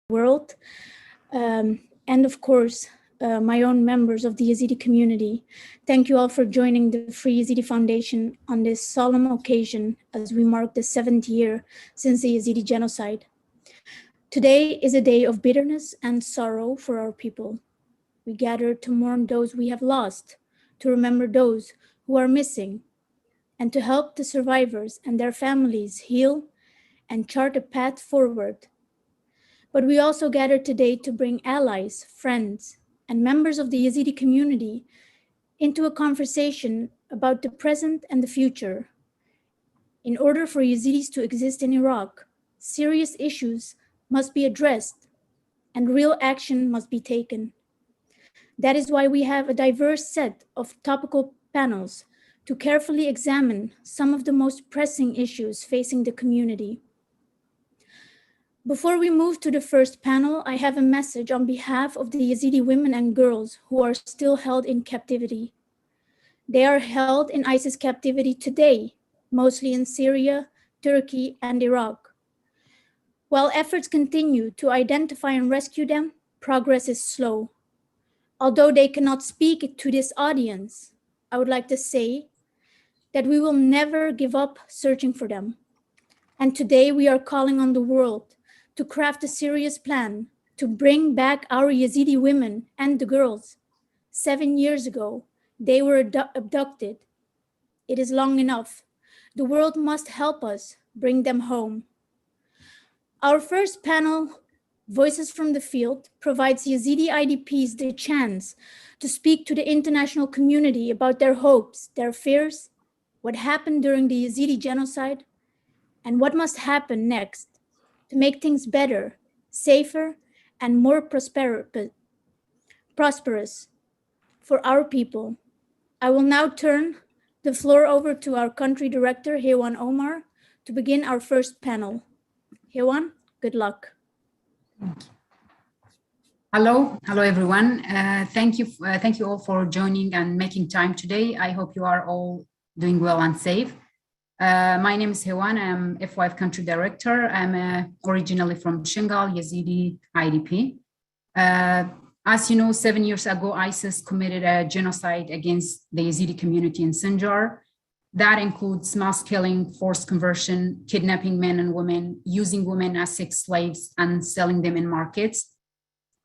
world. And of course, my own members of the Yezidi community. Thank you all for joining the Free Yezidi Foundation on this solemn occasion as we mark the 7th year since the Yezidi genocide. Today is a day of bitterness and sorrow for our people. We gather to mourn those we have lost, to remember those who are missing, and to help the survivors and their families heal and chart a path forward. But we also gather today to bring allies, friends, and members of the Yezidi community into a conversation about the present and the future. In order for Yazidis to exist in Iraq, serious issues must be addressed and real action must be taken. That is why we have a diverse set of topical panels to carefully examine some of the most pressing issues facing the community. Before we move to the first panel, I have a message on behalf of the Yezidi women and girls who are still held in captivity. They are held in ISIS captivity today, mostly in Syria, Turkey, and Iraq. While efforts continue to identify and rescue them, progress is slow. Although they cannot speak to this audience, I would like to say that we will never give up searching for them. And today we are calling on the world to craft a serious plan to bring back our Yezidi women and the girls. 7 years ago, they were abducted. It is long enough. The world must help us bring them home. Our first panel, Voices from the Field, provides Yezidi IDPs the chance to speak to the international community about their hopes, their fears, what happened during the Yezidi genocide, and what must happen next to make things better, safer, and more prosperous for our people. I will now turn the floor over to our country director, Hewan Omar, to begin our first panel. Hewan, good luck. Hello everyone. Thank you all for joining and making time today. I hope you are all doing well and safe. My name is Hewan. I'm FYF country director. I'm originally from Shingal, Yezidi IDP. As you know, 7 years ago, ISIS committed a genocide against the Yezidi community in Sinjar. That includes mass killing, forced conversion, kidnapping men and women, using women as sex slaves and selling them in markets,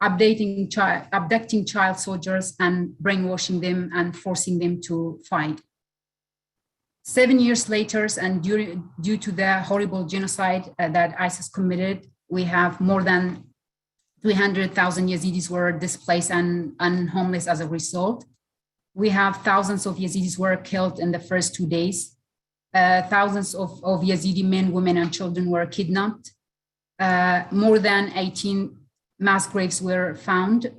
abducting child soldiers and brainwashing them and forcing them to fight. 7 years later, and due to the horrible genocide that ISIS committed, we have more than 300,000 Yazidis were displaced and homeless as a result. We have thousands of Yazidis were killed in the first 2 days. Thousands of Yazidi men, women, and children were kidnapped. More than 18 mass graves were found.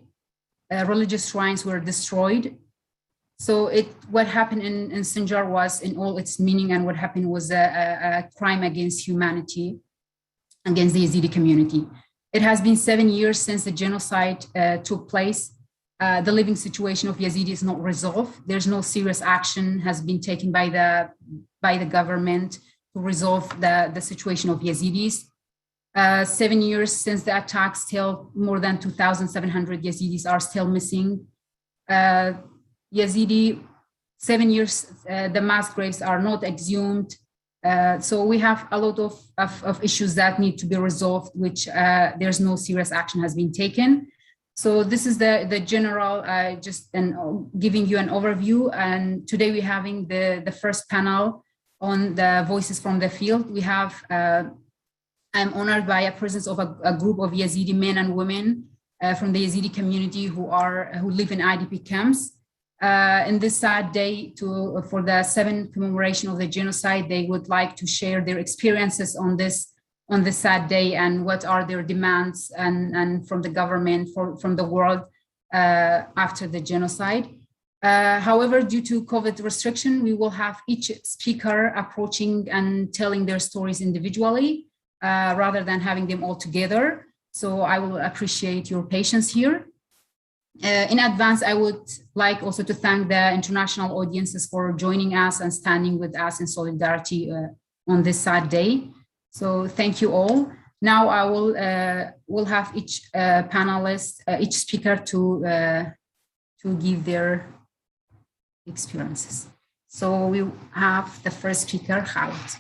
Religious shrines were destroyed. So what happened in Sinjar was in all its meaning, and what happened was a crime against humanity, against the Yazidi community. It has been 7 years since the genocide took place. The living situation of Yazidi is not resolved. There's no serious action has been taken by the government to resolve the situation of Yazidis. 7 years since the attack, still more than 2,700 Yazidis are still missing. Yazidi, 7 years, the mass graves are not exhumed. So we have a lot of issues that need to be resolved, which there's no serious action has been taken. So this is the general, giving you an overview. And today we're having the first panel on the Voices from the Field. We have, I'm honored by a presence of a group of Yazidi men and women from the Yazidi community who live in IDP camps. In this sad day for the 7th commemoration of the genocide, they would like to share their experiences on this sad day and what are their demands and from the government, from the world after the genocide. However, due to COVID restriction, we will have each speaker approaching and telling their stories individually rather than having them all together. So I will appreciate your patience here. In advance, I would like also to thank the international audiences for joining us and standing with us in solidarity on this sad day. So thank you all. Now I will have each panelist, each speaker to give their experiences. So we have the first speaker, Khaled.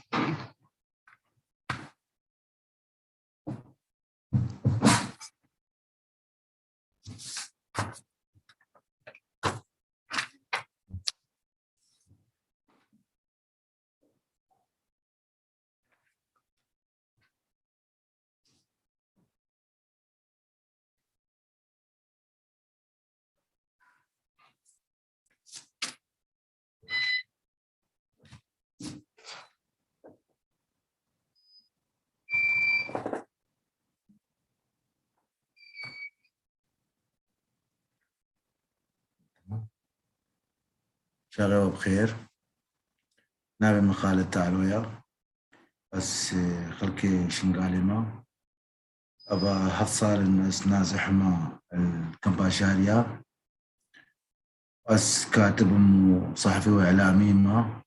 شغله بخير نابي مقالة تعلويا بس خلكي شنقاليما أبا هفصال الناس نازحما الكمباشاريا بس كاتب صحفي وإعلامي ما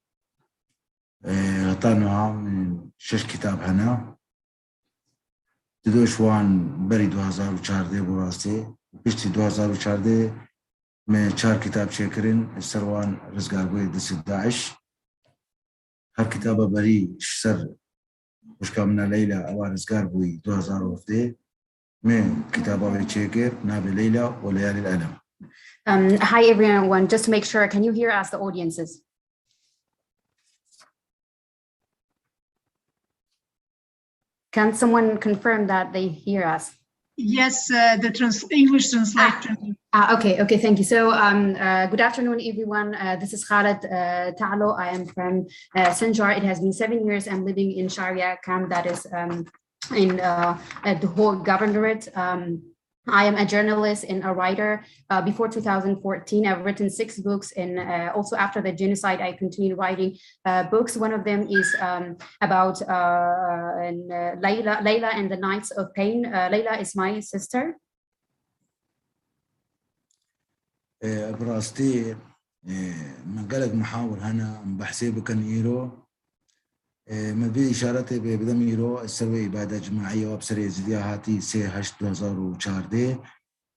غطانوها من 6 كتاب هنا تدوش وان بري 2014 براسي بيشتي 2014 من 4 كتاب شاكرين السروان رزقار بوي دس الداعش هر كتابة بري سر وش كامنا ليلى أوان رزقار بوي 2012 من كتابة بي شاكر نابي ليلى وليالي الألم. Hi everyone, just to make sure, can you hear us, the audiences? Can someone confirm that they hear us? Yes, the English translation. Okay, thank you. So good afternoon, everyone. This is Khaled Ta'alo. I am from Sinjar. It has been 7 years I'm living in Sharia camp that is in the whole governorate. I am a journalist and a writer. Before 2014, I've written 6 books, and also after the genocide, I continued writing books. One of them is about Layla and the Nights of Pain. Layla is my sister. براستي من قلق محاور هنا بحسيبه كان إيرو ما بي إشارته بدم إيرو السوي إبادة جماعية وابسر يزيدية هاتي 2014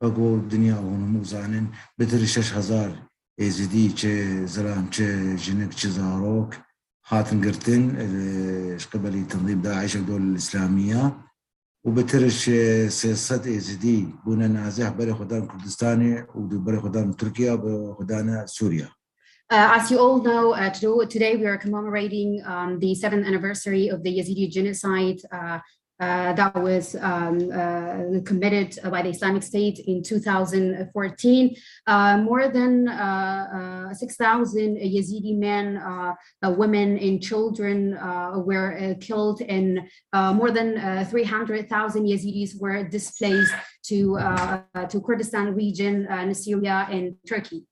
أقو الدنيا ونمو زانن بتر 6000 يزيدي چه زلام چه جنك چه زاروك هاتن قرتن قبلي تنظيم داعش الدولة الإسلامية وبترش سياسات يزيدي بونا نازح بري خدان كردستاني وبري خدان تركيا وخدان سوريا. As you all know, today we are commemorating the 7th anniversary of the Yezidi genocide that was committed by the Islamic State in 2014. More than 6,000 Yezidi men, women, and children were killed, and more than 300,000 Yazidis were displaced to Kurdistan region, Syria, and Turkey.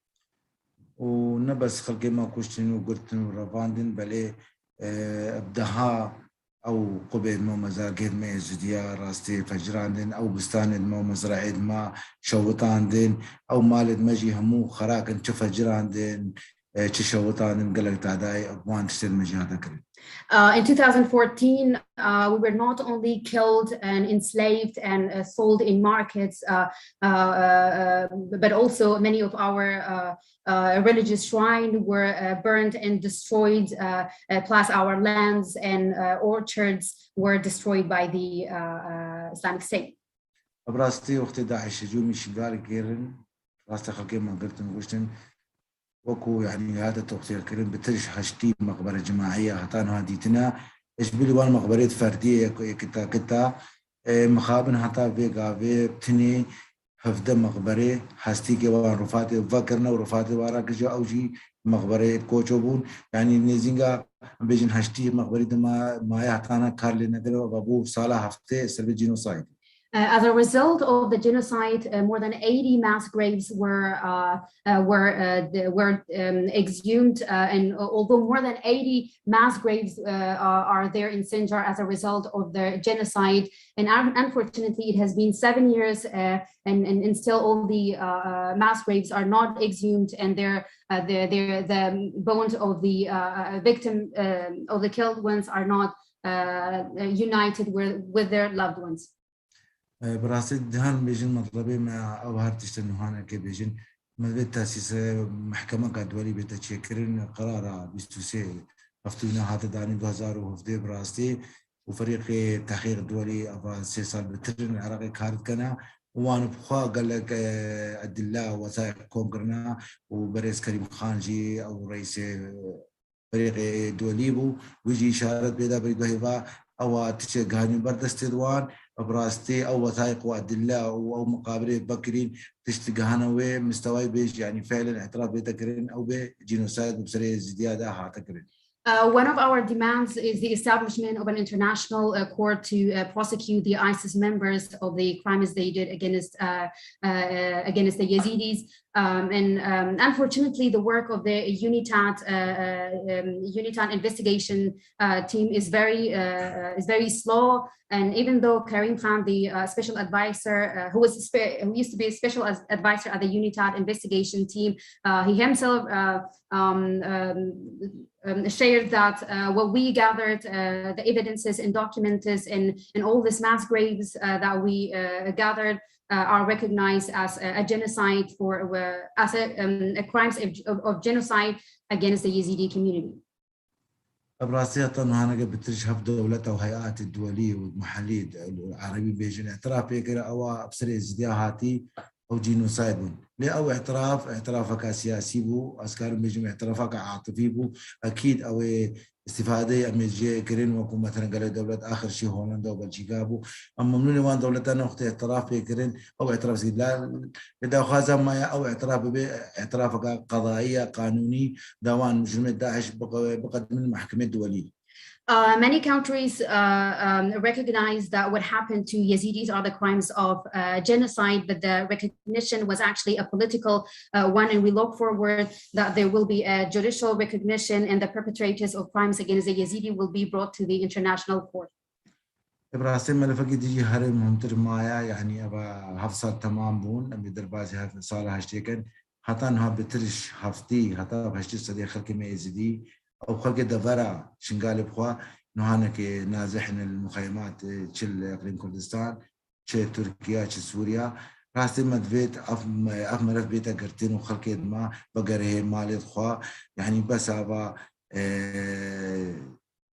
ونبس خلقي ما كوشتن وقلتن ورفاندن بلي ابدها او قبيل مو مزاقيد ما يزديا راستي فجراندن او بستاند مو مزرعيد ما شوطاندن او مالد مجي همو خراكن تفجراندن تشوطاندن قلق تعداي اقوان تشتر مجادا كريم. In 2014, we were not only killed and enslaved and sold in markets, but also many of our religious shrines were burned and destroyed, plus our lands and orchards were destroyed by the Islamic State. براستي وقت داعش جومي شغال كيرن راستي خلقي ما قلت نقولشتن وكو يعني هذا توقيت كريم بترش هشتي مقبرة جماعية هتانو هديتنا إيش بلوان مقبرة فردية كتا مخابن هتا فيقا في بتني هفدة مقبرة هستي كوان رفاتي فكرنا ورفاتي وارا كجا أوجي مقبرة كوچوبون يعني نيزينغا بيجن هشتي مقبرة ما يهتانا كارلي ندلو بابو سالة هفته سلبي جينوسايد. As a result of the genocide, more than 80 mass graves were exhumed, and although more than 80 mass graves are there in Sinjar as a result of the genocide, and unfortunately it has been 7 years, and still all the mass graves are not exhumed, and the bones of the victim of the killed ones are not united with their loved ones. براسد دهان بيجن مطلبي مع أو هارتشت إنه هانا كبيجن ما بيت تأسيس محكمة قدولي بتشكرين قرار بيستوسي أفتونا هذا داني 2011 براستي وفريق التحقيق الدولي أبا 6 سال بترن العراقي كارت كنا وأنا بخوا قال لك أدلة وثائق كونغرنا وبرئيس كريم خانجي أو رئيس فريق دولي بو ويجي إشارة بيدا بريد وهيبا أو تشجعني بردست دوان براستي أو وثائق وأدلة أو مقابلة بكرين تشتغلنا ومستوى بيج يعني فعلا اعتراف بتكرين أو بجينوسايد بسرية زيادة هاتكرين. One of our demands is the establishment of an international court to prosecute the ISIS members of the crimes they did against the Yazidis. Unfortunately, the work of the UNITAD investigation team is very slow. And even though Karim Khan, the special advisor, who used to be a special advisor at the UNITAD investigation team, he himself shared that what we gathered, the evidences and documents and all these mass graves that we gathered are recognized as a genocide as a crimes of genocide against the Yazidi community. براسية هنا بترجح دولة وهيئات الدولية والمحلية العربية بيجن اعتراف بيكرا أو بسرية زدياهاتي أو جينوسايد ليه أو اعترافك سياسي بو أسكار بيجن اعترافك عاطفي بو أكيد أو استفادة أمجي كرين وكم مثلا قال دولة آخر شيء هولندا وبلجيكا بو أما من وان دولتنا وقت اعتراف بكرين أو اعتراف زيد لا إذا خاز ما أو اعترافك قضائية قانوني دوان مجرمة داعش بقدم المحكمة الدولية. Many countries recognize that what happened to Yazidis are the crimes of genocide, but the recognition was actually a political one, and we look forward that there will be a judicial recognition and the perpetrators of crimes against the Yazidi will be brought to the international court. إبراهيم ملفقي دي هرم ممتر مايا يعني أبا هفصل تمام بون أبي دربازي هف صالح هشتكن هتان ها بترش هفتي هتا هشتي صديق خلق يزيدي أو خلق دفرة شنقال بخوا نهانك نازحن المخيمات تشل إقليم كردستان تشل تركيا تشل سوريا راسي مدفيت أف ملف بيتا قرتين وخلق ما بقره مالي خوا يعني بس أبا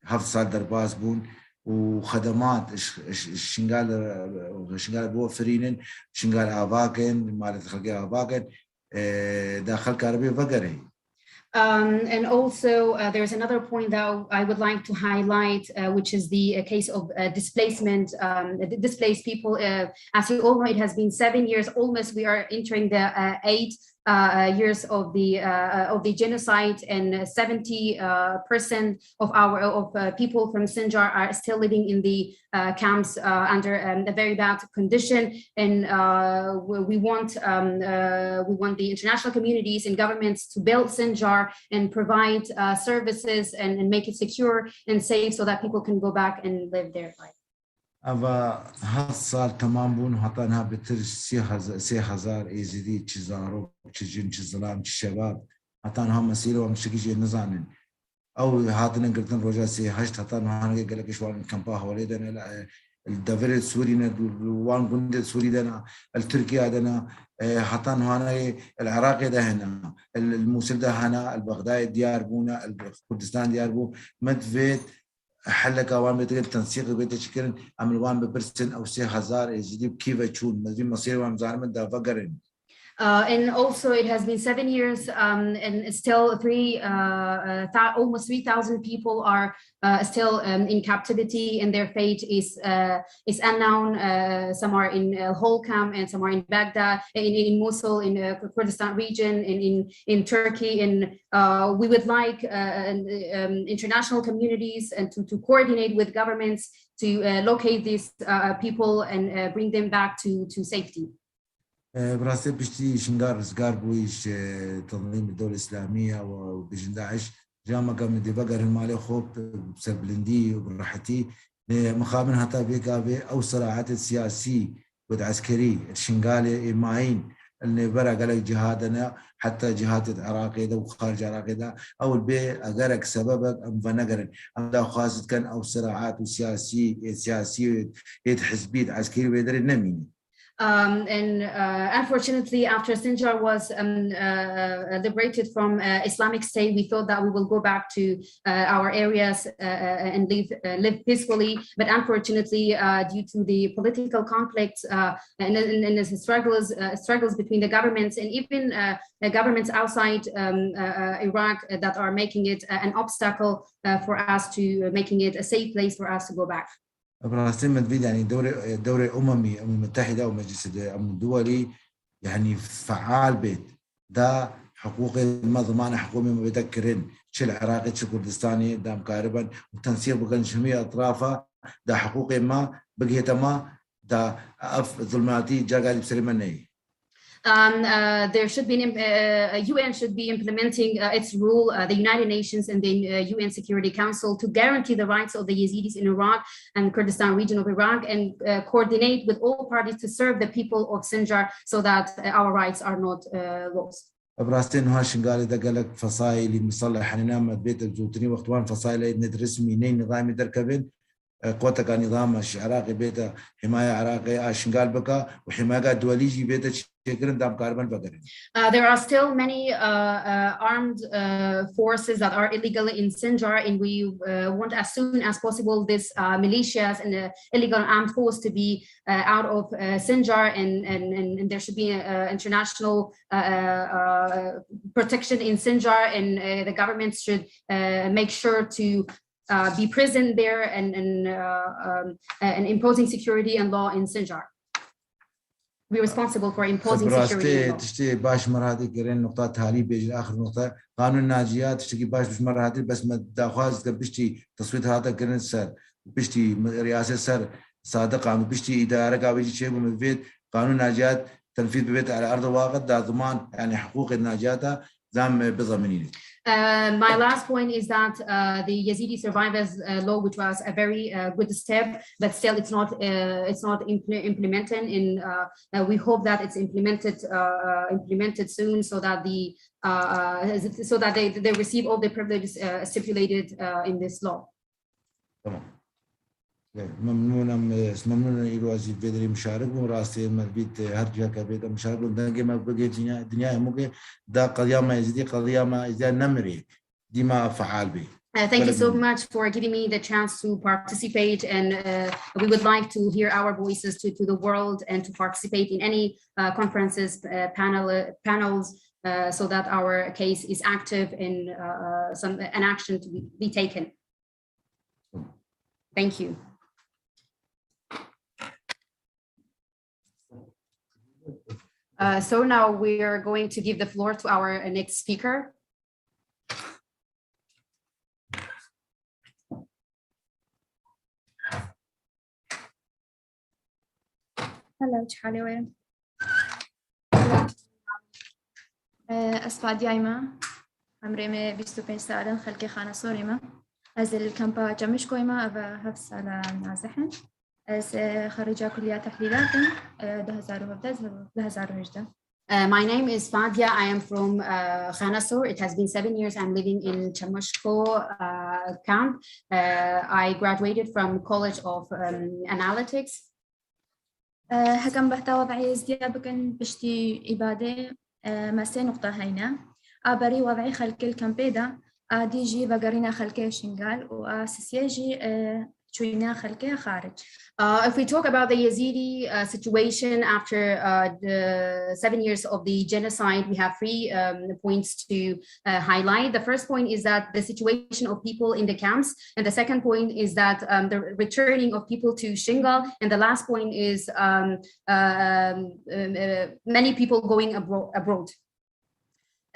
هفصل درباز بون وخدمات شنقال بوفرين شنقال آباكن مالت خلقي آباكن داخل كاربي فقري. And also there's another point that I would like to highlight, which is the case of displacement, displaced people. As you all know, it has been 7 years almost. We are entering the 8 years of the genocide, and 70% of people from Sinjar are still living in the camps under a very bad condition. And we want the international communities and governments to build Sinjar and provide services and make it secure and safe so that people can go back and live their life. أبا هالصار تمام بون هطانها بترش 3000 يزيدي تشزارو تشجين تشزلام تشباب هطانها مسيرة ومشكيجي نزانين أو هاتنا قلتن رجال هشت هطانها هنجي قال لك شوان كمباه وليدنا الدفر السوري وان قند السوري دنا التركي دنا هطانها هنا العراقي ده هنا الموصل ده هنا البغدادي ديار بونا الكردستان ديار بو مدفيت حلقة وان بتقول تنسيق بيت شكرن عمل وان ببرسن أو 3000 يزيدي كيف تشون مدري مصير وان زارمن دا فقرن. And also it has been 7 years and still almost 3,000 people are still in captivity, and their fate is unknown. Some are in Holkam and some are in Baghdad, in Mosul, in Kurdistan region, in Turkey. And we would like international communities and to coordinate with governments to locate these people and bring them back to safety. براسي بشتي شنقار سقار بويش تنظيم الدولة الإسلامية وبجن داعش جامعة قام دي بقر المالي خوب بسبلندي وبراحتي مخابن هتا بيقابي أو صراعات السياسي والعسكري الشنقالي إيماعين اللي برا قالك جهادنا حتى جهات العراقي ده وخارج العراقي ده أو البي أقالك سببك أم فنقرن أم ده خاصة كان أو صراعات وسياسية حزبية عسكرية بيدر النميني. Unfortunately, after Sinjar was liberated from Islamic State, we thought that we will go back to our areas and live peacefully. But unfortunately, due to the political conflicts and the struggles between the governments and even governments outside Iraq that are making it an obstacle for us to making it a safe place for us to go back. فلسطين مدريد يعني دوري أمم متحدة ومجلس الأمن الدولي يعني فعال بيت ده حقوقي ما ضمان حقوقي ما بيذكرن شو العراقي شو كردستاني ده مقاربا والتنسيق بين جميع أطرافه ده حقوقي ما بقيت ما ده ظلماتي جاقالي بسلمني. There should be UN should be implementing its rule, the United Nations and the UN Security Council, to guarantee the rights of the Yazidis in Iraq and Kurdistan region of Iraq, and coordinate with all parties to serve the people of Sinjar so that our rights are not lost. براستين هاشن قال إذا قالك فصائل مصلح ننام بيت الجوتني وقت وان فصائل ندرس منين نظام دركبين قوتك نظام عراقي بيته حماية عراقي أشنقال بكا وحماية دوليجي بيته شكرا دام كاربن بقرين. There are still many armed forces that are illegal in Sinjar, and we want as soon as possible this militias and the illegal armed force to be out of Sinjar, and there should be international protection in Sinjar, and the government should make sure to be present there and imposing security and law in Sinjar. We're responsible for imposing security and law. تشتي باش مرة هذه قرين نقطة هالي بيجي آخر نقطة قانون الناجيات تشتي باش مرة هذه بس ما داخواز بيشتي تصويت هذا قرين سر بيشتي رئاسة سر صادق عم بيشتي إدارة قابيجي شيء من البيت قانون الناجيات تنفيذ ببيت على أرض الواقع ده ضمان يعني حقوق الناجيات زام بضمنين. My last point is that the Yazidi survivors law, which was a very good step, but still it's not implemented. We hope that it's implemented soon, so that they receive all the privileges stipulated in this law. ممنون إيروازي بدري مشارك وراسي مربيت هرجع كبير مشارك ودنجي ما بقي الدنيا ممكن دا قضية ما يزيد قضية ما إذا نمري دي ما فعال به. Thank you so much for giving me the chance to participate, and we would like to hear our voices to the world and to participate in any conferences, panels, so that our case is active and an action to be taken. Thank you. So now we are going to give the floor to our next speaker. هلا شحالي وين؟ أسفاد يايما عمري 25 سنة خلقي خانة سوريما أزل الكامبا جمش كويما أبا هفس على نازحن خريجة كلية تحليلات 2011. My name is Fadia. I am from Khanasur. It has been 7 years. I'm living in Chamashko camp. I graduated from College of Analytics. هكم بحتا وضعي ازدياد بكن بشتي إبادة مسي نقطة هينا أبري وضعي خلق الكامبيدا ديجي بقرينا خلقه شنغال وأسسيجي شوينا خلقه خارج. If we talk about the Yazidi situation after the 7 years of the genocide, we have 3 points to highlight. The first point is that the situation of people in the camps, and the second point is that the returning of people to Shingal, and the last point is many people going abroad.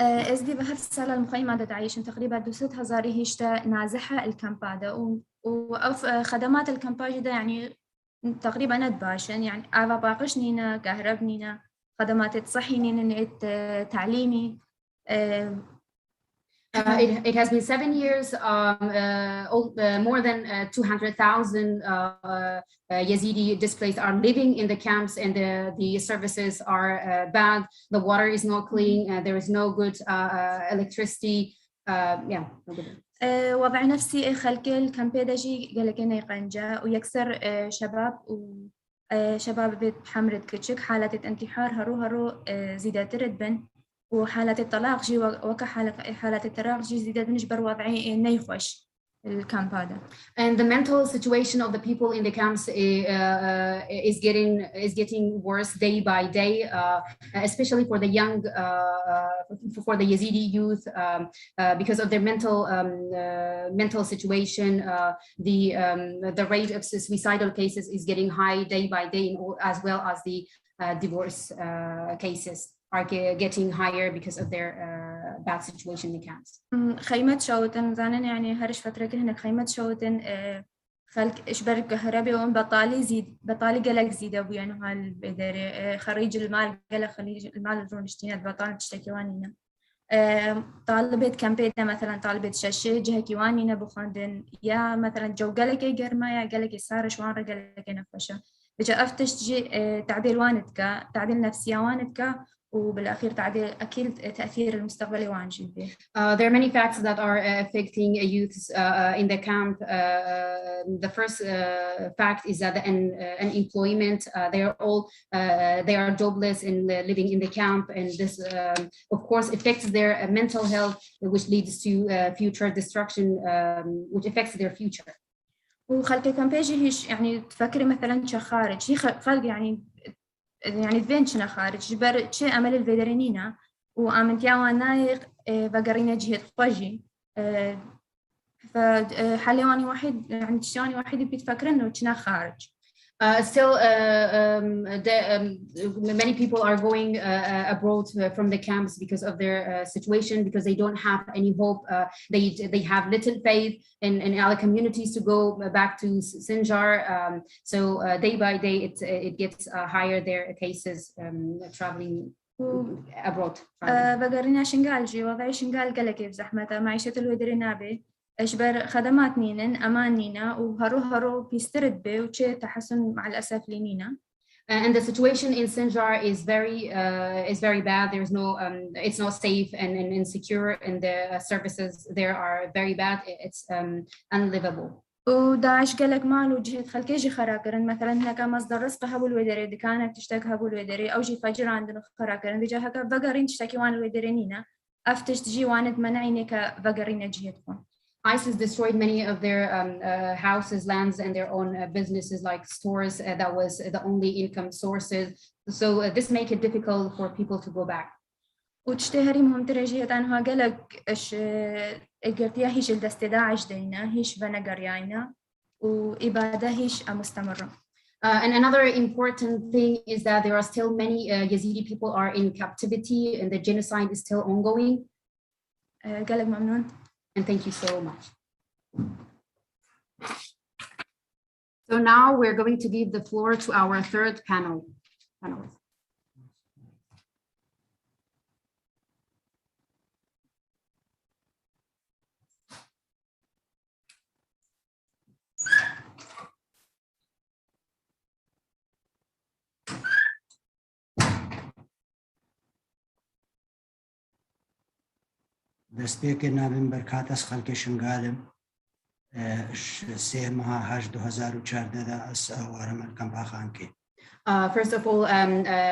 ازدي بهف السالة المقيمة دا تعيشن تقريبا 2,000 هيشتا نازحة الكامبادا وأوف خدمات الكامباجي دا يعني تقريبا ندباشن يعني آفا باقش نينا كهرب نينا خدمات تصحي نينا تعليمي. It has been 7 years. More than 200,000 Yazidi displaced are living in the camps, and the services are bad. The water is not clean. There is no good electricity. Yeah. وضع نفسي خلكل كان بيداجي قال لك إنه قنجة ويكسر شباب وشباب بيت حمرة كتشك حالة انتحار هرو زيادة ردبن وحالة الطلاق جي وكا حالة الطلاق جي زيادة نجبر وضعي نيخوش الكامب هذا. And the mental situation of the people in the camps is getting worse day by day, especially for the young, for the Yazidi youth, because of their mental situation. The rate of suicidal cases is getting high day by day, as well as the divorce cases are getting higher because of their bad situation in the camps. خيمة شوتن زانن يعني هرش فترة كهنا خيمة شوتن خلق إشبار كهرباء وهم بطالي قلق زيد أبو يعني هالبدر خريج المال قلق خريج المال درون اشتينات بطال تشتكيوانينا طالبة كامبيتا مثلا طالبة شاشة جهة كيوانينا بخاندن يا مثلا جو قلق جرما يا قلق صار شوان رجلك نفشة بجا أفتش تجي تعديل وانتك تعديل نفسية وانتك وبالأخير تعديل أكيد تأثير المستقبلي وعن جدا. There are many facts that are affecting youths in the camp. The first fact is that the unemployment. They are jobless and living in the camp, and this, of course, affects their mental health, which leads to future destruction, which affects their future. وخلك كان بيجي هيش يعني تفكري مثلا شخارج هي خلق يعني ذبينشنا خارج جبر شيء أمل الفيدرينينا وآمنت يا نايق بقرينا جهة خواجي فحليواني واحد يعني تشاني واحد بيتفكر إنه كنا خارج. Still, many people are going abroad from the camps because of their situation, because they don't have any hope. They have little faith in other communities to go back to Sinjar. So day by day, it gets higher their cases traveling abroad. بقرينا شنقال جي وضعي شنقال قال كيف زحمة معيشة الودرينا به إشبار خدمات نينن أمان نينا وهرو بيسترد به وشيء تحسن مع الأسف لنينا. And the situation in Sinjar is very bad. There's no, it's not safe and insecure, and the services there are very bad. It's unlivable. وداعش قالك مالو جهة خلكيجي خراكرن مثلا هناك مصدر رزق هبو الودري دي كانت تشتكي هبو الودري أو جي فجر عندنا خراكرن دي جهة بقرين تشتكي وان الودري نينا أفتش تجي واند منعينك بقرين جهتكم. ISIS destroyed many of their houses, lands, and their own businesses, like stores. That was the only income sources. So this makes it difficult for people to go back. وتشتهري مهم ترجيت عنها قالك إيش قرتيها هيش الدست داعش دينا هيش بنقريانا وإبادة هيش مستمرة. And another important thing is that there are still many Yazidi people are in captivity, and the genocide is still ongoing. قالك ممنون. And thank you so much. So now we're going to give the floor to our third panelist. دەستپێکێ نابن بەرکاتەس خەڵکێشن گالم سێمەها 2014دا ئەس ئەوارەمەکەم باخانکێ. First of all,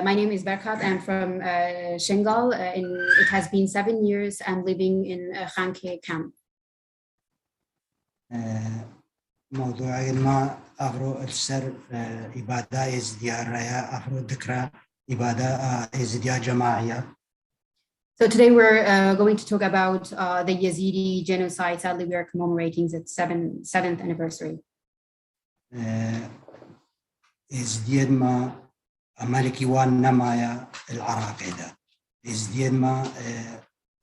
my name is Berkat. I'm from Shengal. And it has been 7 years. I'm living in Khanke camp. موضوعي ما أغرو السر إبادة يزديا ريا أغرو ذكرى إبادة يزديا جماعية. So today we're going to talk about the Yezidi genocide. Sadly, we are commemorating its seventh anniversary. ازدياد ما ملكي وان نمايا العراق ده ازدياد ما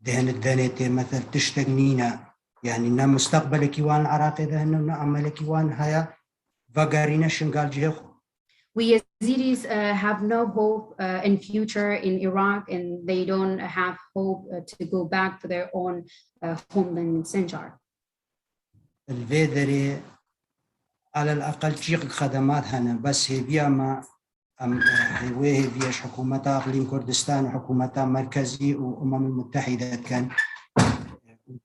دهن الدنيتي مثل تشتغنينا يعني نا مستقبلك وان العراق ده انه ملكي وان هيا فقارينا شنقال جيخو. We Yazidis have no hope in future in Iraq, and they don't have hope to go back to their own homeland in Sinjar. الفيدري على الأقل تشيق خدمات هنا بس هي بيا ما هي بيش حكومة أقليم كردستان وحكومة مركزي وأمم المتحدة كان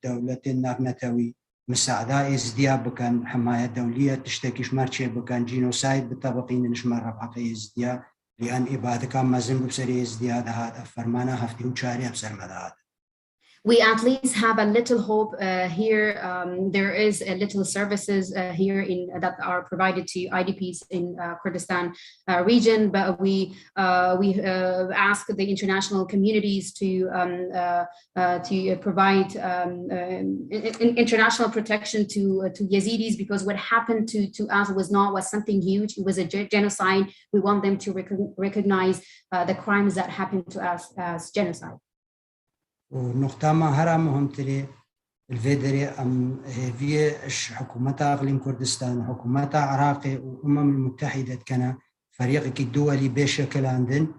دولة نابنتوي مساعدة إزدياب بكان حماية دولية تشتكيش مارشي بكان جينوسايد بالطبقين نشمر ربحقي إزدياب لأن إبادة كان مازن بسري إزدياد هذا فرمانا هفتي وشاري بسر مداد. We at least have a little hope here. There is a little services here that are provided to IDPs in Kurdistan region, but we ask the international communities to provide international protection to Yazidis, because what happened to us was something huge. It was a genocide. We want them to recognize the crimes that happened to us as genocide. ونقطة ما هرا مهم تري الفيدري أم هي حكومة أقليم كردستان وحكومة عراقي وأمم المتحدة كان فريق الدولي بشكل عندن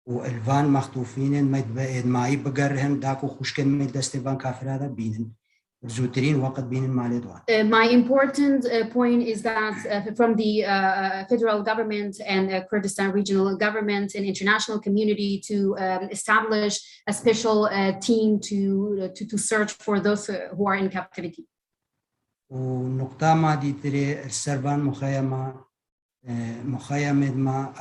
والفان مخطوفين ما يبقرهم داكو خوشكن من دستبان كافرادة بينن زوترين وقت بين المالدوان. My important point is that from the federal government and Kurdistan regional government and international community to establish a special team to search for those who are in captivity. ونقطة ما دي تري السربان مخيمة ما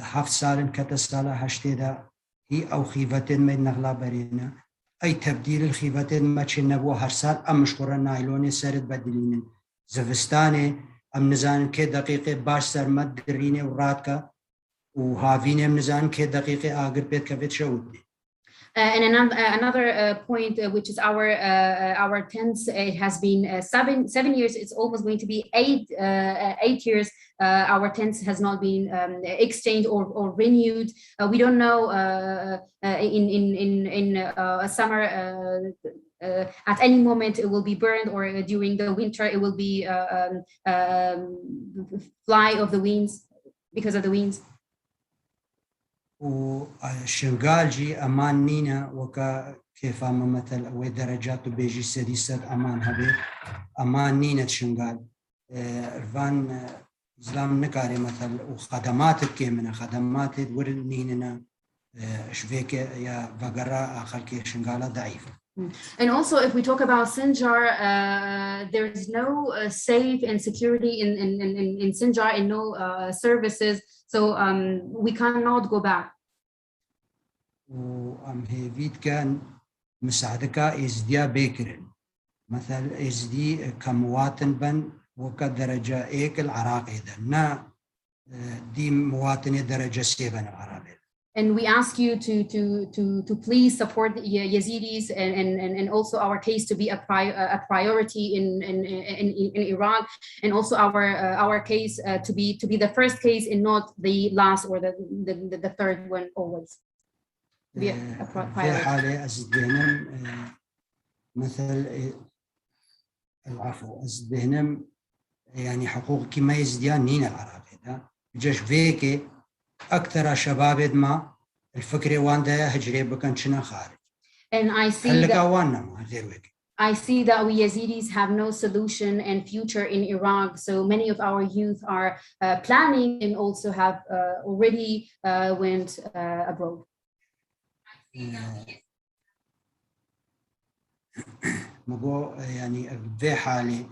حفظ سالم كتسالة هشتدا هي أو خيفتين من نغلا برينا أي تبديل الخيفتين ما تشنبوا هرسال أم مشكورا نايلوني سرد بدلين زفستاني أم نزان كي دقيقة باش سرمد دريني وراتك وهافيني أم نزان كي دقيقة آقر بيت كفت شودني. And another point, which is our tents, it has been 7 years. It's almost going to be 8 years. Our tents has not been exchanged or renewed. We don't know in summer at any moment it will be burned, or during the winter it will be fly of the winds because of the winds. وشنغال جي أمان نينا وكا كيف أما مثل ودرجات بيجي سديسة أمان هبي أمان نينا شنغال الفان زلام نكاري مثل وخدمات كيمنا خدمات ورد نينا شفيك يا فقراء آخر كي شنغال ضعيفة. And also, if we talk about Sinjar, there is no safe and security in Sinjar, and no services, so we cannot go back. وأم هيفيد كان مساعدك إزديا بيكرن مثل إزدي كمواطن بن وكدرجة إيك العراقي ده نا دي مواطن درجة 7 العراقي. And we ask you to please support the Yazidis and also our case to be a priority in Iraq, and also our case to be the first case and not the last or the third one always. To be a priority. في حالة أزدهنم مثل العفو أزدهنم يعني حقوق كما يزديان نين العراقي ده جش فيكي أكثر شباب ما الفكرة وانده هجري بكن شنا خارج. And I see that we Yazidis have no solution and future in Iraq. So many of our youth are planning and also have already went abroad. مقو يعني في حالي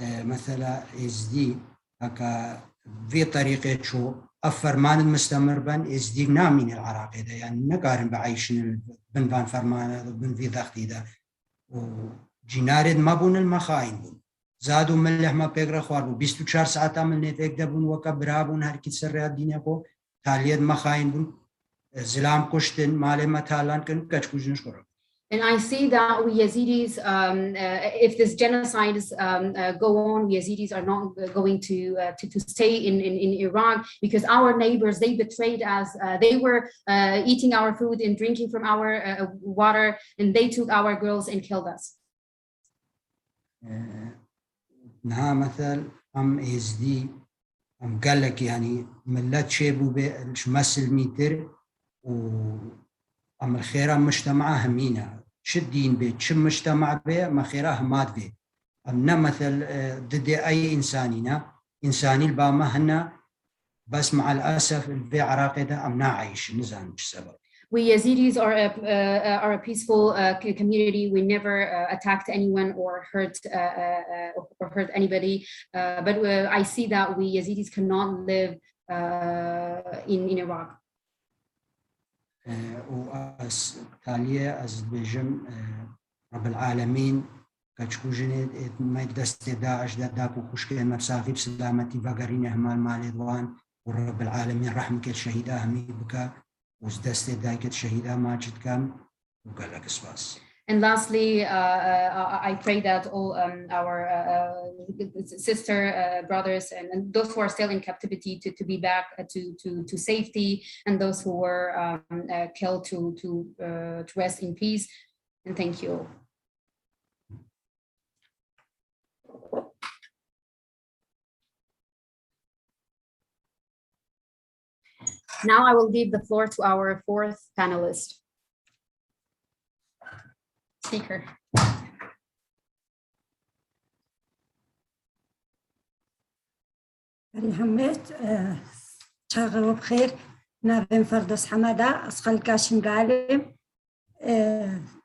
مثلا إزدي هكا في طريقة شو أفرمان المستمر بن إزدي نامين العراق ده يعني نقارن بعيشن بن بان فرمان بن في ضغطي ده وجنارد ما بون المخاين بون زادوا ملح ما بيقرأ خوار بو 24 ساعة من نتيك ده بون وكبرابون هركي سرية الدنيا بو تاليد مخاين بون زلام كشتن مالي ما تالان كن كش كوجنش كورو. And I see that we Yazidis, if this genocides go on, we Yazidis are not going to stay in Iraq, because our neighbors, they betrayed us. They were eating our food and drinking from our water, and they took our girls and killed us. نها مثل أم إزدي قال لك يعني ملات شيبو بشمس متر وأم الخيرة مجتمعها همينة شدين بيت شم مجتمع بي ما خيرها مات بي أمنا مثل ضد أي إنساني الباما هنا بس مع الأسف البي عراقي ده أمنا عايش نزان السبب. We Yazidis are a peaceful community. We never attacked anyone or hurt anybody. But I see that we Yazidis cannot live in Iraq. تالية أزبيجم رب العالمين كتشكوجني ما يقدست داعش داكو خشكي مبساغي بسلامتي فقرين همال مالي دوان ورب العالمين رحمك الشهيدة همي بكا وزدست دايك الشهيدة ماجد كام وقال لك سباس. And lastly, I pray that all our sister brothers and those who are still in captivity to be back to safety, and those who were killed to rest in peace. And thank you. Now I will give the floor to our fourth panelist. Speaker. هميت شغلوا بخير نابن فردوس حمادة أسخل كاشم قالم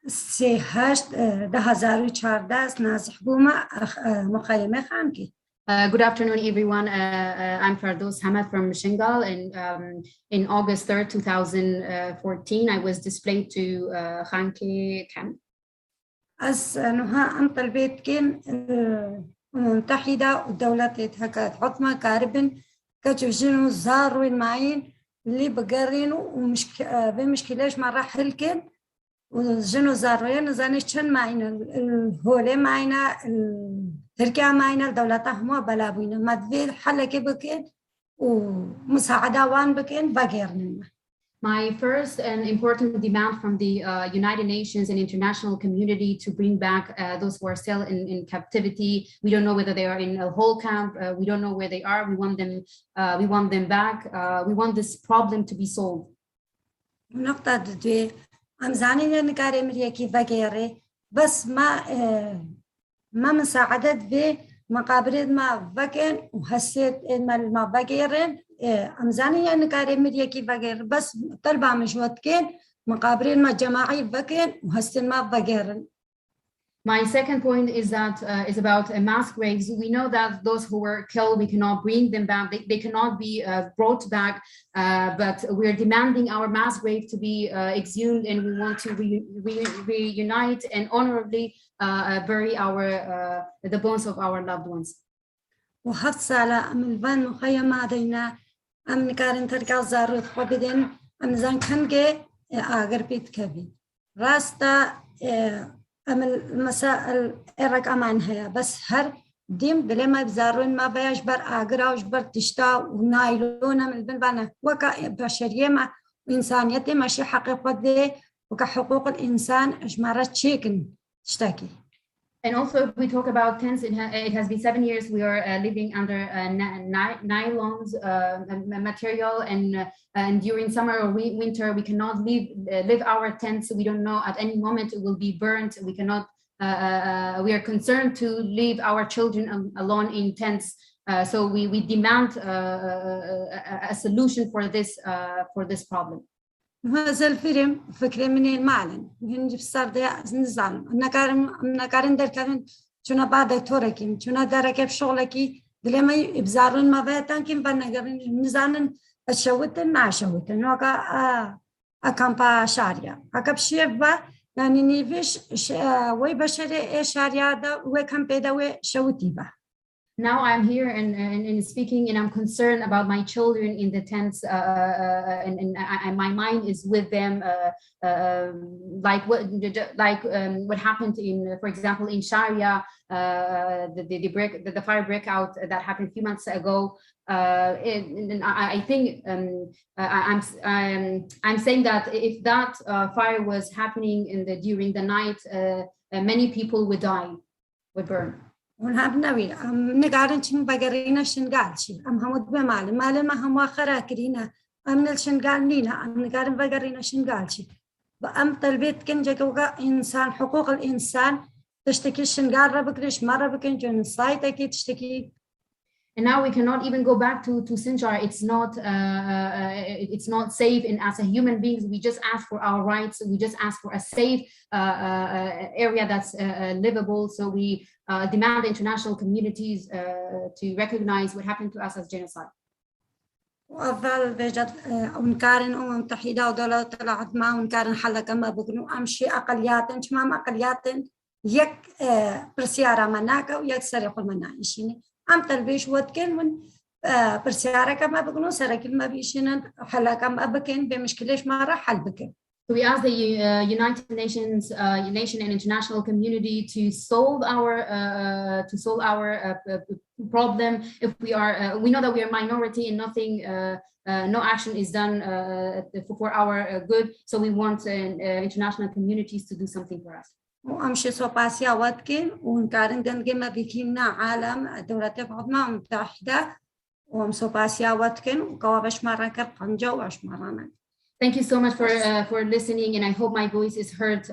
سيهاشت 2014 ناس حكومة مخيمة خانكي. Good afternoon, everyone. I'm Fardos Hamad from Shingal, and in August 3rd, 2014, I was displaced to Khanke camp. أس نها أنت البيت كين متحدة والدولة تتحكى حكمة كاربن كتوجنوا زاروا المعين اللي بقرينوا بمشكلة مرة حلكن وجنوا زاروا زانيشن معين الهولة معينا تركيا معينا دولتهم بلابوين مدفيل حلقة بكين ومساعدة وان بكين بقيرنا. My first and important demand from the United Nations and international community to bring back those who are still in captivity. We don't know whether they are in a whole camp. We don't know where they are. We want them back. We want this problem to be solved. نقطة دوي أمزاني نكاري مريكي فقيري بس ما مساعدة في مقابرين ما فقين وحسيت إن ما فقيرين أمزاني نكاري مريكي فقير بس طلبة مجوات كين مقابرين ما جماعي فقين وحسيت ما فقيرين. My second point is that is about mass graves. We know that those who were killed, we cannot bring them back. They cannot be brought back, but we're demanding our mass grave to be exhumed, and we want to reunite and honorably bury the bones of our loved ones. وحفظ سالة من البان مخيمة دينا أم نكارن تركا زارود خبدين أم زان كنجي آغر بيت كبي راستا أم المسائل إرق أمانها بس هر ديم بلي ما بزارون ما بيجبر آغر وجبر تشتا ونايلونا من البان وكا بشرية ما إنسانيتي ماشي حقيقة دي وكا حقوق الإنسان أجمارات شيكن تشتاكي. And also, if we talk about tents, it has been 7 years we are living under nylons material, and during summer or winter we cannot live our tents. We don't know at any moment it will be burnt. We cannot. We are concerned to leave our children alone in tents. So we demand a solution for this problem. هذا الفيلم فكرة من المعلن هنجي في الصردة نزعل نكارن در كارن شنا بعد توركين شنا درك بشغلكي دلما يبزارون ما بيتان كم بنقرن نزعلن الشوتن مع شوتن وكا أكامبا شاريا أكبشيف با يعني نيفش وي بشري شاريا دا وكامبا دا وشوتي با. Now I'm here and speaking, and I'm concerned about my children in the tents, and my mind is with them, like what happened in, for example, in Sharia, the fire breakout that happened a few months ago. And I think I'm saying that if that fire was happening during the night, many people would die, would burn. ونها بنوي نقارن شن بقرينا شنقال شي أم همود بمال ما هم آخر كرينا أم الشنقال نينا أم نقارن بقرينا شنقال شي بأم طلبت كن جوجا إنسان حقوق الإنسان تشتكي شنقال ربكرش مرة بكن جنوسايد أكيد تشتكي. And now we cannot even go back to Sinjar. It's not safe. And as a human beings, we just ask for our rights. We just ask for a safe area that's livable. So we demand international communities to recognize what happened to us as genocide. وأفضل بجد ونكارن متحدة ودولة طلعت ما ونكارن حلا كما بقنو أمشي أقليات شمام أقليات يك برسيارة مناكا ويك سرق المنايشيني أم تلبيش ودكن من برسيارة كما بقنو سرق المبيشين حلا كما بكن بمشكلش ما راح حل بكن. So we ask the United Nations, nation and international community to solve our problem. If we are, we know that we are minority and nothing, no action is done for our good. So we want international communities to do something for us. وأمشي صوباسيا ودكن ونكارن جنجما بكينا عالم دولة العظمى متحدة ومصوباسيا ودكن وكوابش مرة كرقنجة وعش مرة. Thank you so much for listening, and I hope my voice is heard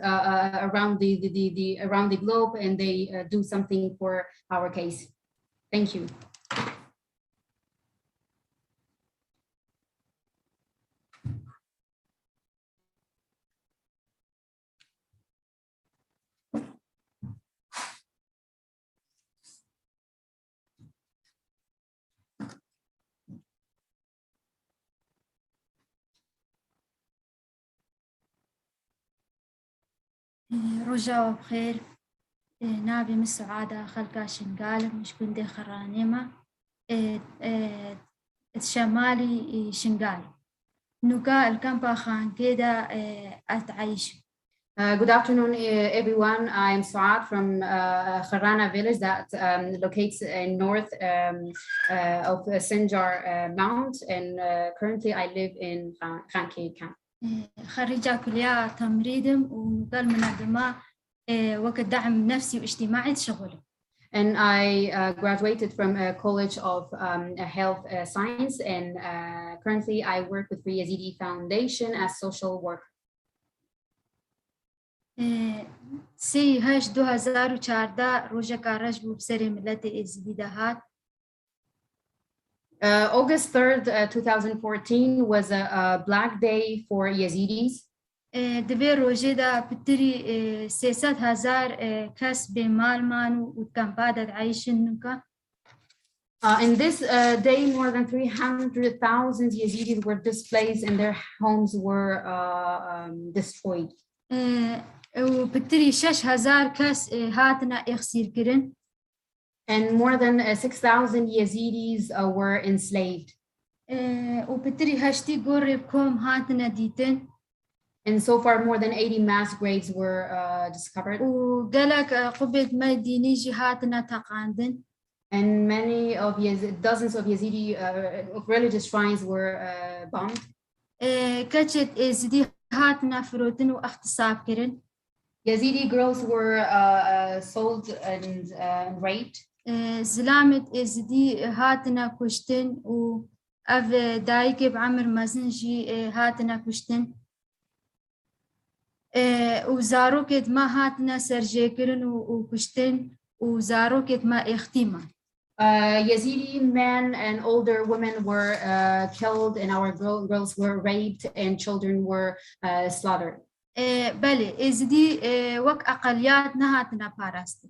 around the globe, and they do something for our case. Thank you. رجاء بخير نابي من السعادة خلقا شنقال مش كندي خرانيما شمالي شنقال نوكا الكامبا خان كده أتعيش. Good afternoon, everyone. I am Saad from Hardan village that locates in north of Sinjar Mount, and currently I live in Khanke camp. خريجة كلية تمريض ومقال منظمة وقت دعم نفسي واجتماعي شغله. And I graduated from a college of health science, and currently I work with Yezidi Foundation as social worker. سی هشت 2014 روزا کارش بود سری ملت یزیدی دهات. August 3rd, 2014 was a black day for Yazidis. دبیر روزه دا بتری 300,000 کس به مال مانو و کمپادت عایشن نکا. In this day, more than 300,000 Yazidis were displaced and their homes were destroyed. و بتری 6,000 کس هاتنا اخسیر کرن. And more than 6,000 Yazidis were enslaved. و بتری هشتی گوری بکوم هاتنا دیتن. And so far, more than 80 mass graves were discovered. و قلق قبض ما دينيجي هاتنا تقاندن. And many of dozens of Yazidi religious shrines were bombed. كتشت يزيدي هاتنا فروتن واغتصاب كرن. Yazidi girls were sold and raped. زلامة يزيدي هاتنا كشتن و أف دايك بعمر مازنجي هاتنا كشتن. وزاروكت ما هاتنا سرجيكرن وكشتن وزاروكت ما اختيما. Yazidi men and older women were killed, and our girls were raped, and children were slaughtered. بله ازدي وك اقليات نهاتنا باراست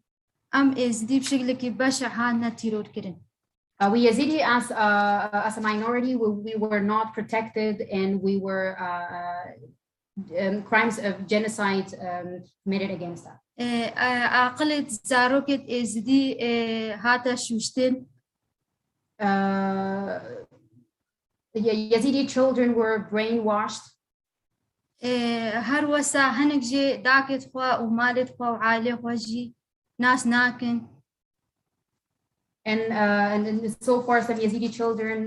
ام ازدي بشكل بشع هاتنا تيرور كرن. We Yazidi as a minority, we were not protected, and we were crimes of genocide committed against us. عقلت زاروكت ازدي هاتا شوشتن. Yazidi children were brainwashed. هر وسا هنك جي داكت خوا ومالت خوا وعالي خوا جي ناس ناكن. And so far some Yazidi children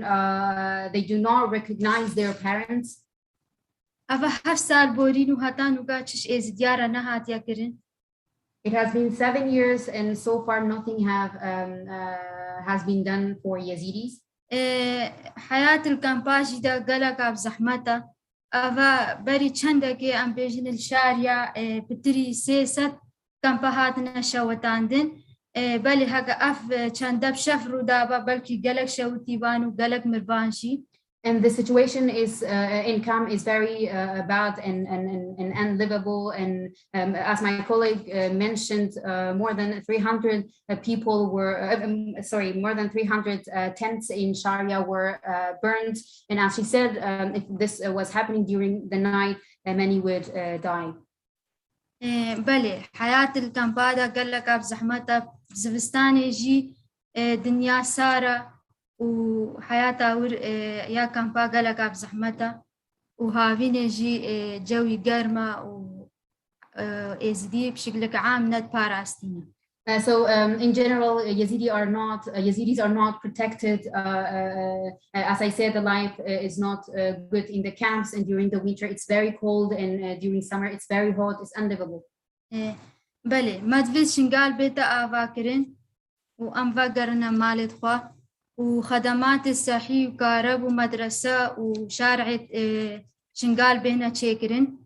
they do not recognize their parents. أفا هر سال بورينو هاتانو قاتش ازديارة نهات يكرن. It has been 7 years and so far nothing has been done for Yazidis. حياة الكامباج دا قلقة بزحمته أفا بري چندكي أم بيجن الشارع بتري سيست كامباهاتنا شوتاندن بلي هكا أف چندب شفرو دابا بلكي قلق شوتيبانو قلق مربانشي. And the situation is income is very bad and unlivable. And as my colleague mentioned, more than 300 people were, more than 300 tents in Sharia were burned. And as she said, if this was happening during the night, many would die. بله حياة الكامبادا قال لك بزحمتها زفستاني يجي دنيا سارة وحياتها يا كامبا قال لك بزحمتها وهافين يجي جوي قرمة وإزدي بشكل عام ند باراستينا. So in general, Yazidis are not protected. As I said, the life is not good in the camps, and during the winter it's very cold, and during summer it's very hot. It's unlivable. بله ما تفيد شنقال بيتا آفاكرين وأم فاقرنا مالت خوا وخدمات الصحي وكهرب ومدرسة وشارع شنقال بينا تشيكرين.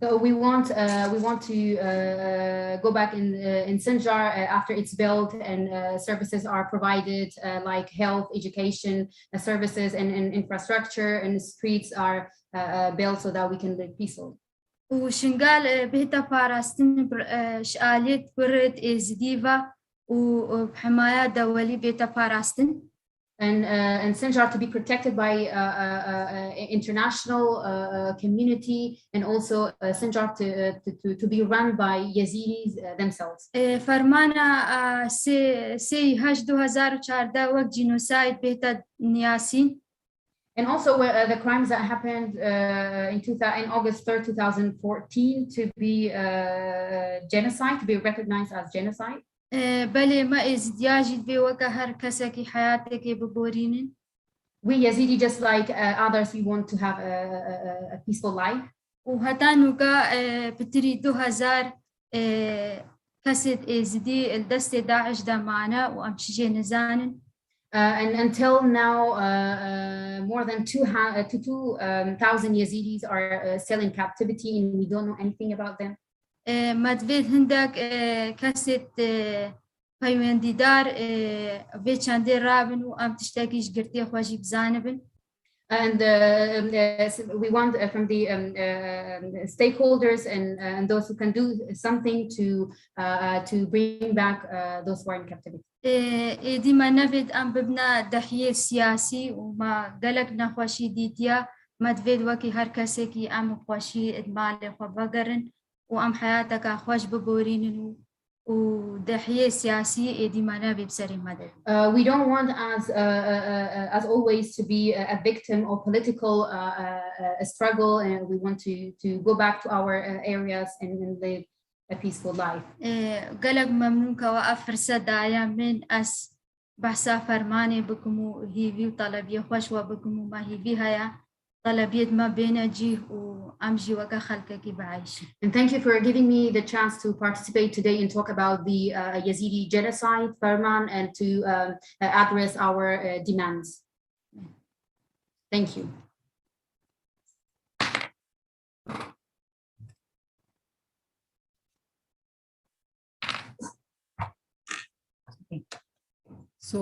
So we want to go back in Sinjar after it's built and services are provided like health, education services and infrastructure, and the streets are built so that we can live peacefully. وشنقال بهتا باراستن شآليت برد إزديفا وبحماية دولي بهتا باراستن. And Sinjar to be protected by international community, and also Sinjar to be run by Yazidis themselves. فرمانا سي هاش 2014 وقت جينوسايد بهتا نياسين. And also the crimes that happened in August 3rd, 2014 to be genocide, to be recognized as genocide. بله ما إزدياجي بوكا هر كسكي حياتك ببورينين. We Yazidi, just like others, we want to have a peaceful life. وهتانوكا بتري 2000 كسد إزدي الدست داعش دا معنا وأمشي نزانن. And until now, more than 2,000 Yazidis are still in captivity, and we don't know anything about them. مدفيد هندك كاسيت فايونديدار بيتشاندي رابن وام تشتاكيش قرتي خواجي بزانبن. And we want from the stakeholders and those who can do something to bring back those who are in captivity. ديما نفيد ام ببنا دحية سياسي وما قلق نخواشي ديتيا مدفيد وكي هر كاسيكي ام خواشي ادمالي خوابقرن وأم حياتك خوش ببورين ودحية سياسية دي ما نبي بسري مدى. We don't want as always to be a victim of political struggle, and we want to go back to our areas and live a peaceful life. قلق ممنونك وأفرسة دايا من أس بحثا فرماني بكمو هيفي وطلبية خوش وبكمو ما هيفي هيا طلبية ما بين جيه وأمجي وكا خلقكي بعيش. And thank you for giving me the chance to participate today and talk about the Yazidi genocide, Farman, and to address our demands. Thank you. So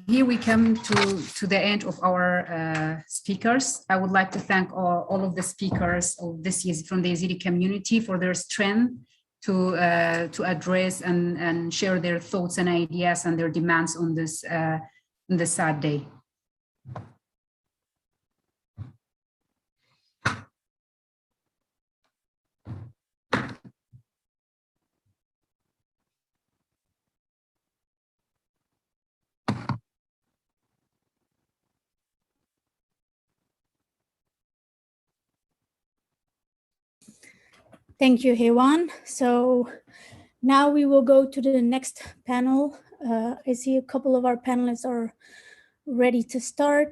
here we come to the end of our speakers. I would like to thank all of the speakers of this from the Yazidi community for their strength to address and share their thoughts and ideas and their demands on this sad day. Thank you, Hewan. So now we will go to the next panel. I see a couple of our panelists are ready to start.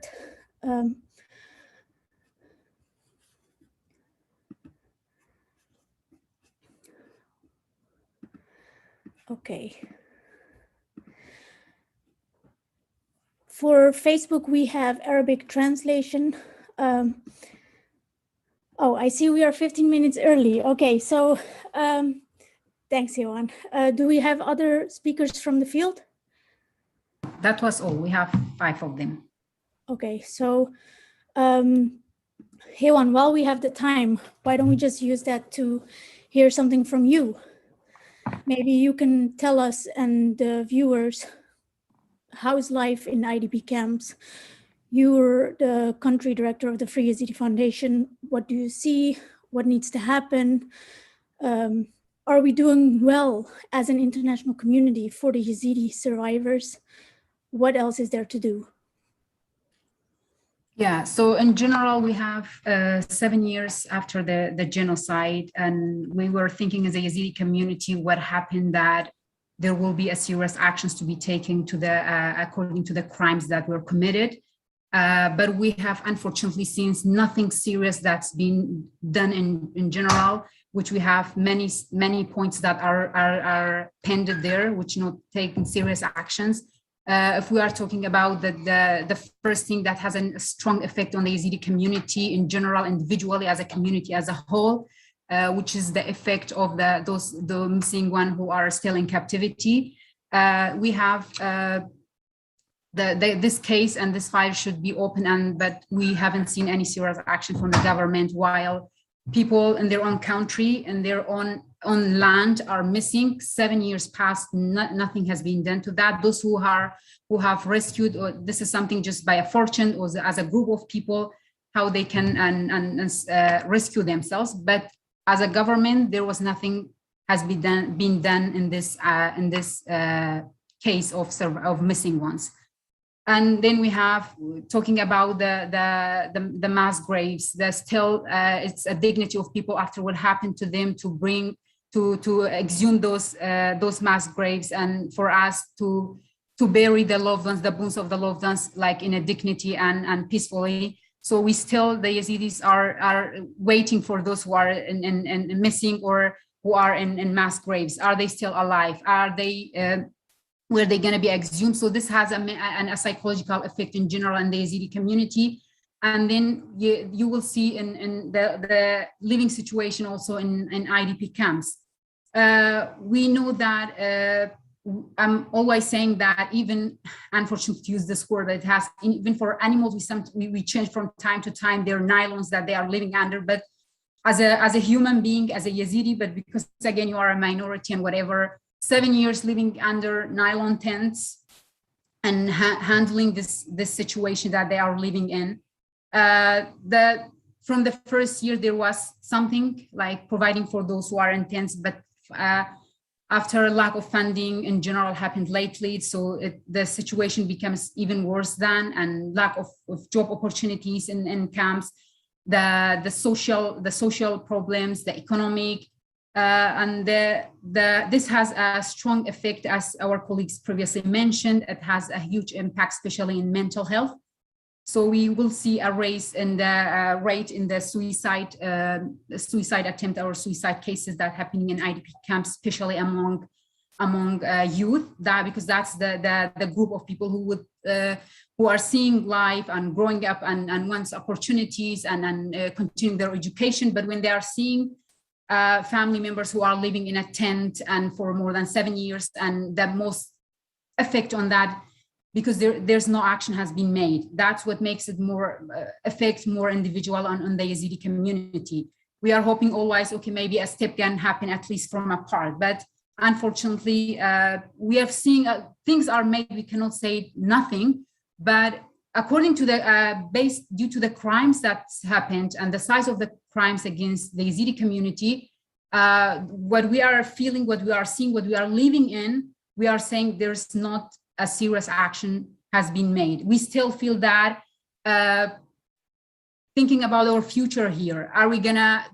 Okay. For Facebook, we have Arabic translation. Oh, I see we are 15 minutes early. Okay, so thanks, Yohan. Do we have other speakers from the field? That was all. We have 5 of them. Okay, so Hewan, while we have the time, why don't we just use that to hear something from you? Maybe you can tell us and the viewers, how's life in IDP camps? You're the country director of the Free Yezidi Foundation. What do you see? What needs to happen? Are we doing well as an international community for the Yezidi survivors? What else is there to do? Yeah, so in general, we have 7 years after the genocide, and we were thinking as a Yazidi community, what happened that there will be a serious actions to be taken to the according to the crimes that were committed. But we have unfortunately seen nothing serious that's been done in general, which we have many points that are pended there, which not taking serious actions. If we are talking about the first thing that has a strong effect on the Yazidi community in general, individually as a community as a whole, which is the effect of the missing one who are still in captivity. We have this case and this file should be open, but we haven't seen any serious action from the government, while people in their own country and their own land are missing. 7 years past, nothing has been done to that. Those who have rescued, or this is something just by a fortune or as a group of people, how they can rescue themselves. But as a government, there was nothing has been done in this case of missing ones. And then we have talking about the mass graves. There's still it's a dignity of people after what happened to them to bring to exhume those mass graves, and for us to bury the loved ones, the bones of the loved ones, like in a dignity and peacefully. So we still, the Yazidis are waiting for those who are in missing or who are in mass graves. Are they still alive? Are they were they going to be exhumed? So this has a psychological effect in general in the Yazidi community. And then you will see in the living situation also in IDP camps. We know that I'm always saying that, even unfortunately to use this word, it has, even for animals, we change from time to time their nylons that they are living under. But as a human being, as a Yazidi, but because again you are a minority and whatever, 7 years living under nylon tents and handling this situation that they are living in. From the first year, there was something like providing for those who are in tents, but after a lack of funding in general happened lately, so the situation becomes even worse than, and lack of job opportunities in camps, the social problems, the economic, and this has a strong effect, as our colleagues previously mentioned. It has a huge impact, especially in mental health. So we will see a raise in the rate in the suicide attempt or suicide cases that are happening in IDP camps, especially among youth. Because that's the group of people who are seeing life and growing up and wants opportunities and continuing their education. But when they are seeing family members who are living in a tent and for more than 7 years, and the most effect on that, because there's no action has been made. That's what makes it more affect more individual on the Yazidi community. We are hoping always, okay, maybe a step can happen at least from a part, but unfortunately, we have seen things are made. We cannot say nothing, but according to the due to the crimes that's happened and the size of the crimes against the Yazidi community, what we are feeling, what we are seeing, what we are living in, we are saying there's not a serious action has been made. We still feel that thinking about our future here,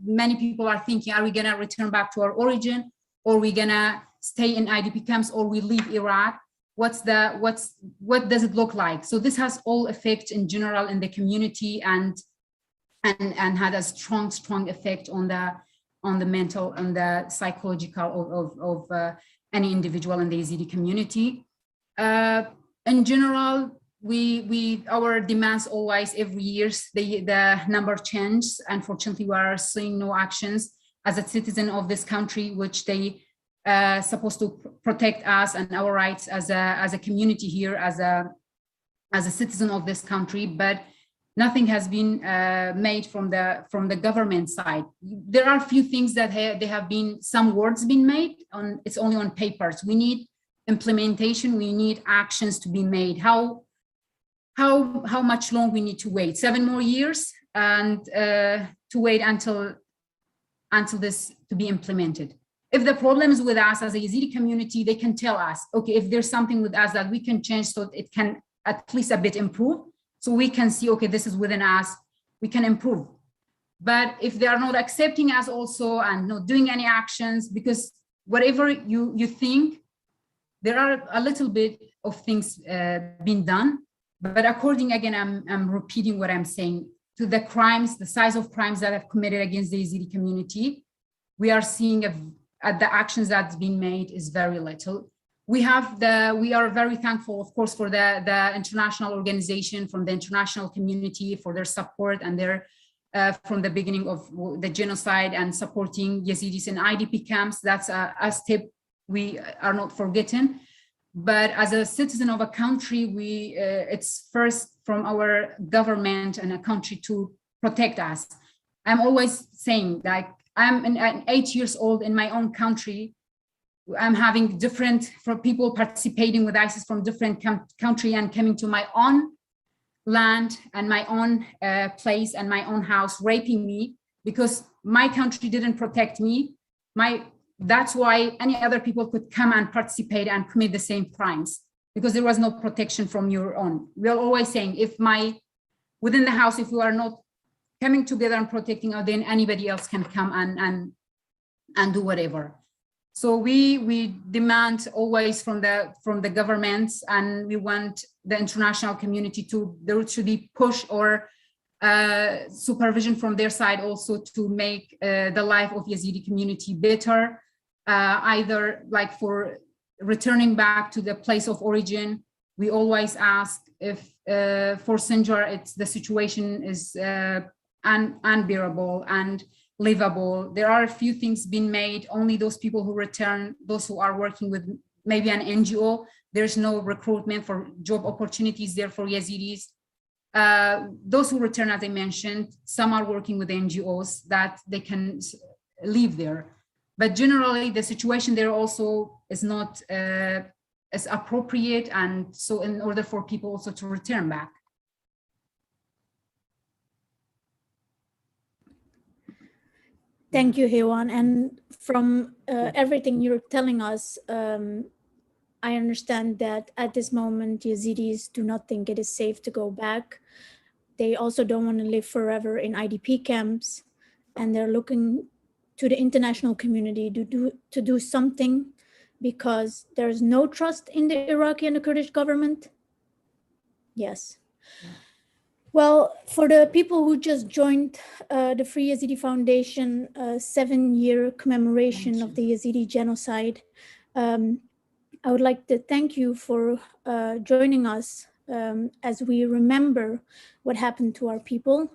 many people are thinking, are we gonna return back to our origin, or we gonna stay in IDP camps, or we leave Iraq? What does it look like? So this has all effect in general in the community and had a strong effect on the mental and the psychological of any individual in the Yezidi community. In general, our demands always every year, the number changes. Unfortunately, we are seeing no actions as a citizen of this country, which they supposed to protect us and our rights as a community here, as a citizen of this country, but nothing has been made from the government side. There are a few things that there have been some words been made on. It's only on papers. We need implementation. We need actions to be made. How much long we need to wait? 7 more years and to wait until this to be implemented. If the problem is with us as a Yezidi community, they can tell us, okay, if there's something with us that we can change so it can at least a bit improve, so we can see, okay, this is within us, we can improve. But if they are not accepting us also and not doing any actions, because whatever you think, there are a little bit of things being done, but according, again, I'm repeating what I'm saying, to the crimes, the size of crimes that have committed against the Yezidi community, we are seeing the actions that's been made is very little. We are very thankful, of course, for the international organization, from the international community, for their support and their from the beginning of the genocide and supporting Yazidis in IDP camps. That's a step we are not forgetting. But as a citizen of a country, it's first from our government and a country to protect us. I'm always saying, like, I'm 8 years old in my own country. I'm having different people participating with ISIS from different country and coming to my own land and my own place and my own house, raping me because my country didn't protect me. That's why any other people could come and participate and commit the same crimes, because there was no protection from your own. We're always saying, within the house, if we are not coming together and protecting us, then anybody else can come and do whatever. So we demand always from the governments, and we want the international community there should be push or supervision from their side also to make the life of Yazidi community better, either like for returning back to the place of origin. We always ask if for Sinjar, the situation is unbearable and livable. There are a few things being made. Only those people who return, those who are working with maybe an NGO, there's no recruitment for job opportunities there for Yazidis. Those who return, as I mentioned, some are working with NGOs that they can live there. But generally, the situation there also is not as appropriate. And so in order for people also to return back. Thank you, Hewan. And from everything you're telling us, I understand that at this moment, Yazidis do not think it is safe to go back. They also don't want to live forever in IDP camps, and they're looking to the international community to do something, because there's no trust in the Iraqi and the Kurdish government. Yes. Well, for the people who just joined the Free Yazidi Foundation 7-year commemoration of the Yazidi genocide, I would like to thank you for joining us as we remember what happened to our people,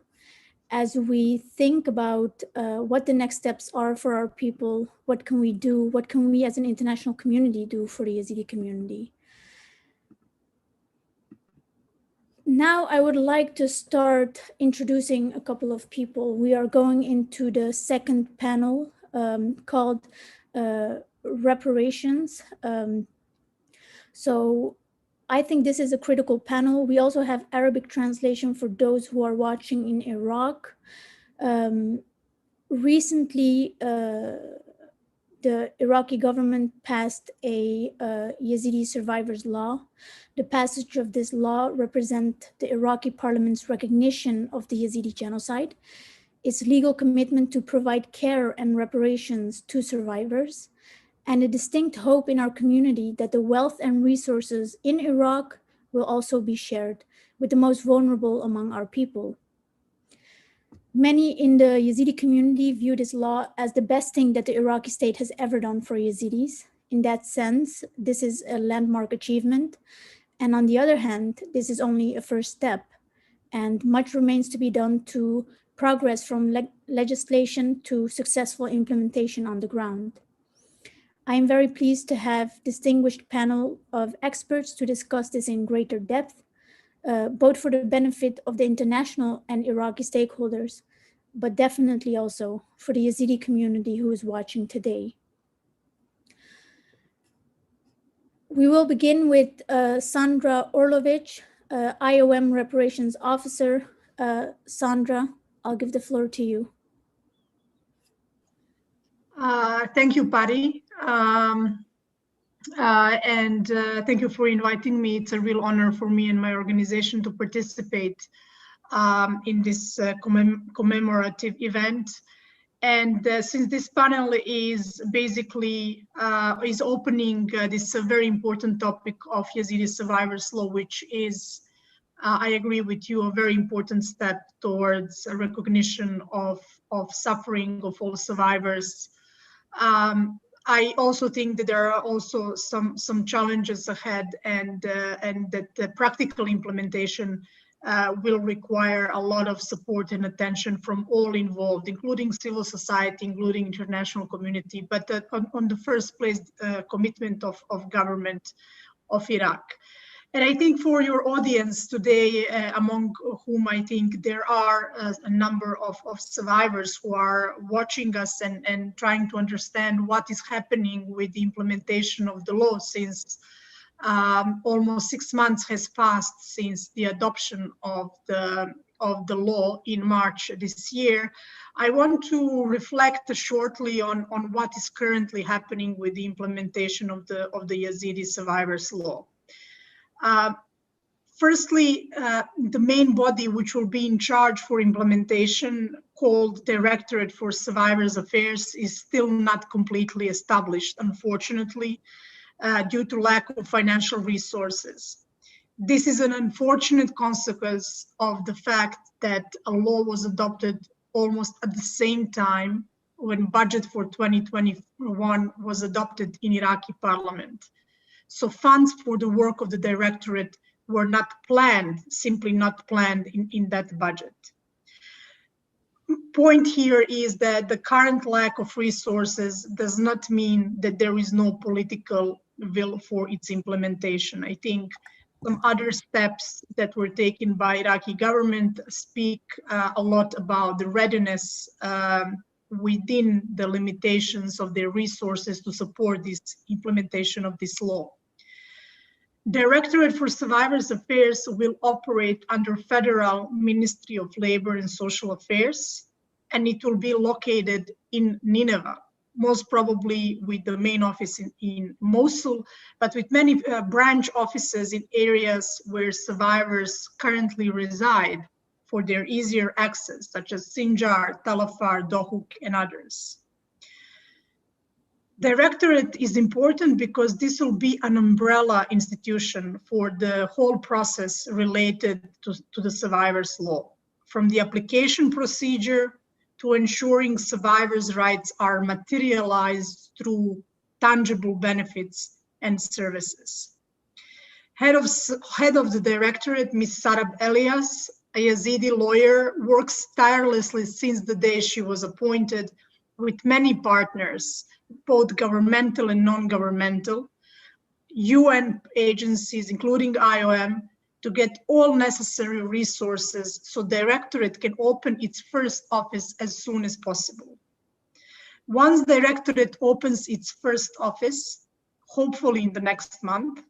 as we think about what the next steps are for our people. What can we do? What can we as an international community do for the Yazidi community? Now I would like to start introducing a couple of people. We are going into the second panel called Reparations. So I think this is a critical panel. We also have Arabic translation for those who are watching in Iraq. Recently, the Iraqi government passed a Yazidi survivors law. The passage of this law represents the Iraqi parliament's recognition of the Yazidi genocide, its legal commitment to provide care and reparations to survivors, and a distinct hope in our community that the wealth and resources in Iraq will also be shared with the most vulnerable among our people. Many in the Yazidi community view this law as the best thing that the Iraqi state has ever done for Yazidis. In that sense, this is a landmark achievement. And on the other hand, this is only a first step, and much remains to be done to progress from legislation to successful implementation on the ground. I am very pleased to have distinguished panel of experts to discuss this in greater depth, both for the benefit of the international and Iraqi stakeholders, but definitely also for the Yazidi community who is watching today. We will begin with Sandra Orlovich, IOM Reparations Officer. Sandra, I'll give the floor to you. Thank you, Patty. Thank you for inviting me. It's a real honor for me and my organization to participate in this commemorative event. And since this panel is basically is opening this very important topic of Yazidi survivors law, which is, I agree with you, a very important step towards a recognition of suffering of all survivors. I also think that there are also some challenges ahead, and that the practical implementation will require a lot of support and attention from all involved, including civil society, including international community, but on the first place, commitment of government of Iraq. And I think for your audience today, among whom I think there are a number of survivors who are watching us and trying to understand what is happening with the implementation of the law, since almost 6 months has passed since the adoption of the law in March this year. I want to reflect shortly on what is currently happening with the implementation of the Yazidi survivors law. Firstly, the main body which will be in charge for implementation, called Directorate for Survivors Affairs, is still not completely established, unfortunately, due to lack of financial resources. This is an unfortunate consequence of the fact that a law was adopted almost at the same time when budget for 2021 was adopted in Iraqi parliament. So funds for the work of the Directorate were not planned, simply not planned in that budget. Point here is that the current lack of resources does not mean that there is no political will for its implementation. I think some other steps that were taken by Iraqi government speak a lot about the readiness within the limitations of their resources to support this implementation of this law. Directorate for Survivors Affairs will operate under Federal Ministry of Labor and Social Affairs, and it will be located in Nineveh, most probably with the main office in Mosul, but with many branch offices in areas where survivors currently reside for their easier access, such as Sinjar, Tal Afar, Dohuk, and others. Directorate is important because this will be an umbrella institution for the whole process related to the survivors law, from the application procedure to ensuring survivors' rights are materialized through tangible benefits and services. Head of the Directorate, Ms. Sarab Elias, a Yazidi lawyer, works tirelessly since the day she was appointed with many partners, both governmental and non-governmental, UN agencies, including IOM, to get all necessary resources so Directorate can open its first office as soon as possible. Once Directorate opens its first office, hopefully in the next month,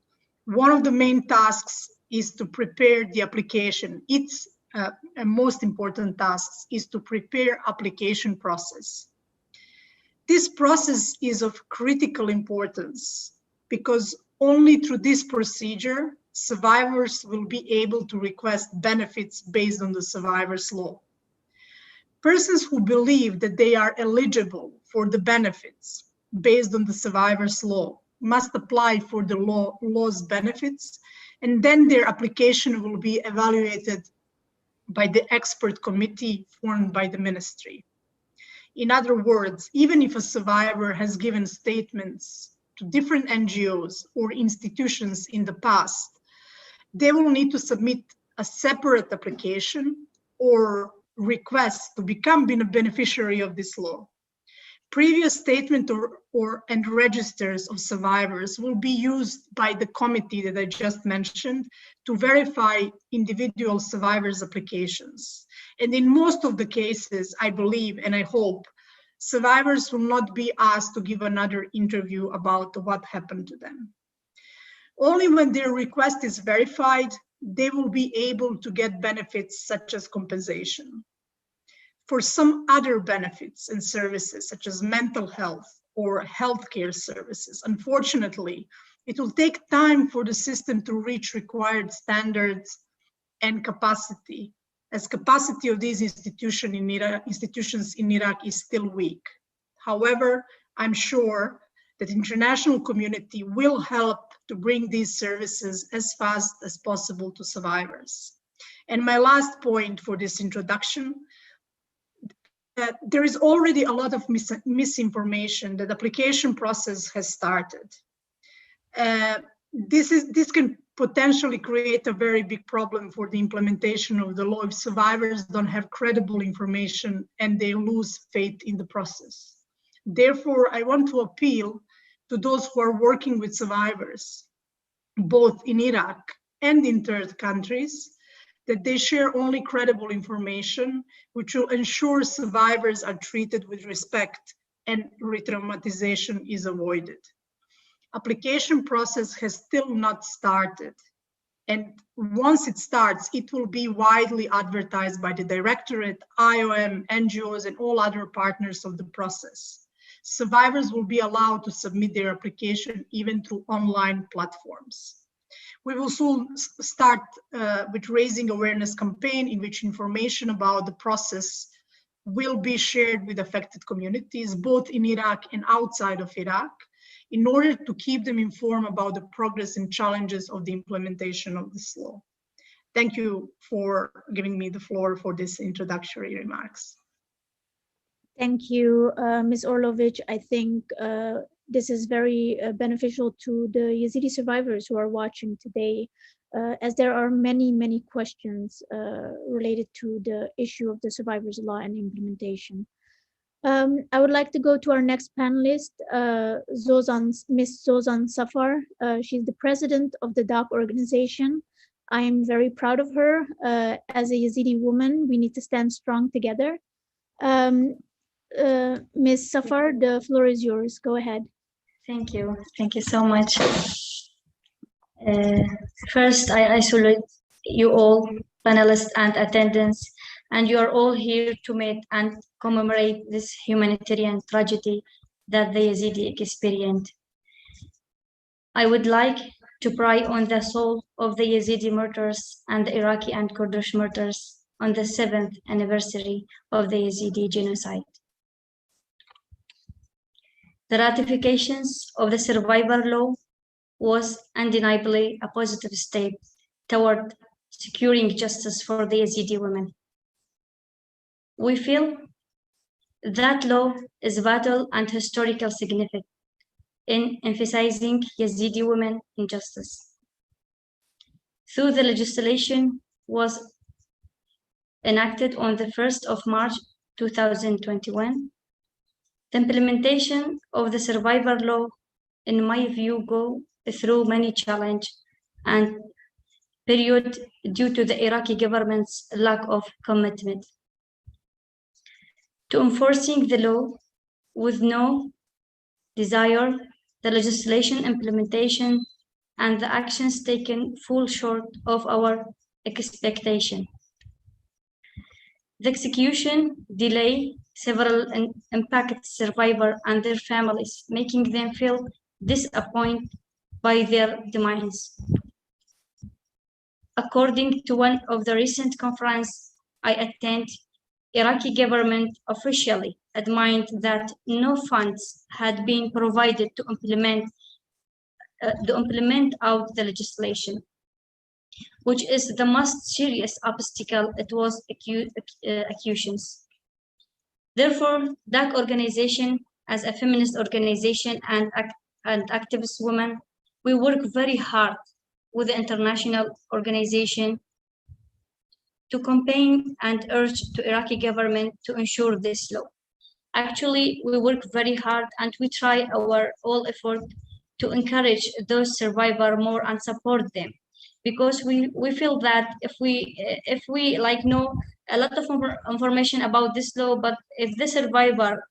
one of the main tasks is to prepare the application. Its most important tasks is to prepare application process. This process is of critical importance because only through this procedure, survivors will be able to request benefits based on the survivors law. Persons who believe that they are eligible for the benefits based on the survivors law must apply for the law's benefits, and then their application will be evaluated by the expert committee formed by the ministry. In other words, even if a survivor has given statements to different NGOs or institutions in the past, they will need to submit a separate application or request to become a beneficiary of this law. Previous statement and registers of survivors will be used by the committee that I just mentioned to verify individual survivors' applications. And in most of the cases, I believe and I hope, survivors will not be asked to give another interview about what happened to them. Only when their request is verified, they will be able to get benefits such as compensation. For some other benefits and services, such as mental health or healthcare services, unfortunately, it will take time for the system to reach required standards and capacity, as capacity of these institutions in Iraq is still weak. However, I'm sure that the international community will help to bring these services as fast as possible to survivors. And my last point for this introduction, that there is already a lot of misinformation that the application process has started. This can potentially create a very big problem for the implementation of the law if survivors don't have credible information and they lose faith in the process. Therefore, I want to appeal to those who are working with survivors, both in Iraq and in third countries, that they share only credible information, which will ensure survivors are treated with respect and re-traumatization is avoided. Application process has still not started. And once it starts, it will be widely advertised by the Directorate, IOM, NGOs, and all other partners of the process. Survivors will be allowed to submit their application even through online platforms. We will soon start with raising awareness campaign in which information about the process will be shared with affected communities, both in Iraq and outside of Iraq, in order to keep them informed about the progress and challenges of the implementation of this law. Thank you for giving me the floor for this introductory remarks. Thank you, Ms. Orlovich. I think this is very beneficial to the Yazidi survivors who are watching today, as there are many, many questions related to the issue of the survivors' law and implementation. I would like to go to our next panelist, Ms. Zozan Safar. She's the president of the DOC organization. I am very proud of her. As a Yazidi woman, we need to stand strong together. Ms. Safar, the floor is yours. Go ahead. Thank you. Thank you so much. First, I salute you all, panelists and attendants, and you are all here to meet and commemorate this humanitarian tragedy that the Yazidi experienced. I would like to pray on the soul of the Yazidi martyrs and the Iraqi and Kurdish martyrs on the 7th anniversary of the Yazidi genocide. The ratifications of the survivor law was undeniably a positive step toward securing justice for the Yazidi women. We feel that law is vital and historical significant in emphasizing Yazidi women injustice. Through the legislation was enacted on the 1st of March 2021, the implementation of the survivor law, in my view, go through many challenges and period due to the Iraqi government's lack of commitment to enforcing the law with no desire, the legislation implementation and the actions taken fall short of our expectation. The execution delay several impacted survivors and their families, making them feel disappointed by their demise. According to one of the recent conferences I attended, Iraqi government officially admitted that no funds had been provided to implement out the legislation, which is the most serious obstacle it was accusations. Therefore, DAC organization, as a feminist organization and and activist women, we work very hard with the international organization to campaign and urge the Iraqi government to ensure this law. Actually, we work very hard and we try our all effort to encourage those survivors more and support them, because we feel that if we like know a lot of information about this law, but if the survivor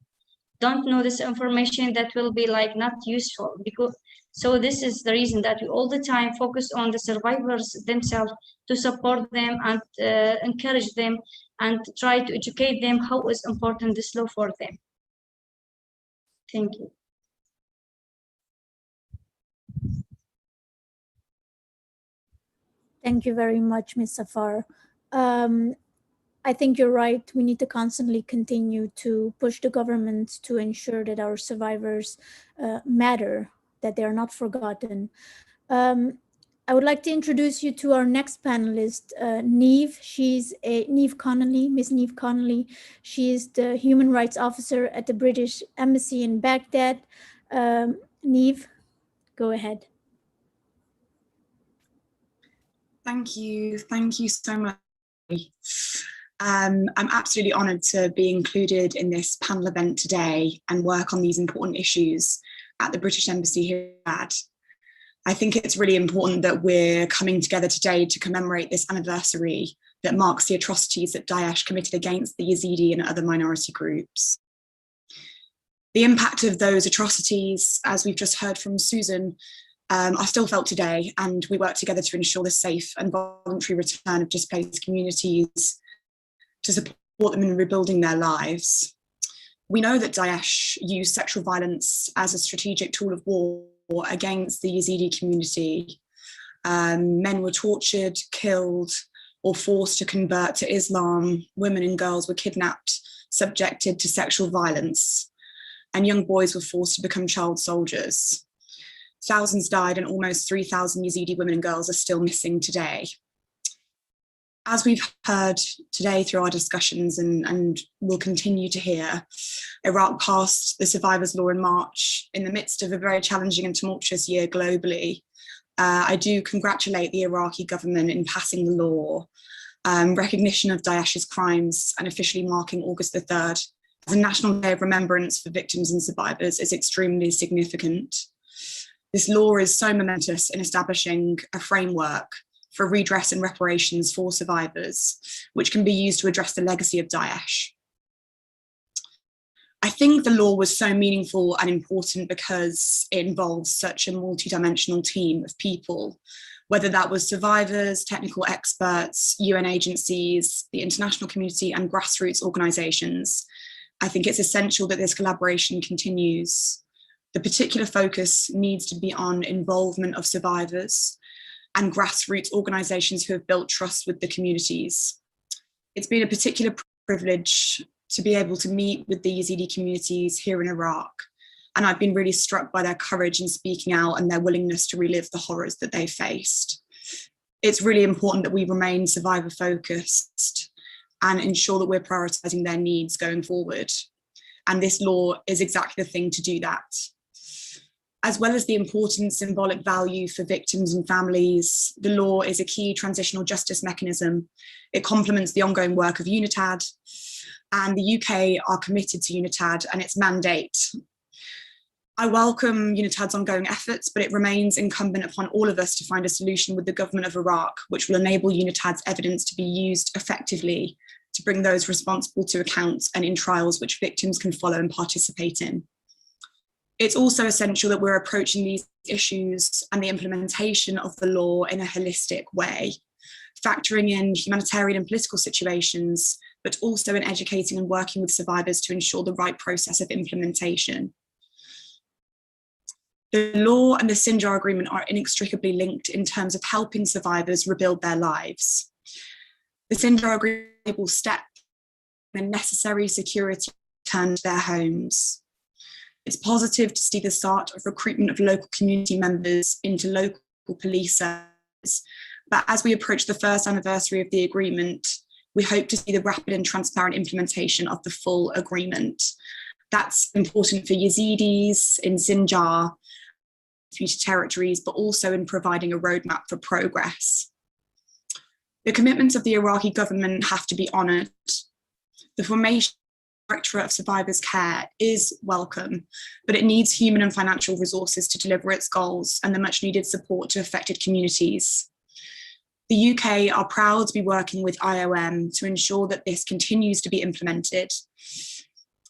don't know this information, that will be like not useful. Because so this is the reason that we all the time focus on the survivors themselves, to support them and encourage them and try to educate them how is important this law for them. Thank you. Thank you very much, Ms. Safar. I think you're right. We need to constantly continue to push the government to ensure that our survivors matter, that they are not forgotten. I would like to introduce you to our next panelist, Neve. She's Neve Connolly, Miss Neve Connolly. She is the Human Rights Officer at the British Embassy in Baghdad. Neve, go ahead. Thank you so much. I'm absolutely honoured to be included in this panel event today and work on these important issues at the British Embassy here at. I think it's really important that we're coming together today to commemorate this anniversary that marks the atrocities that Daesh committed against the Yezidi and other minority groups. The impact of those atrocities, as we've just heard from Susan, are still felt today, and we work together to ensure the safe and voluntary return of displaced communities, to support them in rebuilding their lives. We know that Daesh used sexual violence as a strategic tool of war against the Yezidi community. Men were tortured, killed, or forced to convert to Islam. Women and girls were kidnapped, subjected to sexual violence, and young boys were forced to become child soldiers. Thousands died, and almost 3,000 Yezidi women and girls are still missing today. As we've heard today through our discussions and will continue to hear, Iraq passed the Survivors' Law in March in the midst of a very challenging and tumultuous year globally. I do congratulate the Iraqi government in passing the law. Recognition of Daesh's crimes and officially marking August the 3rd as a National Day of Remembrance for victims and survivors is extremely significant. This law is so momentous in establishing a framework for redress and reparations for survivors, which can be used to address the legacy of Daesh. I think the law was so meaningful and important because it involves such a multidimensional team of people, whether that was survivors, technical experts, UN agencies, the international community, and grassroots organizations. I think it's essential that this collaboration continues. The particular focus needs to be on involvement of survivors and grassroots organizations who have built trust with the communities. It's been a particular privilege to be able to meet with the Yezidi communities here in Iraq, and I've been really struck by their courage in speaking out and their willingness to relive the horrors that they faced. It's really important that we remain survivor focused and ensure that we're prioritizing their needs going forward. And this law is exactly the thing to do that. As well as the important symbolic value for victims and families, the law is a key transitional justice mechanism. It complements the ongoing work of UNITAD, and the UK are committed to UNITAD and its mandate. I welcome UNITAD's ongoing efforts, but it remains incumbent upon all of us to find a solution with the government of Iraq, which will enable UNITAD's evidence to be used effectively to bring those responsible to account and in trials which victims can follow and participate in. It's also essential that we're approaching these issues and the implementation of the law in a holistic way, factoring in humanitarian and political situations, but also in educating and working with survivors to ensure the right process of implementation. The law and the Sinjar agreement are inextricably linked in terms of helping survivors rebuild their lives. The Sinjar agreement will step the necessary security to return to their homes. It's positive to see the start of recruitment of local community members into local police services. But as we approach the first anniversary of the agreement, we hope to see the rapid and transparent implementation of the full agreement. That's important for Yazidis in Sinjar, disputed territories, but also in providing a roadmap for progress. The commitments of the Iraqi government have to be honoured. The formation of the Directorate of Survivors' Care is welcome, but it needs human and financial resources to deliver its goals and the much needed support to affected communities. The UK are proud to be working with IOM to ensure that this continues to be implemented.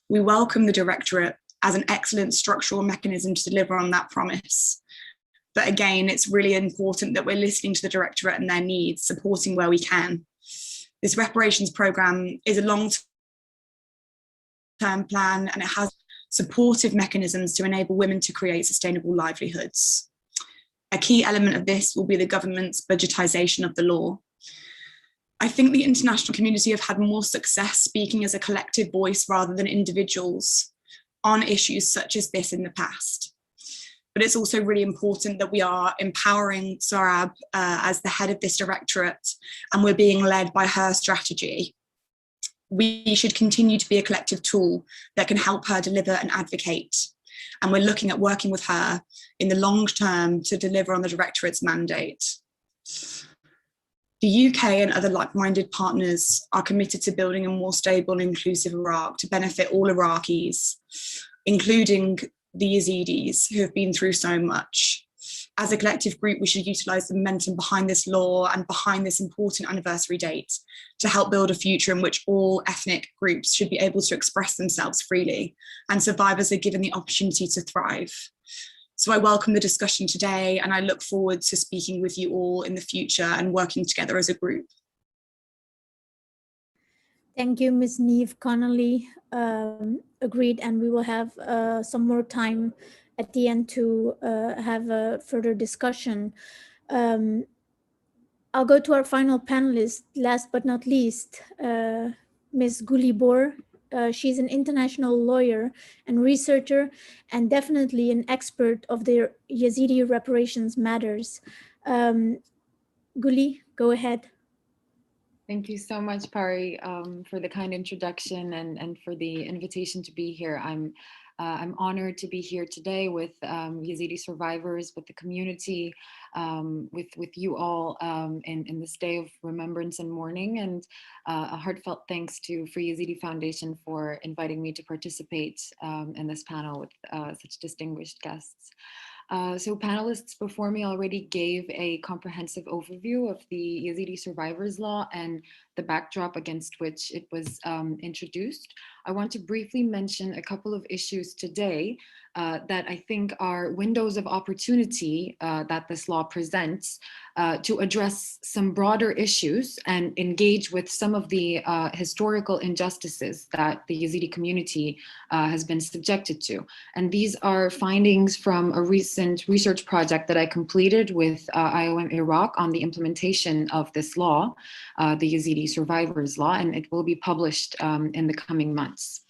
We welcome the Directorate as an excellent structural mechanism to deliver on that promise. But again, it's really important that we're listening to the Directorate and their needs, supporting where we can. This reparations programme is a long-term plan, and it has supportive mechanisms to enable women to create sustainable livelihoods. A key element of this will be the government's budgetisation of the law. I think the international community have had more success speaking as a collective voice rather than individuals on issues such as this in the past. But it's also really important that we are empowering Sorab as the head of this directorate, and we're being led by her strategy. We should continue to be a collective tool that can help her deliver and advocate. And we're looking at working with her in the long term to deliver on the directorate's mandate. The UK and other like-minded partners are committed to building a more stable and inclusive Iraq to benefit all Iraqis, including the Yazidis who have been through so much. As a collective group, we should utilise the momentum behind this law and behind this important anniversary date to help build a future in which all ethnic groups should be able to express themselves freely and survivors are given the opportunity to thrive. So I welcome the discussion today, and I look forward to speaking with you all in the future and working together as a group. Thank you, Ms. Neve Connolly. Agreed, and we will have some more time at the end to have a further discussion. I'll go to our final panelist, last but not least, Ms. Gulibor. She's an international lawyer and researcher, and definitely an expert of the Yazidi reparations matters. Guli, go ahead. Thank you so much, Pari, for the kind introduction and for the invitation to be here. I'm honored to be here today with Yazidi survivors, with the community, with you all in this day of remembrance and mourning, and a heartfelt thanks to Free Yazidi Foundation for inviting me to participate in this panel with such distinguished guests. So panelists before me already gave a comprehensive overview of the Yazidi Survivors Law and the backdrop against which it was introduced. I want to briefly mention a couple of issues today that I think are windows of opportunity that this law presents to address some broader issues and engage with some of the historical injustices that the Yazidi community has been subjected to. And these are findings from a recent research project that I completed with IOM Iraq on the implementation of this law, the Yazidi Survivors Law, and it will be published in the coming months.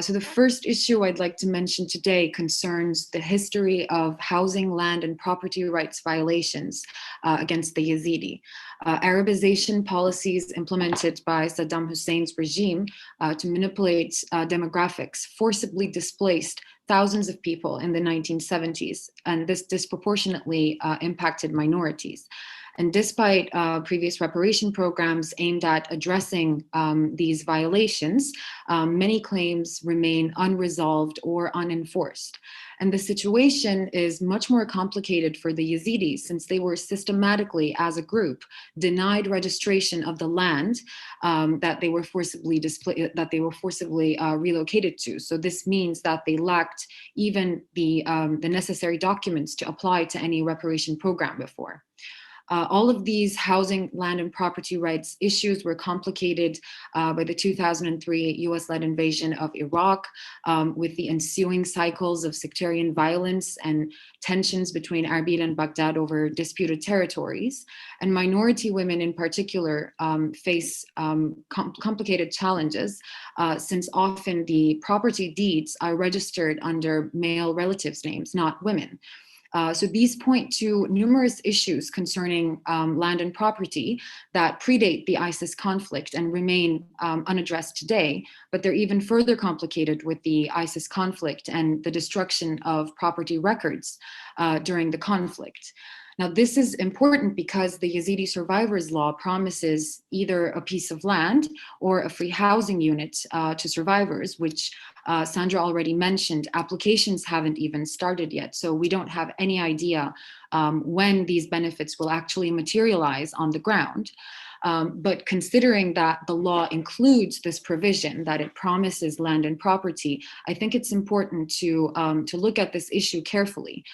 So the first issue I'd like to mention today concerns the history of housing, land, and property rights violations against the Yazidi. Arabization policies implemented by Saddam Hussein's regime to manipulate demographics forcibly displaced thousands of people in the 1970s, and this disproportionately impacted minorities. And despite previous reparation programs aimed at addressing these violations, many claims remain unresolved or unenforced. And the situation is much more complicated for the Yazidis since they were systematically, as a group, denied registration of the land that they were forcibly relocated to. So this means that they lacked even the necessary documents to apply to any reparation program before. All of these housing, land, and property rights issues were complicated by the 2003 US-led invasion of Iraq, with the ensuing cycles of sectarian violence and tensions between Erbil and Baghdad over disputed territories. And minority women in particular face complicated challenges since often the property deeds are registered under male relatives' names, not women. So these point to numerous issues concerning land and property that predate the ISIS conflict and remain unaddressed today, but they're even further complicated with the ISIS conflict and the destruction of property records during the conflict. Now, this is important because the Yazidi survivors law promises either a piece of land or a free housing unit to survivors, which Sandra already mentioned. Applications haven't even started yet, so we don't have any idea when these benefits will actually materialize on the ground. But considering that the law includes this provision that it promises land and property, I think it's important to look at this issue carefully.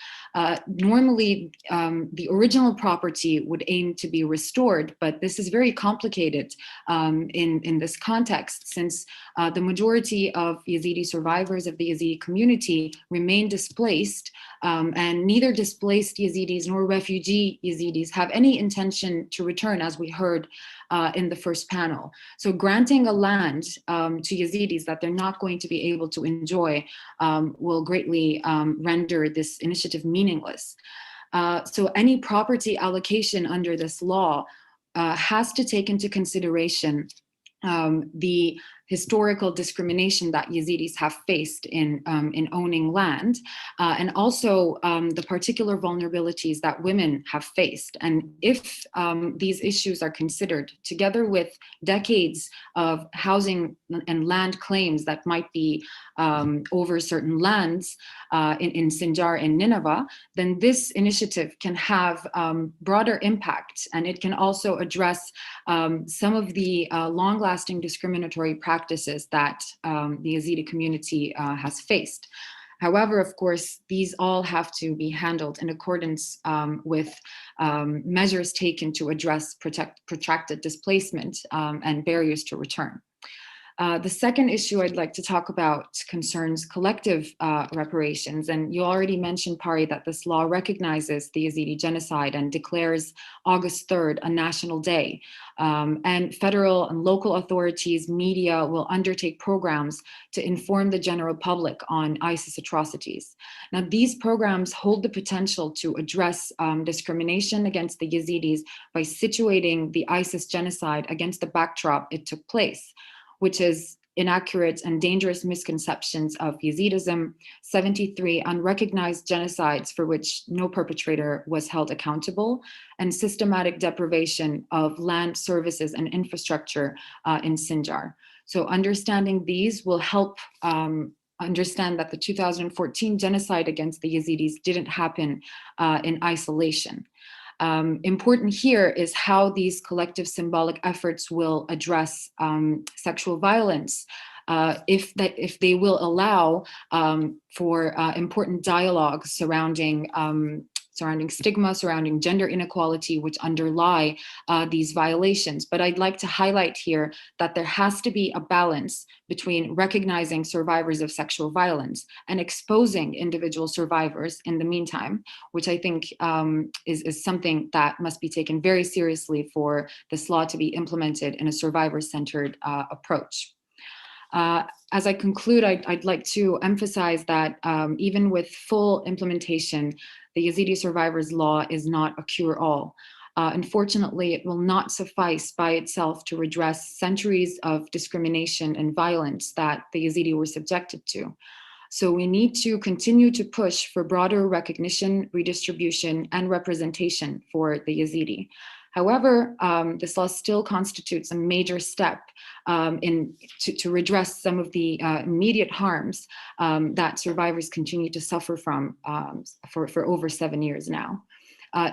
Normally, the original property would aim to be restored, but this is very complicated in this context, since the majority of Yazidi survivors of the Yazidi community remain displaced, and neither displaced Yazidis nor refugee Yazidis have any intention to return, as we heard in the first panel. So granting a land to Yazidis that they're not going to be able to enjoy will greatly render this initiative meaningless. So any property allocation under this law has to take into consideration the historical discrimination that Yazidis have faced in owning land, and also the particular vulnerabilities that women have faced. And if these issues are considered together with decades of housing and land claims that might be over certain lands in Sinjar and Nineveh, then this initiative can have broader impact, and it can also address some of the long-lasting discriminatory practices that the Yazidi community has faced. However, of course, these all have to be handled in accordance with measures taken to address protracted displacement and barriers to return. The second issue I'd like to talk about concerns collective reparations. And you already mentioned, Pari, that this law recognizes the Yazidi genocide and declares August 3rd a national day. And federal and local authorities, media will undertake programs to inform the general public on ISIS atrocities. Now, these programs hold the potential to address discrimination against the Yazidis by situating the ISIS genocide against the backdrop it took place, which is inaccurate and dangerous misconceptions of Yazidism, 73 unrecognized genocides for which no perpetrator was held accountable, and systematic deprivation of land, services, and infrastructure in Sinjar. So understanding these will help understand that the 2014 genocide against the Yazidis didn't happen in isolation. Important here is how these collective symbolic efforts will address sexual violence, if they will allow for important dialogue surrounding stigma, surrounding gender inequality, which underlie these violations. But I'd like to highlight here that there has to be a balance between recognizing survivors of sexual violence and exposing individual survivors in the meantime, which I think is something that must be taken very seriously for this law to be implemented in a survivor-centered approach. As I conclude, I'd like to emphasize that even with full implementation, the Yazidi survivors law is not a cure-all. Unfortunately, it will not suffice by itself to redress centuries of discrimination and violence that the Yazidi were subjected to. So we need to continue to push for broader recognition, redistribution, and representation for the Yazidi. However, this law still constitutes a major step to redress some of the immediate harms that survivors continue to suffer from for over 7 years now.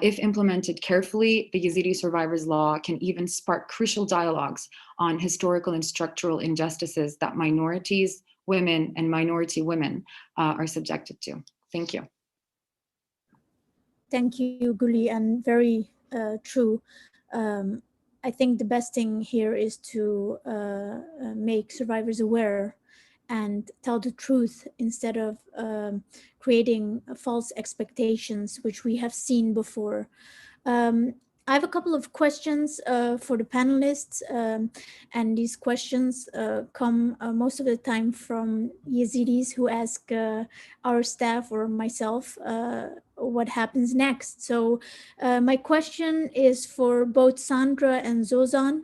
If implemented carefully, the Yazidi survivors law can even spark crucial dialogues on historical and structural injustices that minorities, women, and minority women are subjected to. Thank you. Thank you, Guli, and very true. I think the best thing here is to make survivors aware and tell the truth instead of creating false expectations, which we have seen before. I have a couple of questions for the panelists, and these questions come most of the time from Yazidis who ask our staff or myself what happens next. So my question is for both Sandra and Zozan.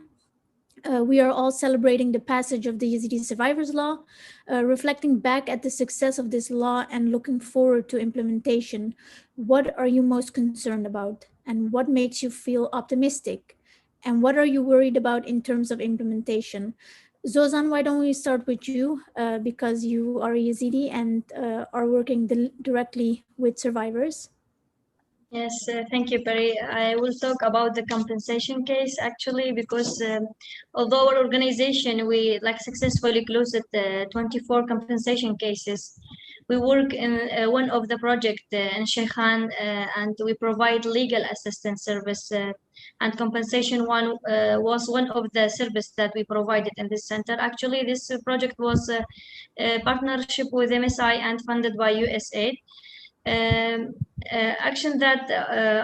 We are all celebrating the passage of the Yazidi Survivors Law, reflecting back at the success of this law and looking forward to implementation. What are you most concerned about? And what makes you feel optimistic? And what are you worried about in terms of implementation? Zozan, why don't we start with you, because you are a Yazidi and are working directly with survivors? Yes, thank you, Perry. I will talk about the compensation case actually, because although our organization, we successfully closed 24 compensation cases. We work in one of the project in Sheikhan, and we provide legal assistance service, and compensation one was one of the service that we provided in this center. Actually, this project was a partnership with MSI and funded by USAID. Action that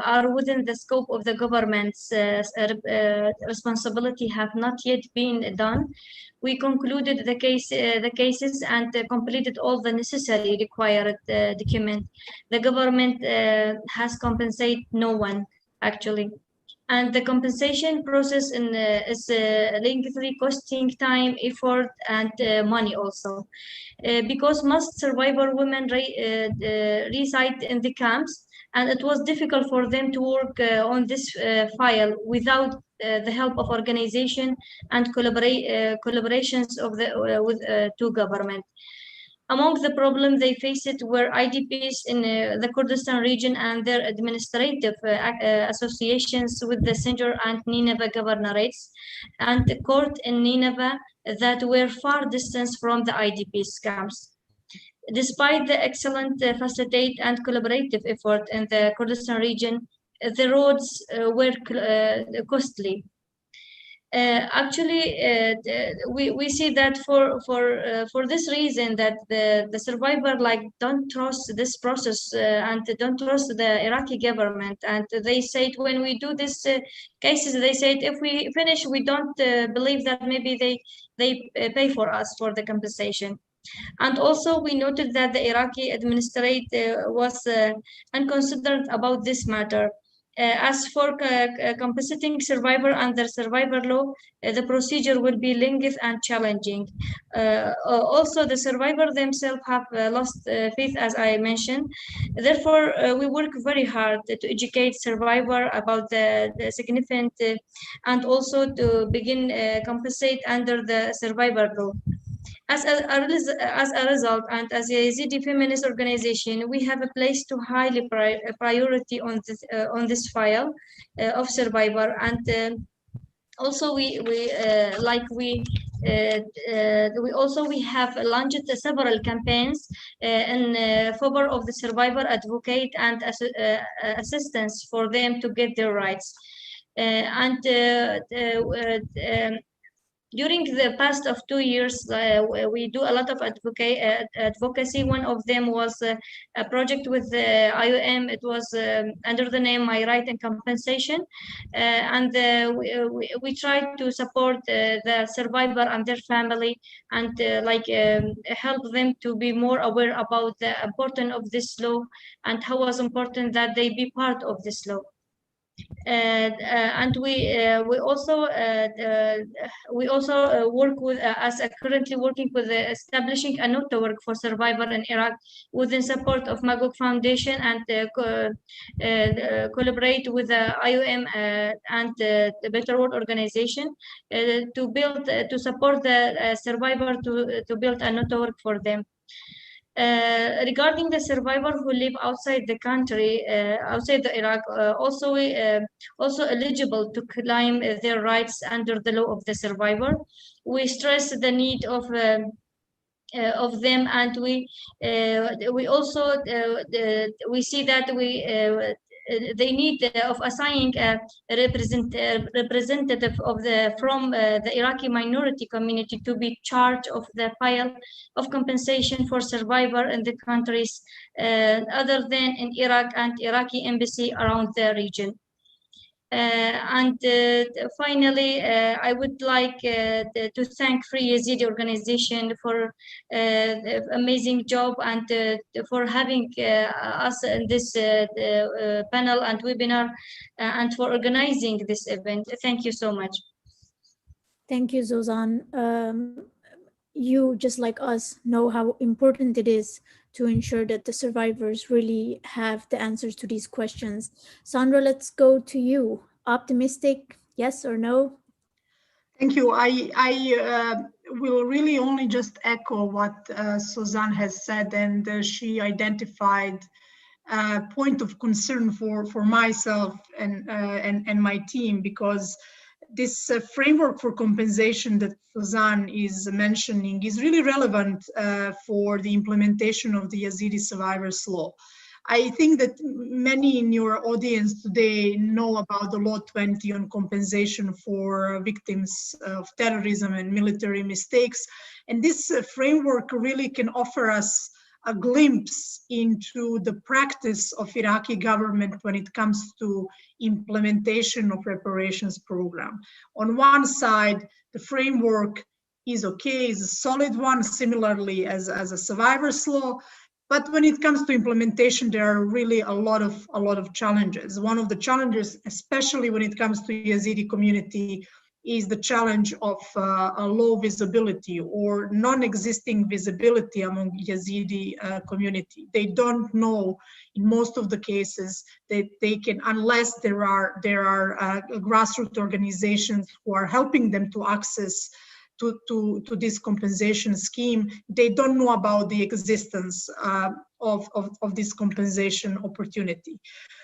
are within the scope of the government's responsibility have not yet been done. We concluded the cases and completed all the necessary required document. The government has compensated no one actually. And the compensation process is lengthy, costing time, effort, and money also. Because most survivor women reside in the camps, and it was difficult for them to work on this file without the help of organization and collaborations of with two government. Among the problems they faced were IDPs in the Kurdistan region and their administrative associations with the Sinjar and Nineveh governorates, and the court in Nineveh that were far distant from the IDPs camps. Despite the excellent facilitate and collaborative effort in the Kurdistan region, the roads were costly. We see that for this reason that the survivor don't trust this process and don't trust the Iraqi government, and they said when we do this cases, they said if we finish, we don't believe that maybe they pay for us for the compensation. And also we noted that the Iraqi administrator was unconsidered about this matter. As for compensating survivor under survivor law, the procedure will be lengthy and challenging. Also, the survivor themselves have lost faith, as I mentioned. Therefore, we work very hard to educate survivor about the significant and also to begin compensate under the survivor law. As a result, and as a Yazidi feminist organization, we have a place to highly priority on this file of survivor, and also we have launched several campaigns in favor of the survivor advocate and assistance for them to get their rights, during the past of 2 years, we do a lot of advocacy. One of them was a project with the IOM. It was under the name My Right and Compensation. We tried to support the survivor and their family and help them to be more aware about the importance of this law and how was important that they be part of this law. And we also work with currently working with establishing a network for survivor in Iraq within support of Magog Foundation and collaborate with the IOM and the Better World Organization to support the survivor to build a network for them. Regarding the survivor who live outside the country, outside the Iraq, also eligible to claim their rights under the law of the survivor. We stress the need of them, and we also we see that they need of assigning a representative from the Iraqi minority community to be charged of the file of compensation for survivor in the countries other than in Iraq and Iraqi embassy around the region. And finally, I would like to thank Free Yazidi organization for the amazing job and for having us in this panel and webinar and for organizing this event. Thank you so much. Thank you, Zozan. You, just like us, know how important it is to ensure that the survivors really have the answers to these questions. Sandra, let's go to you. Optimistic, yes or no? Thank you. I will really only just echo what Suzanne has said, and she identified a point of concern for myself and my team, because this framework for compensation that Suzanne is mentioning is really relevant for the implementation of the Yazidi survivors law. I think that many in your audience today know about the Law 20 on compensation for victims of terrorism and military mistakes. And this framework really can offer us a glimpse into the practice of Iraqi government when it comes to implementation of reparations program. On one side, the framework is okay, is a solid one, similarly as a survivors law. But when it comes to implementation, there are really a lot of challenges. One of the challenges, especially when it comes to Yazidi community, is the challenge of a low visibility or non-existing visibility among Yazidi community. They don't know, in most of the cases, that they can, unless there are grassroots organizations who are helping them to access to this compensation scheme, they don't know about the existence of this compensation opportunity.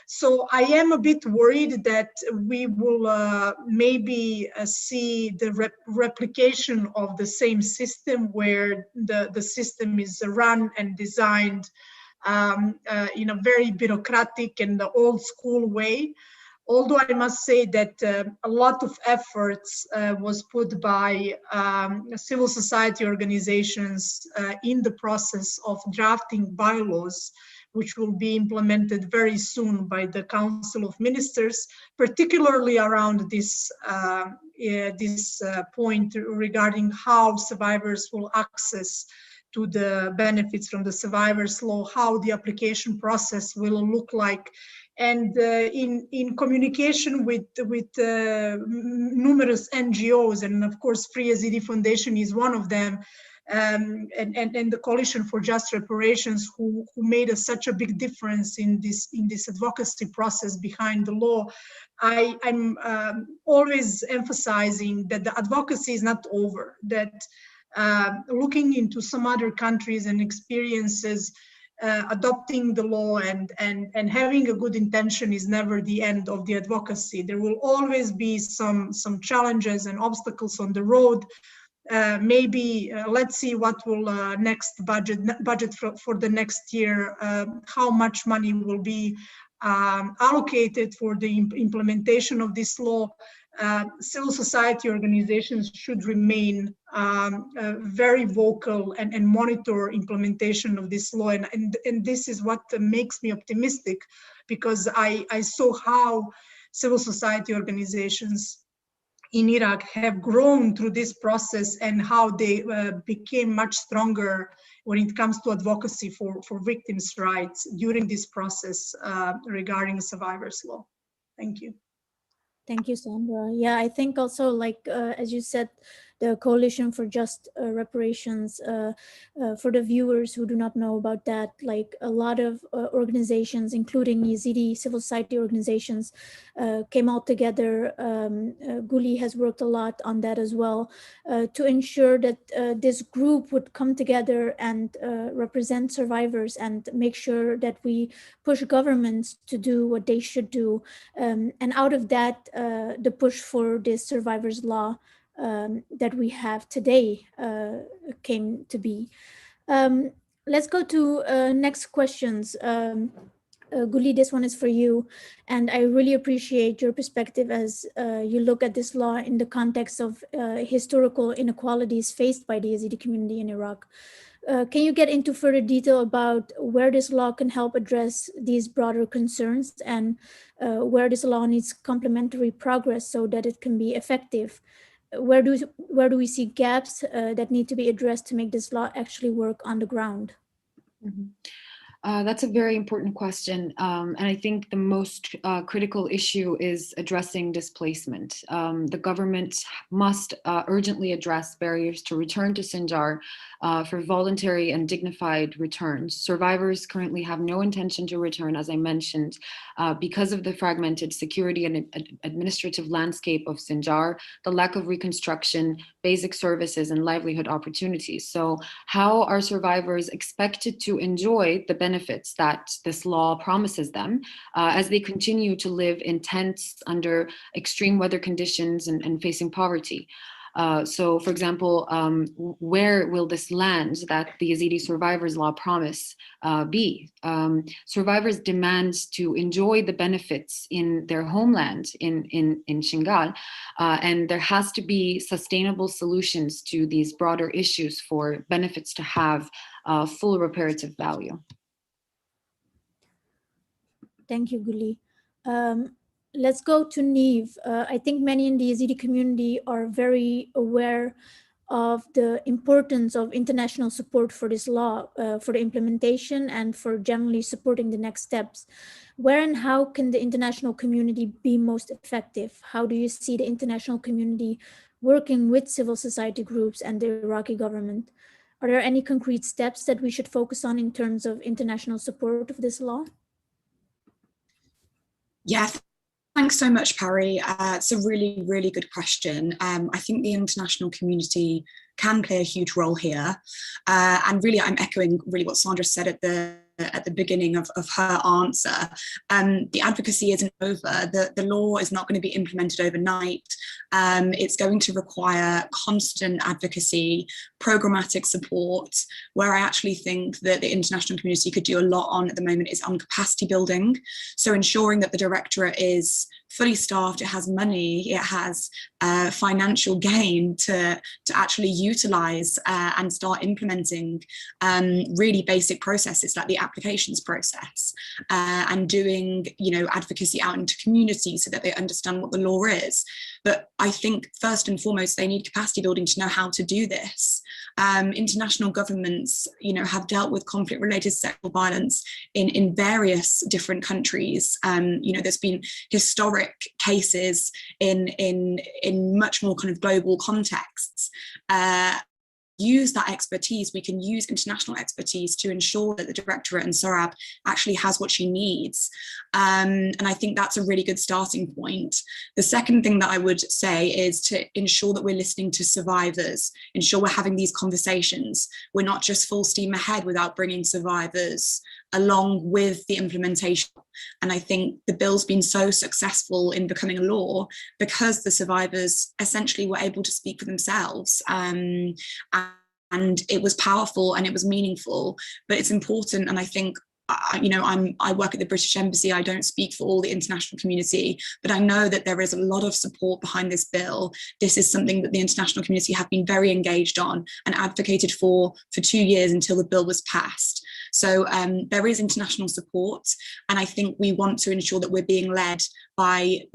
So I am a bit worried that we will maybe see the replication of the same system, where the system is run and designed in a very bureaucratic and old school way. Although I must say that a lot of efforts was put by civil society organizations in the process of drafting bylaws, which will be implemented very soon by the Council of Ministers, particularly around this point regarding how survivors will access to the benefits from the survivors law, how the application process will look like. And in communication with numerous NGOs, and of course Free Yazidi Foundation is one of them, and the Coalition for Just Reparations, who made such a big difference in this advocacy process behind the law. I'm always emphasizing that the advocacy is not over, that looking into some other countries and experiences, adopting the law and having a good intention is never the end of the advocacy. There will always be some challenges and obstacles on the road. Maybe let's see what will next budget for the next year, how much money will be allocated for the implementation of this law. Civil society organizations should remain very vocal and monitor implementation of this law. And this is what makes me optimistic, because I saw how civil society organizations in Iraq have grown through this process and how they became much stronger when it comes to advocacy for victims' rights during this process regarding survivors law. Thank you. Thank you, Sandra. Yeah, I think also, like, as you said, the Coalition for Just Reparations, for the viewers who do not know about that, like a lot of organizations, including Yazidi civil society organizations, came all together. Guli has worked a lot on that as well, to ensure that this group would come together and represent survivors and make sure that we push governments to do what they should do. And out of that, the push for this survivors law that we have today came to be. Let's go to next questions. Guli, this one is for you. And I really appreciate your perspective as you look at this law in the context of historical inequalities faced by the Yazidi community in Iraq. Can you get into further detail about where this law can help address these broader concerns and where this law needs complementary progress so that it can be effective? Where do we see gaps that need to be addressed to make this law actually work on the ground? Mm-hmm. That's a very important question. And I think the most critical issue is addressing displacement. The government must urgently address barriers to return to Sinjar for voluntary and dignified returns. Survivors currently have no intention to return, as I mentioned, because of the fragmented security and administrative landscape of Sinjar, the lack of reconstruction, basic services, and livelihood opportunities. So how are survivors expected to enjoy the benefits that this law promises them as they continue to live in tents under extreme weather conditions and facing poverty? So, for example, where will this land that the Yezidi Survivors Law promise be? Survivors demand to enjoy the benefits in their homeland in Shingal, and there has to be sustainable solutions to these broader issues for benefits to have full reparative value. Thank you, Guli. Let's go to Neve. I think many in the Yezidi community are very aware of the importance of international support for this law, for the implementation and for generally supporting the next steps. Where and how can the international community be most effective? How do you see the international community working with civil society groups and the Iraqi government? Are there any concrete steps that we should focus on in terms of international support of this law? Yeah, thanks so much, Parry. It's a really, really good question. I think the international community can play a huge role here. And really, I'm echoing really what Sandra said at the beginning of her answer. The advocacy isn't over. The law is not going to be implemented overnight. It's going to require constant advocacy, programmatic support. Where I actually think that the international community could do a lot on at the moment is on capacity building. So ensuring that the directorate is fully staffed, it has money, it has financial gain to actually utilize and start implementing really basic processes like the applications process and doing, advocacy out into communities so that they understand what the law is. But I think first and foremost, they need capacity building to know how to do this. International governments, have dealt with conflict-related sexual violence in various different countries. There's been historic cases in much more kind of global contexts. Use that expertise. We can use international expertise to ensure that the Directorate and SORAB actually has what she needs. And I think that's a really good starting point. The second thing that I would say is to ensure that we're listening to survivors, ensure we're having these conversations. We're not just full steam ahead without bringing survivors along with the implementation. And I think the bill's been so successful in becoming a law because the survivors essentially were able to speak for themselves. And it was powerful and it was meaningful, but it's important. And I think, I work at the British Embassy. I don't speak for all the international community, but I know that there is a lot of support behind this bill. This is something that the international community have been very engaged on and advocated for 2 years until the bill was passed. So there is international support. And I think we want to ensure that we're being led by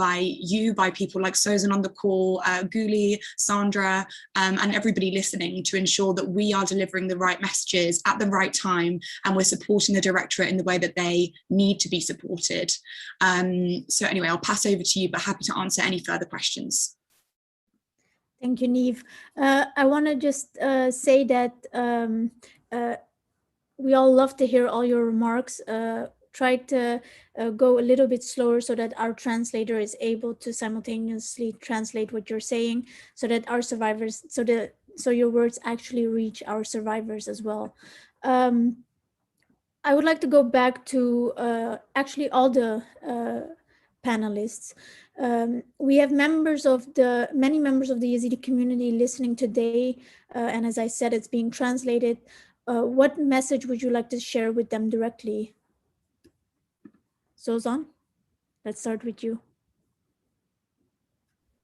people like Sozan on the call, Guli, Sandra, and everybody listening to ensure that we are delivering the right messages at the right time and we're supporting the Directorate in the way that they need to be supported. So anyway, I'll pass over to you, but happy to answer any further questions. Thank you, Neve. I want to just say that we all love to hear all your remarks. Try to go a little bit slower so that our translator is able to simultaneously translate what you're saying, so that our survivors, so your words actually reach our survivors as well. I would like to go back to actually all the panelists. We have many members of the Yezidi community listening today, and as I said, it's being translated. What message would you like to share with them directly? Sozan, let's start with you.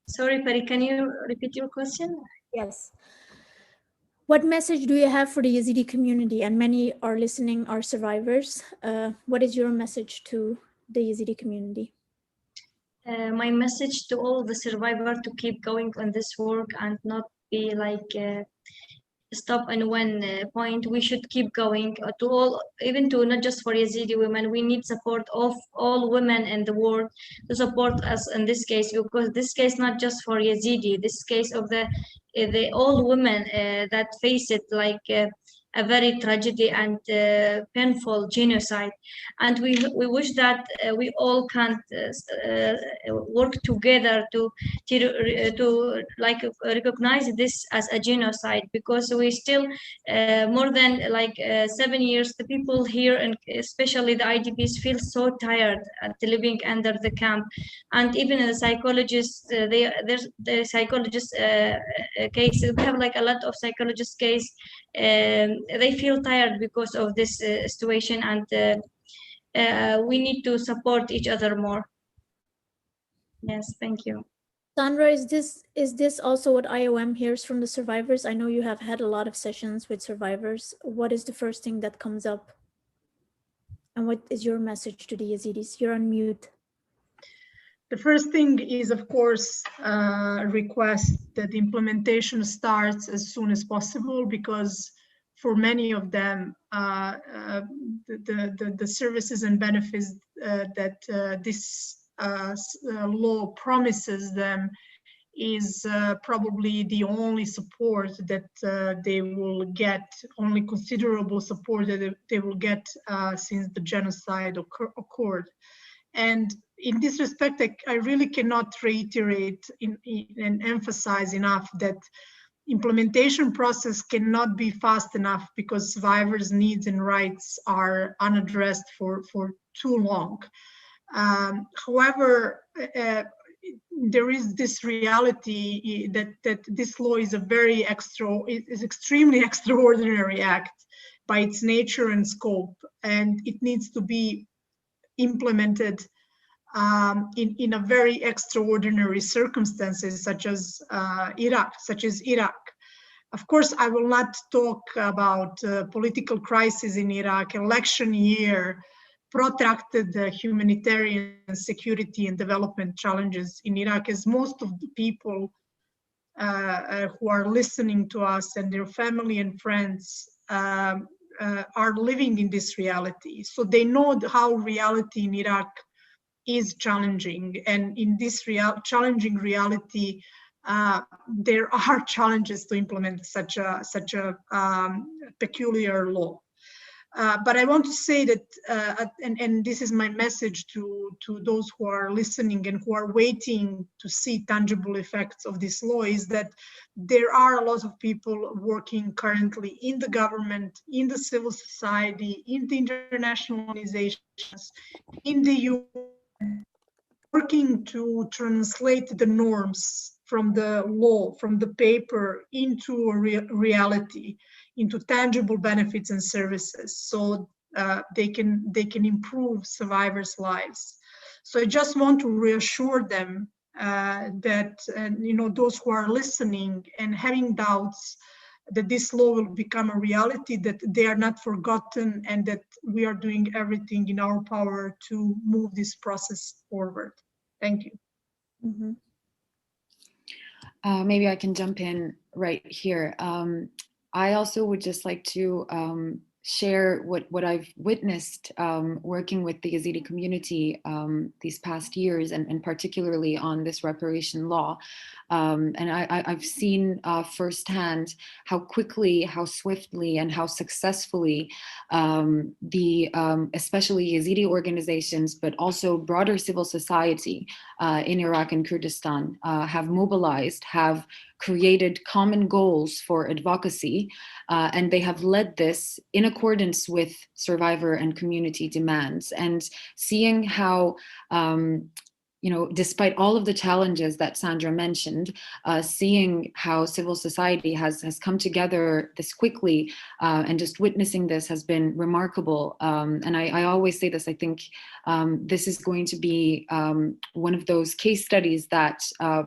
Sorry, Pari, can you repeat your question? Yes. What message do you have for the Yazidi community? And many are listening, are survivors. What is your message to the Yazidi community? My message to all the survivors to keep going on this work and not be like stop on one point. We should keep going to all, even to not just for Yazidi women. We need support of all women in the world to support us in this case, because this case not just for Yazidi, this case of the all women that face it like a very tragedy and painful genocide. And we wish that we all can work together to like recognize this as a genocide, because we still more than like 7 years, the people here and especially the IDPs feel so tired at living under the camp. And even the psychologists, there's the psychologist cases, we have like a lot of psychologist case. They feel tired because of this situation, and we need to support each other more. Yes, thank you. Sandra, is this also what IOM hears from the survivors? I know you have had a lot of sessions with survivors. What is the first thing that comes up? And what is your message to the Yazidis? You're on mute. The first thing is, of course, request that the implementation starts as soon as possible, because for many of them, the services and benefits that this law promises them is probably the only support that they will get, only considerable support that they will get since the genocide occurred. And in this respect, I really cannot reiterate and emphasize enough that implementation process cannot be fast enough, because survivors' needs and rights are unaddressed for too long. However, there is this reality that this law is is extremely extraordinary act by its nature and scope, and it needs to be implemented in a very extraordinary circumstances, such as Iraq. Of course, I will not talk about political crisis in Iraq, election year, protracted humanitarian security and development challenges in Iraq, as most of the people who are listening to us and their family and friends are living in this reality. So they know how reality in Iraq is challenging, and in this challenging reality, there are challenges to implement such a peculiar law. But I want to say that, and this is my message to those who are listening and who are waiting to see tangible effects of this law, is that there are a lot of people working currently in the government, in the civil society, in the international organizations, in the UN, working to translate the norms from the law, from the paper, into a reality, into tangible benefits and services, so they can improve survivors' lives. So I just want to reassure them that those who are listening and having doubts that this law will become a reality, that they are not forgotten, and that we are doing everything in our power to move this process forward. Thank you. Mm-hmm. Maybe I can jump in right here. I also would just like to share what I've witnessed working with the Yazidi community these past years, and particularly on this reparation law. And I've seen firsthand how quickly, how swiftly, and how successfully especially Yazidi organizations, but also broader civil society in Iraq and Kurdistan have mobilized, have created common goals for advocacy, and they have led this in accordance with survivor and community demands. And seeing how despite all of the challenges that Sandra mentioned, seeing how civil society has come together this quickly, and just witnessing this has been remarkable. And I always say this, I think this is going to be one of those case studies that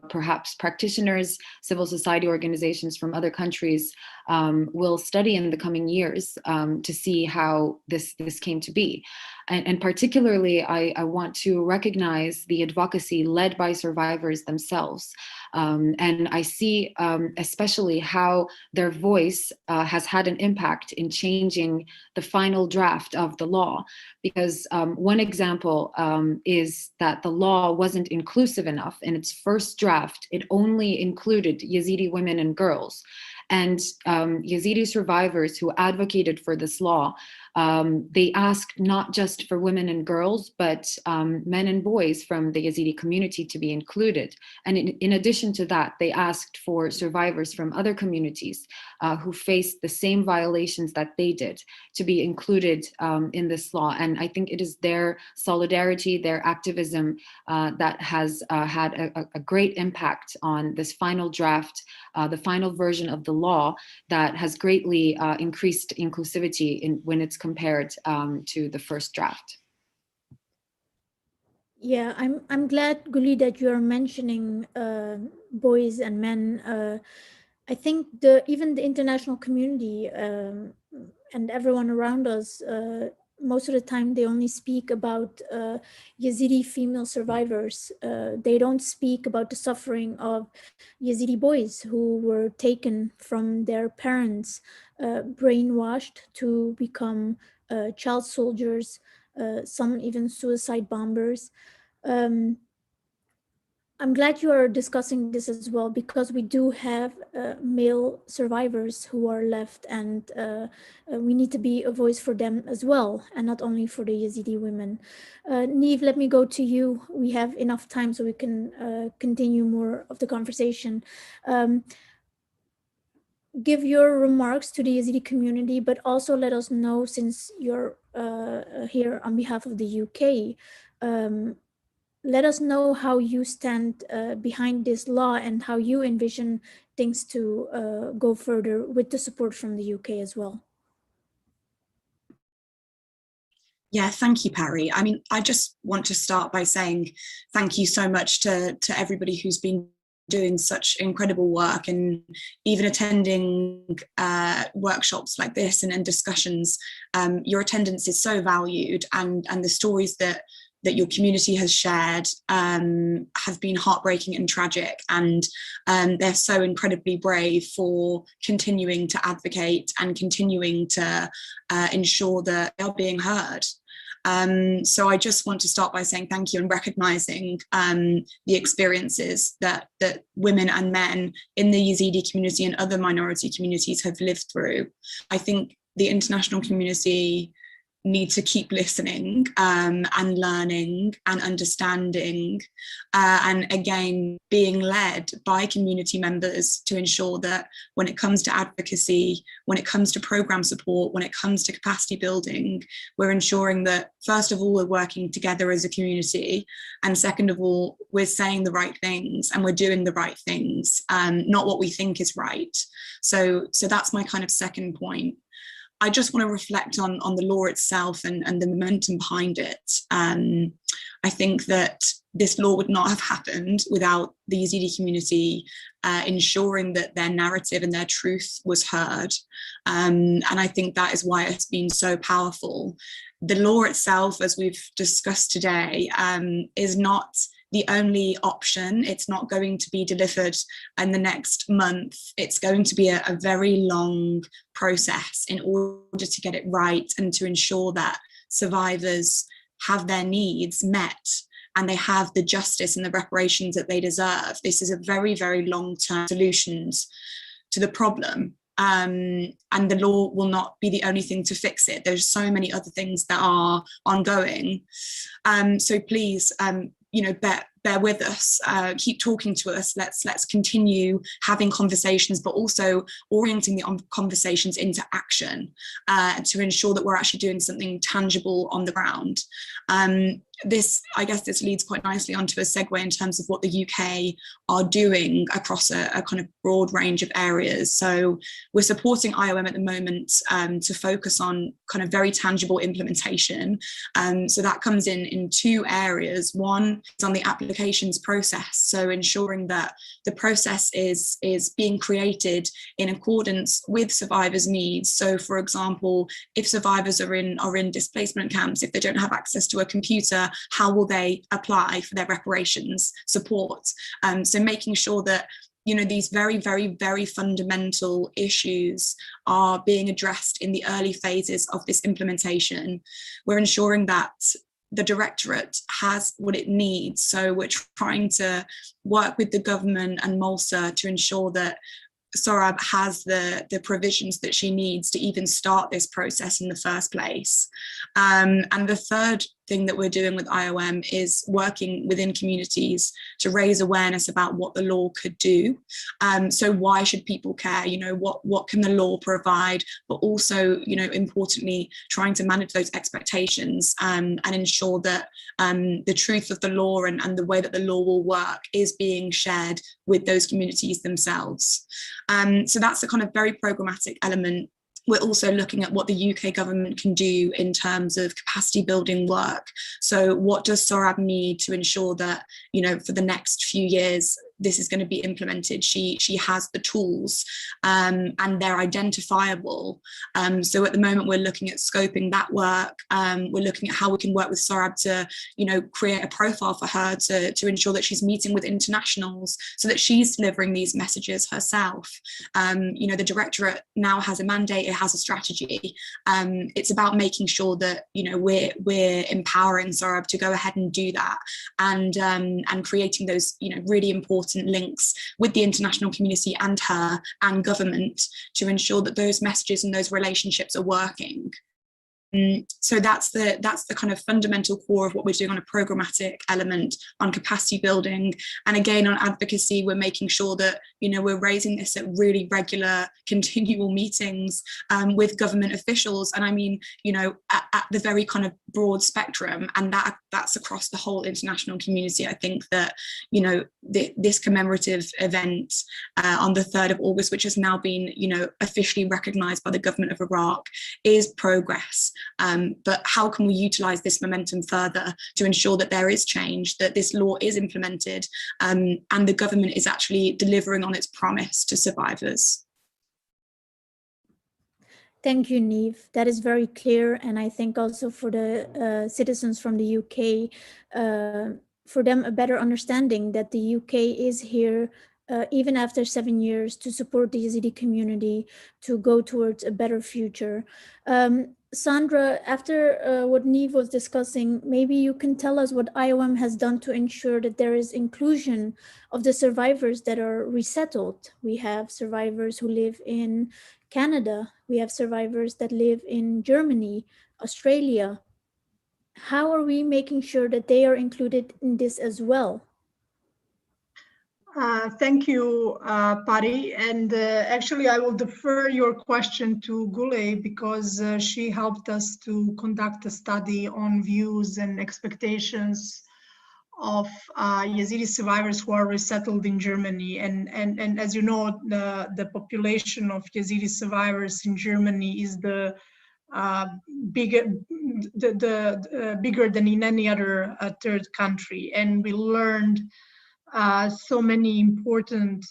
perhaps practitioners, civil society organizations from other countries will study in the coming years to see how this came to be. And particularly, I want to recognize the advocacy led by survivors themselves. And I see especially how their voice has had an impact in changing the final draft of the law. Because one example is that the law wasn't inclusive enough. In its first draft, it only included Yazidi women and girls. And Yazidi survivors who advocated for this law, they asked not just for women and girls, but men and boys from the Yazidi community to be included. And in addition to that, they asked for survivors from other communities who faced the same violations that they did to be included in this law. And I think it is their solidarity, their activism that has had a great impact on this final draft, the final version of the law that has greatly increased inclusivity when it's compared to the first draft. Yeah, I'm glad, Guli, that you're mentioning boys and men. I think even the international community and everyone around us, most of the time they only speak about Yazidi female survivors. They don't speak about the suffering of Yazidi boys who were taken from their parents, brainwashed to become child soldiers, some even suicide bombers. I'm glad you are discussing this as well, because we do have male survivors who are left, and we need to be a voice for them as well, and not only for the Yazidi women. Niamh, let me go to you. We have enough time so we can continue more of the conversation. Give your remarks to the Yazidi community, but also let us know, since you're here on behalf of the UK, let us know how you stand behind this law and how you envision things to go further with the support from the UK as well. Yeah, thank you, Parry. I mean, I just want to start by saying thank you so much to everybody who's been doing such incredible work and even attending workshops like this and discussions. Your attendance is so valued, and the stories that your community has shared have been heartbreaking and tragic, and they're so incredibly brave for continuing to advocate and continuing to ensure that they're being heard. So I just want to start by saying thank you and recognising the experiences that women and men in the Yazidi community and other minority communities have lived through. I think the international community need to keep listening and learning and understanding, and again being led by community members to ensure that when it comes to advocacy, when it comes to programme support, when it comes to capacity building, we're ensuring that first of all we're working together as a community, and second of all we're saying the right things and we're doing the right things, not what we think is right. So that's my kind of second point. I just want to reflect on the law itself and the momentum behind it. I think that this law would not have happened without the Yazidi community ensuring that their narrative and their truth was heard. And I think that is why it's been so powerful. The law itself, as we've discussed today, is not the only option. It's not going to be delivered in the next month. It's going to be a very long process in order to get it right and to ensure that survivors have their needs met and they have the justice and the reparations that they deserve. This is a very, very long-term solutions to the problem. And the law will not be the only thing to fix it. There's so many other things that are ongoing. So please, bear with us, keep talking to us. Let's continue having conversations, but also orienting the conversations into action to ensure that we're actually doing something tangible on the ground. I guess this leads quite nicely onto a segue in terms of what the UK are doing across a kind of broad range of areas. So we're supporting IOM at the moment to focus on kind of very tangible implementation. So that comes in two areas. One is on the application applications process. So ensuring that the process is being created in accordance with survivors' needs. So for example, if survivors are in displacement camps, if they don't have access to a computer, how will they apply for their reparations support? So making sure that these very, very, very fundamental issues are being addressed in the early phases of this implementation. We're ensuring that the Directorate has what it needs. So we're trying to work with the government and MOLSA to ensure that SORAB has the provisions that she needs to even start this process in the first place. And the third thing that we're doing with IOM is working within communities to raise awareness about what the law could do. So why should people care? What can the law provide? But also, importantly, trying to manage those expectations and ensure that the truth of the law and the way that the law will work is being shared with those communities themselves. So that's a kind of very programmatic element. We're also looking at what the UK government can do in terms of capacity building work. So what does SORAB need to ensure that, for the next few years, this is going to be implemented? She has the tools and they're identifiable. So at the moment, we're looking at scoping that work. We're looking at how we can work with SORAB to, create a profile for her to ensure that she's meeting with internationals so that she's delivering these messages herself. The Directorate now has a mandate, it has a strategy. It's about making sure that, we're empowering SORAB to go ahead and do that and creating those, really important links with the international community and her and government to ensure that those messages and those relationships are working. So that's the kind of fundamental core of what we're doing on a programmatic element, on capacity building. And again, on advocacy, we're making sure that, we're raising this at really regular, continual meetings with government officials. And I mean, at the very kind of broad spectrum, and that's across the whole international community. I think that, this commemorative event on the 3rd of August, which has now been, officially recognised by the government of Iraq, is progress. But how can we utilise this momentum further to ensure that there is change, that this law is implemented, and the government is actually delivering on its promise to survivors? Thank you, Neve. That is very clear. And I think also for the citizens from the UK, for them a better understanding that the UK is here even after 7 years to support the Yazidi community to go towards a better future. Sandra, after what Neve was discussing, maybe you can tell us what IOM has done to ensure that there is inclusion of the survivors that are resettled. We have survivors who live in Canada. We have survivors that live in Germany, Australia. How are we making sure that they are included in this as well? Thank you, Pari. And actually, I will defer your question to Gule because she helped us to conduct a study on views and expectations of Yazidi survivors who are resettled in Germany. And as you know, the population of Yazidi survivors in Germany is bigger than in any other third country. And we learned so many important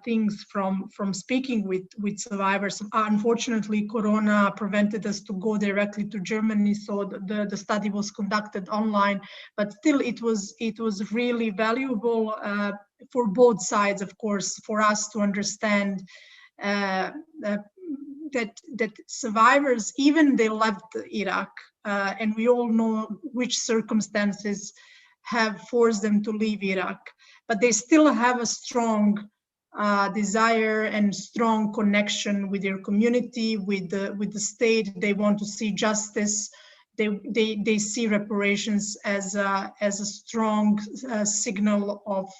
things from speaking with survivors. Unfortunately, Corona prevented us to go directly to Germany, so the study was conducted online. But still, it was really valuable for both sides, of course, for us to understand that survivors, even they left Iraq, and we all know which circumstances have forced them to leave Iraq, but they still have a strong desire and strong connection with their community, with the state. They want to see justice. They see reparations as a strong signal of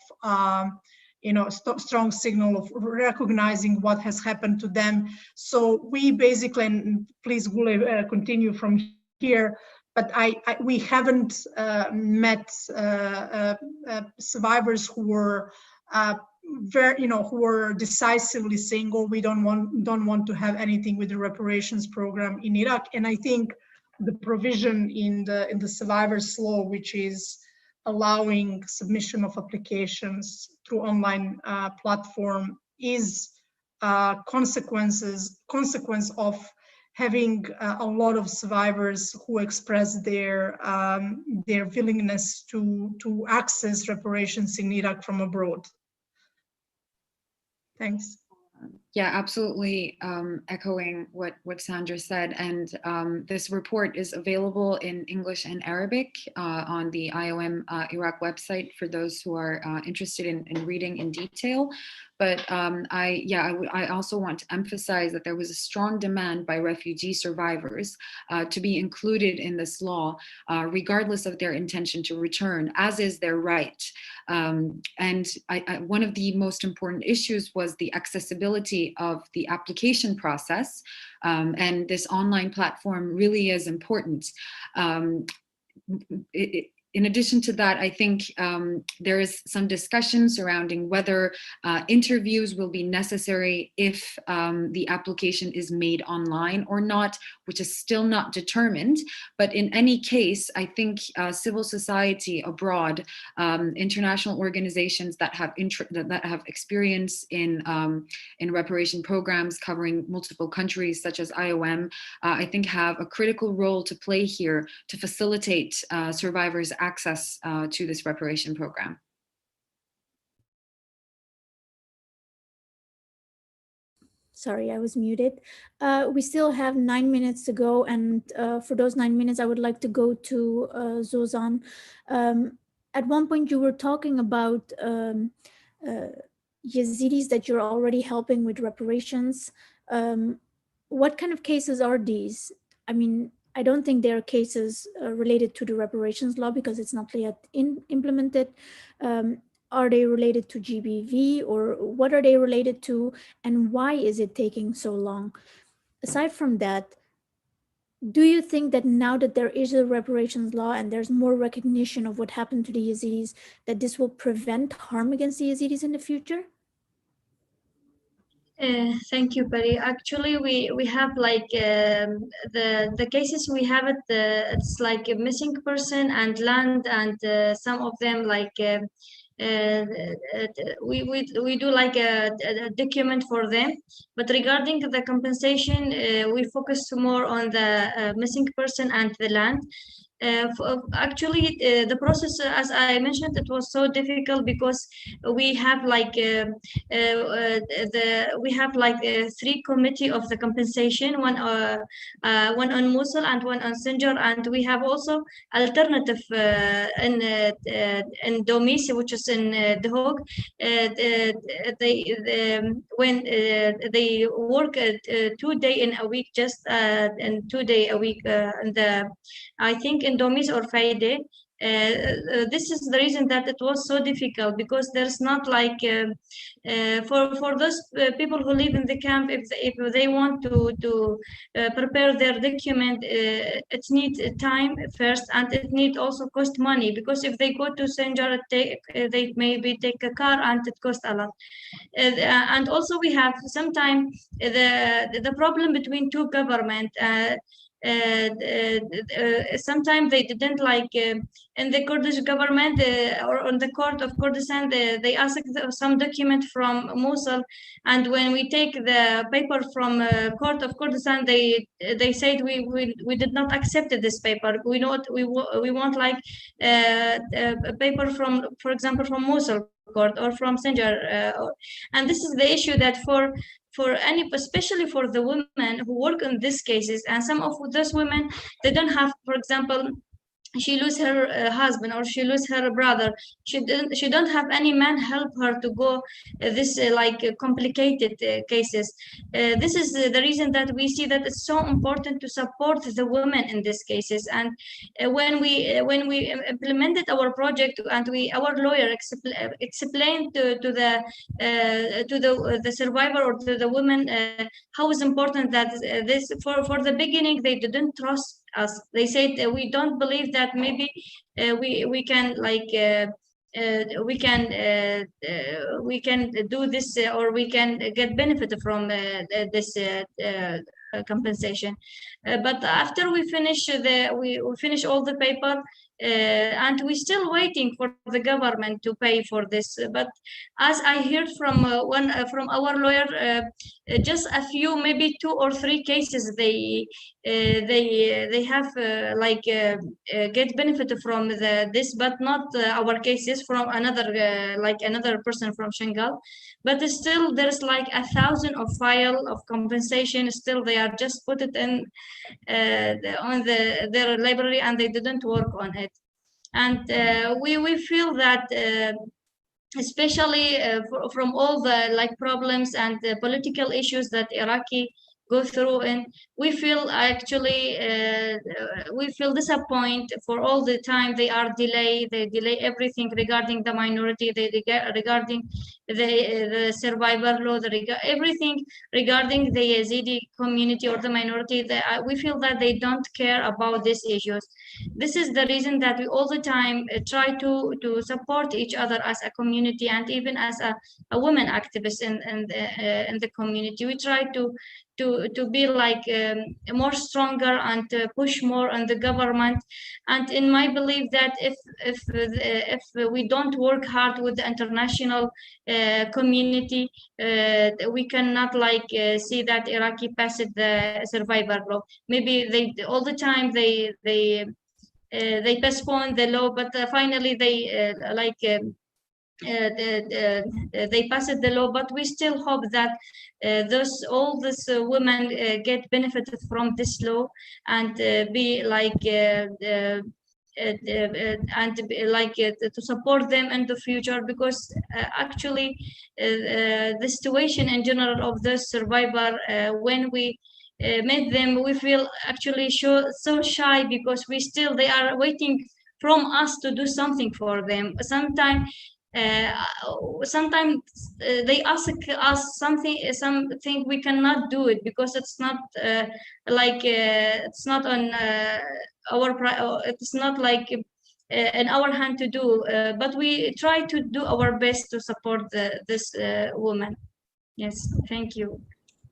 strong signal of recognizing what has happened to them. So we basically, and please Gule, continue from here, but we haven't met survivors who were who were decisively saying, "Oh, we don't want to have anything with the reparations program in Iraq." And I think the provision in the survivors law, which is allowing submission of applications through online platform is consequence of having a lot of survivors who express their willingness to access reparations in Iraq from abroad. Thanks. Yeah, absolutely, echoing what Sandra said. And this report is available in English and Arabic on the IOM Iraq website for those who are interested in reading in detail. But I also want to emphasize that there was a strong demand by refugee survivors to be included in this law, regardless of their intention to return, as is their right. And one of the most important issues was the accessibility of the application process. And this online platform really is important. In addition to that, I think there is some discussion surrounding whether interviews will be necessary if the application is made online or not, which is still not determined. But in any case, I think civil society abroad, international organizations that have experience in reparation programs covering multiple countries, such as IOM, I think have a critical role to play here to facilitate survivors' access to this reparation program. Sorry, I was muted. We still have 9 minutes to go, and for those 9 minutes, I would like to go to Zozan. At one point, you were talking about Yazidis that you're already helping with reparations. What kind of cases are these? I mean, I don't think there are cases related to the reparations law because it's not yet implemented. Are they related to GBV, or what are they related to, and why is it taking so long? Aside from that, do you think that now that there is a reparations law and there's more recognition of what happened to the Yazidis, that this will prevent harm against the Yazidis in the future? Thank you, Pari. Actually, we have like the cases we have it's like a missing person and land, and some of them like we do like a document for them. But regarding the compensation, we focus more on the missing person and the land. Actually, the process, as I mentioned, it was so difficult because we have like three committee of the compensation, one on Mosul and one on Sinjar, and we have also alternative in Domis, which is in the Hague. When they work 2 days in a week, just and 2 days a week, and I think in Domis or Friday. This is the reason that it was so difficult, because there's not like for those people who live in the camp, if they want to prepare their document, it needs time first, and it needs also cost money, because if they go to Sinjar, they maybe take a car and it costs a lot. And also we have sometimes the problem between two governments. Sometimes they didn't like in the Kurdish government or on the court of Kurdistan, they asked some document from Mosul, and when we take the paper from court of Kurdistan, they said we did not accept this paper. We want like a paper from, for example, from Mosul court or from Sinjar, and this is the issue that for especially for the women who work in these cases, and some of those women, they don't have, for example, she lose her husband or she lose her brother, she don't have any man help her to go this complicated cases. This is the reason that we see that it's so important to support the women in these cases. And when we implemented our project, and our lawyer explained to the survivor or to the women how is important that this for the beginning they didn't trust us. They said we don't believe that maybe we can we can do this or we can get benefit from this compensation. But after we finish we finish all the paper, and we're still waiting for the government to pay for this. But as I heard from from our lawyer, just a few, maybe 2 or 3 cases they have get benefit from this, but not our cases, from another another person from Shengal. But still there's like 1,000 of file of compensation. Still they are just put it in on their library, and they didn't work on it. And we feel that especially from all the problems and political issues that Iraqi go through, and we feel actually we feel disappointed for all the time they delay everything regarding the minority, regarding the survivor law, everything regarding the Yazidi community or the minority. We feel that they don't care about these issues. This is the reason that we all the time try to support each other as a community, and even as a woman activist in the community. We try to be more stronger and push more on the government. And in my belief that if we don't work hard with the international community, we cannot see that Iraqi passed the survivor law. Maybe they all the time they postpone the law, but finally they passed the law. But we still hope that all these women get benefited from this law, and be and to support them in the future, because actually the situation in general of the survivor, when we met them, we feel actually so shy, because they are waiting from us to do something for them. Sometimes they ask us something we cannot do it, because it's not it's not on it's not in our hand to do, but we try to do our best to support this woman. Yes, thank you.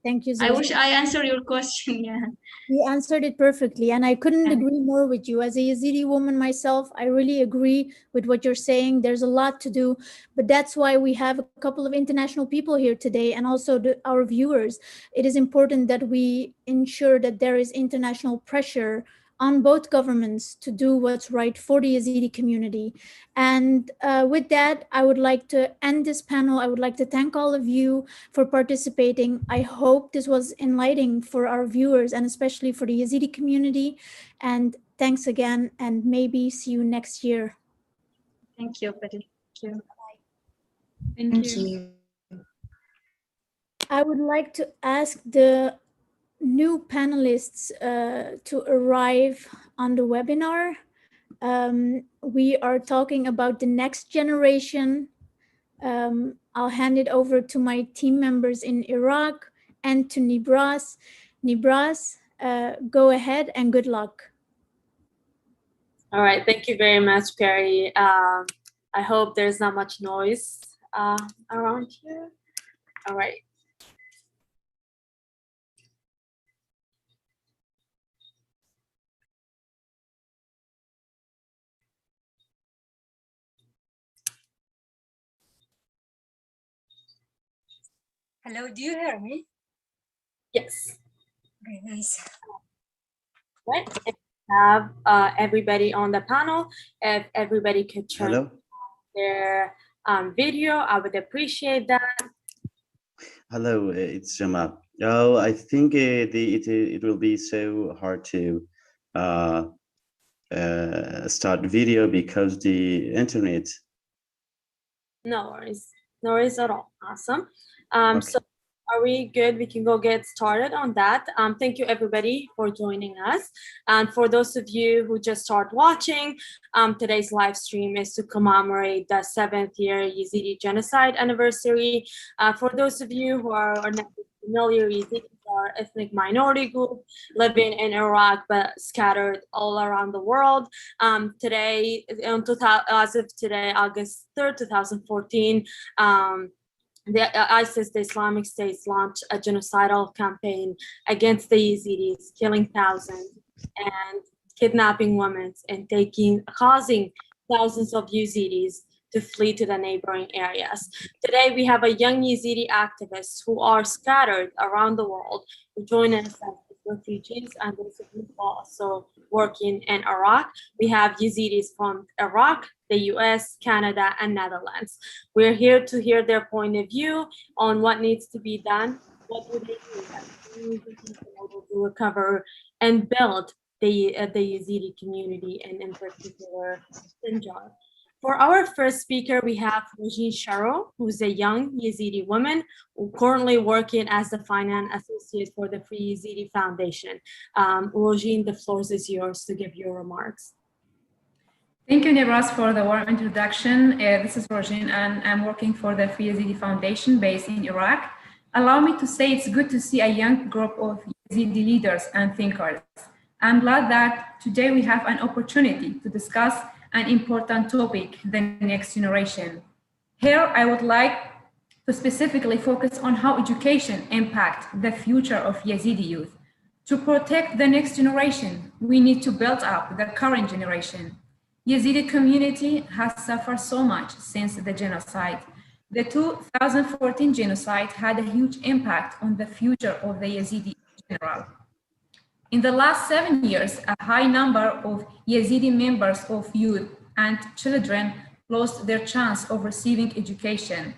Thank you, I Zoe. wish I answered your question. Yeah. You answered it perfectly, and I couldn't agree more with you. As a Yazidi woman myself, I really agree with what you're saying. There's a lot to do, but that's why we have a couple of international people here today, and also our viewers. It is important that we ensure that there is international pressure on both governments to do what's right for the Yazidi community. And with that, I would like to end this panel. I would like to thank all of you for participating. I hope this was enlightening for our viewers, and especially for the Yazidi community. And thanks again, and maybe see you next year. Thank you, Betty. Thank you. Thank you. I would like to ask the new panelists to arrive on the webinar. We are talking about the next generation. I'll hand it over to my team members in Iraq and to Nibras. Nibras, go ahead and good luck. All right, thank you very much, Perry. I hope there's not much noise around here. All right. Hello, do you hear me? Yes. Very nice. Right. If we have everybody on the panel, if everybody could turn their video, I would appreciate that. Hello, it's Jamal. Oh, I think it will be so hard to start video because the internet. No worries at all. Awesome. Okay. So are we good? We can go get started on that. Thank you everybody for joining us. And for those of you who just start watching, today's live stream is to commemorate the 7th year Yezidi genocide anniversary. For those of you who are not familiar, Yazidis are ethnic minority group living in Iraq but scattered all around the world. Today, as of today, August 3rd, 2014, ISIS, the Islamic State, launched a genocidal campaign against the Yazidis, killing thousands and kidnapping women and causing thousands of Yazidis to flee to the neighboring areas. Today, we have a young Yazidi activists who are scattered around the world who join us as refugees, and those of you who are also working in Iraq. We have Yazidis from Iraq, the US, Canada, and Netherlands. We're here to hear their point of view on what needs to be done, what do they do to recover and build the Yazidi community, and in particular, Sinjar. For our first speaker, we have Rojin Sharo, who's a young Yazidi woman who currently working as the finance associate for the Free Yazidi Foundation. Rojin, the floor is yours to give your remarks. Thank you, Nebras, for the warm introduction. This is Rojin, and I'm working for the Free Yazidi Foundation based in Iraq. Allow me to say it's good to see a young group of Yazidi leaders and thinkers. I'm glad that today we have an opportunity to discuss an important topic, the next generation. Here, I would like to specifically focus on how education impacts the future of Yazidi youth. To protect the next generation, we need to build up the current generation. Yazidi community has suffered so much since the genocide. The 2014 genocide had a huge impact on the future of the Yazidi in general. In the last 7 years, a high number of Yazidi members of youth and children lost their chance of receiving education.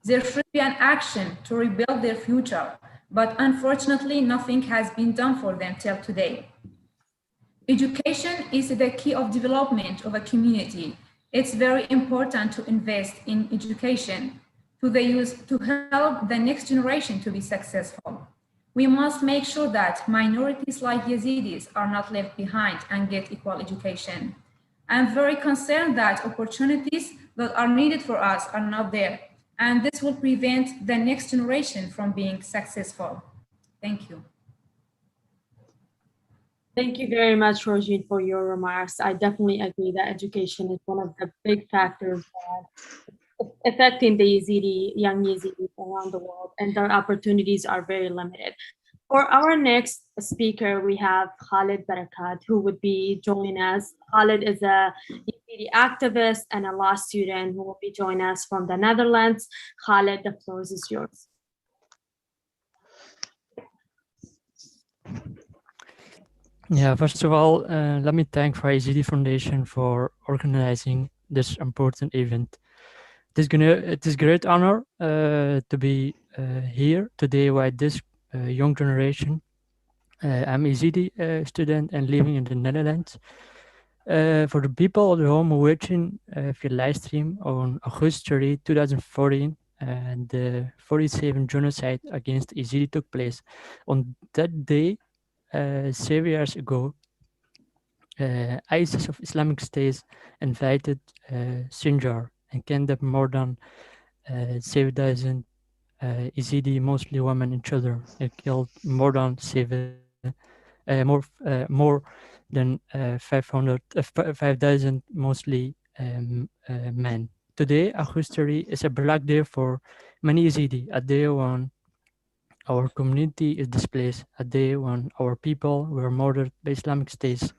There should be an action to rebuild their future, but unfortunately, nothing has been done for them till today. Education is the key of development of a community. It's very important to invest in education to the youth to help the next generation to be successful. We must make sure that minorities like Yazidis are not left behind and get equal education. I'm very concerned that opportunities that are needed for us are not there, and this will prevent the next generation from being successful. Thank you. Thank you very much, Rojin, for your remarks. I definitely agree that education is one of the big factors affecting the young Yazidis around the world, and their opportunities are very limited. For our next speaker, we have Khalid Barakat, who would be joining us. Khalid is a Yazidi activist and a law student who will be joining us from the Netherlands. Khalid, the floor is yours. Yeah, first of all, let me thank Free Yazidi Foundation for organizing this important event. It is a great honor to be here today with this young generation. I'm a Yezidi student and living in the Netherlands. For the people at home watching via live stream on August 30, 2014, and the 47 genocide against Yezidi took place. On that day, 7 years ago, ISIS of Islamic State invaded Sinjar and kidnapped more than 7,000 Yezidi, mostly women and children, and killed more than 5,000, mostly men. Today, August 30 is a black day for many Yezidi, a day when our community is displaced, a day when our people were murdered by Islamic State.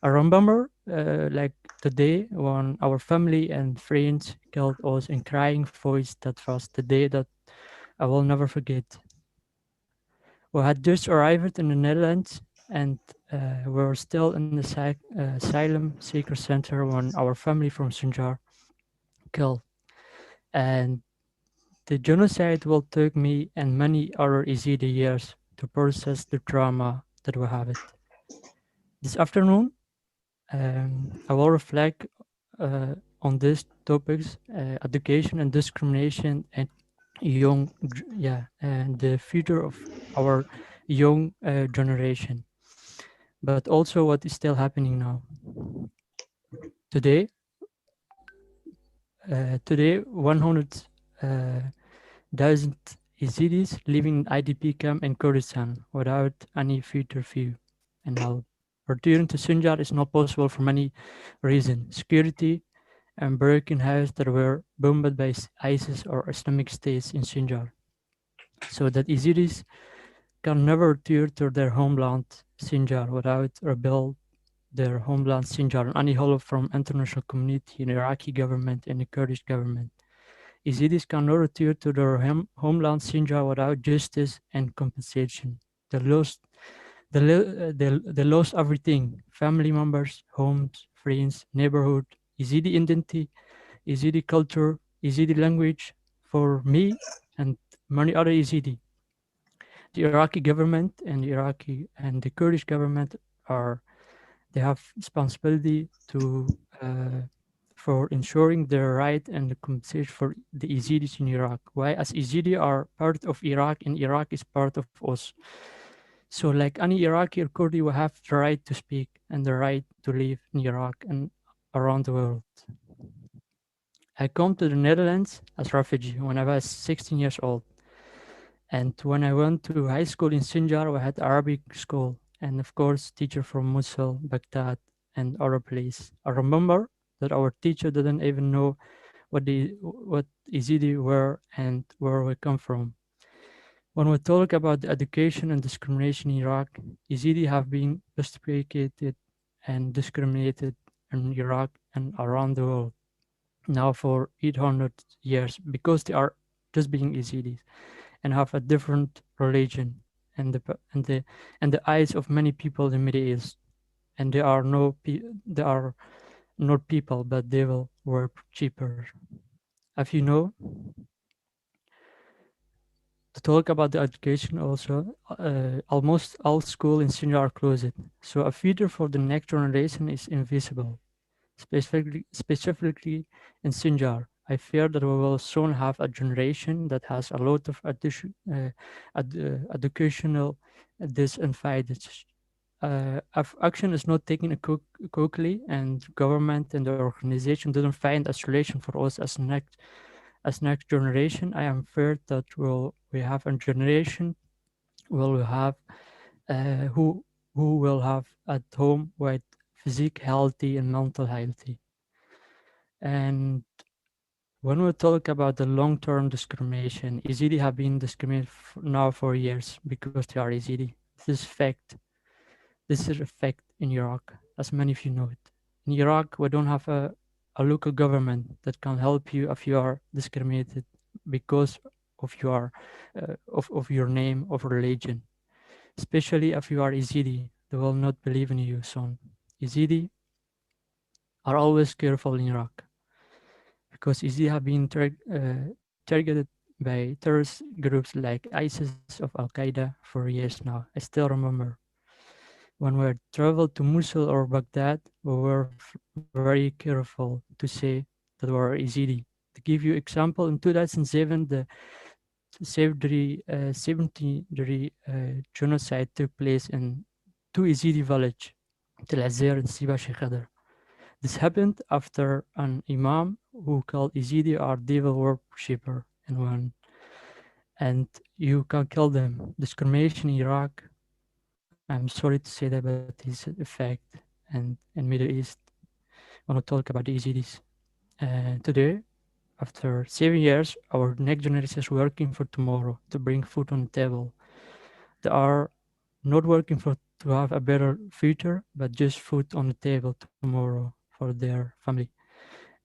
I remember like today when our family and friends killed us in crying voice. That was the day that I will never forget. We had just arrived in the Netherlands and we were still in the asylum seeker center when our family from Sinjar killed. And the genocide will take me and many other Yezidi years to process the trauma that we have it. This afternoon, I will reflect on these topics, education and discrimination and and the future of our young generation, but also what is still happening now. Today, 100,000 Yazidis living in IDP camp in Kurdistan without any future view and help. Returning to Sinjar is not possible for many reasons: security, and broken houses that were bombed by ISIS or Islamic States in Sinjar. So that Yazidis can never return to their homeland Sinjar without rebuild their homeland Sinjar and any help from international community, and Iraqi government and the Kurdish government. Yazidis cannot return to their homeland Sinjar without justice and compensation. They lost everything: family members, homes, friends, neighborhood, Yazidi identity, Yazidi culture, Yazidi language. For me and many other Yazidi, the Iraqi government and the Kurdish government they have responsibility to for ensuring their right and the compensation for the Yazidis in Iraq. Why? As Yazidi are part of Iraq and Iraq is part of us. So like any Iraqi or Kurdi will have the right to speak and the right to live in Iraq and around the world. I come to the Netherlands as refugee when I was 16 years old. And when I went to high school in Sinjar, we had Arabic school. And of course, teacher from Mosul, Baghdad, and other place. I remember that our teacher didn't even know what Yazidi were and where we come from. When we talk about the education and discrimination in Iraq, Yazidi have been persecuted and discriminated in Iraq and around the world now for 800 years because they are just being Yazidis and have a different religion and the eyes of many people in the Middle East, and they are not people, but they will work cheaper. If you know, to talk about the education also, almost all schools in Sinjar are closed. So a future for the next generation is invisible, specifically in Sinjar. I fear that we will soon have a generation that has a lot of educational disadvantages. If action is not taken quickly and government and the organization didn't find a solution for us as next generation, I am feared that we have a generation will have who will have at home with physical healthy and mental healthy. And when we talk about the long-term discrimination, Yazidi have been discriminated now for years because they are Yazidi. This is fact. This is a fact in Iraq, as many of you know it. In Iraq, we don't have a local government that can help you if you are discriminated because of your name, of religion. Especially if you are Yazidi, they will not believe in you, son. Yazidi are always careful in Iraq because Yazidi have been targeted by terrorist groups like ISIS of Al-Qaeda for years now. I still remember when we traveled to Mosul or Baghdad, we were very careful to say that we are Yazidi. To give you example, in 2007, the 70 genocide took place in two Yazidi villages, Tel Azir and Siba Sheikh Khadr. This happened after an imam who called Yazidi our devil worshipper and you can kill them. Discrimination in Iraq, I'm sorry to say that, but it's a fact. And in Middle East, when we talk about the Yazidis. Today, after 7 years, our next generation is working for tomorrow to bring food on the table. They are not working to have a better future, but just food on the table tomorrow for their family.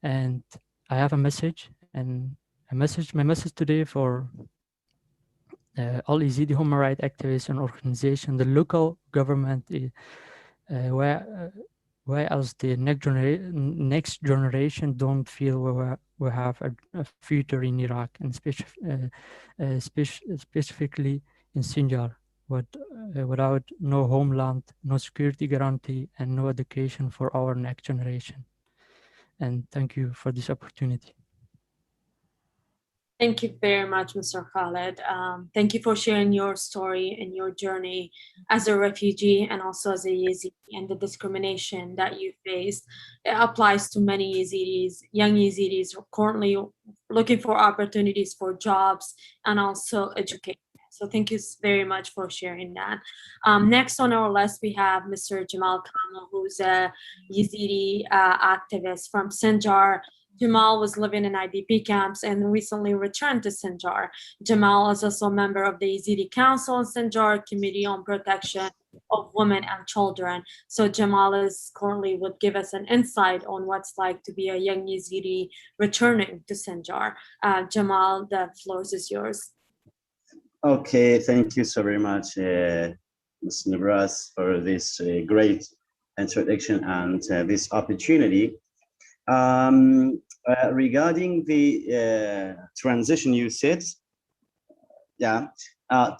And I have a message, and my message today for all Yazidi human rights activists and organizations, the local government, whereas the next generation don't feel we have a future in Iraq, and specifically in Sinjar, without no homeland, no security guarantee, and no education for our next generation. And thank you for this opportunity. Thank you very much, Mr. Khaled. Thank you for sharing your story and your journey as a refugee and also as a Yazidi, and the discrimination that you faced. It applies to many Yazidis, young Yazidis currently looking for opportunities for jobs and also education. So thank you very much for sharing that. Next on our list, we have Mr. Jamal Kamal, who's a Yazidi activist from Sinjar. Jamal was living in IDP camps and recently returned to Sinjar. Jamal is also a member of the Yezidi Council in Sinjar, Committee on Protection of Women and Children. So Jamal is currently would give us an insight on what's like to be a young Yezidi returning to Sinjar. Jamal, the floor is yours. Okay, thank you so very much, Ms. Nabras, for this great introduction and this opportunity. Regarding the transition you said,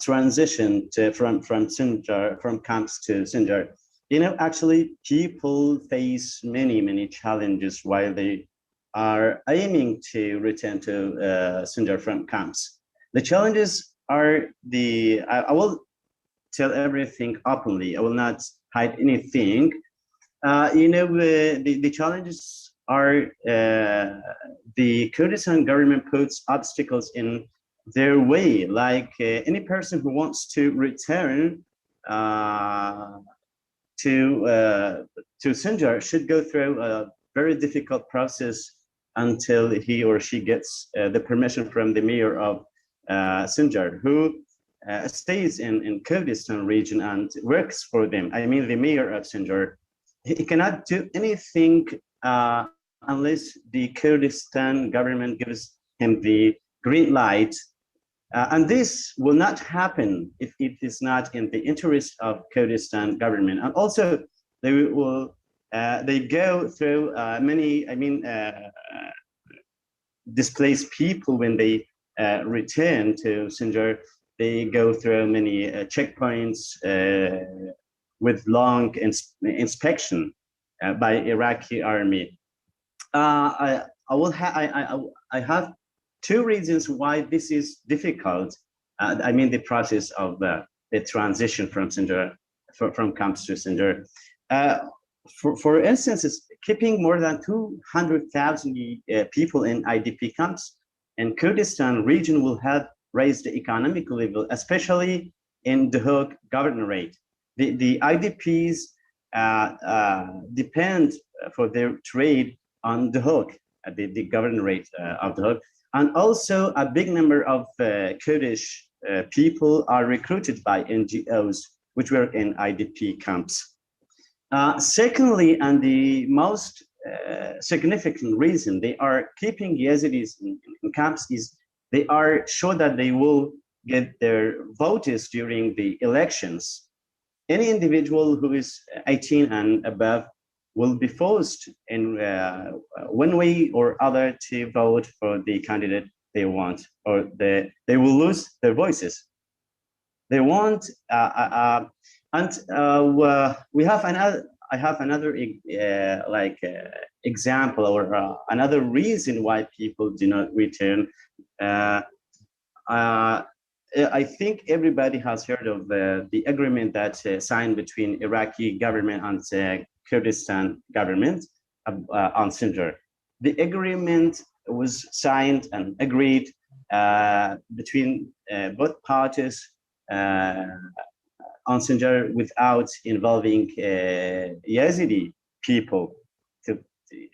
transition from Sinjar, from camps to Sinjar. You know, actually, people face many challenges while they are aiming to return to Sinjar from camps. The challenges are I will tell everything openly. I will not hide anything. You know, the challenges are the Kurdistan government puts obstacles in their way, like any person who wants to return to Sinjar should go through a very difficult process until he or she gets the permission from the mayor of Sinjar, who stays in Kurdistan region and works for them. I mean, the mayor of Sinjar, he cannot do anything unless the Kurdistan government gives him the green light. And this will not happen if it is not in the interest of Kurdistan government. And also, they go through many, displaced people when they return to Sinjar. They go through many checkpoints with long inspection by Iraqi army. I have two reasons why this is difficult. The process of the transition from Sinjar, from camps to Sinjar. For instance, it's keeping more than 200,000 people in IDP camps in Kurdistan region will help raise the economic level, especially in the Duhok governorate. The IDPs depend for their trade on Duhok, the governorate of Duhok. And also a big number of Kurdish people are recruited by NGOs, which work in IDP camps. Secondly, and the most significant reason they are keeping Yazidis in camps is they are sure that they will get their voters during the elections. Any individual who is 18 and above will be forced in one way or other to vote for the candidate they want, or they will lose their voices. They want, we have another. I have another example or another reason why people do not return. I think everybody has heard of the agreement that signed between Iraqi government and Kurdistan government on Sinjar. The agreement was signed and agreed between both parties on Sinjar without involving Yazidi people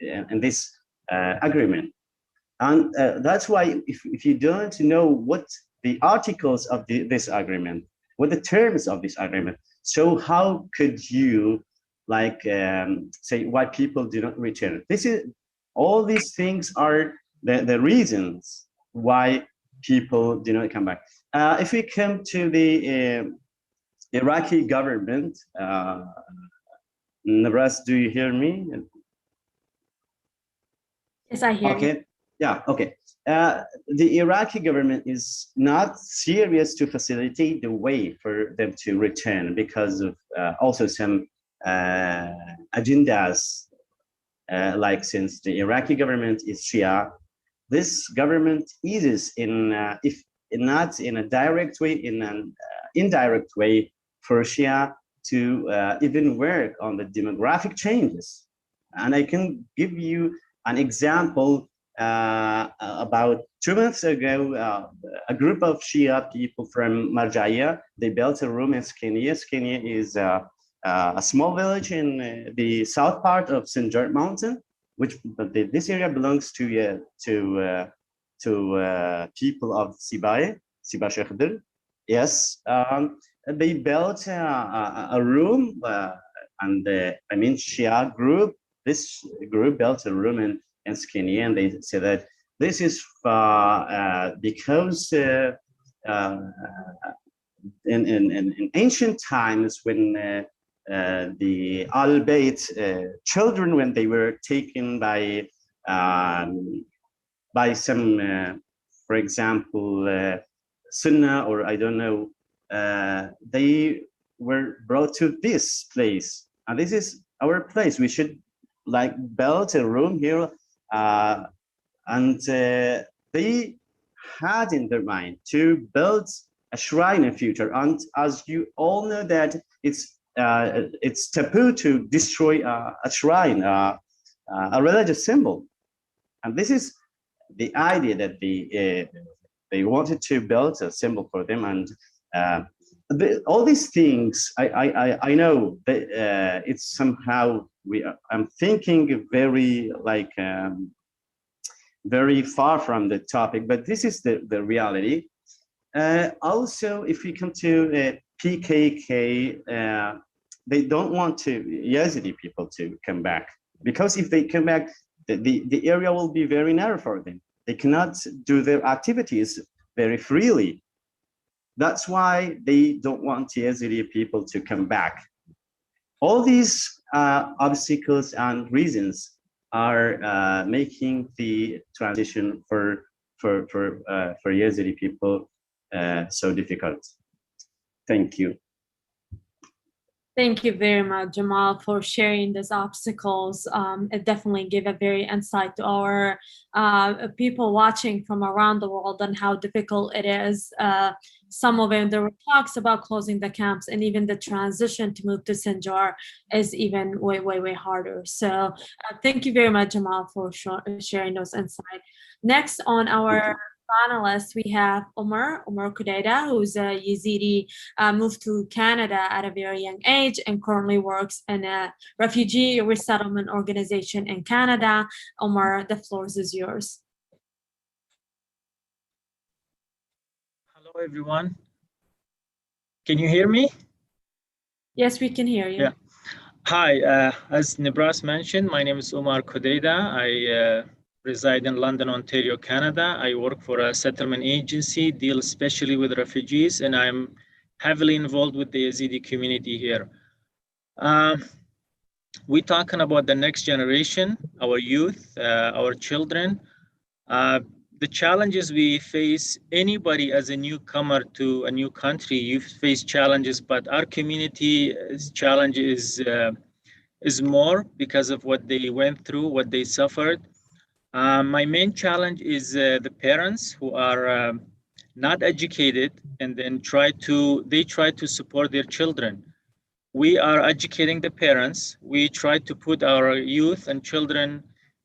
in this agreement. And that's why if you don't know what the articles of this agreement, what the terms of this agreement, so how could you say why people do not return? All these things are the reasons why people do not come back. If we come to the Iraqi government, Nabras, do you hear me? Yes, I hear you. Yeah, okay. The Iraqi government is not serious to facilitate the way for them to return because of also some agendas, like since the Iraqi government is Shia, this government is if not in a direct way, in an indirect way for Shia to even work on the demographic changes. And I can give you an example. About 2 months ago, a group of Shia people from Marjaya, they built a room in Skenia. Skenia is a small village in the south part of Sinjar mountain. this area belongs to people of Sibai Shekhdar. Yes, they built a room, and I mean Shia group. This group built a room in Skinny, and they say that this is because in ancient times when the Al-Bayt children, when they were taken by some, for example, Sunnah, or I don't know, they were brought to this place, and this is our place. We should like build a room here, and they had in their mind to build a shrine in future. And as you all know that it's taboo to destroy a shrine, a religious symbol, and this is the idea that they wanted to build a symbol for them. And all these things, I know that it's somehow I'm thinking very like very far from the topic, but this is the reality. Also, if we come to PKK, they don't want Yazidi people to come back, because if they come back, the area will be very narrow for them. They cannot do their activities very freely. That's why they don't want Yazidi people to come back. All these obstacles and reasons are making the transition for Yazidi people so difficult. Thank you. Thank you very much, Jamal, for sharing these obstacles. It definitely gave a very insight to our people watching from around the world and how difficult it is. Some of them, there were talks about closing the camps, and even the transition to move to Sinjar is even way, way, way harder. So thank you very much, Jamal, for sharing those insights. Next on our panelists, we have Omar Kudeda, who's a Yezidi, moved to Canada at a very young age and currently works in a refugee resettlement organization in Canada. Omar, the floor is yours. Hello, everyone. Can you hear me? Yes, we can hear you. Yeah. Hi, as Nibras mentioned, my name is Omar Kudeda. I reside in London, Ontario, Canada. I work for a settlement agency, deal especially with refugees, and I'm heavily involved with the Yazidi community here. We're talking about the next generation, our youth, our children. The challenges we face, anybody as a newcomer to a new country, you face challenges, but our community's challenge is more because of what they went through, what they suffered. My main challenge is the parents who are not educated, and then they try to support their children. We are educating the parents. We try to put our youth and children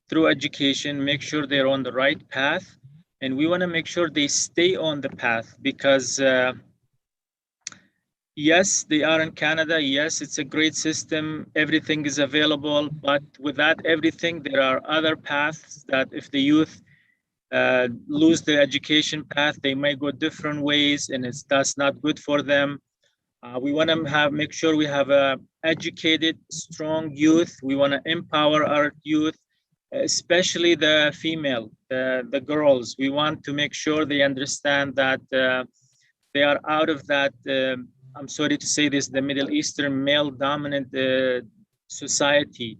through education, make sure they're on the right path, and we want to make sure they stay on the path, because yes, they are in Canada. Yes, it's a great system. Everything is available, but without everything, there are other paths that if the youth lose their education path, they might go different ways, and that's not good for them. We want to make sure we have a educated, strong youth. We want to empower our youth, especially the female, the girls. We want to make sure they understand that they are out of that, I'm sorry to say this, the Middle Eastern male-dominant society.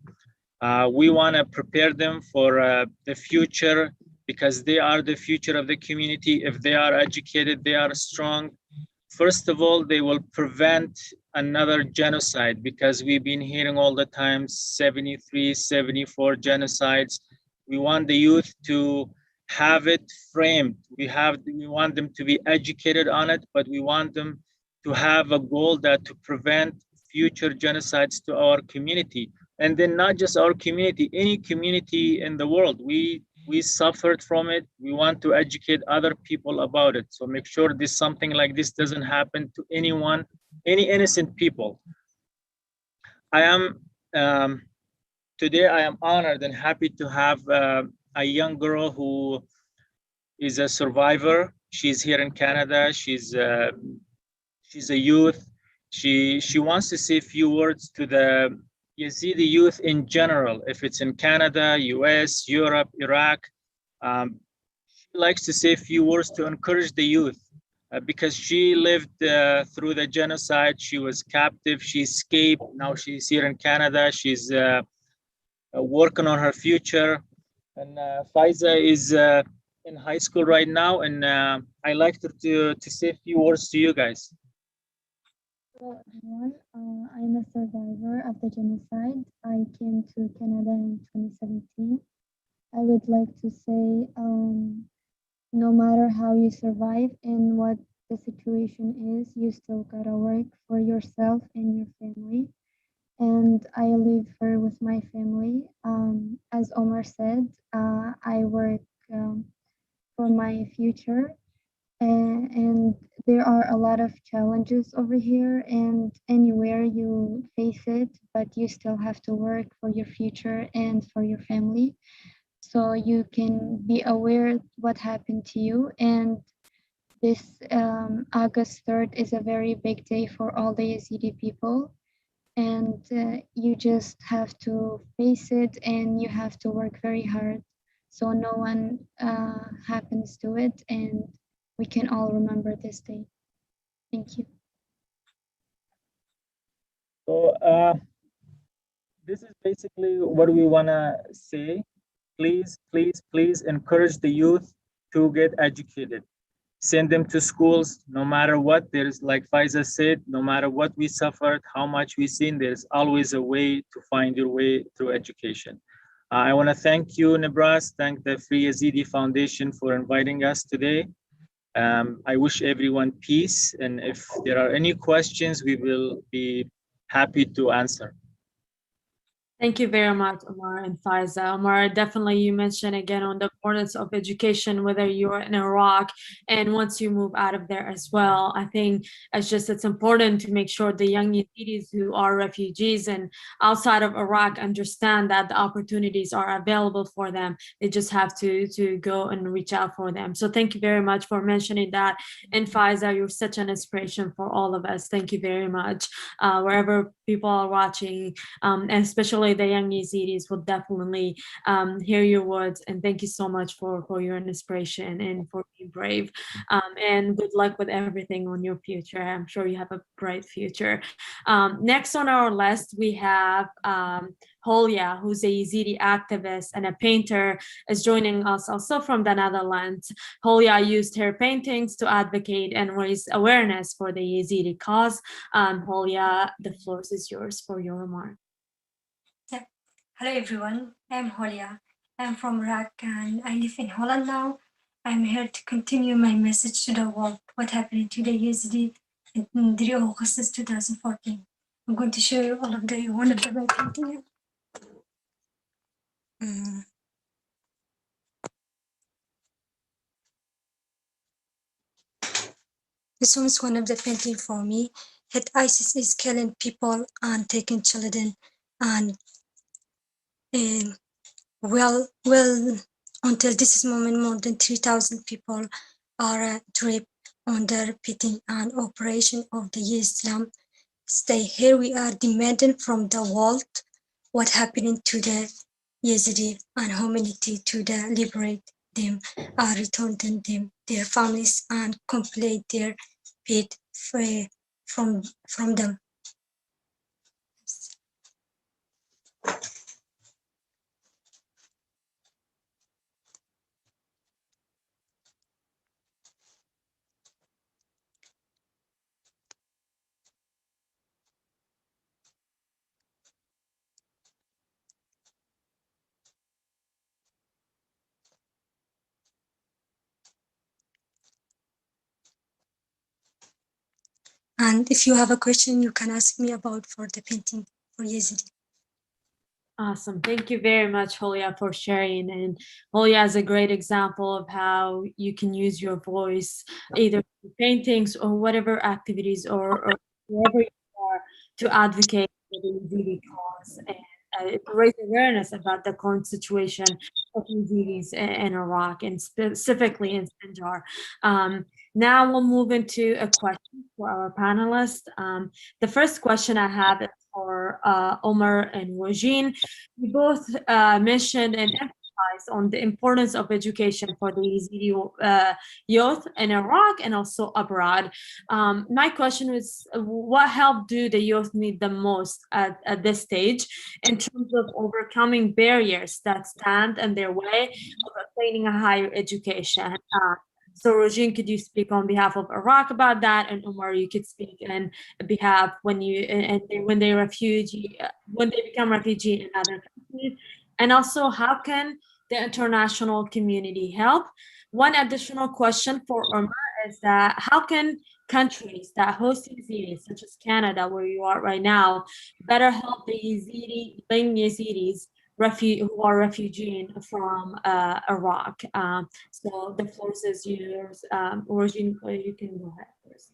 We want to prepare them for the future, because they are the future of the community. If they are educated, they are strong. First of all, they will prevent another genocide, because we've been hearing all the time 73, 74 genocides. We want the youth to have it framed. We want them to be educated on it, but we want them to have a goal that to prevent future genocides to our community. And then not just our community, any community in the world. We suffered from it. We want to educate other people about it. So make sure something like this doesn't happen to anyone, any innocent people. I am today I am honored and happy to have a young girl who is a survivor. She's here in Canada. She's a youth. She wants to say a few words to the Yazidi youth in general, if it's in Canada, US, Europe, Iraq. She likes to say a few words to encourage the youth because she lived through the genocide. She was captive, she escaped. Now she's here in Canada. She's working on her future. And Faiza is in high school right now. And I like her to say a few words to you guys. Hello everyone, I'm a survivor of the genocide. I came to Canada in 2017. I would like to say, no matter how you survive and what the situation is, you still gotta work for yourself and your family. And I live here with my family. As Omar said, I work for my future. And there are a lot of challenges over here and anywhere you face it, but you still have to work for your future and for your family. So you can be aware what happened to you. And this August 3rd is a very big day for all the Yazidi people. And you just have to face it and you have to work very hard so no one happens to it, and we can all remember this day. Thank you. So this is basically what we want to say. Please, please, please encourage the youth to get educated. Send them to schools, no matter what. There's, like Faiza said, no matter what we suffered, how much we've seen, there's always a way to find your way through education. I want to thank you, Nebras, thank the Free Yazidi Foundation for inviting us today. I wish everyone peace, and if there are any questions, we will be happy to answer. Thank you very much, Omar and Faiza. Omar, definitely you mentioned again on the importance of education, whether you're in Iraq and once you move out of there as well. I think it's important to make sure the young Yazidis who are refugees and outside of Iraq understand that the opportunities are available for them. They just have to go and reach out for them. So thank you very much for mentioning that. And Faiza, you're such an inspiration for all of us. Thank you very much. Wherever people are watching, and especially the young Yazidis will definitely hear your words, and thank you so much for your inspiration and for being brave, and good luck with everything on your future. I'm sure you have a bright future. Next on our list we have Holia, who's a Yazidi activist and a painter, is joining us also from the Netherlands. Holia used her paintings to advocate and raise awareness for the Yazidi cause. Holia, the floor is yours for your remark. Yeah. Hello everyone, I'm Holia. I'm from Iraq and I live in Holland now. I'm here to continue my message to the world, what happened to the Yezidi in 3 August 2014. I'm going to show you all of one of the paintings. This one is one of the painting for me. That ISIS is killing people and taking children, and well, until this moment, more than 3,000 people are trapped under beating and operation of the Islam State. Here we are demanding from the world what happening to the Yezidi and humanity to the liberate them, return them their families and complete their paid free from them. And if you have a question, you can ask me about for the painting for Yezidi. Awesome. Thank you very much, Holia, for sharing. And Holia is a great example of how you can use your voice, either paintings or whatever activities or wherever you are, to advocate for the Yazidi cause. And raise awareness about the current situation of Yazidis in Iraq, and specifically in Sinjar. Now we'll move into a question for our panelists. The first question I have is for Omar and Wajin. You both mentioned and emphasized on the importance of education for the Yazidi youth in Iraq and also abroad. My question is, what help do the youth need the most at this stage in terms of overcoming barriers that stand in their way of obtaining a higher education? So Rojin, could you speak on behalf of Iraq about that? And Omar, you could speak on behalf when they become refugee in other countries. And also, how can the international community help? One additional question for Omar is that how can countries that host Yazidis, such as Canada, where you are right now, better help the Yazidis who are refugees from Iraq? So the floor is yours. Rojin, you can go ahead first.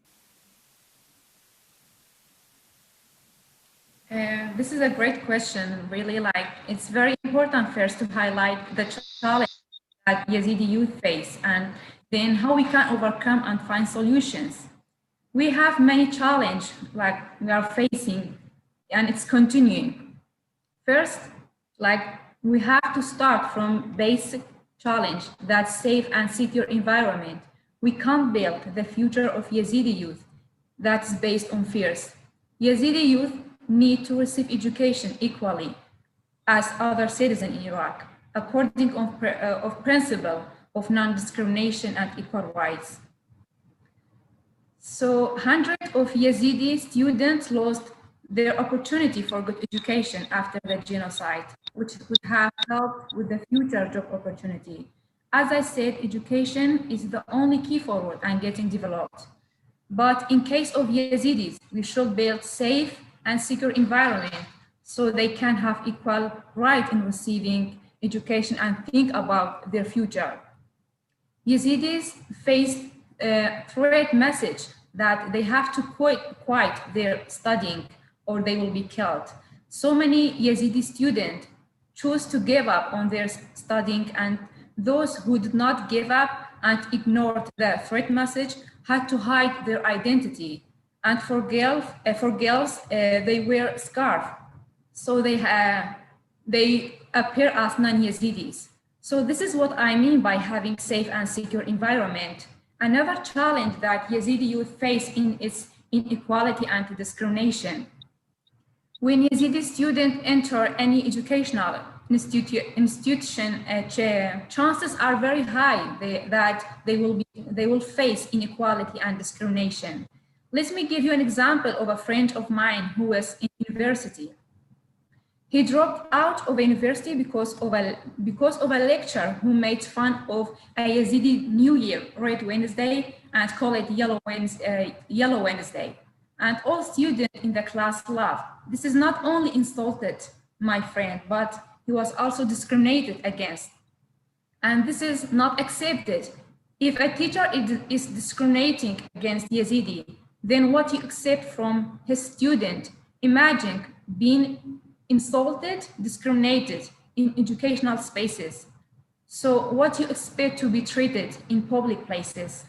This is a great question, really. Like, it's very important first to highlight the challenge that Yazidi youth face, and then how we can overcome and find solutions. We have many challenges like we are facing, and it's continuing. First, like, we have to start from basic challenge, that safe and secure environment. We can't build the future of Yazidi youth that's based on fears. Yazidi youth need to receive education equally as other citizens in Iraq, according to principle of non-discrimination and equal rights. So hundreds of Yazidi students lost their opportunity for good education after the genocide, which would have helped with the future job opportunity. As I said, education is the only key forward and getting developed. But in case of Yazidis, we should build safe and secure environment so they can have equal right in receiving education and think about their future. Yazidis face a threat message that they have to quit their studying or they will be killed. So many Yazidi students choose to give up on their studying, and those who did not give up and ignored the threat message had to hide their identity. And for girls, they wear scarf, so they appear as non-Yazidis. So this is what I mean by having safe and secure environment. Another challenge that Yazidi youth face is inequality and discrimination. When Yazidi students enter any educational institution, chances are very high that they will face inequality and discrimination. Let me give you an example of a friend of mine who was in university. He dropped out of university because of a lecturer who made fun of a Yazidi New Year, Red Wednesday, and called it Yellow Wednesday. And all students in the class laughed. This is not only insulted my friend, but he was also discriminated against. And this is not accepted. If a teacher is discriminating against Yazidi, then what you accept from his student? Imagine being insulted, discriminated in educational spaces. So what you expect to be treated in public places?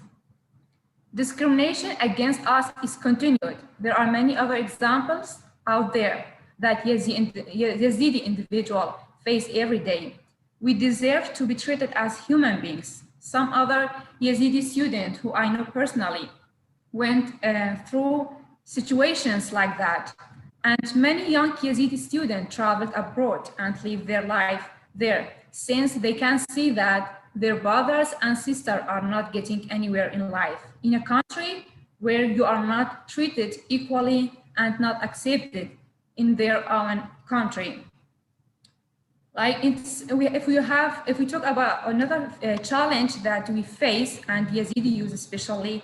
Discrimination against us is continued. There are many other examples out there that Yazidi individuals face every day. We deserve to be treated as human beings. Some other Yazidi students who I know personally went through situations like that. And many young Yazidi students traveled abroad and live their life there, since they can see that their brothers and sisters are not getting anywhere in life. In a country where you are not treated equally and not accepted in their own country. Like if we talk about another challenge that we face, and Yazidi youth especially,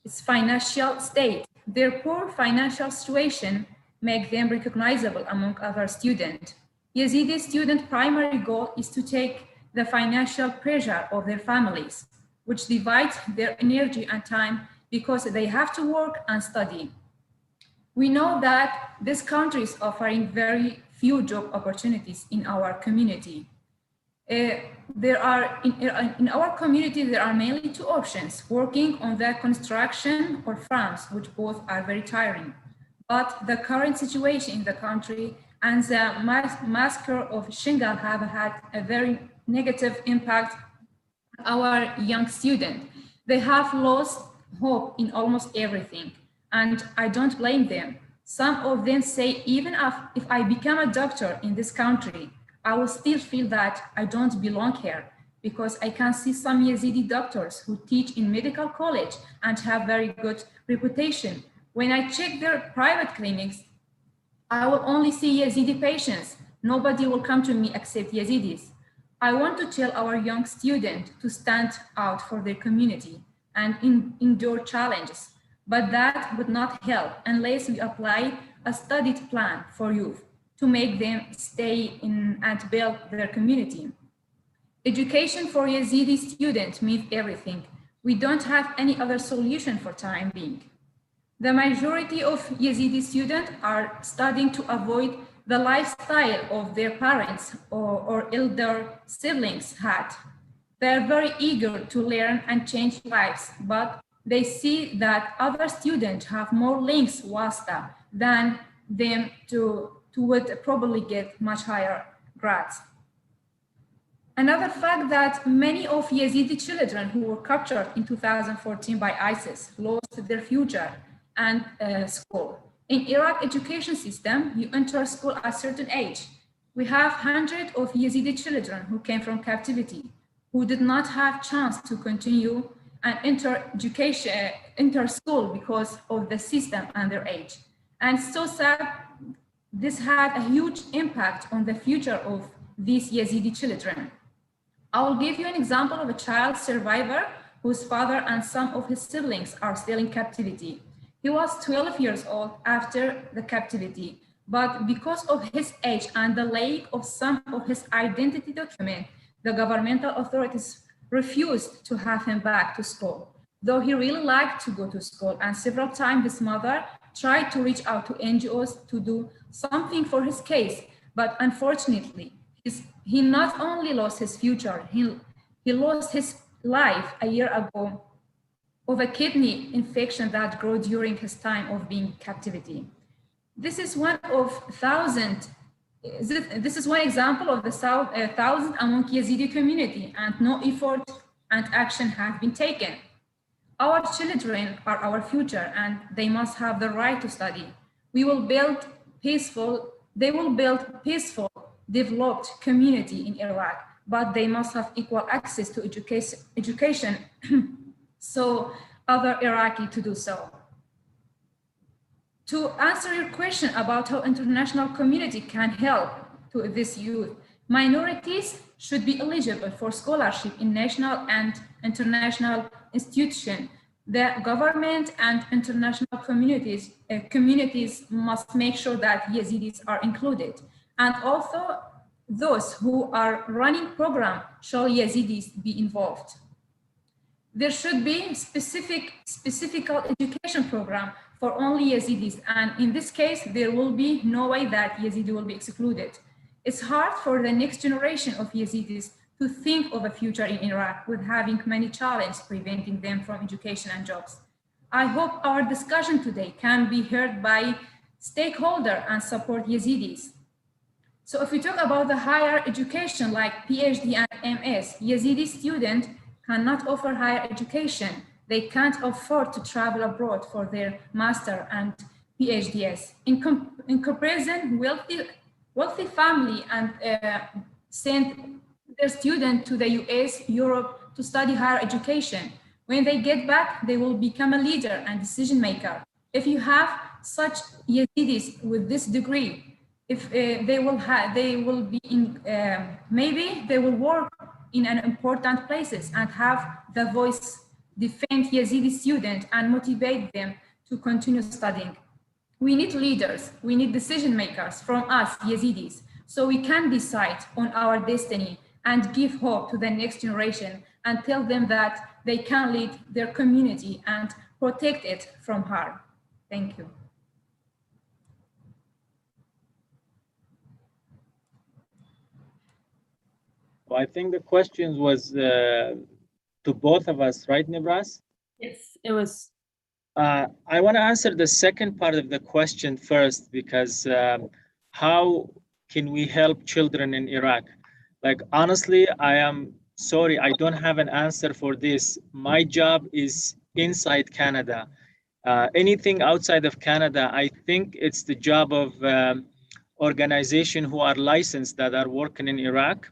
is financial state. Their poor financial situation make them recognizable among other students. Yazidi student primary goal is to take the financial pressure of their families, which divides their energy and time because they have to work and study. We know that this country is offering very few job opportunities in our community. In our community, there are mainly two options: working on the construction or farms, which both are very tiring. But the current situation in the country and the massacre of Sinjar have had a very negative impact on our young students. They have lost hope in almost everything, and I don't blame them. Some of them say, even if I become a doctor in this country, I will still feel that I don't belong here, because I can see some Yezidi doctors who teach in medical college and have very good reputation. When I check their private clinics, I will only see Yezidi patients. Nobody will come to me except Yezidis. I want to tell our young students to stand out for their community and endure challenges, but that would not help unless we apply a studied plan for youth to make them stay in and build their community. Education for Yazidi students means everything. We don't have any other solution for time being. The majority of Yazidi students are studying to avoid the lifestyle of their parents or elder siblings had. They are very eager to learn and change lives, but they see that other students have more links wasta than them to would probably get much higher grades. Another fact that many of Yazidi children who were captured in 2014 by ISIS lost their future and school. In Iraq education system, you enter school at a certain age. We have hundreds of Yazidi children who came from captivity, who did not have chance to continue and enter school because of the system and their age. And so sad, this had a huge impact on the future of these Yazidi children. I will give you an example of a child survivor whose father and some of his siblings are still in captivity. He was 12 years old after the captivity, but because of his age and the lack of some of his identity documents, the governmental authorities refused to have him back to school, though he really liked to go to school. And several times his mother tried to reach out to NGOs to do something for his case, but unfortunately, he not only lost his future, he lost his life a year ago of a kidney infection that grew during his time of being in captivity. This is one of thousands. This is one example of the thousand among Yazidi community, and no effort and action have been taken. Our children are our future, and they must have the right to study. They will build peaceful, developed community in Iraq, but they must have equal access to education so other Iraqi to do so. To answer your question about how international community can help to this youth, minorities should be eligible for scholarship in national and international institutions. The government and international communities must make sure that Yazidis are included. And also those who are running program shall Yazidis be involved. There should be specific education program for only Yazidis. And in this case, there will be no way that Yazidi will be excluded. It's hard for the next generation of Yazidis to think of a future in Iraq with having many challenges preventing them from education and jobs. I hope our discussion today can be heard by stakeholders and support Yazidis. So if we talk about the higher education like PhD and MS, Yazidi students cannot offer higher education. They can't afford to travel abroad for their master and PhDs. In comparison, wealthy family and send their student to the US, Europe to study higher education. When they get back, they will become a leader and decision maker. If you have such Yazidis with this degree, if they will be in, maybe they will work in an important places and have the voice, defend Yazidi students and motivate them to continue studying. We need leaders, we need decision makers from us Yazidis, so we can decide on our destiny and give hope to the next generation and tell them that they can lead their community and protect it from harm. Thank you. Well, I think the question was to both of us, right, Nibras? Yes, it was. I want to answer the second part of the question first, because how can we help children in Iraq? Like, honestly, I am sorry, I don't have an answer for this. My job is inside Canada. Anything outside of Canada, I think it's the job of organizations who are licensed that are working in Iraq.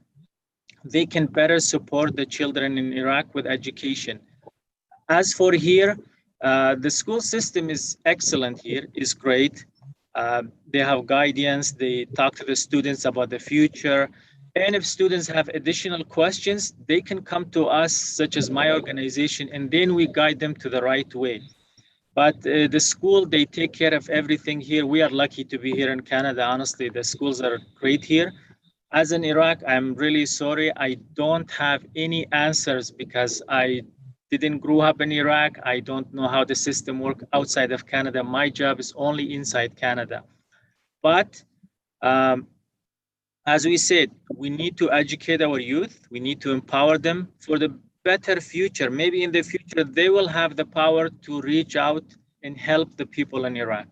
They can better support the children in Iraq with education. As for here, the school system is excellent here, is great. They have guidance, they talk to the students about the future. And if students have additional questions, they can come to us, such as my organization, and then we guide them to the right way. But the school, they take care of everything here. We are lucky to be here in Canada. Honestly, the schools are great here. As in Iraq, I'm really sorry. I don't have any answers because I didn't grow up in Iraq. I don't know how the system works outside of Canada. My job is only inside Canada. But as we said, we need to educate our youth. We need to empower them for the better future. Maybe in the future, they will have the power to reach out and help the people in Iraq.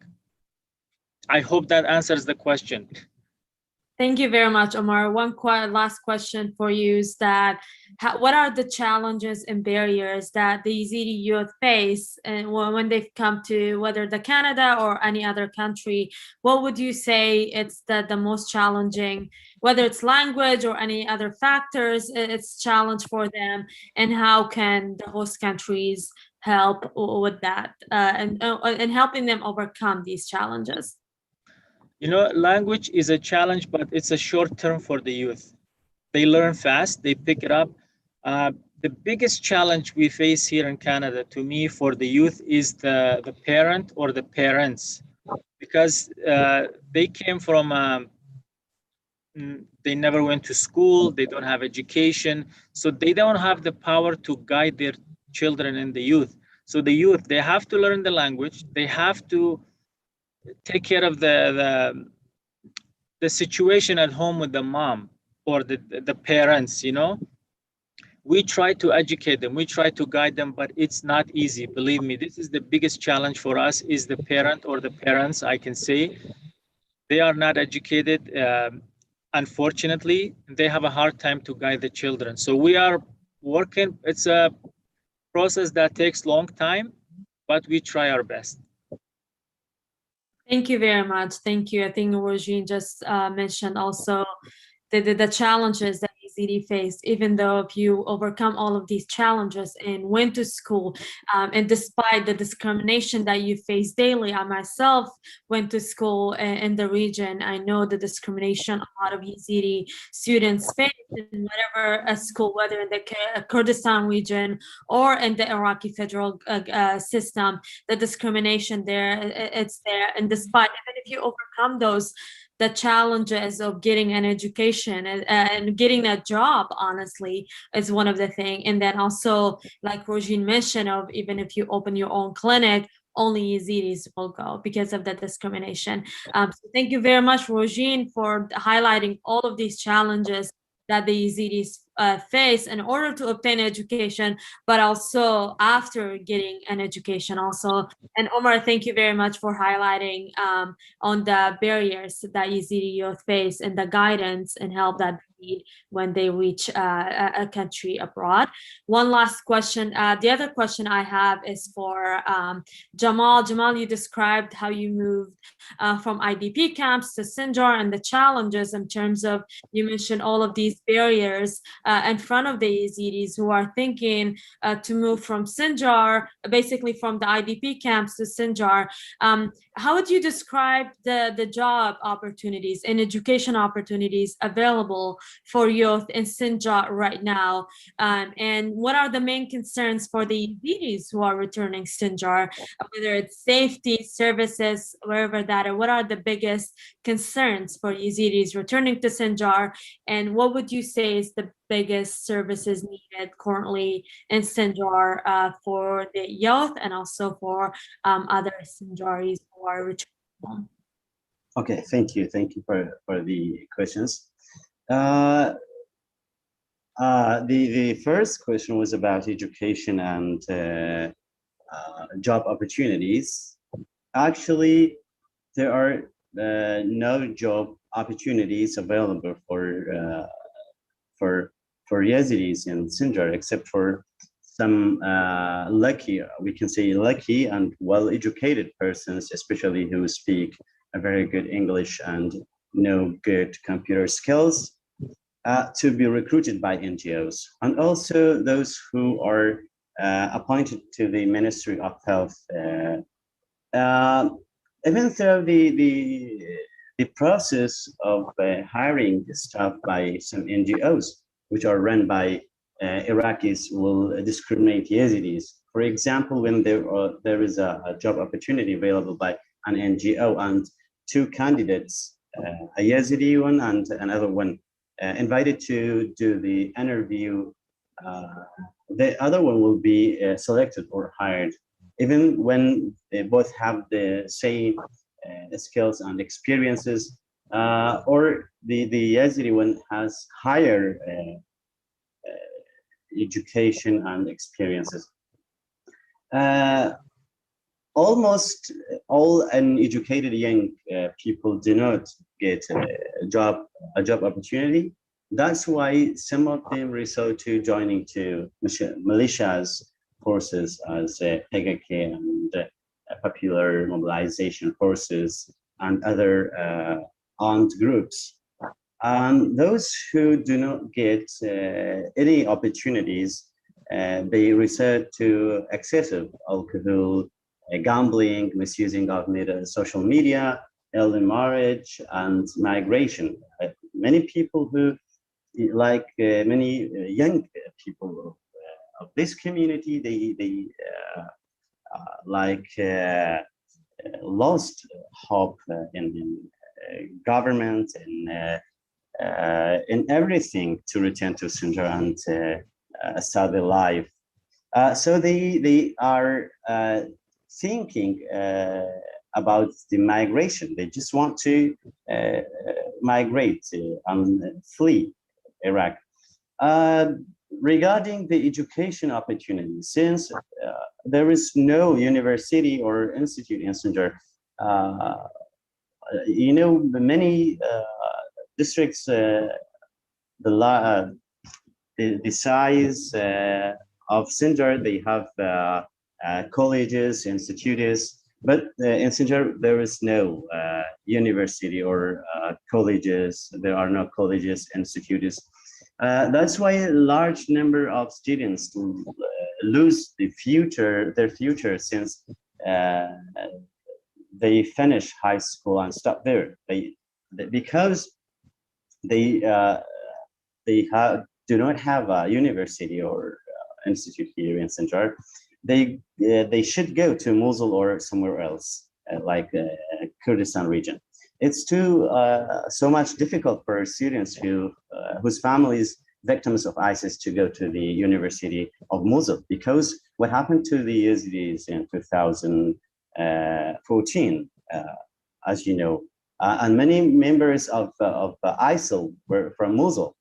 I hope that answers the question. Thank you very much, Omar. One last question for you is that what are the challenges and barriers that the Yezidi youth face and when they come to whether the Canada or any other country? What would you say it's the most challenging, whether it's language or any other factors, it's challenge for them, and how can the host countries help with that and helping them overcome these challenges? You know, language is a challenge, but it's a short term for the youth. They learn fast, they pick it up. The biggest challenge we face here in Canada, to me, for the youth is the parent or the parents, because they came from, they never went to school, they don't have education, so they don't have the power to guide their children and the youth. So the youth, they have to learn the language, they have to take care of the situation at home with the mom or the parents, you know. We try to educate them, we try to guide them, but it's not easy. Believe me, this is the biggest challenge for us, is the parent or the parents. I can say they are not educated. Unfortunately, they have a hard time to guide the children. So we are working. It's a process that takes long time, but we try our best. Thank you very much. Thank you. I think Rojin just mentioned also the challenges that Yezidi faced, even though if you overcome all of these challenges and went to school, and despite the discrimination that you face daily, I myself went to school in the region. I know the discrimination a lot of Yezidi students face in whatever school, whether in the Kurdistan region or in the Iraqi federal system, the discrimination there, it's there. And despite, even if you overcome those, the challenges of getting an education and getting a job, honestly, is one of the things. And then also, like Rojin mentioned, of even if you open your own clinic, only Yazidis will go because of the discrimination. So thank you very much, Rojin, for highlighting all of these challenges that the Yazidis face in order to obtain education, but also after getting an education also. And Omar, thank you very much for highlighting on the barriers that Yazidi youth face and the guidance and help that they need when they reach a country abroad. One last question. The other question I have is for Jamal. Jamal, you described how you moved from IDP camps to Sinjar and the challenges in terms of, you mentioned all of these barriers in front of the Yazidis who are thinking to move from Sinjar, basically from the IDP camps to Sinjar. How would you describe the job opportunities and education opportunities available for youth in Sinjar right now? And what are the main concerns for the Yazidis who are returning Sinjar, whether it's safety, services, wherever that, or what are the biggest concerns for Yazidis returning to Sinjar? And what would you say is the biggest services needed currently in Sinjar for the youth and also for other Sinjaris who are returning home? Okay, thank you for the questions. The first question was about education and job opportunities. Actually, there are no job opportunities available for Yazidis in Sinjar, except for some lucky, we can say lucky and well-educated persons, especially who speak a very good English and know good computer skills, to be recruited by NGOs, and also those who are appointed to the Ministry of Health. Even though the process of hiring staff by some NGOs, which are run by Iraqis, will discriminate Yazidis. For example, when there is a job opportunity available by an NGO and two candidates, a Yazidi one and another one, invited to do the interview, the other one will be selected or hired, even when they both have the same skills and experiences, or the Yazidi one has higher education and experiences. Almost all uneducated young people do not get a job opportunity. That's why some of them resort to joining to militias forces as PKK and popular mobilization forces and other armed groups. And those who do not get any opportunities, they resort to excessive alcohol, gambling, misusing of social media, early marriage, and migration. Many people who, like many young people of this community, they lost hope in government, in everything, to return to Sinjar and start their life. So they are thinking about the migration. They just want to migrate and flee Iraq. Regarding the education opportunity, since there is no university or institute in Sinjar, you know, many districts, the size of Sinjar, they have colleges, institutes, but in Sinjar there is no university or colleges. There are no colleges, institutes. That's why a large number of students lose their future since they finish high school and stop there. Because they do not have a university or institute here in Sinjar. They should go to Mosul or somewhere else, like Kurdistan region. It's too so much difficult for students whose families victims of ISIS to go to the University of Mosul, because what happened to the Yazidis in 2014, as you know, and many members of ISIL were from Mosul.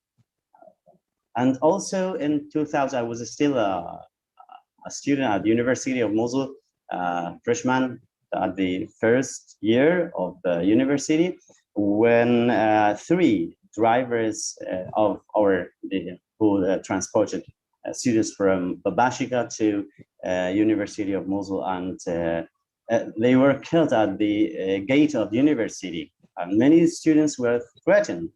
And also in 2000, I was still a student at the University of Mosul, freshman at the first year of the university, when 3 drivers of who transported students from Babashika to University of Mosul, and they were killed at the gate of the university. Many students were threatened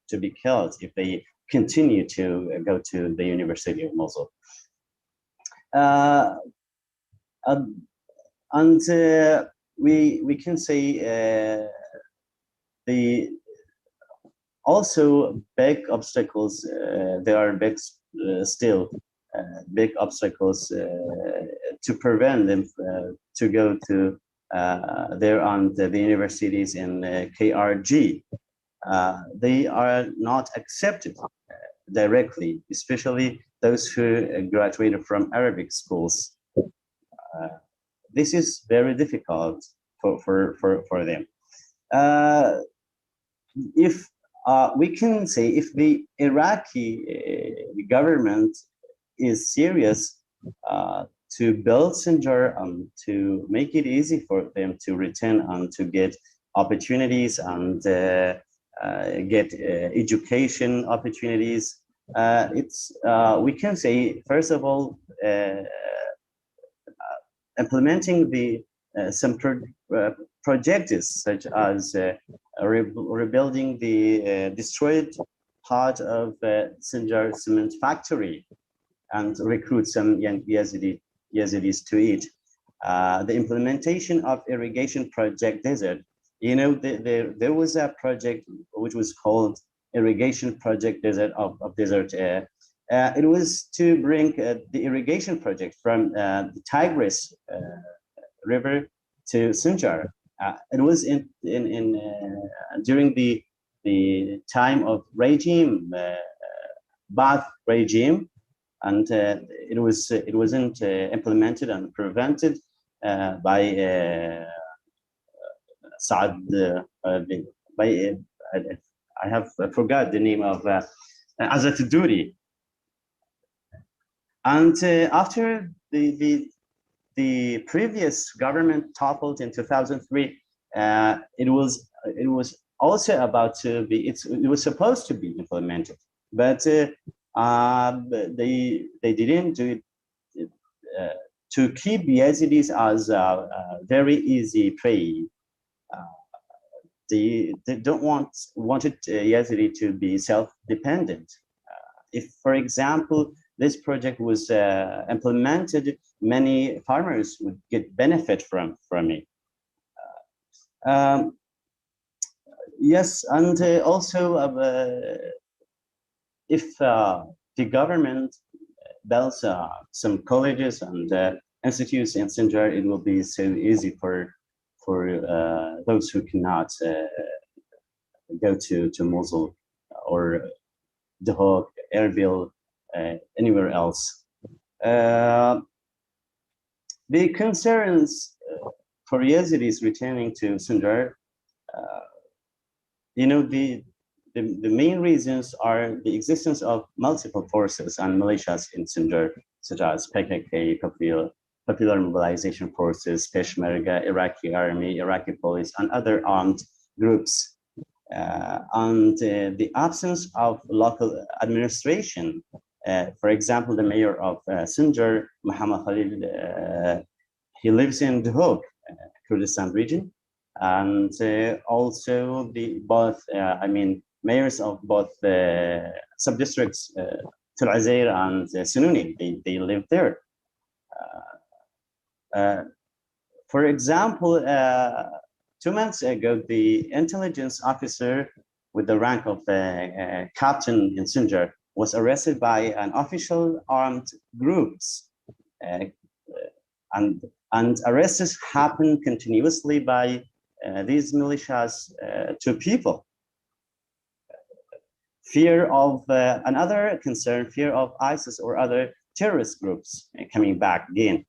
to be killed if they continue to go to the University of Mosul. We can say the also big obstacles. There are still big obstacles to prevent them to go to there on the universities in KRG. They are not accepted directly, especially those who graduated from Arabic schools. This is very difficult for them. If we can say if the Iraqi government is serious to build Sinjar and to make it easy for them to return and to get opportunities and get education opportunities, we can say, first of all, implementing the some projects such as rebuilding the destroyed part of Sinjar cement factory and recruit some young Yazidis to it. The implementation of irrigation project desert. You know, there was a project which was called irrigation project desert of desert. It was to bring the irrigation project from the Tigris River to Sinjar. It was during the time of regime, Ba'ath regime, and it wasn't implemented and prevented by Saad. I have forgot the name of Azat Duri. And after the previous government toppled in 2003, it was also about to be, it was supposed to be implemented, but they didn't do it to keep Yazidis as very easy prey. They don't wanted Yazidi to be self-dependent. If, for example, this project was implemented, many farmers would get benefit from it. Yes, and also if the government builds some colleges and institutes in Sinjar, it will be so easy for those who cannot go to Mosul or Dahok, Erbil, anywhere else. The concerns for Yazidis returning to Sinjar, you know, the main reasons are the existence of multiple forces and militias in Sinjar, such as PKK, Popular Mobilization Forces, Peshmerga, Iraqi Army, Iraqi Police, and other armed groups. And the absence of local administration. For example, the mayor of Sinjar, Muhammad Khalil, he lives in Dahok, Kurdistan region, and also mayors of both sub-districts, Tel Azair and Sununi, they live there. For example, 2 months ago, the intelligence officer with the rank of captain in Sinjar was arrested by an official armed groups, and arrests happen continuously by these militias to people. Fear of another concern, fear of ISIS or other terrorist groups coming back again.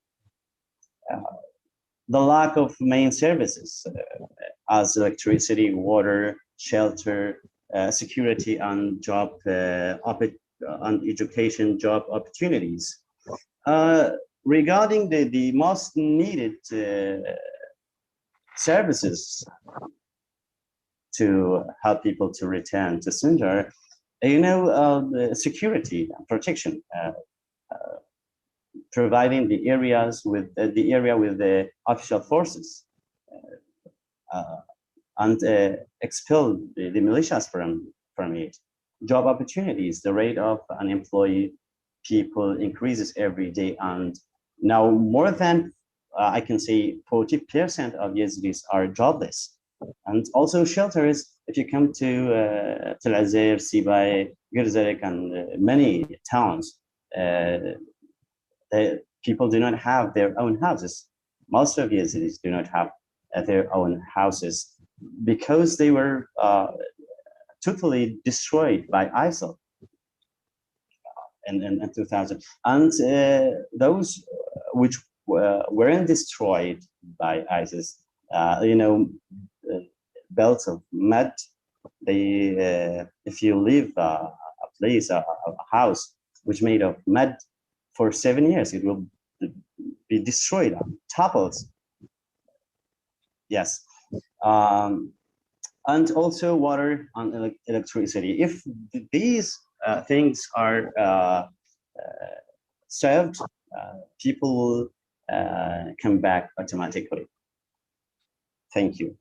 The lack of main services as electricity, water, shelter, security, and job and education job opportunities. Regarding the most needed services to help people to return to Sinjar, you know, security and protection. Providing the areas with the official forces and expel the militias from it. Job opportunities, the rate of unemployed people increases every day, and now more than I can say 40% of Yazidis are jobless. And also shelters, if you come to Tel Azair, Sibay, Girzalik, and many towns, people do not have their own houses. Most of Yazidis do not have their own houses because they were totally destroyed by ISIL in 2000. And those which weren't destroyed by ISIS, you know, belts of mud If you leave a place, a house which made of mud for 7 years, it will be destroyed, toppled. Yes. And also water and electricity. If these things are served, people will come back automatically. Thank you.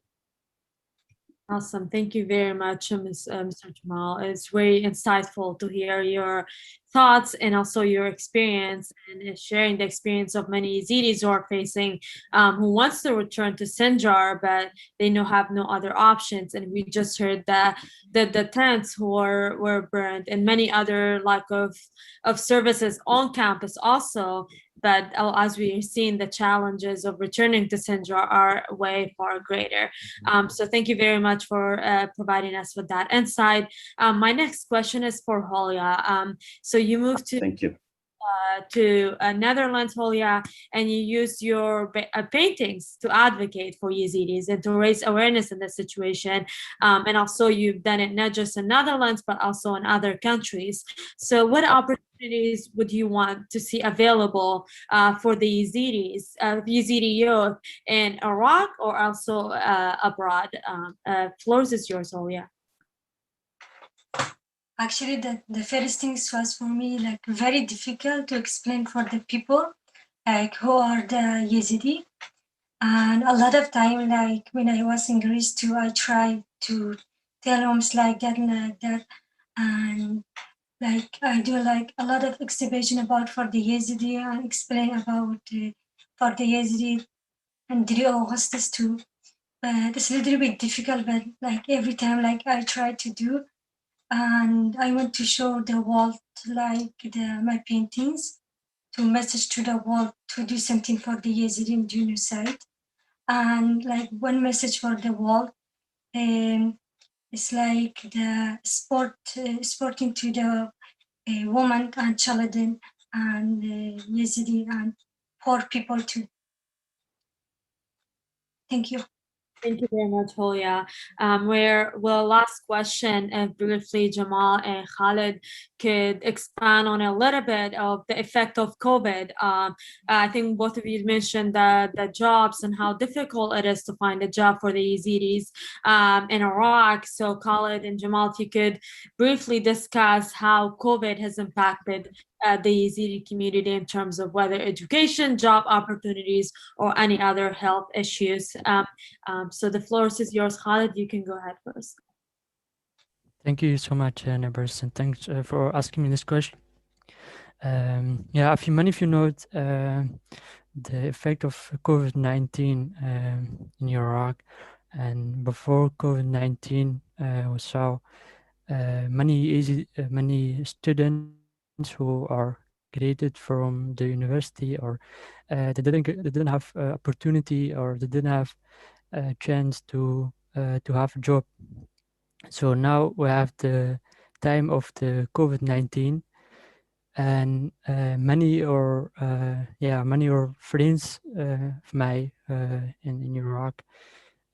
Awesome. Thank you very much, Mr. Jamal. It's very insightful to hear your thoughts and also your experience and sharing the experience of many Yazidis who are facing, who wants to return to Sinjar, but they have no other options. And we just heard that the tents were burned and many other lack of services on campus also. But as we are seeing, the challenges of returning to Sinjar are way far greater. So thank you very much for providing us with that insight. My next question is for Holia. So you moved to Netherlands, Holia, and you used your paintings to advocate for Yazidis and to raise awareness in this situation. And also you've done it not just in Netherlands, but also in other countries. So what opportunities would you want to see available for the Yazidis, Yazidi youth in Iraq or also abroad? Floors is yours, Holia. Actually, the first things was for me like very difficult to explain for the people like who are the Yezidi. And a lot of time, like when I was in Greece too, I tried to tell them like that and like that. And like I do like a lot of exhibition about for the Yezidi and explain about for the Yezidi and 3 Augustus too. But it's a little bit difficult, but like every time like I try to do. And I want to show the world like my paintings to message to the world to do something for the Yazidi genocide. And like one message for the world, it's like the sporting to the woman and children and Yazidi and poor people too. Thank you. Thank you very much, Holia. Last question, and briefly, Jamal and Khalid could expand on a little bit of the effect of COVID. I think both of you mentioned the jobs and how difficult it is to find a job for the Yazidis in Iraq. So Khalid and Jamal, if you could briefly discuss how COVID has impacted the Yazidi community in terms of whether education, job opportunities, or any other health issues. So the floor is yours, Khalid. You can go ahead first. Thank you so much, Nebers, and thanks for asking me this question. Yeah, many of you know the effect of COVID-19 in Iraq, and before COVID-19, we saw many students who are graduated from the university, or they didn't have opportunity, or they didn't have a chance to have a job. So now we have the time of the COVID-19, and many or friends of mine in Iraq,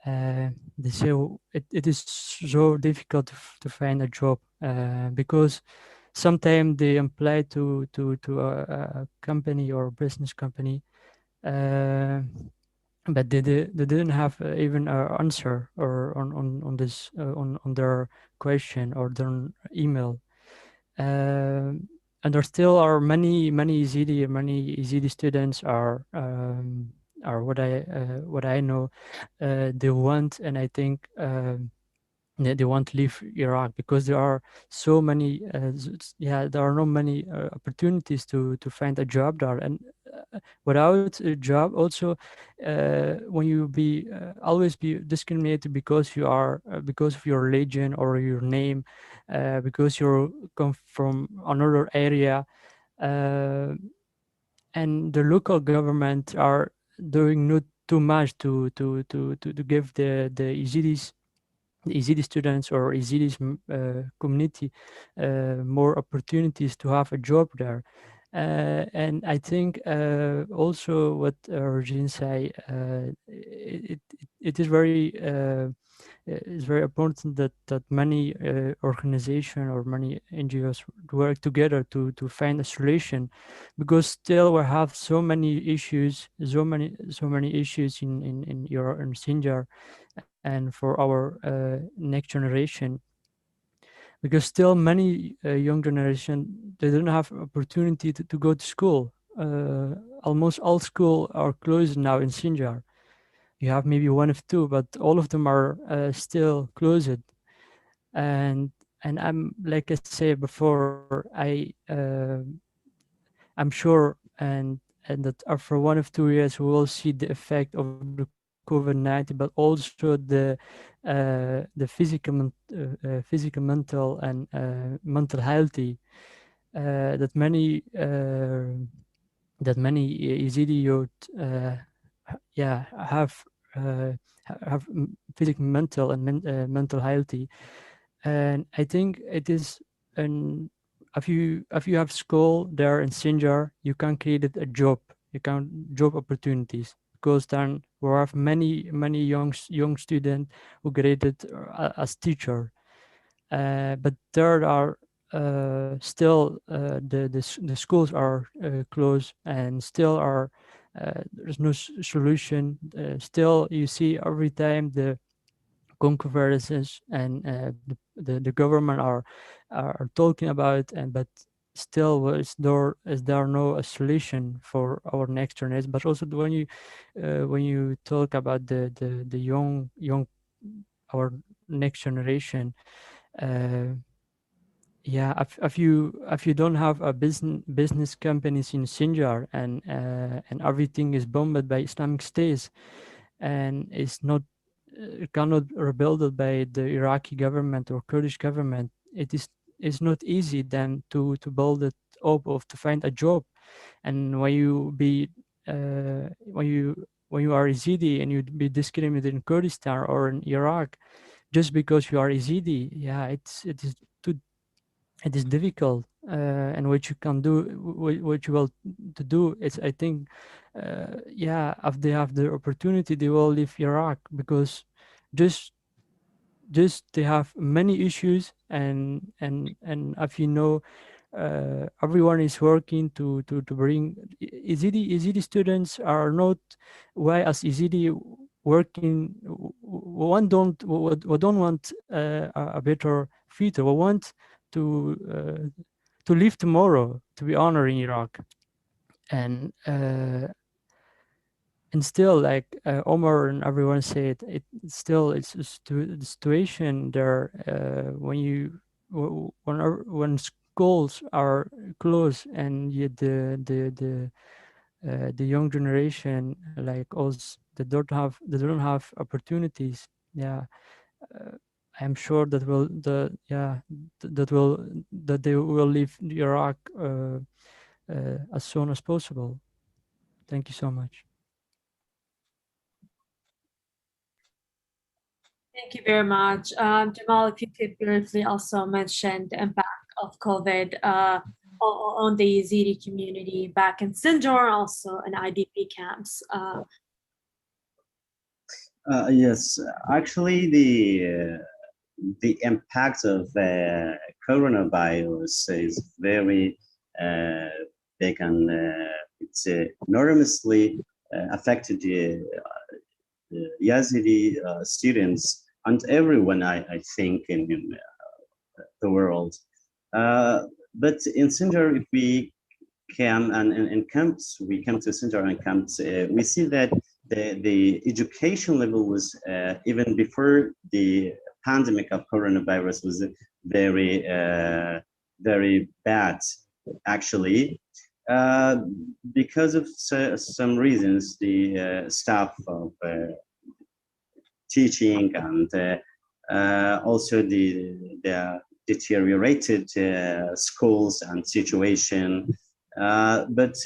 they say it is so difficult to find a job because sometimes they apply to a company or business company, but they didn't have even an answer or on this on their question or their email. And there still are many Yazidi students are what I know they want, and I think they want to leave Iraq because there are so many there are not many opportunities to find a job there, and without a job also when you always be discriminated because you are because of your religion or your name, because you come from another area, and the local government are doing not too much to give the Yazidi students or Yazidi community more opportunities to have a job there. And I think also what Regine said, it is very it's very important that many organizations or many NGOs work together to find a solution, because still we have so many issues in Sinjar and for our next generation, because still many young generation, they don't have opportunity to go to school. Almost all school are closed now in Sinjar. You have maybe one of two, but all of them are still closed. And I'm, like I said before, I'm sure and that after 1 or 2 years we will see the effect of the COVID-19, but also the physical, mental, and mental healthy that many Yezidi youth have physical, mental, and mental healthy. And I think it is if you have school there in Sinjar, you can create a job, job opportunities, because then we have many young students who graded as teacher, but there are still the schools are closed, and still are there's no solution. Still you see every time the controversies and the government are talking about, and but still is there no solution for our next generation. But also when you talk about the young our next generation, yeah, if you don't have a business companies in Sinjar, and everything is bombed by Islamic States, and it's not cannot rebuild by the Iraqi government or Kurdish government, it's not easy then to build it up or to find a job. And when you are Yezidi and you be discriminated in Kurdistan or in Iraq just because you are Yezidi, yeah, it is difficult. And what you can do, what you will to do is, I think, yeah, if they have the opportunity, they will leave Iraq, because just they have many issues, and if you know, everyone is working to bring Yezidi students are not why as Yezidi working. We don't want a better future. We want to live tomorrow, to be honored in Iraq. And still, like Omar and everyone said, it's the situation there, when schools are closed, and yet the young generation like us, they don't have opportunities. Yeah, I'm sure that they will leave Iraq as soon as possible. Thank you so much. Thank you very much. Jamal, if you could briefly also mention the impact of COVID on the Yezidi community back in Sinjar, also in IDP camps. Yes, actually, the impact of coronavirus is very big, and it's enormously affected the Yazidi students and everyone, I think, in the world. But in Sinjar, if we come and in camps, we come to Sinjar and camps, we see that the education level was even before the pandemic of coronavirus was very very bad, actually, because of some reasons. The staff of teaching and also the deteriorated schools and situation. But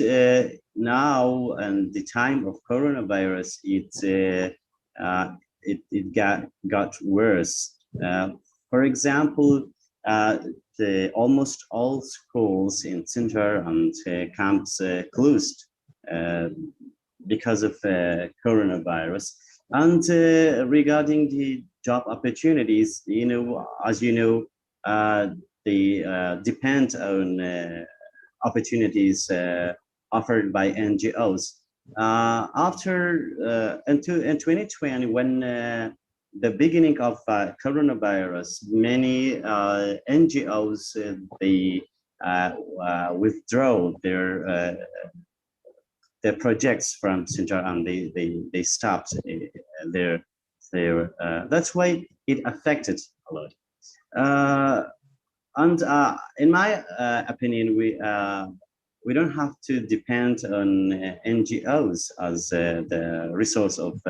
now, and the time of coronavirus, it got worse. For example, almost all schools in Sinjar and camps closed because of coronavirus. And regarding job opportunities, as you know, they depend on opportunities offered by NGOs. In 2020, when the beginning of coronavirus, many NGOs they withdraw their projects from Sinjar, and they stopped their that's why it affected a lot. And in my opinion, we don't have to depend on NGOs as the resource of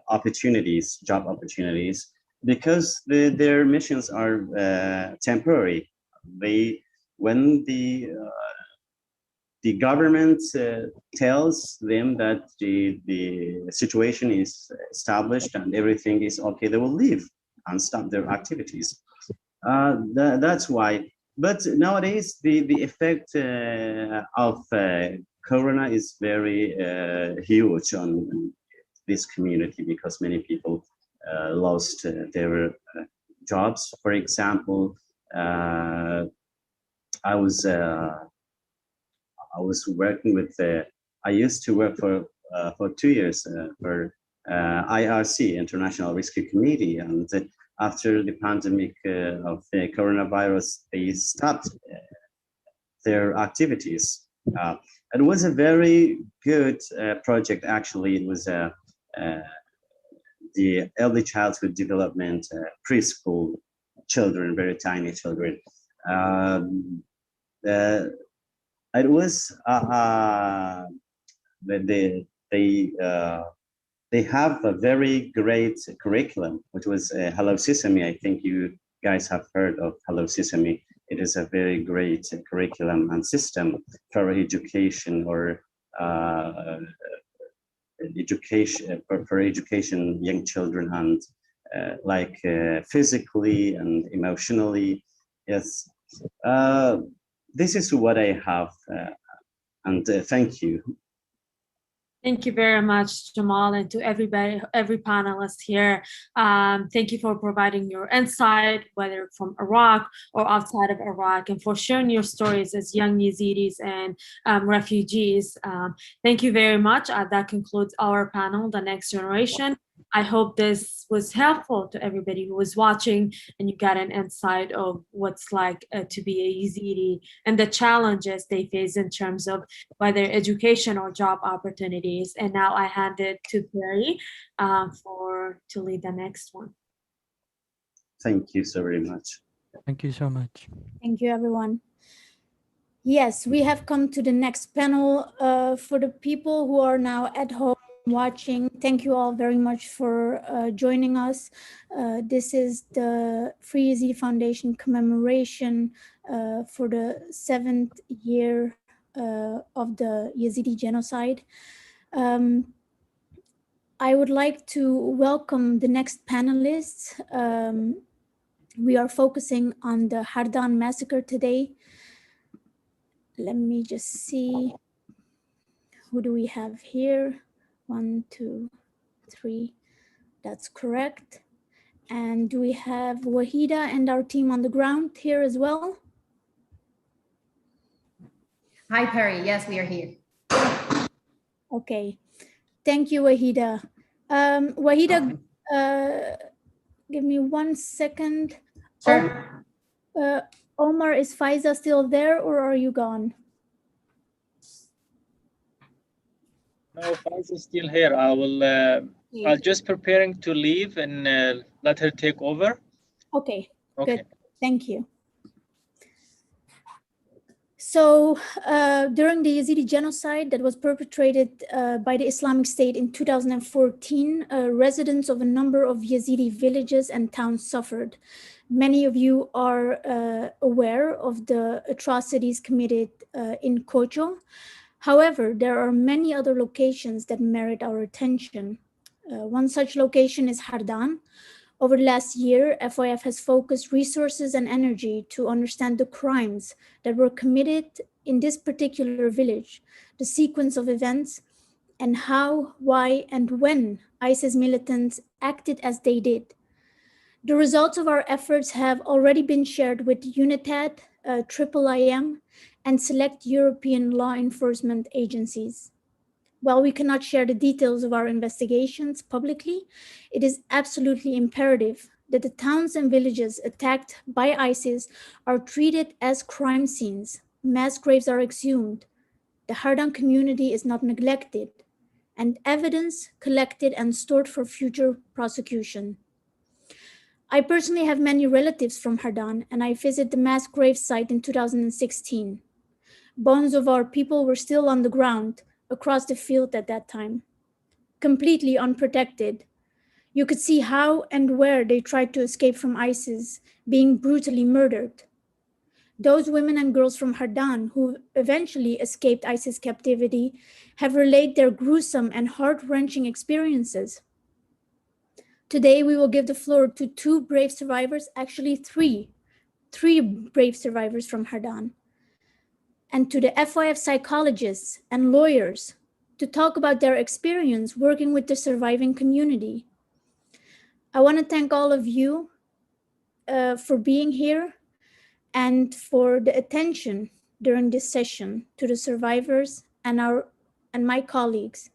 opportunities, job opportunities, because their missions are temporary. When the government tells them that the situation is established and everything is okay, they will leave and stop their activities. That's why. But nowadays, the effect of Corona is very huge on this community, because many people lost their jobs. For example, I was working with. I used to work for 2 years for IRC, International Rescue Committee, and after the pandemic of the coronavirus, they stopped their activities. It was a very good project, actually. It was the early childhood development, preschool children, very tiny children. It was they have a very great curriculum, which was Hello Sesame. I think you guys have heard of Hello Sesame. It is a very great curriculum and system for education, or education for education young children, and like physically and emotionally. Yes, this is what I have, and thank you. Thank you very much, Jamal, and to everybody, every panelist here. Thank you for providing your insight, whether from Iraq or outside of Iraq, and for sharing your stories as young Yazidis and refugees. Thank you very much. That concludes our panel, The Next Generation. I hope this was helpful to everybody who was watching, and you got an insight of what's like to be a Yazidi and the challenges they face in terms of whether education or job opportunities. And now I hand it to Perry to lead the next one. Thank you so very much. Thank you so much. Thank you, everyone. Yes, we have come to the next panel. For the people who are now at home watching, thank you all very much for joining us. This is the Free Yazidi Foundation commemoration for the 7th year of the Yezidi genocide. I would like to welcome the next panelists. We are focusing on the Hardan massacre today. Let me just see, who do we have here? 1, 2, 3, that's correct. And do we have Wahida and our team on the ground here as well? Hi, Perry. Yes, we are here. Okay, thank you, Wahida. Wahida, give me 1 second. Sure. Omar, is Faiza still there, or are you gone? No, Faiza is still here. I'll just preparing to leave and let her take over. Okay, okay. Good. Thank you. So during the Yazidi genocide that was perpetrated by the Islamic State in 2014, residents of a number of Yazidi villages and towns suffered. Many of you are aware of the atrocities committed in Kocho. However, there are many other locations that merit our attention. One such location is Hardan. Over the last year, FYF has focused resources and energy to understand the crimes that were committed in this particular village, the sequence of events, and how, why, and when ISIS militants acted as they did. The results of our efforts have already been shared with UNITAD, IIIM, and select European law enforcement agencies. While we cannot share the details of our investigations publicly, it is absolutely imperative that the towns and villages attacked by ISIS are treated as crime scenes. Mass graves are exhumed. The Hardan community is not neglected, and evidence collected and stored for future prosecution. I personally have many relatives from Hardan, and I visited the mass grave site in 2016. Bones of our people were still on the ground across the field at that time, completely unprotected. You could see how and where they tried to escape from ISIS, being brutally murdered. Those women and girls from Hardan who eventually escaped ISIS captivity have relayed their gruesome and heart-wrenching experiences. Today, we will give the floor to two brave survivors, actually three brave survivors from Hardan, and to the FYF psychologists and lawyers to talk about their experience working with the surviving community. I want to thank all of you for being here and for the attention during this session to the survivors and my colleagues.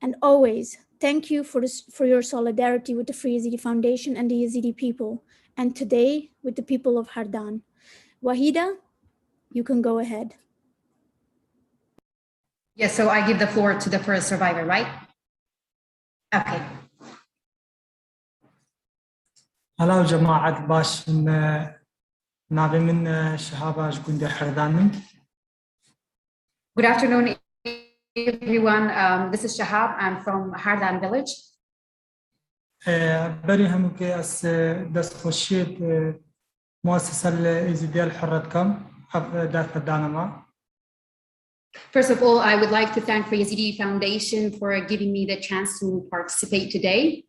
And always, thank you for your solidarity with the Free Yazidi Foundation and the Yazidi people, and today with the people of Hardan. Wahida, you can go ahead. Yes, so I give the floor to the first survivor, right? Okay. Hello, جماعة باش نابي من شهابة جكوندي حردان. Good afternoon, everyone. This is Shahab. I'm from Hardan village. بري همك أس دست خشيت مؤسسة اليزيدية الحرة كم دار فدانما. First of all, I would like to thank the Yezidi Foundation for giving me the chance to participate today.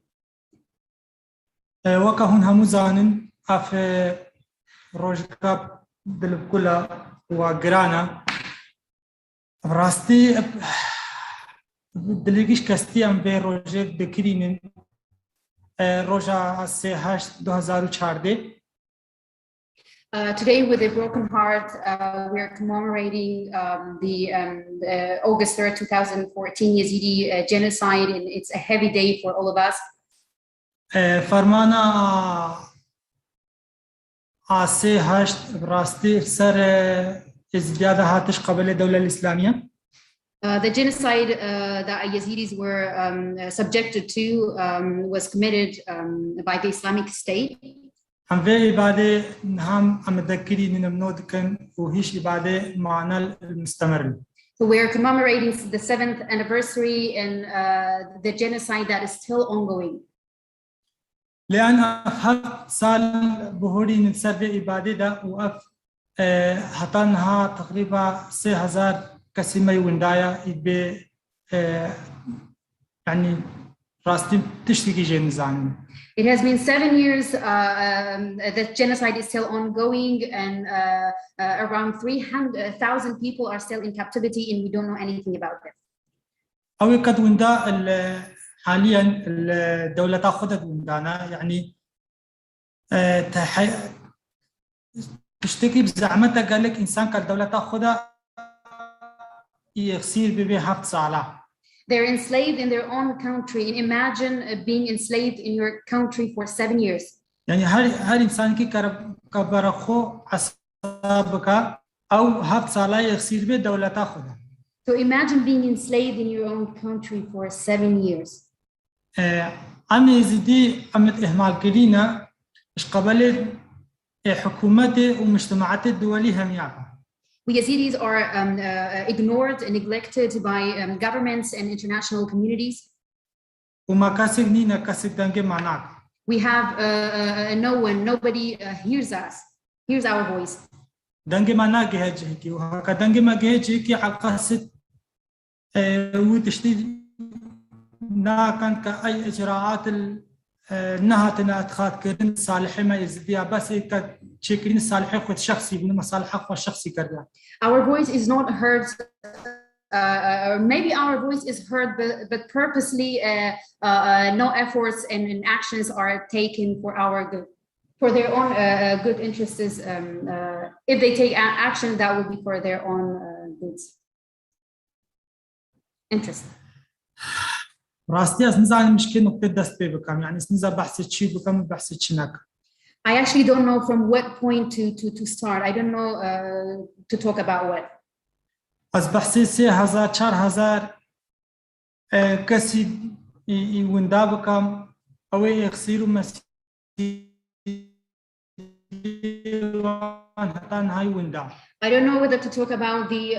وكهون هم زانن أف روجكاب دلبكلا وجرانا راستي دليجيش كستي أم بروجة دكرين روجا السهاش 2014. Today, with a broken heart, we are commemorating the August 3rd, 2014 Yezidi genocide, and it's a heavy day for all of us. فرمانا عسى هشت براستي سر إزدياد هاتش قبل الدولة الإسلامية. The genocide that Yazidis were subjected to was committed by the Islamic State. هم في إبادة نهم أمذكري نمنود كن وهيش إبادة معنا المستمر. So we are commemorating the 7th anniversary and the genocide that is still ongoing. لأن أفهم سال بهوري نسر في إبادة دا وأف هتنها تقريبا 3000 كسيمة وندايا إبى يعني راستي تشتكي جين زاني. It has been 7 years that genocide is still ongoing, and around 300,000 people are still in captivity, and we don't know anything about them. أوي قد وندا حاليا الدولة تأخذت وندانا يعني تشتكي بزعمتها قال لك إنسان كالدولة تأخذها يصير ببي حفظ صالح. They're enslaved in their own country, and imagine being enslaved in your country for 7 years. يعني هر إنسان كي كبرخو عصابك أو حفظ صالح يصير بي دولة تأخذها. So imagine being enslaved in your own country for 7 years. أنا يزيدي أمت إهمال كلينا إش قبل حكومته ومجتمعات الدولية هم يعرف. We Yazidis are ignored and neglected by governments and international communities. وما كاسك نينا كاسك دنجة معناك. We have no one, nobody hears us, hears our voice. دنجة معناك هجيكي وهكذا دنجة ما هجيكي عقصت وتشتي ناكن كأي إجراءات نهتنا أتخاذ كرين صالحة ما يزديها بس كشكلين صالحة خد شخصي بنو مصالحة خد شخصي كريا. Our voice is not heard maybe our voice is heard, but purposely no efforts and actions are taken for our good, for their own good interests. If they take action, that will be for their own goods. Interest. راستي از نزعل مشكلة نقطة دست بكم يعني سنزا بحث شيء بكم بحث شناك. I actually don't know from what point to start. I don't know to talk about what. از بحث 3000 4000 كسي يوندا بكم أو يخسروا مسير هتان هاي وندا. I don't know whether to talk about the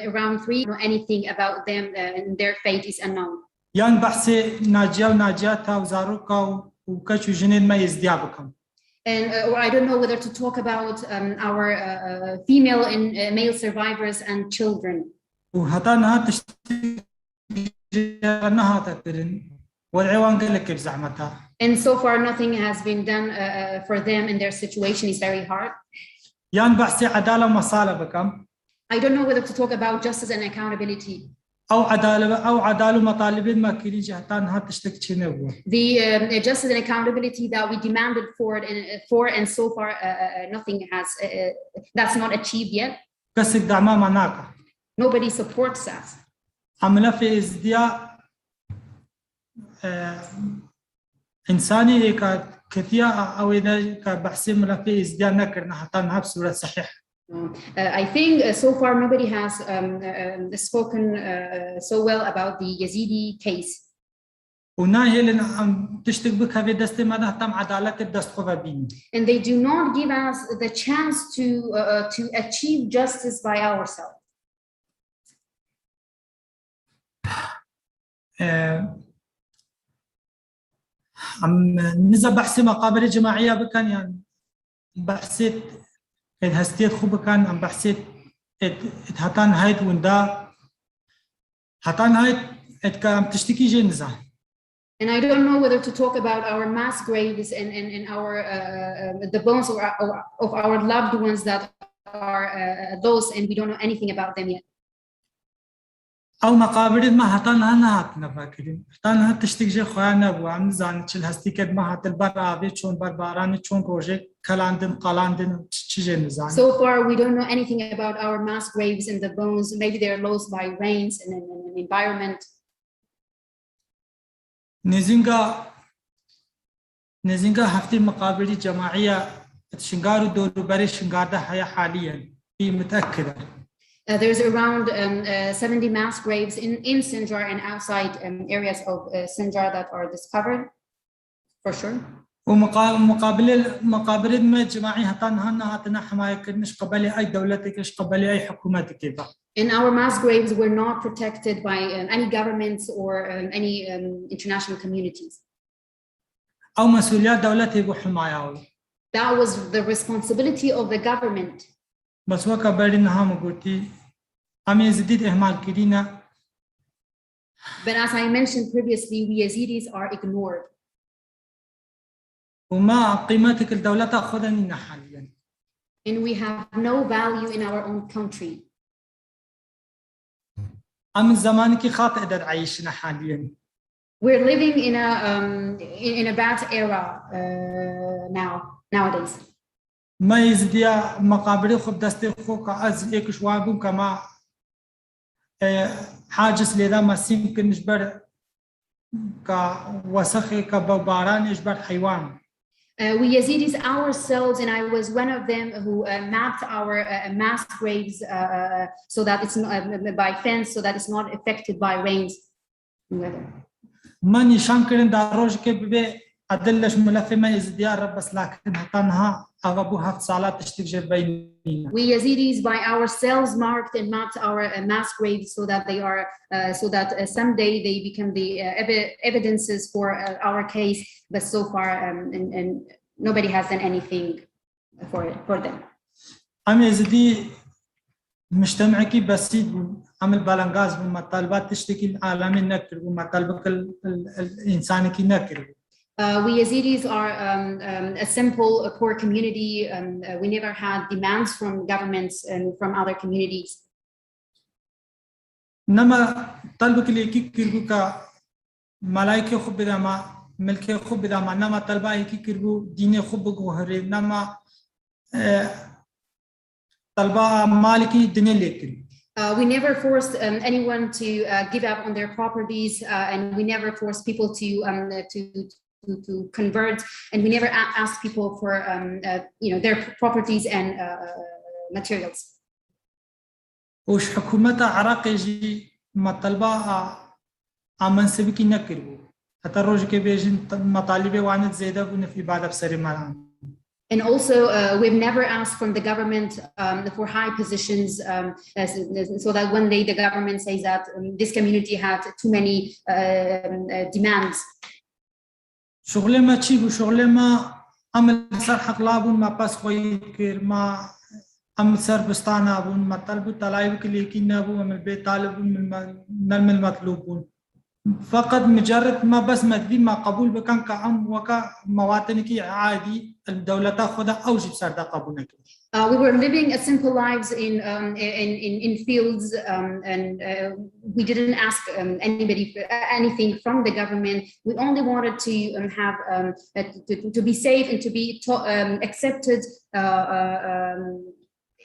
around 3 or anything about them and their fate is unknown. يعني بحث ناجية وناجياتها وزاروكا وكشو جنين ما يزديا بكم. And or I don't know whether to talk about our female and male survivors and children. وهتانها تشتغلناها تكرن والعوان قال لك بزعمتها. And so far nothing has been done for them and their situation is very hard. يعني بحث عدالة ومصالح بكم. I don't know whether to talk about justice and accountability. أو عدالة مطالبين ما كيري جهتانها تشتكي نبوه. The justice and accountability that we demanded for and so far nothing has that's not achieved yet. كسك دعما مناك. Nobody supports us. عملا في ازدياء إنساني كثيرا أو إذا كبحثي ملفي ازدياء نكرنا حتى نهب صورة صحيح. I think so far nobody has spoken so well about the Yezidi case. وناهي لنا عم تشتك بك هذه دستي ما نهتم عدالة الدست خبابين. And they do not give us the chance to achieve justice by ourselves. عم نزا بحثي مقابل جماعية بكان يعني بحثت هستيت خوب كان عم بحثت هتان هايت وندا هتان هايت كام تشتكي جنزة. And I don't know whether to talk about our mass graves and our the bones of our loved ones that are those and we don't know anything about them yet. أو مقابل ما هتان هنات نفاكرين هتان هات تشتكي جي خوانا بو عم نزان تشل هستي كد ما هات البرابي تشون برباران تشون روجي كلاندن قلاندن تشجي نزان. So far we don't know anything about our mass graves and the bones. Maybe they are lost by rains and an environment. نزينغا هفتي مقابل جماعية تشنغارو دور بري شنغار ده هيا حاليا في متأكدة. There's around 70 mass graves in Sinjar and outside areas of Sinjar that are discovered, for sure. ومقابل ما جماعي هتان هنا هتنا حماية كنش قبلي أي دولتك إيش قبلي أي حكومتك كذا. And our mass graves were not protected by any governments or any international communities. أو مسؤوليات دولتي بحماية. That was the responsibility of the government. بس وقت بعد إنها مقولتي هم يزيد إهمال كدينا. But as I mentioned previously, we Yazidis are ignored. وما قيمتك الدولة تأخذني حاليا. And we have no value in our own country. أم زمانك خاطئ در عيشنا حاليا. We're living in a bad era nowadays. ما يزديا مقابل خب دستي خوك از إيكش واقوم كما حاجز لذا ما سيمكن نجبر كوسخي كبوباران يجبر حيوان. We Yazidis ourselves, and I was one of them who mapped our mass graves so that it's not by fence, so that it's not affected by rains and weather. ماني شانكرن داروج كببي أدلش ملف ما يزديا رب بس لكن هتنها أغبوها في صالات تشتكي بيننا. We Yazidis by ourselves marked and mapped our mass graves so that they are so that someday they become the evidences for our case, but so far and nobody has done anything for them. أنا يزدي مجتمعك بسيط عمل بالانغاز بمطالبات تشتكي العالمي نكر ومطالبك الإنساني نكر. We Yazidis are a simple, poor community. We never had demands from governments and from other communities. نما طلبك اللي كي كيربو كا ملايكة خب بدا ما ملكة خب بدا ما نما طلبا كي كيربو ديني خب جوهري نما طلبا مالكي الدنيا اللي كيربو. We never forced anyone to give up on their properties, and we never forced people to convert, and we never asked people for their properties and materials. وش حكومة العراق يجي مطالبة منسبكي نكربو حتى الروج كي بيجن مطالبة وعنت زيادة ونفي بعد بسري مالهم. And also, we've never asked from the government for high positions, so that one day the government says that this community had too many demands. شغله ما تشيبو شغله ما عمل سر حق لابون ما بس خوي كير ما عمل سر بستانا بون ما طلبوا طلائب كلي كنا بون من البيت طالبون من المطلوبون فقط مجرد ما بس مدري ما قبول بكان كعم وكا مواطنكي عادي الدولة تأخذها أو جب سردا قبولك. We were living a simple lives in fields, and we didn't ask anybody for anything from the government. We only wanted to have to be safe and to be accepted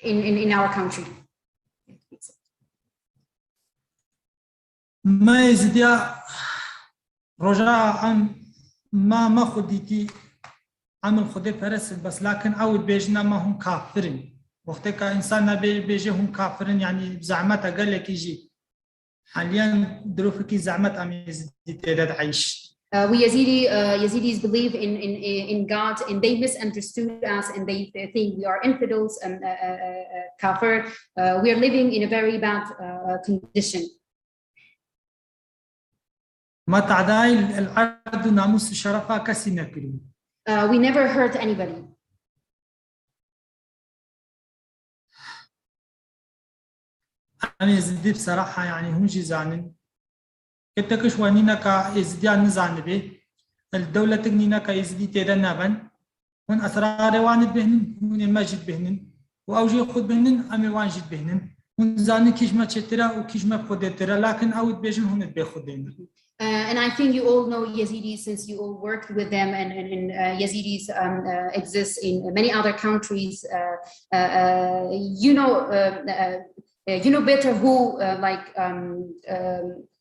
in our country. ما يزيد رجاء ما خديتي عمل خدي فرس بس لكن أول بيجنا ما هم كافرين وقت كإنسان بيجي هم كافرين يعني زعمت قال لك يجي حاليا ظروفك زعمت أم يزيد تداد عيش. We Yazidis believe in God, and they misunderstood us, and they think we are infidels and kafir. We are living in a very bad condition. ما تعداي الأرض ناموس شرفها كسي نكلو. We never hurt anybody. أنا يزيد بصراحة يعني هم جزانين. كتكش وانينا كيزديان نزان به الدولة تجنينا كيزدي تدنا بن ون أسرار واند بهنن ون ماجد بهنن وأوجي خود بهنن أمي وانجد بهنن ون زاني كيش ما تشترى وكيش ما خدترى لكن أود بيجن هون بخدينا. And I think you all know Yazidis since you all worked with them, and Yazidis exist in many other countries. You know better who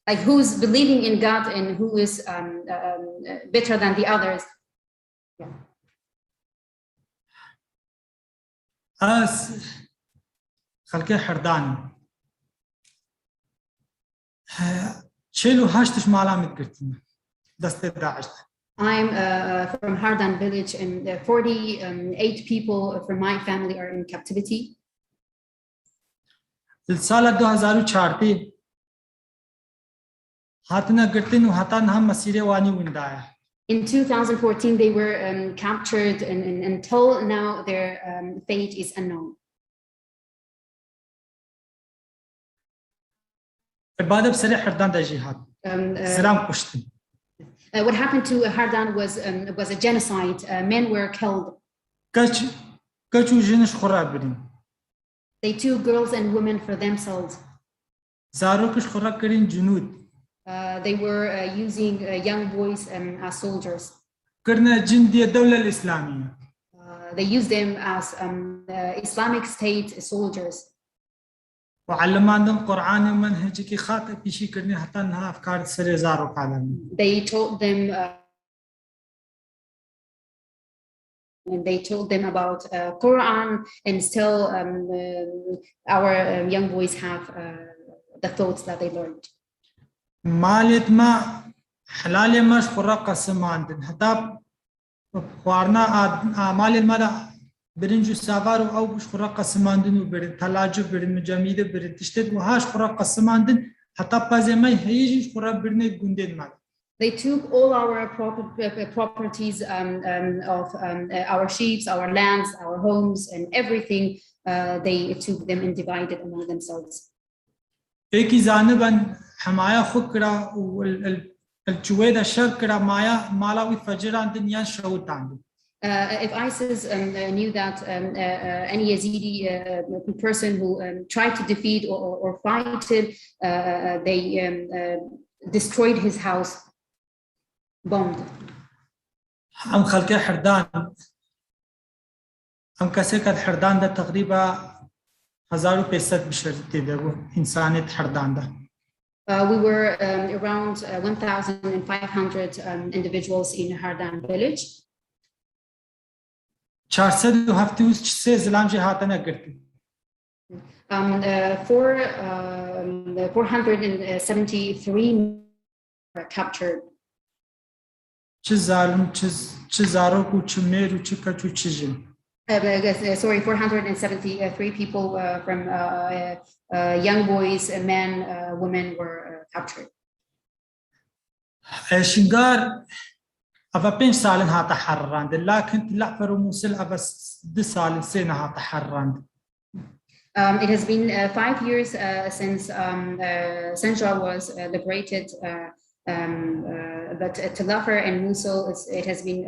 like who's believing in God and who is better than the others. Yeah. خلقي حردان شيلو هاشتش معلامة قرتنا دست داعش. I'm from Hardan village, and 48 people from my family are in captivity. السالة 2004 هاتنا قرتن وهاتان هم مسيرة واني وندايا. In 2014, they were captured, and until now, their fate is unknown. بعد بسريع حردان دا جهاد. زرام كشتن. What happened to Hardan was a genocide. Men were killed. كشو جنش خراب بدين. They took girls and women for themselves. زاروكش خراب كرين جنود. They were using young boys as soldiers. كرنا جندي الدولة الإسلامية. They used them as Islamic State soldiers. وعلمان القرآن ومنهجك خاطئ بشي كرني حتى انها أفكار سري زاروك عالمي. They told them about Quran, and still our young boys have the thoughts that they learned. مالت ما حلال ماش خرق السماندن حتى خوارنا مال المدى برنجو سافارو أو بش خرق السماندن وبرن تلاجو برن مجاميد برن تشتت وهاش خرق السماندن حتى بازي ما يهيجي خرق برن جندين مال. They took all our properties of our sheep, our lands, our homes, and everything. They took them and divided among themselves. إيكي زانبا حماية خكرة والجويدة شركرة مايا مالاوي فجران دنيا شوت عندهم. If ISIS knew that any Yazidi person who tried to defeat or fight it, they destroyed his house, bombed. أم خلقي حردان أم كسكت حردان ده تقريبا 1500 بشرتي ده إنسانية حردان ده. We were around 1,500 individuals in Hardan village. 473 زلام جهاتنا قرتي. 473 were captured. چه زاروك وچه مير وچه كچ وچه جن. Sorry, 473 people from young boys, men, women were captured. شنقار أفا 5 سال هاتا حرراند لكن تلع فرموسل أفا 6 سال سنة هاتا حرراند. It has been 5 years since Sinjar was liberated, but Talafar and Mosul, it has been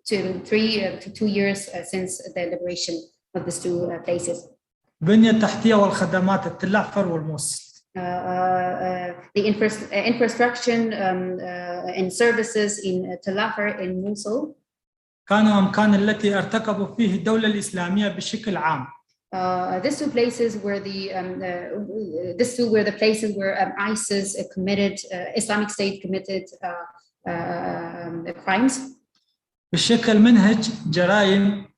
2 years since the liberation of these two places. بنية التحتية والخدمات التلعفر والموصل. The infrastructure and services in Talafar and Mosul. كانوا أمكان التي ارتكبوا فيه الدولة الإسلامية بشكل عام. These two places were the places where ISIS committed, Islamic State committed crimes. بشكل منهج جرائم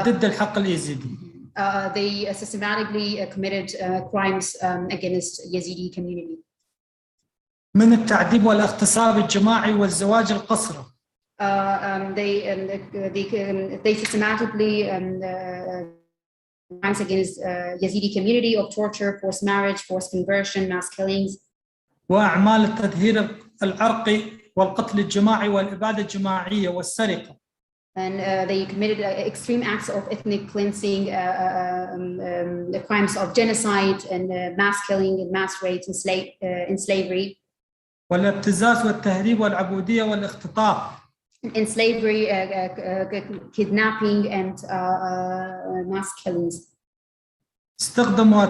ضد الحق اليزيدي. They systematically committed crimes against Yazidi community. من التعذيب والاغتصاب الجماعي والزواج القسري. They systematically crimes against Yazidi community of torture, forced marriage, forced conversion, mass killings. وأعمال التطهير العرقي والقتل الجماعي والإبادة الجماعية والسرقة. And they committed extreme acts of ethnic cleansing, the crimes of genocide and mass killing and mass rapes and slavery. والابتزاز والتهريب والعبودية والاختطاف. In slavery, kidnapping and mass killings. استخدموا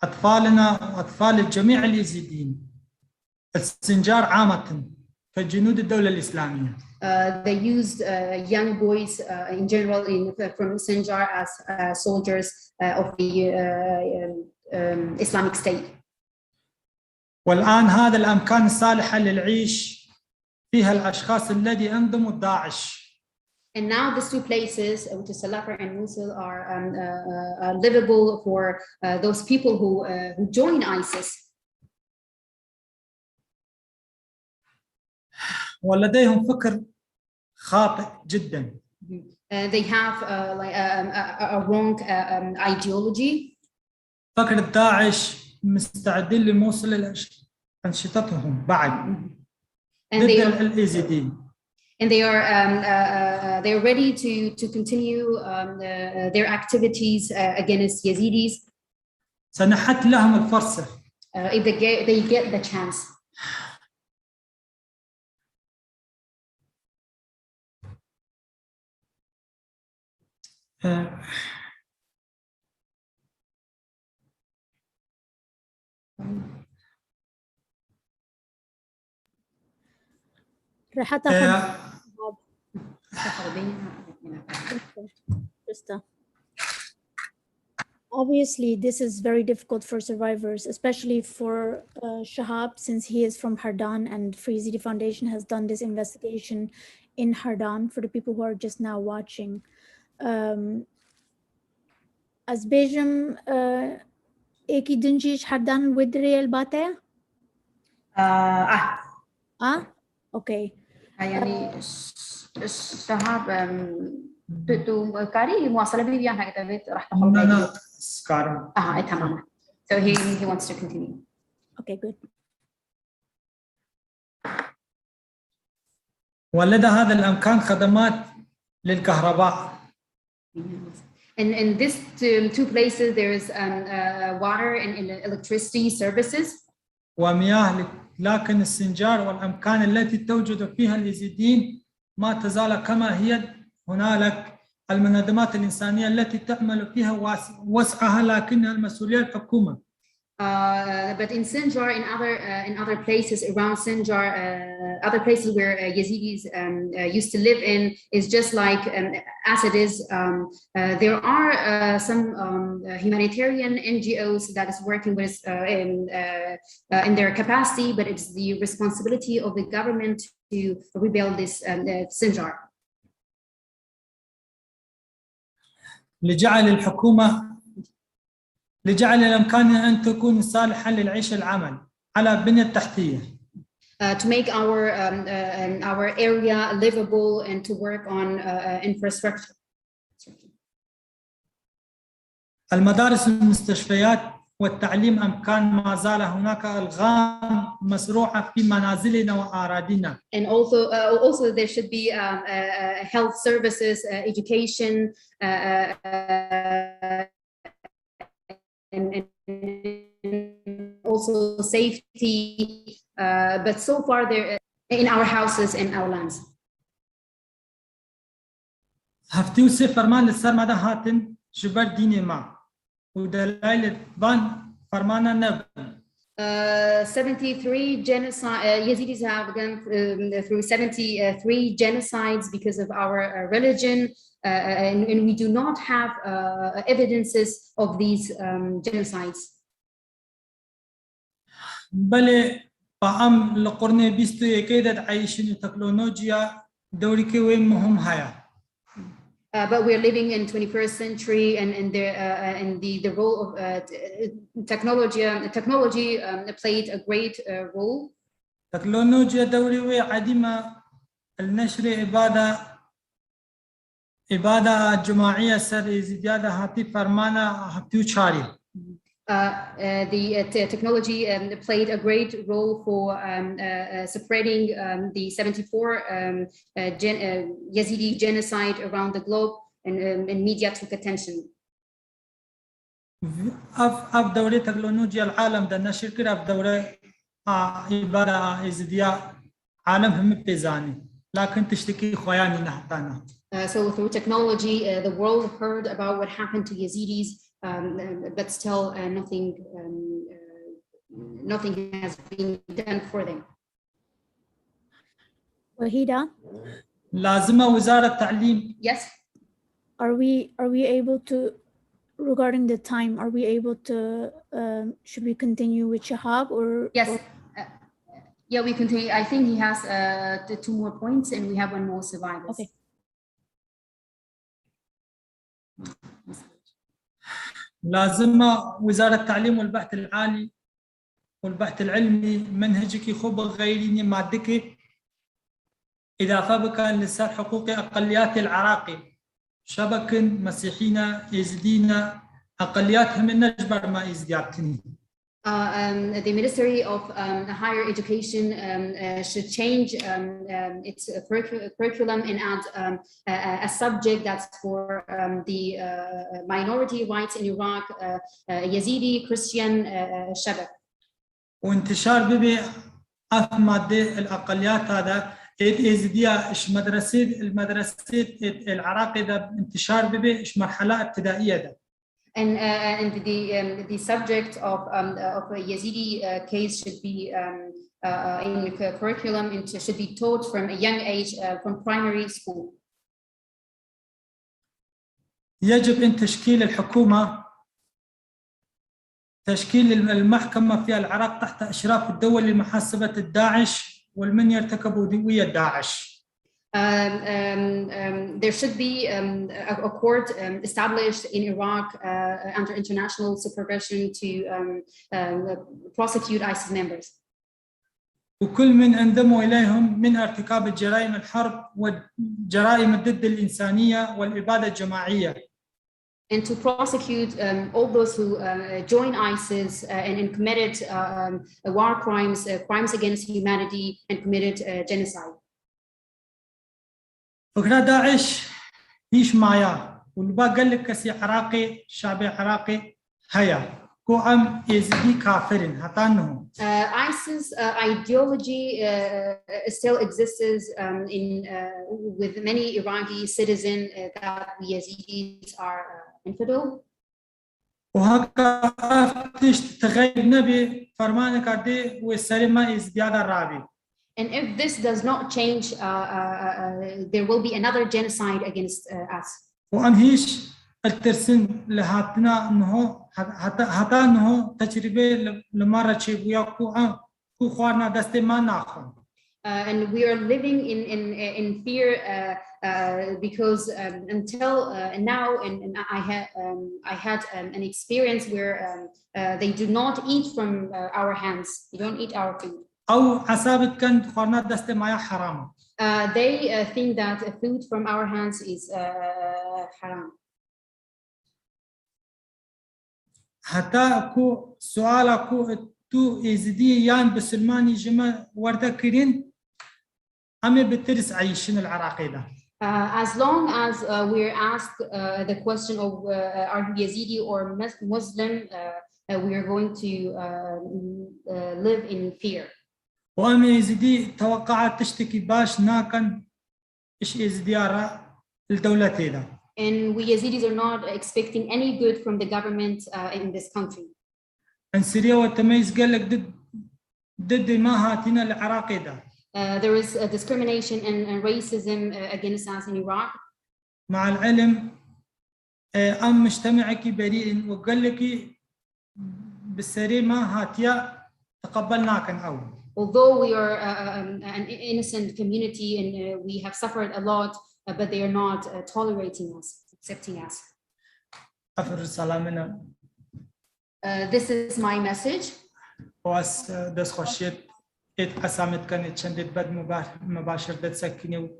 أطفالنا وأطفال الجميع اليزيديين السنجار عامة كجنود الدولة الإسلامية. They used young boys in general from Sinjar as soldiers of the Islamic State. والآن هذا الأمكان الصالحة للعيش فيها الأشخاص الذي انضموا داعش. And now these two places, which is Talafar and Mosul, are livable for those people who join ISIS. ولديهم فكر خاطئ جدا. They have like a wrong ideology. فكر داعش مستعدين لموصل أنشطتهم بعد ضد اليزيديين. And they are ready to continue their activities against Yazidis. سنحت لهم الفرصة. If they get the chance. راح تاخذ Obviously, this is very difficult for survivors, especially for Shahab, since he is from Hardan, and Free Yazidi Foundation has done this investigation in Hardan for the people who are just now watching. As Bejam Eki Dunjish Hardan Widri El Bate? Okay. يعني الشهاب كاري مواصلة بي بيان هكذا بيت راح تخرج لا سكارم تماما. So he wants to continue. Okay, good. ولدى هذا الأمكان خدمات للكهرباء. In these two places there is water and electricity services. ومياه لكن السنجار والأمكان التي توجد فيها اليزيديين ما تزال كما هي. هنالك المنظمات الإنسانية التي تعمل فيها وسعها لكنها المسؤولية الحكومة. But in Sinjar, in other places around Sinjar, other places where Yazidis used to live in, is just like as it is. There are some humanitarian NGOs that is working with in their capacity, but it's the responsibility of the government to rebuild this Sinjar. لجعل الإمكانية أن تكون صالحة للعيش العمل على بنية تحتية. To make our area livable and to work on infrastructure. المدارس والمستشفيات والتعليم أمكان ما زال هناك ألغام مزروعة في منازلنا وأراضينا. And also there should be health services, education, and also safety, but so far they're in our houses and our lands. هفتيو فرمان للسرمدة هاتن جبر ديني ما ودلائل بان فرمانا نب. 73 genocide, Yazidis have gone through 73 genocides because of our religion, and we do not have evidences of these genocides. بله فهم لقرن بيستو يكيدت عايشين تكنولوجيا دوري كوين مهم هيا. But we're living in 21st century, and the role of technology played a great role. تكنولوجيا دوري عديمة النشر إبادة جماعية سر زيادة هاتي فرمانا هاتيو شاري. The technology played a great role for spreading the 74 Yazidi genocide around the globe, and media took attention. أف دورة تكنولوجيا العالم ده نشر كده في دورة إبادة يزيدية عالم هم بتزاني لكن تشتكي خياني نحتانا. So through technology, the world heard about what happened to Yazidis, but still nothing has been done for them. Wahida? لازمة وزارة التعليم. Yes. Are we able to, regarding the time, are we able to, should we continue with Shahab or? Yes. Yeah, we continue. I think he has the 2 more points, and we have 1 more survivors. Okay. لازمة وزارة التعليم والبحث العالي والبحث العلمي منهجك يخوب غيرين مادك إذا فبك لسان حقوق أقليات العراقي شبك مسيحيين يزيدين أقلياتهم من نجبر ما يزدياتني. The Ministry of Higher Education should change its curriculum and add a subject that's for the minority rights in Iraq, Yazidi, Christian, Shabak. وانتشار ببي مادة الأقليات هذا يزيدية إيش المدرسة العراقي ده انتشار ببي إيش مرحلة ابتدائية ده. And the subject of a Yazidi case should be in the curriculum and should be taught from a young age, from primary school. يجب أن تشكيل الحكومة تشكيل المحكمة في العراق تحت إشراف الدول لمحاسبة الداعش والمن يرتكبوا دوية داعش. There should be a court established in Iraq under international supervision to prosecute ISIS members. وكل من انضموا إليهم من ارتكاب جرائم الحرب والجرائم ضد الإنسانية والإبادة الجماعية. And to prosecute all those who join ISIS and committed war crimes, crimes against humanity, and committed genocide. فكرة داعش هيش مايا والباقي قال لك كسي عراقي شعبي عراقي هيا كو أم يزيدي كافرين هتانه. ISIS ideology still exists with many Iraqi citizens that we Yazidis are infidel. وهكا أفتش تغير نبي فرمانك عدي والسلمة إزدياد الرابي. And if this does not change, there will be another genocide against us. وأمهيش الترسن لهاتنا إنه حتى إنه تجربة لمرة شيء وياكو كو خوارنا دستي ما ناخذ. And we are living in fear because until now, and I had an experience where they do not eat from our hands. They don't eat our food. أو عصابت كان خوارنا دستي ما حرام. They think that food from our hands is haram. حتى كو سؤال كو تو يزيدي يان بسلماني جمع ورده كرين أمي بترس عيشين العراقي ده. As long as we're asked the question of are you Yazidi or Muslim, we are going to live in fear. وأمي يزيدي توقعت تشتكي باش ناكن إيش إزديارة الدولة ده. And we Yazidis are not expecting any good from the government in this country. إن سوريا والتمييز قال لك ضد ما هاتنا العراقي ده. There is a discrimination and racism against us in Iraq. مع العلم أم مجتمعك بريء وقال لك بالسري ما هاتيا تقبلناك أول. Although we are an innocent community and we have suffered a lot, but they are not tolerating us, accepting us. This is my message. واس دس خشيت اتقسمت كانت شندت بد مباشر تسكني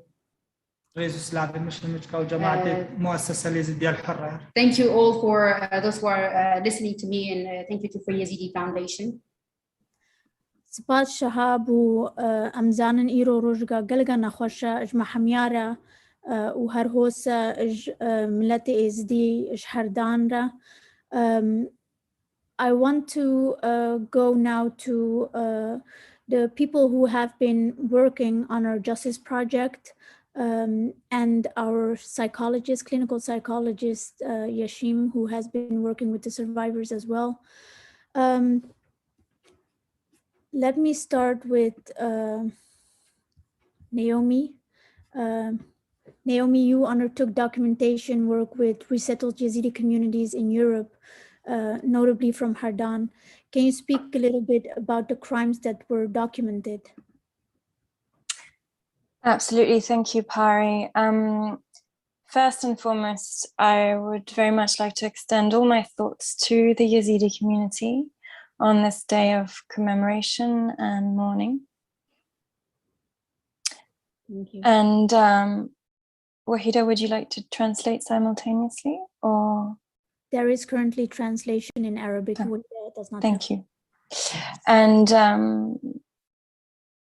رئيس لعبة مش مشكلة وجماعة مؤسسة اليزيدية الحرة. Thank you all for those who are listening to me, and thank you to for Yazidi Foundation. سپاس شهاب و امزانن ایرو روزگا گلگا نخوشا اج محمیارا و هر هوسا اج ملت ازدی اج حردان را. I want to go now to the people who have been working on our justice project and our psychologist, clinical psychologist, Yashim, who has been working with the survivors as well. Let me start with Naomi. Naomi, you undertook documentation work with resettled Yazidi communities in Europe, notably from Hardan. Can you speak a little bit about the crimes that were documented? Absolutely, thank you, Pari. First and foremost, I would very much like to extend all my thoughts to the Yazidi community on this day of commemoration and mourning. Thank you. And Wahida, would you like to translate simultaneously, or? There is currently translation in Arabic. Does not Thank you. And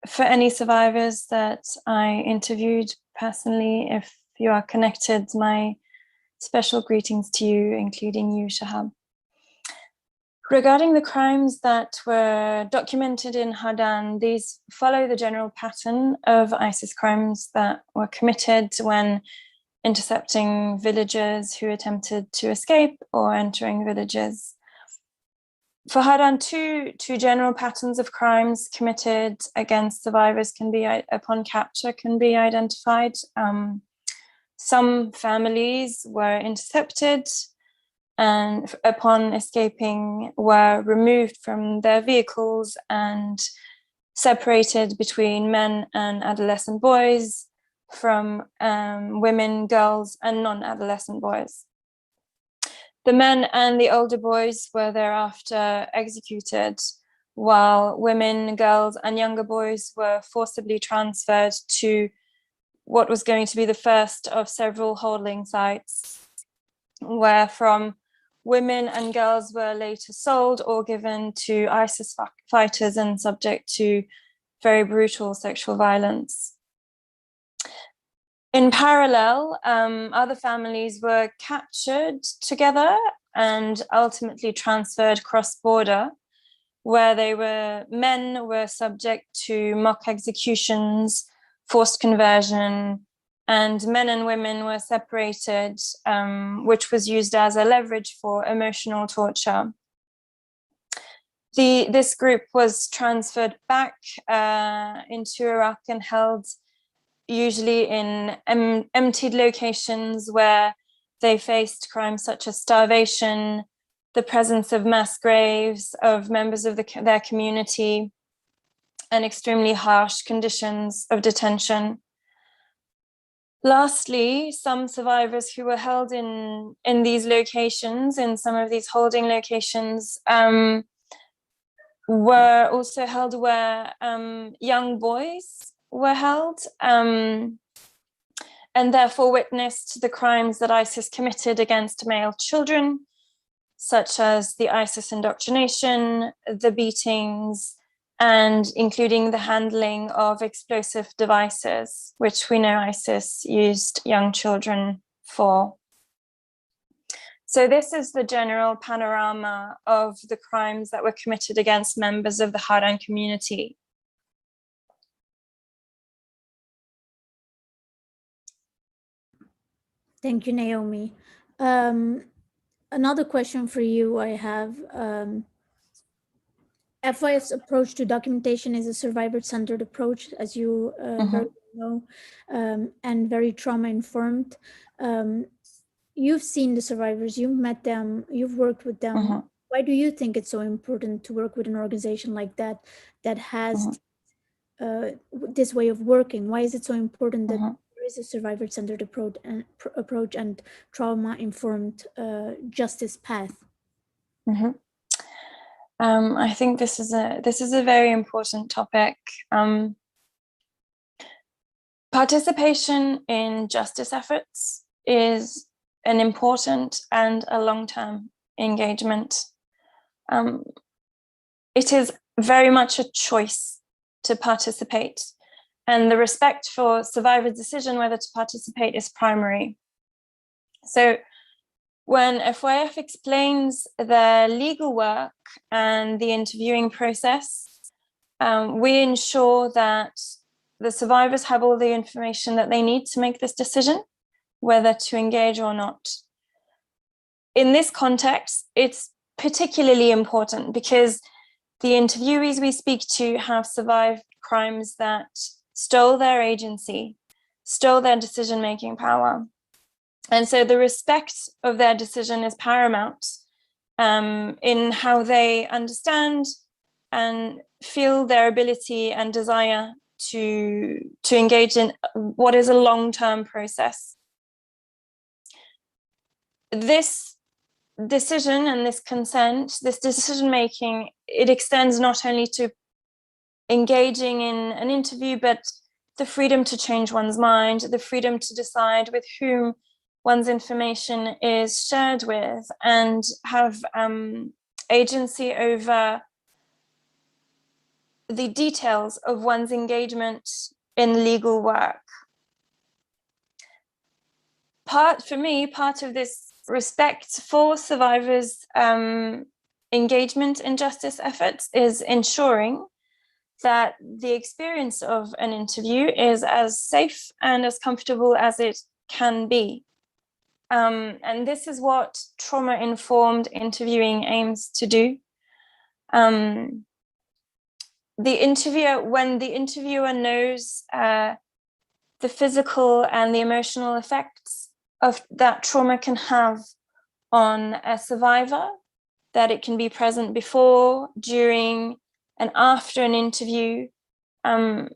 for any survivors that I interviewed personally, if you are connected, my special greetings to you, including you, Shahab. Regarding the crimes that were documented in Hardan, these follow the general pattern of ISIS crimes that were committed when intercepting villagers who attempted to escape or entering villages. For Hardan, two general patterns of crimes committed against survivors upon capture can be identified. Some families were intercepted and upon escaping were removed from their vehicles and separated between men and adolescent boys from women, girls, and non-adolescent boys. The men and the older boys were thereafter executed, while women, girls, and younger boys were forcibly transferred to what was going to be the first of several holding sites, where from women and girls were later sold or given to ISIS fighters and subject to very brutal sexual violence. In parallel, other families were captured together and ultimately transferred cross-border, where men were subject to mock executions, forced conversion, and men and women were separated, which was used as a leverage for emotional torture. This group was transferred back into Iraq and held usually in emptied locations where they faced crimes such as starvation, the presence of mass graves of members of their community, and extremely harsh conditions of detention. Lastly, some survivors who were held in these locations, in some of these holding locations, were also held where young boys were held, and therefore witnessed the crimes that ISIS committed against male children, such as the ISIS indoctrination, the beatings, and including the handling of explosive devices, which we know ISIS used young children for. So this is the general panorama of the crimes that were committed against members of the Hardan community. Thank you, Naomi. Another question for you I have. FYF's approach to documentation is a survivor-centered approach, as you very well know, and very trauma-informed. You've seen the survivors, you've met them, you've worked with them. Why do you think it's so important to work with an organization like that, that has this way of working? Why is it so important that there is a survivor-centered approach and trauma-informed justice path? I think this is a very important topic. Participation in justice efforts is an important and a long-term engagement. It is very much a choice to participate, and the respect for survivors' decision whether to participate is primary. So when FYF explains their legal work and the interviewing process, we ensure that the survivors have all the information that they need to make this decision, whether to engage or not. In this context, it's particularly important because the interviewees we speak to have survived crimes that stole their agency, stole their decision-making power. And so the respect of their decision is paramount in how they understand and feel their ability and desire to engage in what is a long-term process. This decision and this consent, this decision-making, it extends not only to engaging in an interview, but the freedom to change one's mind, the freedom to decide with whom one's information is shared with, and have agency over the details of one's engagement in legal work. For me, part of this respect for survivors' engagement in justice efforts is ensuring that the experience of an interview is as safe and as comfortable as it can be. And this is what trauma-informed interviewing aims to do. When the interviewer knows the physical and the emotional effects of that trauma can have on a survivor, that it can be present before, during, and after an interview, an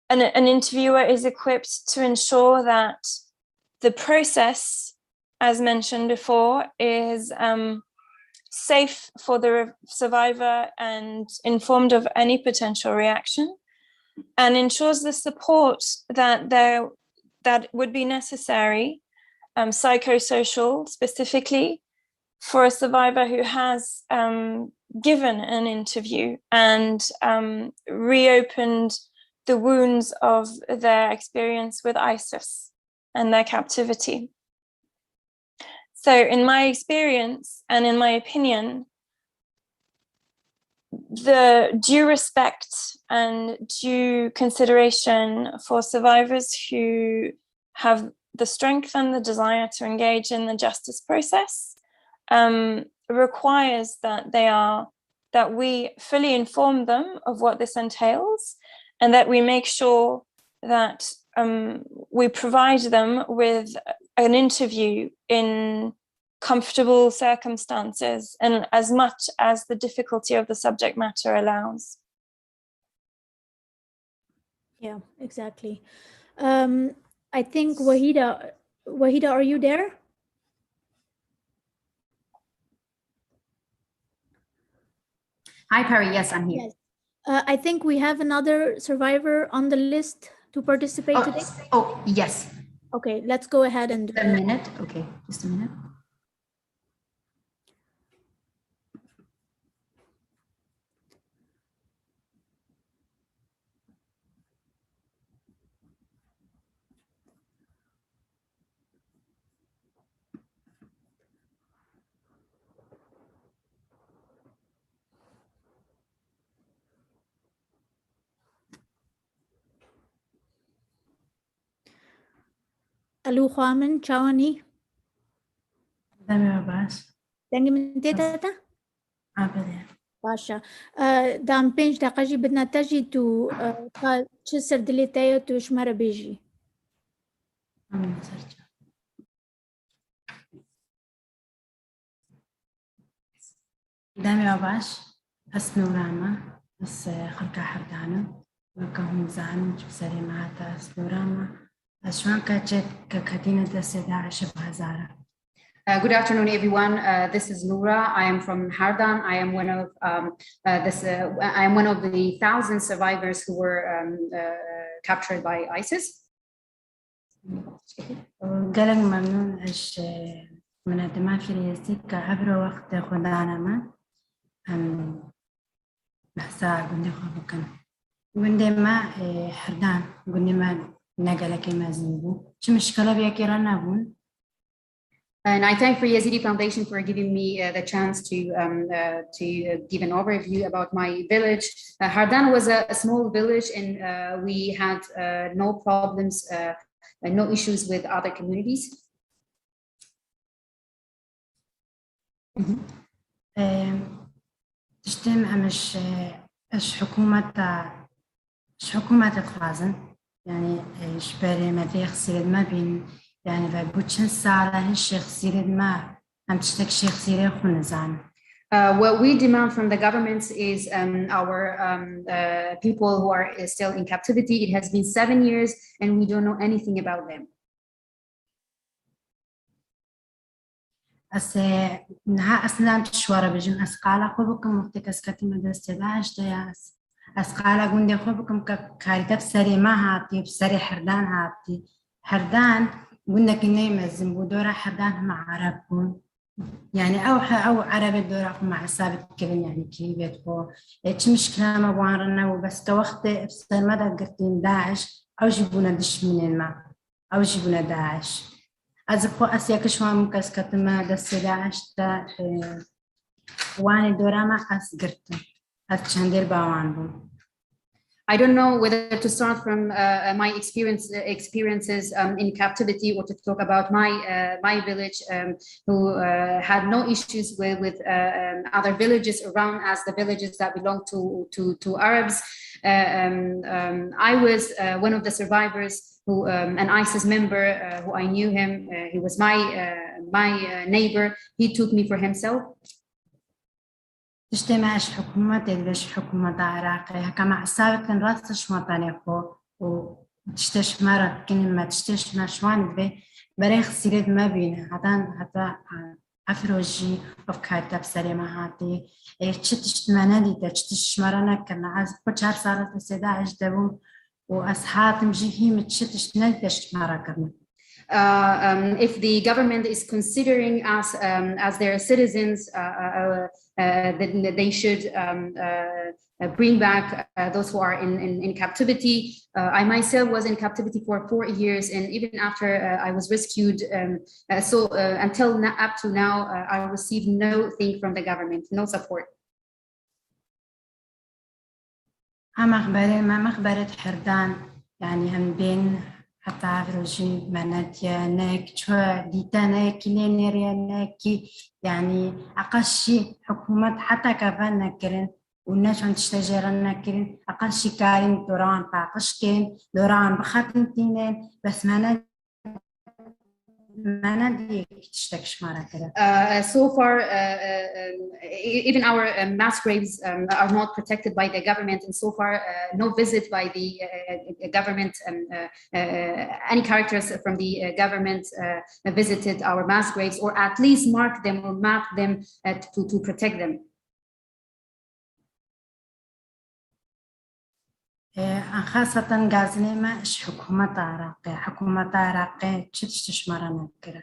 interviewer is equipped to ensure that the process, as mentioned before, is safe for the survivor and informed of any potential reaction, and ensures the support that would be necessary, psychosocial specifically, for a survivor who has given an interview and reopened the wounds of their experience with ISIS and their captivity. So in my experience and in my opinion, the due respect and due consideration for survivors who have the strength and the desire to engage in the justice process requires that we fully inform them of what this entails, and that we make sure that we provide them with an interview in comfortable circumstances and as much as the difficulty of the subject matter allows. Yeah, exactly. I think Wahida, are you there? Hi, Perry. Yes, I'm here. Yes. I think we have another survivor on the list to participate today. Oh, yes. Okay, let's go ahead and do a minute. Okay, just a minute. Alu Khwamen Chawani. Dame bash. Thank you, Tata. باشا دام 5 دقيقة بدنا تجي تو تشسر دليتايو تو شمارة بيجي دامي باش أسنوراما بس خلقا حردانو وكهم زعم جبسري معاتا أسنوراما أشوان كاتشت ككاتينة دسدا عشب هزارة. Good afternoon, everyone. This is Noura. I am from Hardan. I am one of I am one of the 1,000 survivors who were captured by ISIS. قلق ممنون أش من الدماء في اليزيد كعبر وقت خدانا ما بحسا قندي خوبكن قندي ما حردان قندي ما نقلك ما زنبو شو مشكلة بيكي رنابون. And I thank the Yezidi Foundation for giving me the chance to give an overview about my village. Hardan was a small village, and we had no problems, no issues with other communities. تجتمع مش حكومة تخازن يعني شبالي ما في خسير ما بين يعني ببوتشن سالة الشيخ سيرد ما هم تشتك شيخ سيرد خنزان. What we demand from the governments is our people who are still in captivity. It has been 7 years and we don't know anything about them. نها أصلاً تشوارا بجم أسقالا خوبكم مختكس كتيمة دستداش دياس أسقالا قندي خوبكم كاريتاب سري ما هاتي بسري حردان هاتي حردان قلنا كنا يمزن بدورة حردان مع عربكم يعني أو عربي دورة مع ثابت كبن يعني كي بيتكو إيش مشكلة ما بوارنا وبس كوقت بصير ماذا قرتين داعش أو جيبونا دش من الماء أو جيبونا داعش أزبو أسيا كشوا مكاس كتما دس داعش تا واني دورة ما أسقرت أتشندر باوان بو. I don't know whether to start from my experiences in captivity or to talk about my village who had no issues with other villages around as the villages that belong to Arabs. I was one of the survivors who an ISIS member who I knew him. He was my neighbor. He took me for himself. تجتمعش حكومة تدبش حكومة عراقية كما حسابك كان راسش وطني خو وتشتش مرة كلمة تشتش مشوان بي بريخ سيرد ما بينا حتى أفروجي أفكار تبصري ما هاتي تشتش منادي تشتش مرة نكنا عز بشهر صارت السداعش دبون وأصحاب مجيهم تشتش نلتش مرة كنا. If the government is considering us as their citizens, then they should bring back those who are in captivity. I myself was in captivity for 4 years, and even after I was rescued, until up to now, I received nothing from the government, no support. مخبرة حردان يعني هم بين حتى عفروشي مناتيا ناك شو ديتانا كلين رياناكي يعني أقشي حكومة حتى كفان نكرن والناس عن تشتجرن نكرن أقشي كارين دوران باقشكين دوران بخاتن تينين بس So far, even our mass graves are not protected by the government, and so far, no visit by the government. Any characters from the government visited our mass graves, or at least marked them or mapped them to protect them. خاصة غازني ما إيش حكومة عراقية تشتش مرة نكرة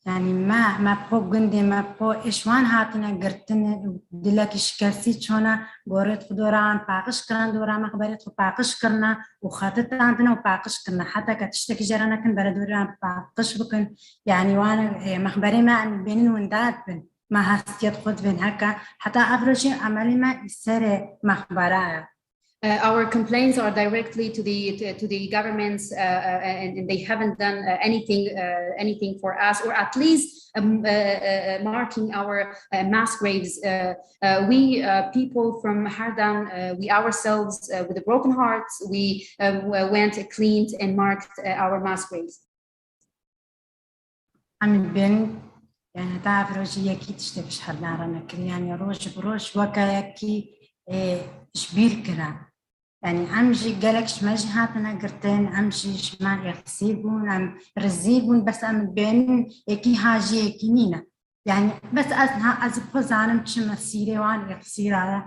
يعني ما بقو جندي ما بقو إيشوان هاتنا قرتنا دلك إيش كاسي شونا قريت خدوران باقش كران دوران مخبرت باقش كرنا وخاتت عندنا وباقش كرنا حتى كتشتكي جرانا كن بردوران باقش بكن يعني وانا مخبري ما عن بينين وندات بن ما هستيت خد بن هكا حتى أفرشي عملي ما يسري مخبرات. Our complaints are directly to the governments, and they haven't done anything for us, or at least marking our mass graves. We people from Hardan, we ourselves with a broken hearts, we went, cleaned, and marked our mass graves. يعني تعرف روجي أكيد تشتفش حدنا رانا يعني روج بروج وكاكي شبير كرا يعني أمشي قالكش ماجي هاتنا قرتين أمشي شمال يخسيبون أم رزيبون بس أم بين يكي هاجي يكي نينا يعني بس أزها أزبو زانم تشم السيري وان يخسير على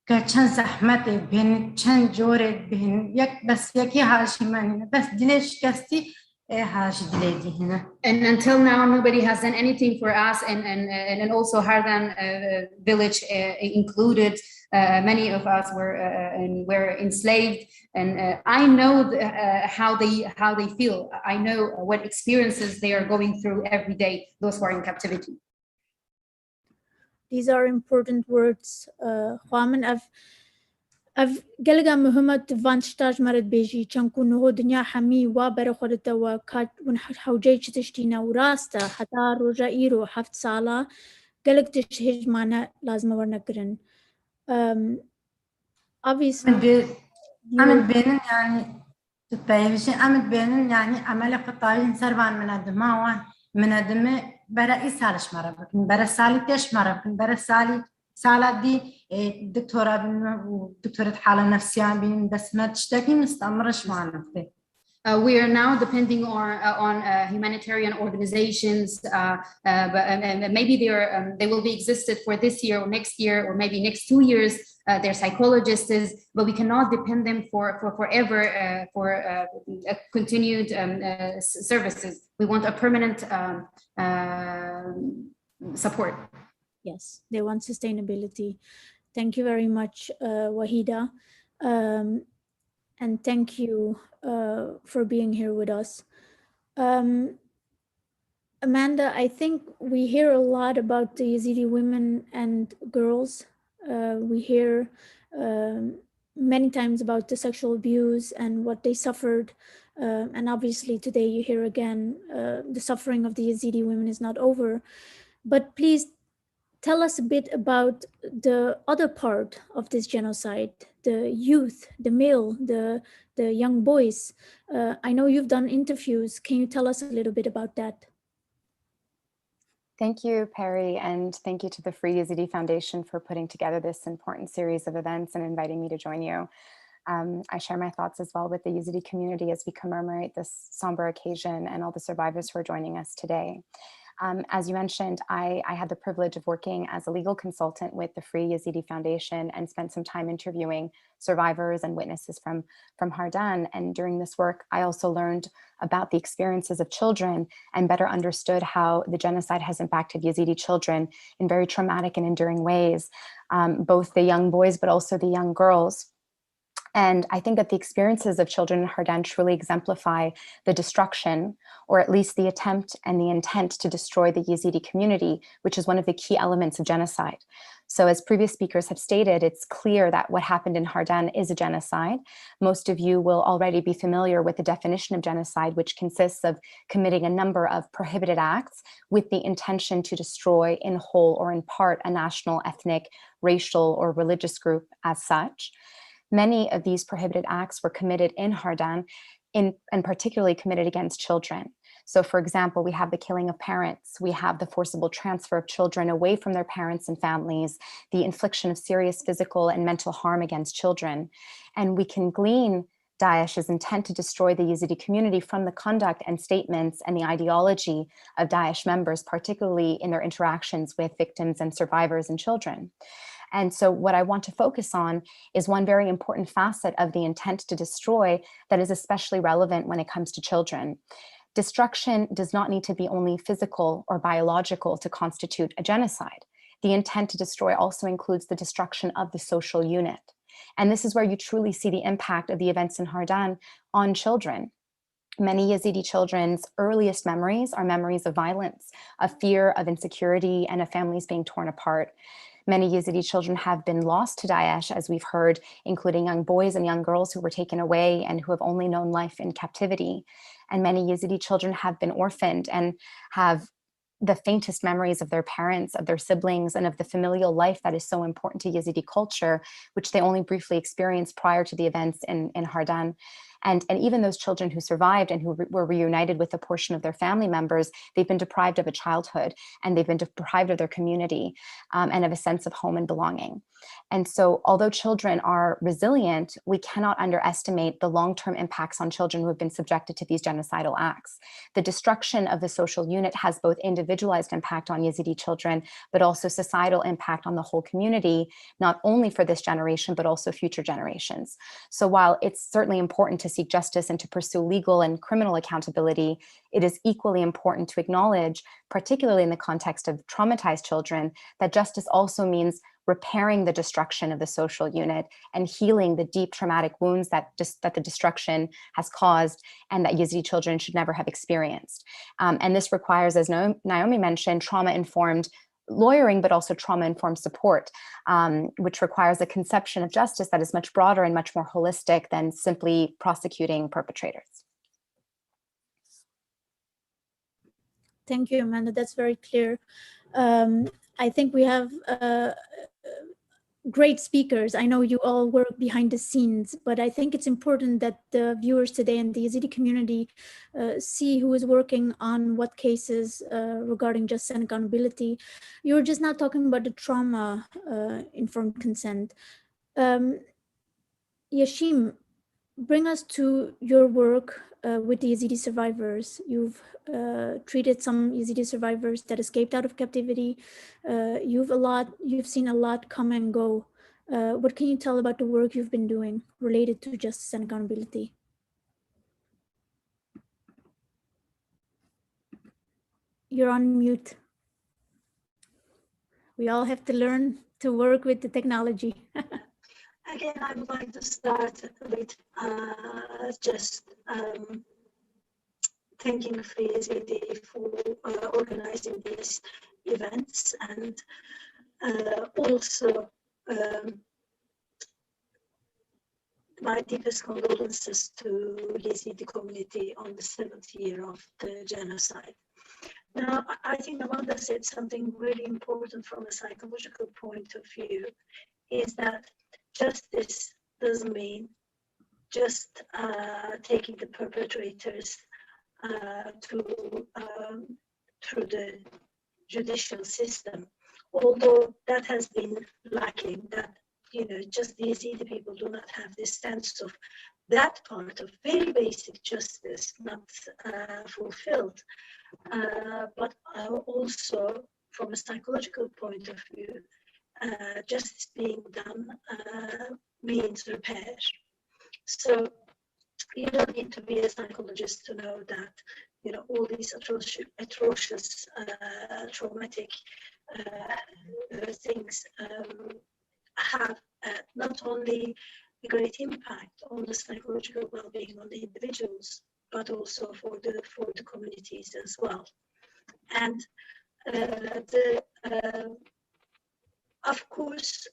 كان زحمة بين كان جورد بين يك بس يكي هاجي مانينا بس دينش كستي And until now, nobody has done anything for us, and also Hardan village included. Many of us were enslaved, and I know how they feel. I know what experiences they are going through every day. Those who are in captivity. These are important words. I've قلقا مهمة فانشتاج مرد بيجي كانكو نهو دنيا حمي وابر خودتا وكات ونحوجي تشتينا وراستا حتى رجا إيرو حفت سالا قلق تشهج معنا لازم ورنا كرن. Obviously عمل بينن يعني تطيبشي عمل بينن يعني عمل قطعين سربان من الدماء من الدماء برا إسالش مرة بكن برا سالي تيش مرة بكن برا سالة دي دكتورة ودكتورة حالة نفسية بين بس ما تشتكي مستمرش معنا فيه. We are now depending on humanitarian organizations, but maybe they will be existed for this year or next year or maybe next 2 years. They're psychologists, but we cannot depend them for forever for continued services. We want a permanent support. Yes, they want sustainability. Thank you very much, Wahida. And thank you for being here with us. Amanda, I think we hear a lot about the Yazidi women and girls. We hear many times about the sexual abuse and what they suffered. And obviously today you hear again, the suffering of the Yazidi women is not over. But please tell us a bit about the other part of this genocide, the youth, the male, the young boys. I know you've done interviews. Can you tell us a little bit about that? Thank you, Perry, and thank you to the Free Yezidi Foundation for putting together this important series of events and inviting me to join you. I share my thoughts as well with the Yezidi community as we commemorate this somber occasion and all the survivors who are joining us today. As you mentioned, I had the privilege of working as a legal consultant with the Free Yezidi Foundation and spent some time interviewing survivors and witnesses from Hardan. And during this work, I also learned about the experiences of children and better understood how the genocide has impacted Yezidi children in very traumatic and enduring ways, both the young boys, but also the young girls. And I think that the experiences of children in Hardan truly exemplify the destruction, or at least the attempt and the intent to destroy the Yezidi community, which is one of the key elements of genocide. So as previous speakers have stated, it's clear that what happened in Hardan is a genocide. Most of you will already be familiar with the definition of genocide, which consists of committing a number of prohibited acts with the intention to destroy in whole or in part a national, ethnic, racial, or religious group as such. Many of these prohibited acts were committed in Hardan, and particularly committed against children. So for example, we have the killing of parents, we have the forcible transfer of children away from their parents and families, the infliction of serious physical and mental harm against children. And we can glean Daesh's intent to destroy the Yezidi community from the conduct and statements and the ideology of Daesh members, particularly in their interactions with victims and survivors and children. And so what I want to focus on is one very important facet of the intent to destroy that is especially relevant when it comes to children. Destruction does not need to be only physical or biological to constitute a genocide. The intent to destroy also includes the destruction of the social unit. And this is where you truly see the impact of the events in Hardan on children. Many Yezidi children's earliest memories are memories of violence, of fear, of insecurity, and of families being torn apart. Many Yezidi children have been lost to Daesh, as we've heard, including young boys and young girls who were taken away and who have only known life in captivity. And many Yezidi children have been orphaned and have the faintest memories of their parents, of their siblings, and of the familial life that is so important to Yezidi culture, which they only briefly experienced prior to the events in Hardan. And even those children who survived and who were reunited with a portion of their family members, they've been deprived of a childhood, and they've been deprived of their community and of a sense of home and belonging. And so although children are resilient, we cannot underestimate the long-term impacts on children who have been subjected to these genocidal acts. The destruction of the social unit has both individualized impact on Yezidi children, but also societal impact on the whole community, not only for this generation, but also future generations. So while it's certainly important to seek justice and to pursue legal and criminal accountability, it is equally important to acknowledge, particularly in the context of traumatized children, that justice also means repairing the destruction of the social unit and healing the deep traumatic wounds that the destruction has caused and that Yezidi children should never have experienced. And this requires, as Naomi mentioned, trauma-informed lawyering, but also trauma-informed support, which requires a conception of justice that is much broader and much more holistic than simply prosecuting perpetrators. Thank you, Amanda. That's very clear. I think we have great speakers. I know you all work behind the scenes, but I think it's important that the viewers today and the Yezidi community see who is working on what cases regarding justice and accountability. You're just not talking about the trauma-informed consent. Yashim, bring us to your work with the Yezidi survivors. You've treated some Yezidi survivors that escaped out of captivity. You've seen a lot come and go. What can you tell about the work you've been doing related to justice and accountability? You're on mute. We all have to learn to work with the technology. Again, I would like to start with just thanking Free Yezidi for organizing these events, and also my deepest condolences to Yezidi community on the 7th year of the genocide. Now, I think Amanda said something really important from a psychological point of view, is that justice doesn't mean just taking the perpetrators through the judicial system, although that has been lacking, that, you know, just the Yezidi people do not have this sense of that part of very basic justice not fulfilled. but also from a psychological point of view, justice being done means repair. So you don't need to be a psychologist to know that, you know, all these atrocious, traumatic things have not only a great impact on the psychological well-being of the individuals, but also for the communities as well. And of course,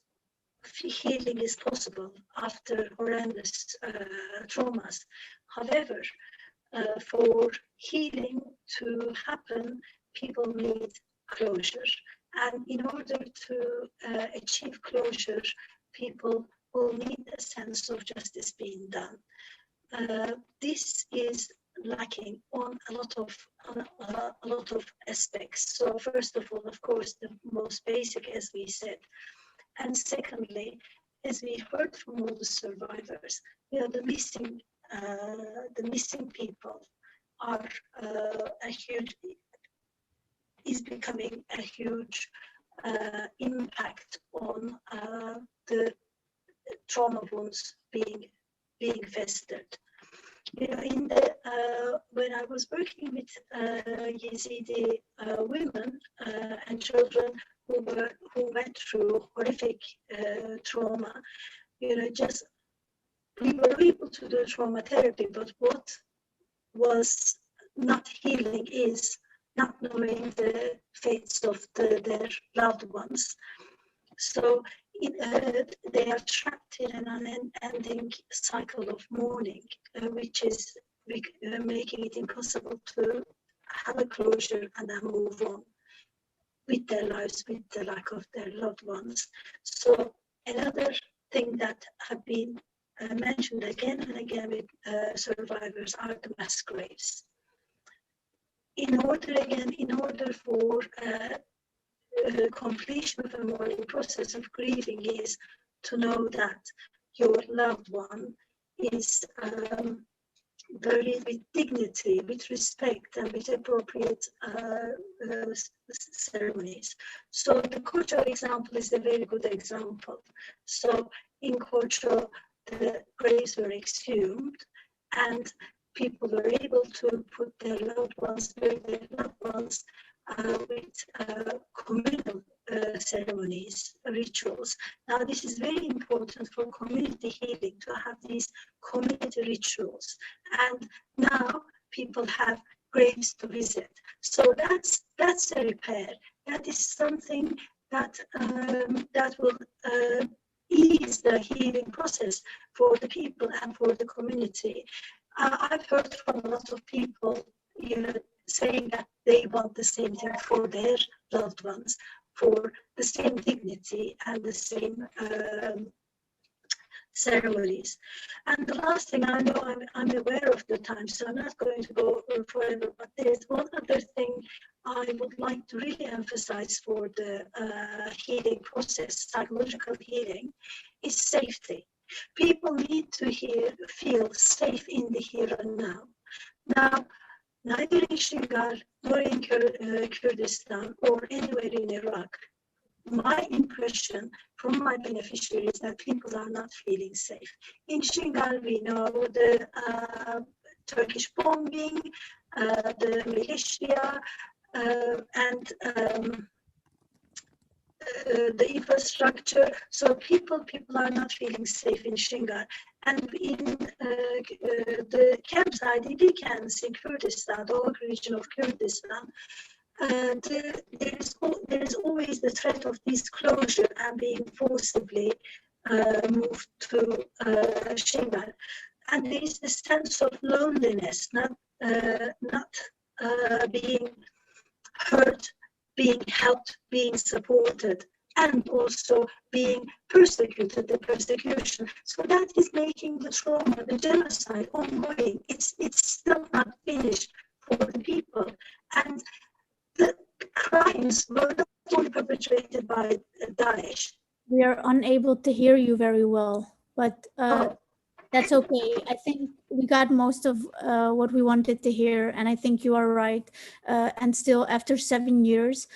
healing is possible after horrendous traumas. However, for healing to happen, people need closure. And in order to achieve closure, people will need a sense of justice being done. This is lacking on a lot of aspects. So first of all, of course, the most basic, as we said. And secondly, as we heard from all the survivors, you know, the missing people are is becoming a huge impact on the trauma wounds being festered. You know, in the when I was working with Yezidi women and children who went through horrific trauma, you know, just we were able to do trauma therapy, but what was not healing is not knowing the fates of their loved ones. So they are trapped in an unending cycle of mourning, which is making it impossible to have a closure and then move on with their lives, with the lack of their loved ones. So another thing that have been mentioned again and again with survivors are the mass graves. In order for completion of a mourning process of grieving is to know that your loved one is buried with dignity, with respect, and with appropriate ceremonies. So the Kocho example is a very good example. So in Kocho, the graves were exhumed and people were able to put their loved ones, bury their loved ones with communal ceremonies, rituals. Now, this is very important for community healing to have these community rituals. And now people have graves to visit. So that's a repair. That is something that that will ease the healing process for the people and for the community. I've heard from a lot of people, you know, saying that they want the same thing for their loved ones, for the same dignity and the same ceremonies. And the last thing, I know I'm aware of the time, so I'm not going to go forever, but there's one other thing I would like to really emphasize for the healing process, psychological healing, is safety. People need to feel safe in the here and now. Now, neither in Sinjar nor in Kurdistan or anywhere in Iraq, my impression from my beneficiaries is that people are not feeling safe. In Sinjar, we know the Turkish bombing, the militia, and the infrastructure. So people are not feeling safe in Sinjar. And in the camps, IDP camps in Kurdistan, the whole region of Kurdistan, there is always the threat of disclosure and being forcibly moved to Sinjar. And there is the sense of loneliness, not being heard, being helped, being supported, and also being persecuted, the persecution. So that is making the trauma, the genocide ongoing. It's still not finished for the people. And the crimes were not only perpetrated by Daesh. We are unable to hear you very well, but that's okay. I think we got most of what we wanted to hear, and I think you are right. And still, after 7 years,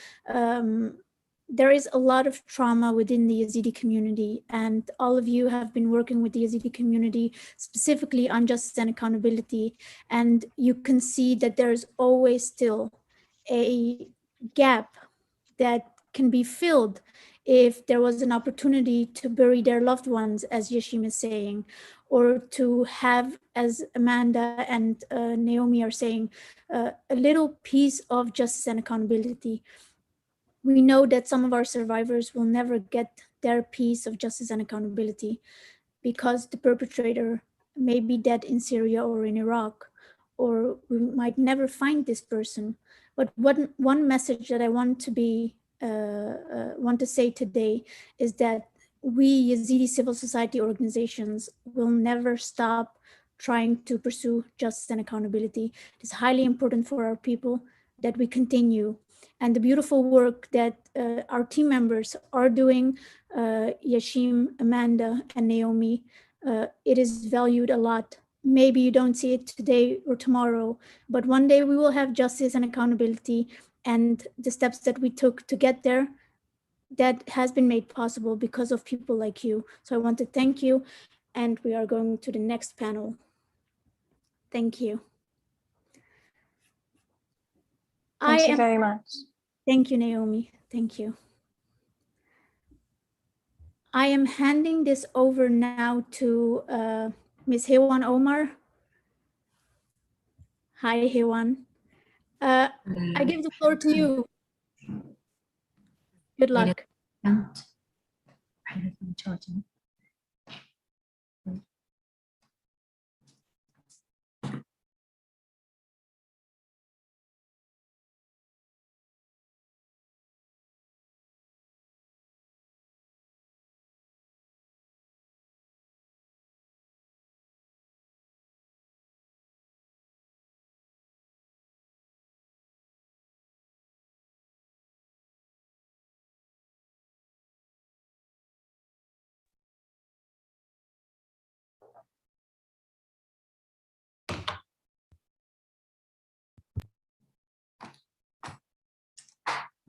there is a lot of trauma within the Yazidi community, and all of you have been working with the Yazidi community specifically on justice and accountability, and you can see that there's always still a gap that can be filled if there was an opportunity to bury their loved ones, as Yashim is saying, or to have, as Amanda and Naomi are saying, a little piece of justice and accountability. We know that some of our survivors will never get their piece of justice and accountability because the perpetrator may be dead in Syria or in Iraq, or we might never find this person. But one message that I want to say today is that we Yazidi civil society organizations will never stop trying to pursue justice and accountability. It is highly important for our people that we continue. And the beautiful work that our team members are doing, Yashim, Amanda, and Naomi, it is valued a lot. Maybe you don't see it today or tomorrow, but one day we will have justice and accountability, and the steps that we took to get there, that has been made possible because of people like you. So I want to thank you, and we are going to the next panel. Thank you. Thank you very much. Thank you, Naomi. Thank you. I am handing this over now to Ms. Hewan Omar. Hi, Hewan. I give the floor to you. Good luck.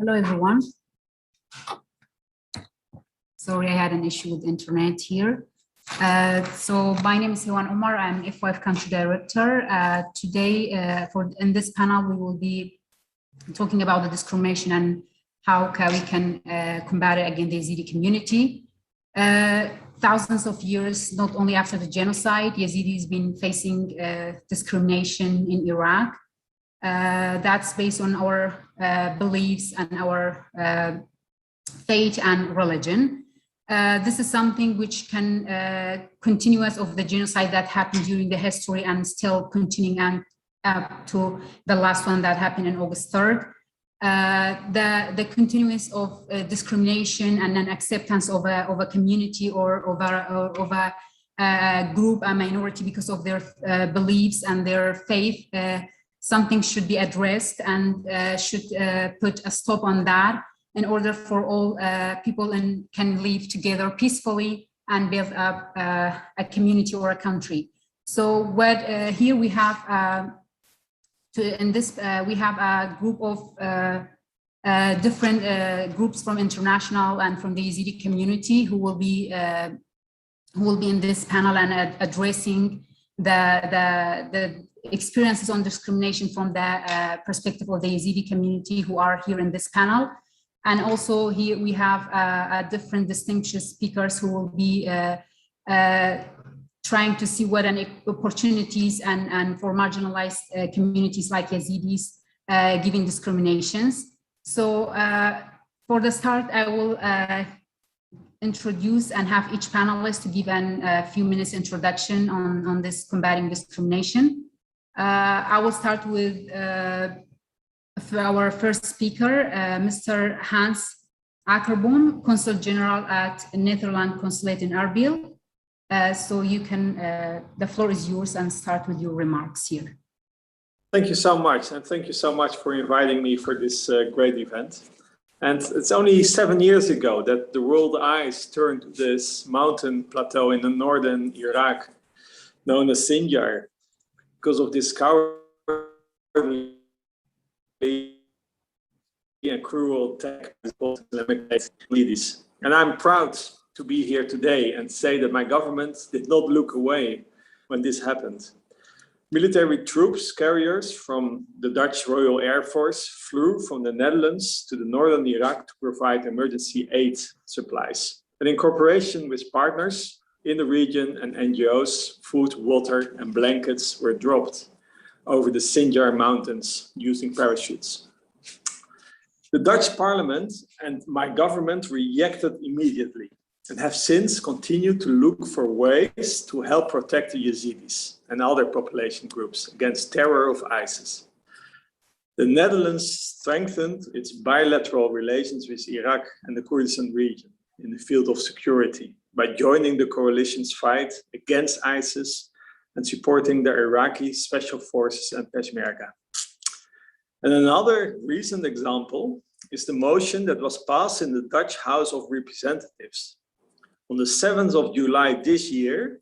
Hello, everyone. Sorry, I had an issue with internet here. So my name is Hewan Omar. I'm FYF Country Director. Today, in this panel, we will be talking about the discrimination and how we can combat it against the Yazidi community. Thousands of years, not only after the genocide, Yazidi has been facing discrimination in Iraq. That's based on our beliefs and our faith and religion. This is something which can continue as of the genocide that happened during the history and still continuing and up to the last one that happened on August 3rd. The continuance of discrimination and an acceptance of a community or of a group, a minority, because of their beliefs and their faith. Something should be addressed and should put a stop on that in order for all people can live together peacefully and build up a community or a country. So what here we have we have a group of different groups from international and from the Yazidi community who will be in this panel and addressing the experiences on discrimination from the perspective of the Yazidi community who are here in this panel. And also here we have different distinguished speakers who will be trying to see what opportunities and for marginalized communities like Yazidis giving discriminations. So for the start, I will introduce and have each panelist to give a few minutes introduction on this combating discrimination. I will start with our first speaker, Mr. Hans Akkerboom, Consul General at Netherlands Consulate in Erbil. So you can, the floor is yours, and start with your remarks here. Thank you so much, and thank you so much for inviting me for this great event. And it's only 7 years ago that the world eyes turned to this mountain plateau in the northern Iraq, known as Sinjar. because of this cowardly and cruel attack against Islamic leaders. And I'm proud to be here today and say that my government did not look away when this happened. Military troops carriers from the Dutch Royal Air Force flew from the Netherlands to the northern Iraq to provide emergency aid supplies. And in cooperation with partners in the region and NGOs, food, water, and blankets were dropped over the Sinjar mountains using parachutes. The Dutch parliament and my government reacted immediately and have since continued to look for ways to help protect the Yezidis and other population groups against terror of ISIS. The Netherlands strengthened its bilateral relations with Iraq and the Kurdistan region in the field of security by joining the coalition's fight against ISIS and supporting the Iraqi Special Forces and Peshmerga. And another recent example is the motion that was passed in the Dutch House of Representatives. On the 7th of July this year,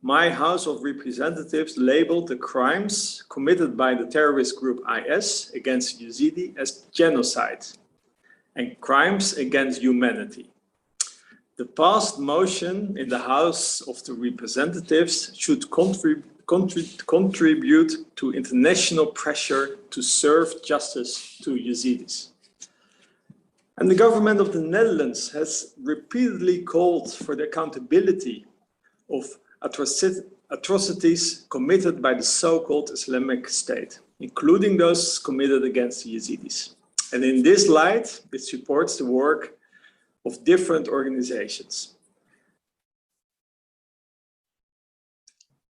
my House of Representatives labeled the crimes committed by the terrorist group IS against Yezidi as genocide and crimes against humanity. The passed motion in the House of the Representatives should contribute to international pressure to serve justice to Yezidis. And the government of the Netherlands has repeatedly called for the accountability of atrocities committed by the so-called Islamic State, including those committed against the Yezidis. And in this light, it supports the work of different organizations.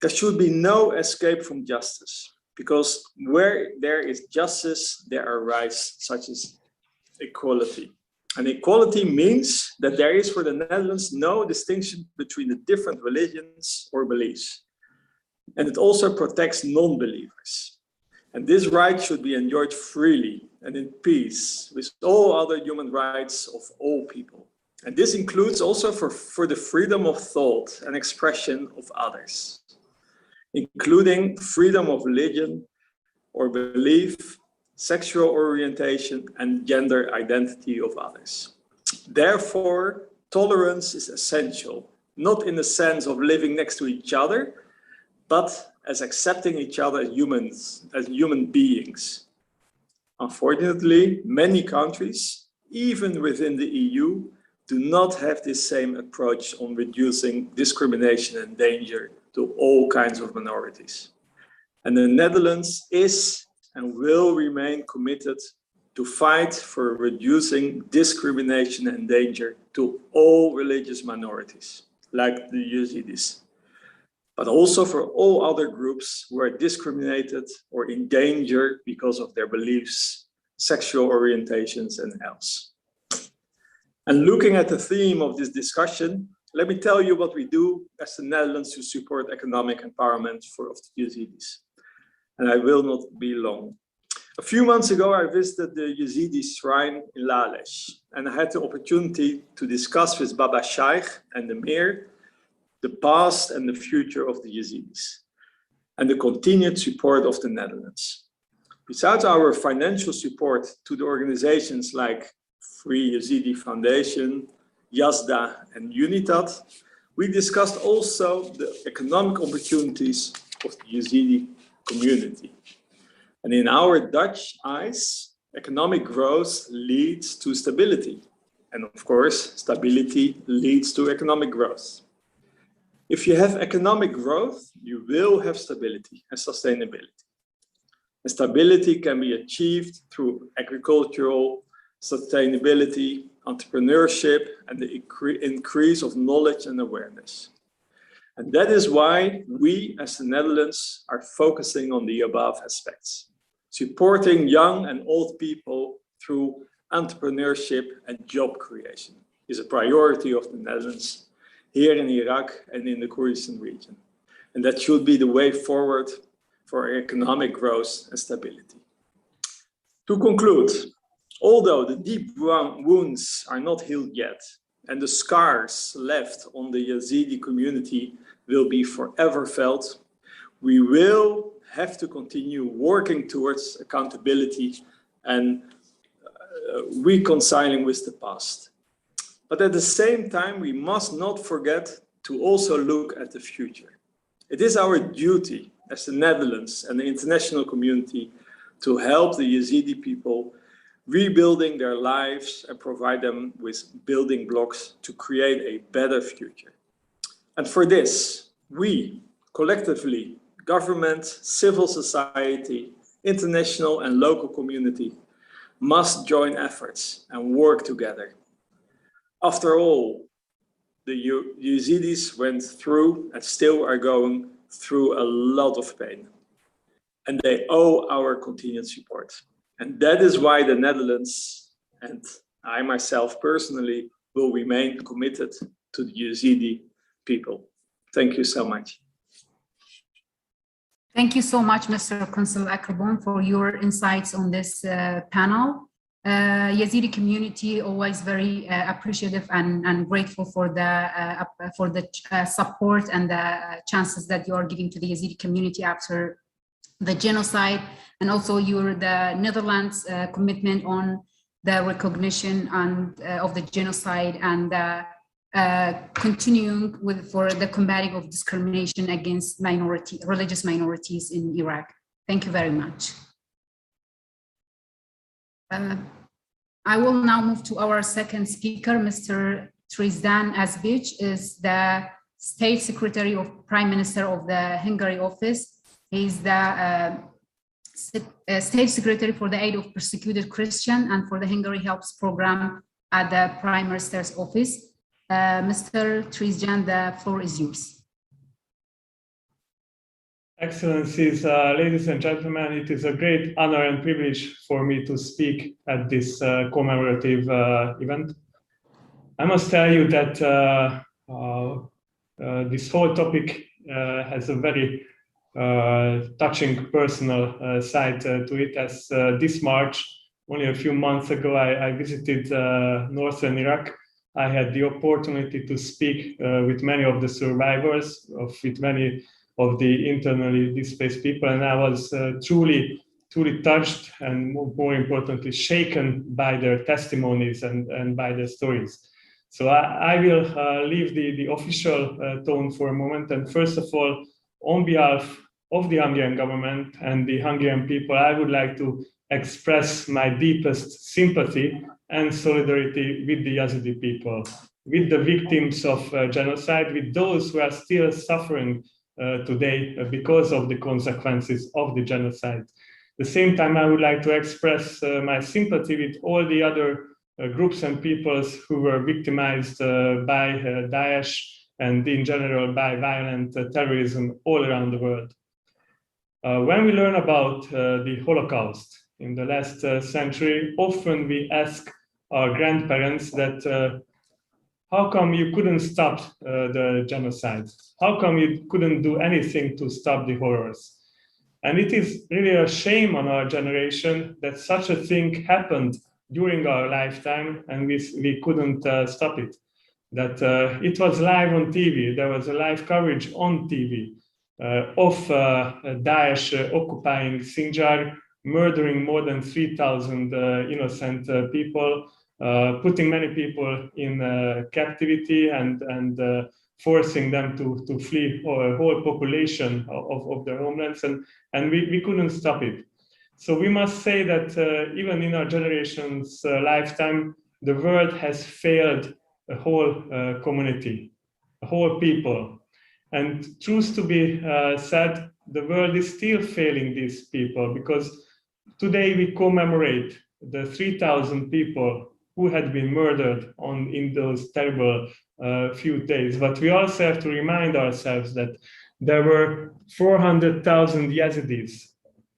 There should be no escape from justice, because where there is justice, there are rights such as equality. And equality means that there is for the Netherlands no distinction between the different religions or beliefs. And it also protects non-believers. And this right should be enjoyed freely and in peace with all other human rights of all people. And this includes also for the freedom of thought and expression of others, including freedom of religion or belief, sexual orientation, and gender identity of others. Therefore, tolerance is essential, not in the sense of living next to each other, but as accepting each other as humans, as human beings. Unfortunately, many countries, even within the EU, do not have this same approach on reducing discrimination and danger to all kinds of minorities. And the Netherlands is and will remain committed to fight for reducing discrimination and danger to all religious minorities, like the Yezidis, but also for all other groups who are discriminated or in danger because of their beliefs, sexual orientations, and else. And looking at the theme of this discussion, let me tell you what we do as the Netherlands to support economic empowerment of the Yezidis. And I will not be long. A few months ago, I visited the Yezidi shrine in Lalesh, and I had the opportunity to discuss with Baba Shaikh and the Mir the past and the future of the Yezidis, and the continued support of the Netherlands. Besides our financial support to the organizations like Free Yezidi Foundation, Yazda, and UNITAD, we discussed also the economic opportunities of the Yezidi community. And in our Dutch eyes, economic growth leads to stability. And of course, stability leads to economic growth. If you have economic growth, you will have stability and sustainability. And stability can be achieved through agricultural sustainability, entrepreneurship, and the increase of knowledge and awareness. And that is why we as the Netherlands are focusing on the above aspects. Supporting young and old people through entrepreneurship and job creation is a priority of the Netherlands here in Iraq and in the Kurdistan region. And that should be the way forward for economic growth and stability. To conclude, although the deep wounds are not healed yet, and the scars left on the Yezidi community will be forever felt, we will have to continue working towards accountability and reconciling with the past. But at the same time, we must not forget to also look at the future. It is our duty as the Netherlands and the international community to help the Yazidi people rebuilding their lives and provide them with building blocks to create a better future. And for this, we collectively, government, civil society, international and local community must join efforts and work together. After all, the Yazidis went through and still are going through a lot of pain. And they owe our continued support. And that is why the Netherlands, and I myself personally, will remain committed to the Yazidi people. Thank you so much. Thank you so much, Mr. Consul Akrabon, for your insights on this panel. Yazidi community always very appreciative and grateful for the support and the chances that you are giving to the Yazidi community after the genocide, and also the Netherlands commitment on the recognition and of the genocide and continuing for the combating of discrimination against religious minorities in Iraq. Thank you very much. I will now move to our second speaker, Mr. Tristan Azbic, is the State Secretary of Prime Minister of the Hungary office. He's the State Secretary for the Aid of Persecuted Christian and for the Hungary Helps Program at the Prime Minister's office. Mr. Tristan, the floor is yours. Excellencies, ladies and gentlemen, it is a great honor and privilege for me to speak at this commemorative event. I must tell you that this whole topic has a very touching personal side to it, as this March, only a few months ago, I visited northern Iraq. I had the opportunity to speak with many of the survivors, with many of the internally displaced people, and I was truly touched and more importantly, shaken by their testimonies and by their stories. So I will leave the official tone for a moment, and first of all, on behalf of the Hungarian government and the Hungarian people, I would like to express my deepest sympathy and solidarity with the Yazidi people, with the victims of genocide, with those who are still suffering today because of the consequences of the genocide. At the same time, I would like to express my sympathy with all the other groups and peoples who were victimized by Daesh and in general by violent terrorism all around the world. When we learn about the Holocaust in the last century, often we ask our grandparents that how come you couldn't stop the genocide? How come you couldn't do anything to stop the horrors? And it is really a shame on our generation that such a thing happened during our lifetime and we couldn't stop it. That it was live on TV, there was a live coverage on TV of Daesh occupying Sinjar, murdering more than 3,000 innocent people, putting many people in captivity and forcing them to flee, or a whole population of their homelands, and we couldn't stop it. So we must say that even in our generation's lifetime, the world has failed a whole community, a whole people. And truth to be said, the world is still failing these people, because today we commemorate the 3,000 people who had been murdered in those terrible few days. But we also have to remind ourselves that there were 400,000 Yazidis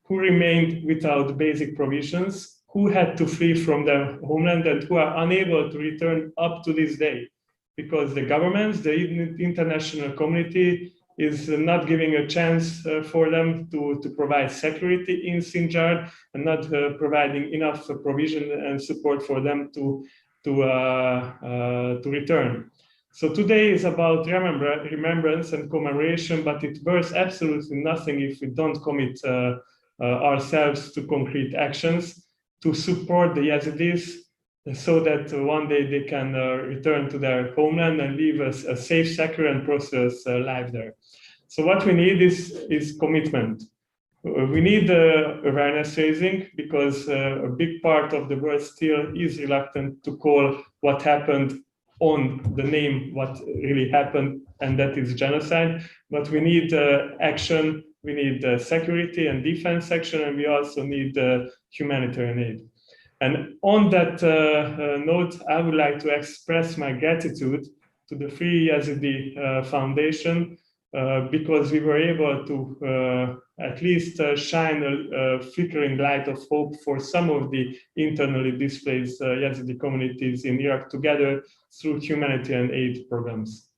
who remained without basic provisions, who had to flee from their homeland and who are unable to return up to this day, because the governments, the international community is not giving a chance for them to provide security in Sinjar and not providing enough provision and support for them to return. So today is about remembrance and commemoration, but it bears absolutely nothing if we don't commit ourselves to concrete actions to support the Yazidis so that one day they can return to their homeland and live a safe, secure, and prosperous life there. So what we need is commitment. We need awareness raising because a big part of the world still is reluctant to call what happened on the name what really happened, and that is genocide. But we need action, we need security and defense action, and we also need humanitarian aid. And on that note, I would like to express my gratitude to the Free Yezidi Foundation because we were able to at least shine a flickering light of hope for some of the internally displaced Yazidi communities in Iraq together through humanitarian aid programs.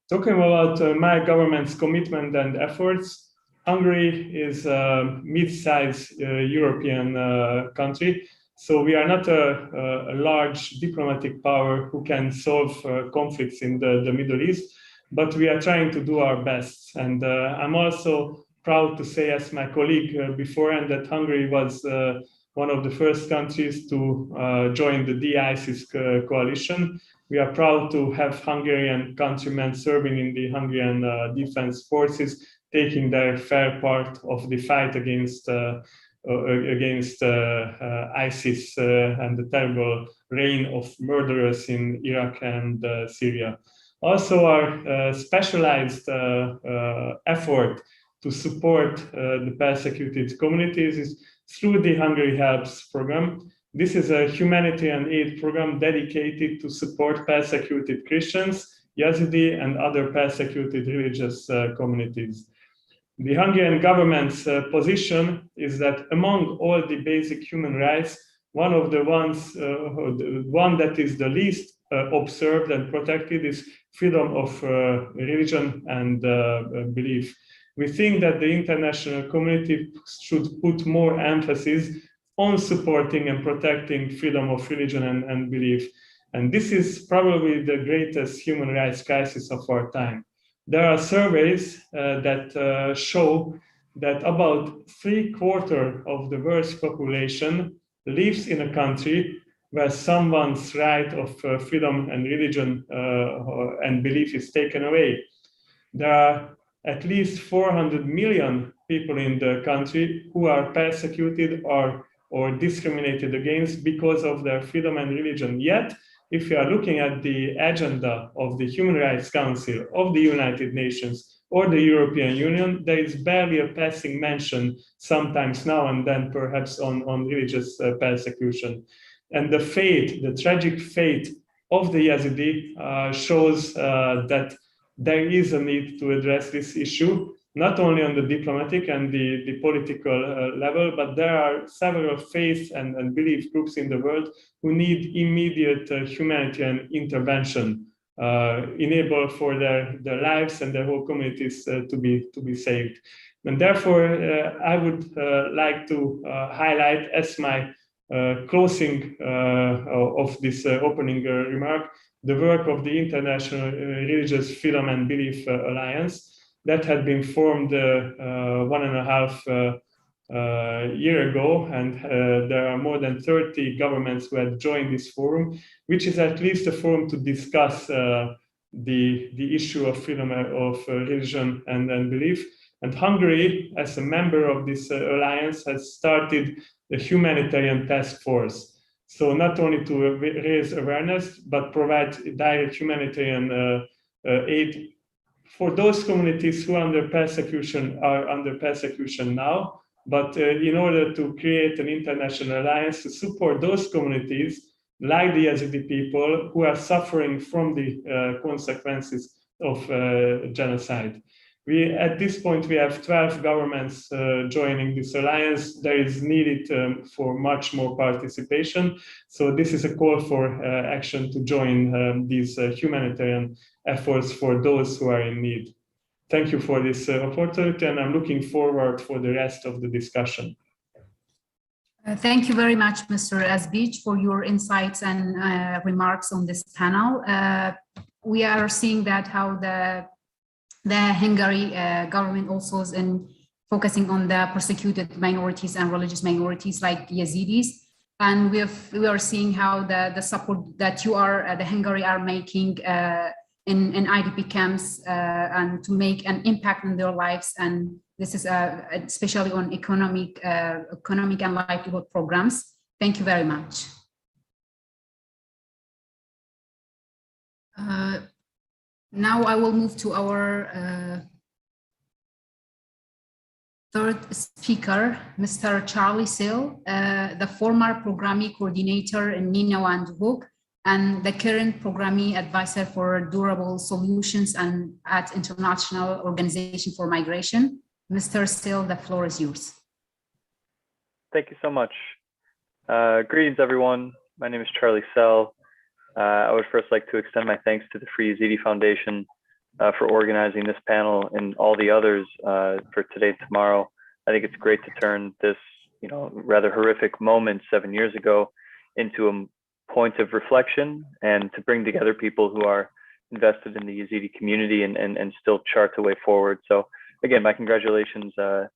Talking about my government's commitment and efforts, Hungary is a mid-sized European country. So we are not a large diplomatic power who can solve conflicts in the Middle East, but we are trying to do our best. And I'm also proud to say, as my colleague beforehand, that Hungary was one of the first countries to join the de-ISIS coalition. We are proud to have Hungarian countrymen serving in the Hungarian defense forces, taking their fair part of the fight against ISIS and the terrible reign of murderers in Iraq and Syria. Also, our specialized effort to support the persecuted communities is through the Hungary Helps program. This is a humanitarian aid program dedicated to support persecuted Christians, Yazidi, and other persecuted religious communities. The Hungarian government's position is that among all the basic human rights, one of the ones, one that is the least observed and protected is freedom of religion and belief. We think that the international community should put more emphasis on supporting and protecting freedom of religion and belief. And this is probably the greatest human rights crisis of our time. There are surveys that show that about 3/4 of the world's population lives in a country where someone's right of freedom and religion and belief is taken away. There are at least 400 million people in the country who are persecuted or discriminated against because of their freedom and religion. Yet, if you are looking at the agenda of the Human Rights Council of the United Nations or the European Union, there is barely a passing mention, sometimes now and then perhaps on religious persecution. And the fate, the tragic fate of the Yazidi shows that there is a need to address this issue, not only on the diplomatic and the political level, but there are several faith and belief groups in the world who need immediate humanitarian intervention, enable for their lives and their whole communities to be saved. And therefore, I would like to highlight as my closing of this opening remark, the work of the International Religious Freedom and Belief Alliance that had been formed 1.5 year ago, and there are more than 30 governments who have joined this forum, which is at least a forum to discuss the issue of freedom of religion and belief. And Hungary, as a member of this alliance, has started the humanitarian task force. So not only to raise awareness, but provide direct humanitarian aid for those communities who are under persecution now, but in order to create an international alliance to support those communities, like the Yazidi people, who are suffering from the consequences of genocide. At this point, we have 12 governments joining this alliance. There is needed for much more participation. So this is a call for action to join these humanitarian efforts for those who are in need. Thank you for this opportunity, and I'm looking forward for the rest of the discussion. Thank you very much, Mr. Azbic, for your insights and remarks on this panel. we are seeing that how the Hungary government also is in focusing on the persecuted minorities and religious minorities like Yazidis. And we are seeing how the support that the Hungary are making in IDP camps and to make an impact on their lives. And this is especially on economic and livelihood programs. Thank you very much. Now I will move to our third speaker, Mr. Charlie Sill, the former programming coordinator in Nineveh and Duhok, and the current programming advisor for durable solutions and at International Organization for Migration. Mr. Sill, the floor is yours. Thank you so much. Greetings, everyone. My name is Charlie Sell. I would first like to extend my thanks to the Free Yezidi Foundation for organizing this panel and all the others for today and tomorrow. I think it's great to turn this, rather horrific moment 7 years ago into a point of reflection and to bring together people who are invested in the Yezidi community and still chart the way forward. So again, my congratulations to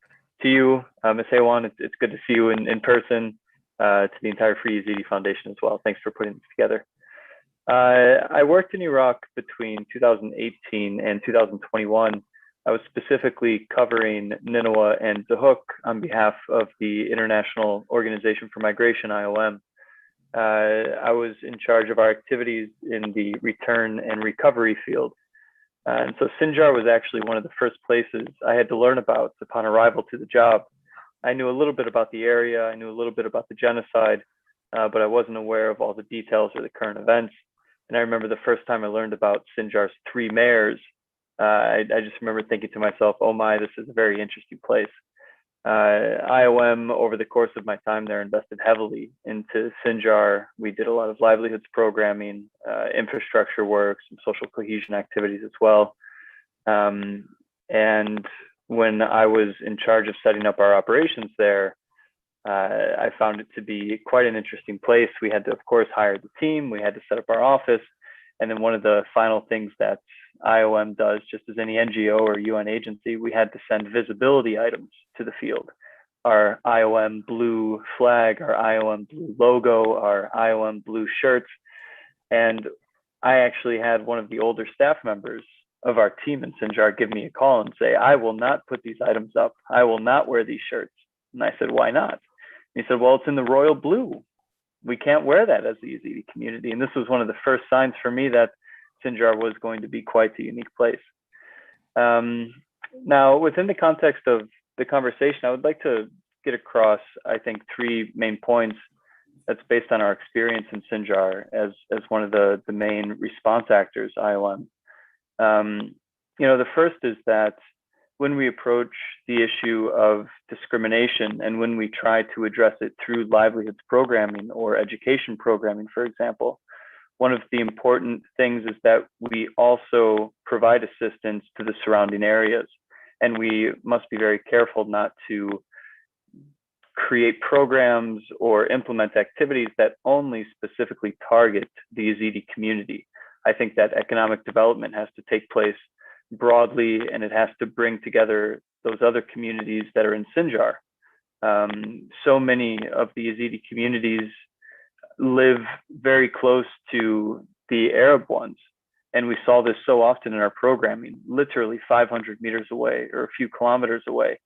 you, Ms. Hewan. It's good to see you in person, to the entire Free Yezidi Foundation as well. Thanks for putting this together. I worked in Iraq between 2018 and 2021. I was specifically covering Nineveh and Duhok on behalf of the International Organization for Migration, IOM. I was in charge of our activities in the return and recovery field. And so Sinjar was actually one of the first places I had to learn about upon arrival to the job. I knew a little bit about the area, I knew a little bit about the genocide, but I wasn't aware of all the details or the current events. And I remember the first time I learned about Sinjar's 3 mayors, I just remember thinking to myself, oh my, this is a very interesting place. IOM, over the course of my time there, invested heavily into Sinjar. We did a lot of livelihoods programming, infrastructure work, some social cohesion activities as well. And when I was in charge of setting up our operations there, I found it to be quite an interesting place. We had to, of course, hire the team. We had to set up our office. And then one of the final things that IOM does, just as any NGO or UN agency, we had to send visibility items to the field. Our IOM blue flag, our IOM blue logo, our IOM blue shirts. And I actually had one of the older staff members of our team in Sinjar give me a call and say, I will not put these items up. I will not wear these shirts. And I said, why not? And he said, well, it's in the royal blue. We can't wear that as the Yezidi community. And this was one of the first signs for me that Sinjar was going to be quite a unique place. Now, within the context of the conversation, I would like to get across, I think, 3 main points that's based on our experience in Sinjar as one of the main response actors, IOM. The first is that when we approach the issue of discrimination and when we try to address it through livelihoods programming or education programming, for example, one of the important things is that we also provide assistance to the surrounding areas. And we must be very careful not to create programs or implement activities that only specifically target the Yezidi community. I think that economic development has to take place broadly, and it has to bring together those other communities that are in Sinjar. So many of the Yezidi communities live very close to the Arab ones. And we saw this so often in our programming, literally 500 meters away or a few kilometers away,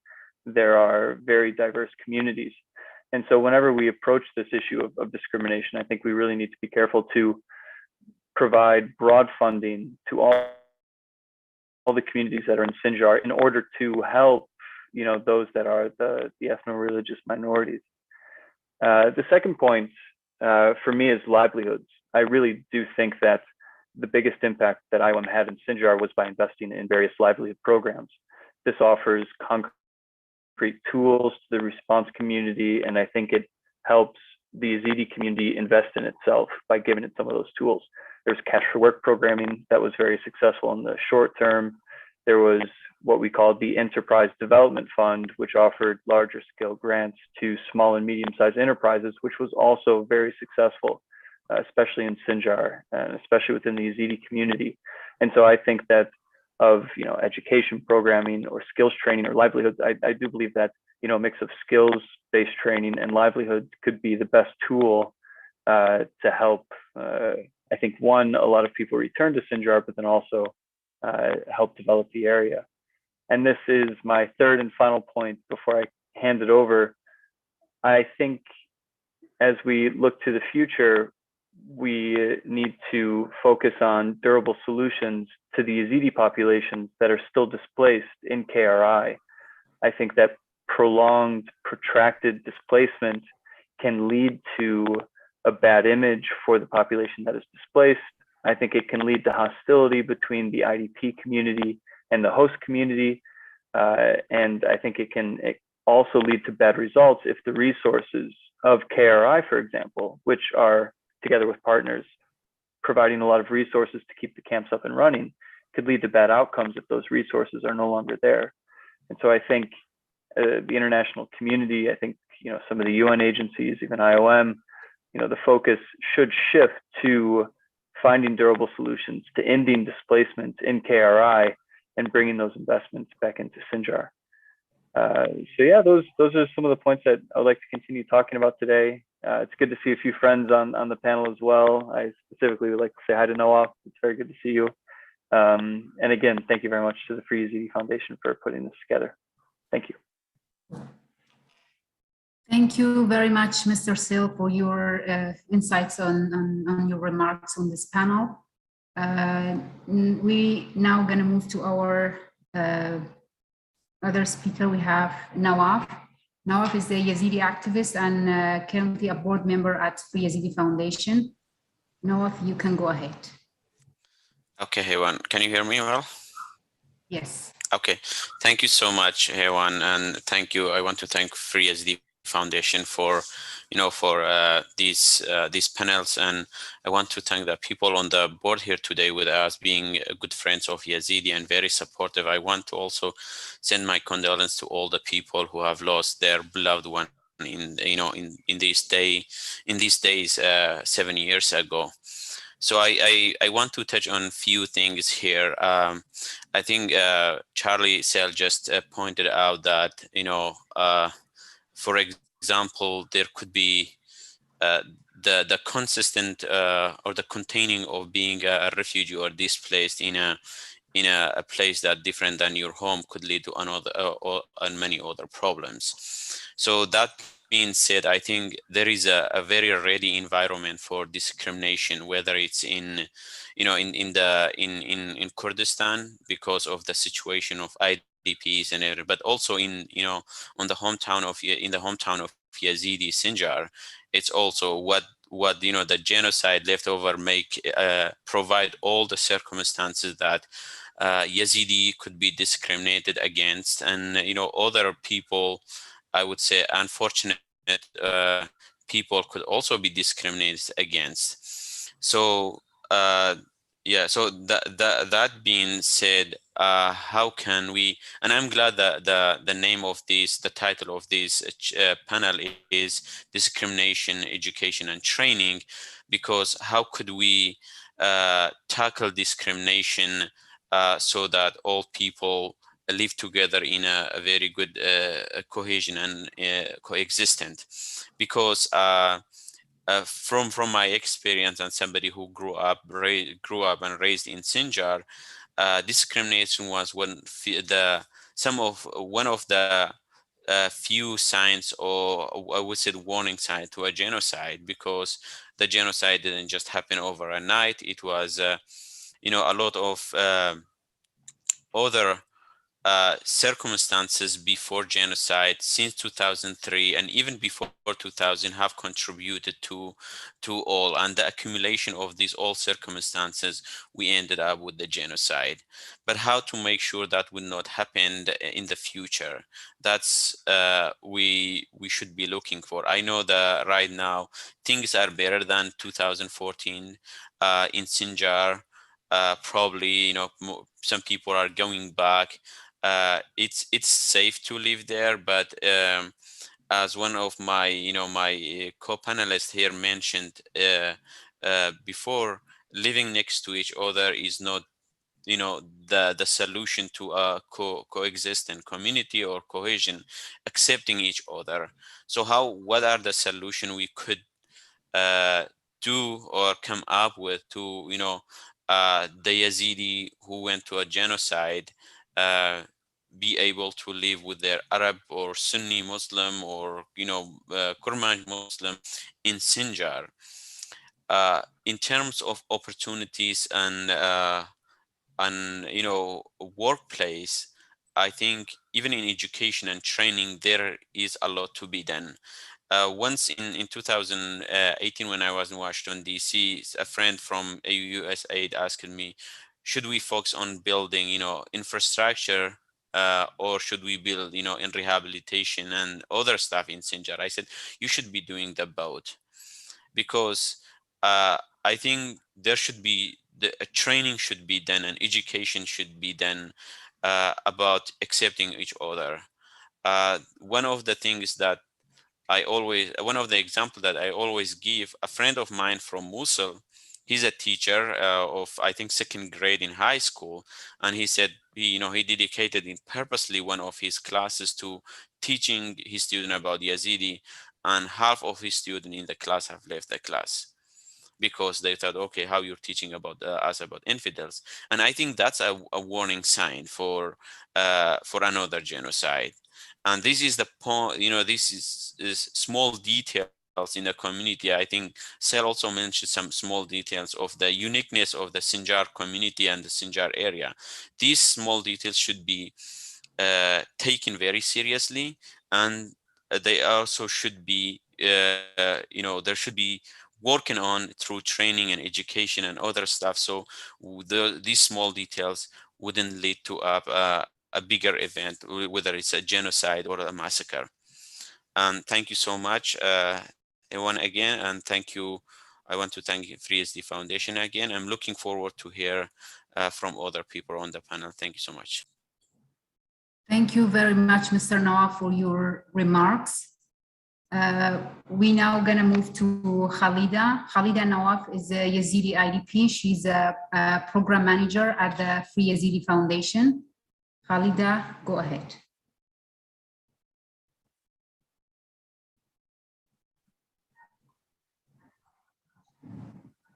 there are very diverse communities. And so whenever we approach this issue of discrimination, I think we really need to be careful to provide broad funding to all the communities that are in Sinjar in order to help, those that are the ethno-religious minorities. The second point for me is livelihoods. I really do think that the biggest impact that IOM had in Sinjar was by investing in various livelihood programs. This offers concrete tools to the response community, and I think it helps the Yezidi community invest in itself by giving it some of those tools. There's cash for work programming that was very successful in the short term. There was what we called the Enterprise Development Fund, which offered larger scale grants to small and medium-sized enterprises, which was also very successful. especially in Sinjar, and especially within the Yezidi community. And so I think that of education programming or skills training or livelihoods, I do believe that a mix of skills-based training and livelihoods could be the best tool to help. I think a lot of people return to Sinjar, but then also help develop the area. And this is my third and final point before I hand it over. I think as we look to the future, we need to focus on durable solutions to the Yezidi populations that are still displaced in KRI. I think that prolonged, protracted displacement can lead to a bad image for the population that is displaced. I think it can lead to hostility between the IDP community and the host community. And I think it can also lead to bad results if the resources of KRI, for example, which are together with partners providing a lot of resources to keep the camps up and running, could lead to bad outcomes if those resources are no longer there. And so I think the international community, I think some of the UN agencies, even IOM, the focus should shift to finding durable solutions to ending displacement in KRI and bringing those investments back into Sinjar. So yeah, those are some of the points that I would like to continue talking about today. It's good to see a few friends on the panel as well. I specifically would like to say hi to Noah. It's very good to see you. And again, thank you very much to the Free Yezidi Foundation for putting this together. Thank you. Thank you very much, Mr. Sil, for your insights on your remarks on this panel. We now going to move to our other speaker. We have Nawaf. Nawaf is a Yezidi activist and currently a board member at Free Yezidi Foundation. Nawaf, you can go ahead. Okay, Hewan, can you hear me well? Yes. Okay, thank you so much, Hewan, and thank you. I want to thank Free Yezidi Foundation for these panels, and I want to thank the people on the board here today with us being good friends of Yezidi and very supportive. I want to also send my condolences to all the people who have lost their beloved one in these days 7 years ago. So I want to touch on a few things here. I think Charlie Sell just pointed out that for example, there could be the consistent or the containing of being a refugee or displaced in a place that different than your home could lead to another and many other problems. So that being said, I think there is a very ready environment for discrimination, whether it's in Kurdistan because of the situation of IDPs and everything, but also in the hometown of Yezidi, Sinjar. It's also what the genocide left over provide all the circumstances that Yezidi could be discriminated against, and other people, I would say unfortunate people could also be discriminated against. So yeah, so that being said, how can we, and I'm glad that the name of this, the title of this panel is Discrimination, Education and Training, because how could we tackle discrimination so that all people live together in a very good cohesion and coexistent? Because from my experience and somebody who grew up and raised in Sinjar, discrimination was one of the few signs, or I would say warning sign to a genocide, because the genocide didn't just happen overnight. It was a lot of other circumstances before genocide since 2003 and even before 2000 have contributed to all, and the accumulation of these all circumstances, we ended up with the genocide. But how to make sure that will not happen in the future, that's we should be looking for. I know that right now things are better than 2014 in Sinjar. Probably some people are going back. It's safe to live there, but as one of my my co-panelists here mentioned, before, living next to each other is not, you know, the solution to a coexistent community or cohesion, accepting each other. So what are the solution we could do or come up with to, you know, the Yazidi who went to a genocide be able to live with their Arab or Sunni Muslim or, you know, Kurman Muslim in Sinjar. In terms of opportunities and you know, workplace, I think even in education and training there is a lot to be done. Once in 2018, when I was in Washington DC, a friend from USAID asked me, should we focus on building, you know, infrastructure, or should we build, you know, in rehabilitation and other stuff in Sinjar? I said you should be doing the both, because I think there should be a training should be done and education should be done about accepting each other. One of the things that one of the examples that I always give, a friend of mine from Mosul, he's a teacher of, I think, second grade in high school. And he said, you know, he dedicated purposely one of his classes to teaching his student about Yazidi, and half of his students in the class have left the class because they thought, okay, how you're teaching about us about infidels. And I think that's a warning sign for another genocide. And this is the point, you know, this is small details in the community. I think Sel also mentioned some small details of the uniqueness of the Sinjar community and the Sinjar area. These small details should be taken very seriously, and they also should be, you know, there should be working on through training and education and other stuff. So these small details wouldn't lead to a bigger event, whether it's a genocide or a massacre. Thank you so much, everyone, again, and thank you. I want to thank FreeSD Foundation again. I'm looking forward to hear from other people on the panel. Thank you so much. Thank you very much, Mr. Nawaf, for your remarks. We now gonna move to Khalida. Khalida Nawaf is a Yazidi IDP. She's a program manager at the Free Yazidi Foundation. Khalida, go ahead.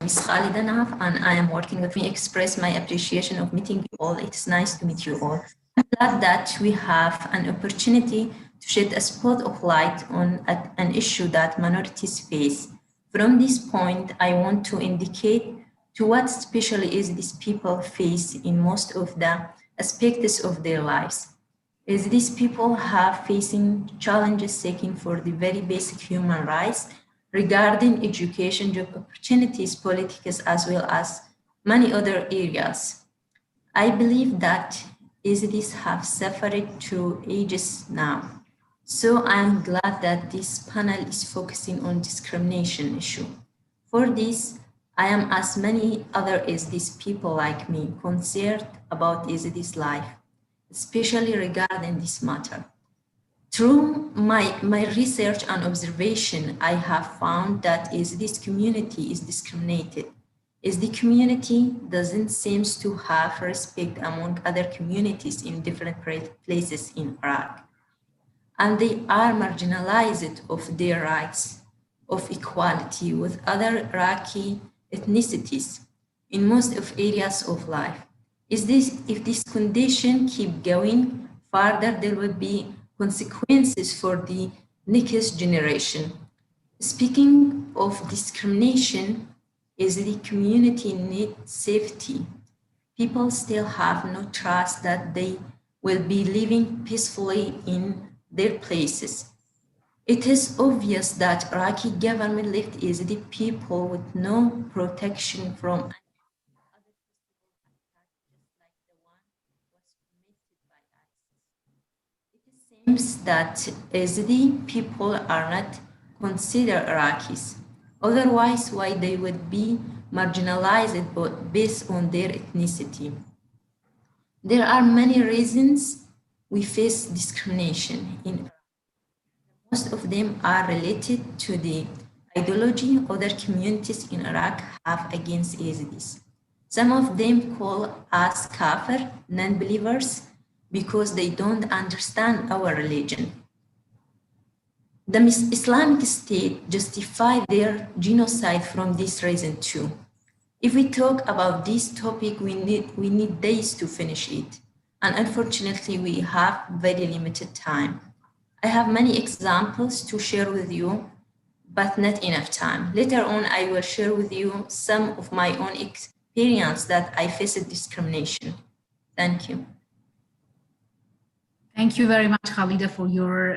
I'm Khalida Nawaf, and I am working with me. Express my appreciation of meeting you all. It's nice to meet you all. I'm glad that we have an opportunity to shed a spot of light on an issue that minorities face. From this point, I want to indicate to what especially is these people face in most of the aspects of their lives. Is these people have facing challenges seeking for the very basic human rights regarding education, job opportunities, politics, as well as many other areas. I believe that Yazidis have suffered through ages now. So I'm glad that this panel is focusing on discrimination issue. For this, I am, as many other Yazidis people like me, concerned about Yazidis' life, especially regarding this matter. Through my research and observation, I have found that Yazidis community is discriminated. Yazidi community doesn't seem to have respect among other communities in different places in Iraq. And they are marginalized of their rights of equality with other Iraqi ethnicities in most of areas of life. If this condition keep going further, there will be consequences for the next generation. Speaking of discrimination, Yazidi community need safety. People still have no trust that they will be living peacefully in their places. It is obvious that Iraqi government left Yazidi people with no protection from seems that Yazidi people are not considered Iraqis. Otherwise, why they would be marginalized based on their ethnicity? There are many reasons we face discrimination in Iraq. Most of them are related to the ideology other communities in Iraq have against Yazidis. Some of them call us kafir, non-believers, because they don't understand our religion. The Islamic State justify their genocide from this reason too. If we talk about this topic, we need days to finish it. And unfortunately, we have very limited time. I have many examples to share with you, but not enough time. Later on, I will share with you some of my own experience that I faced discrimination. Thank you. Thank you very much, Khalida, for your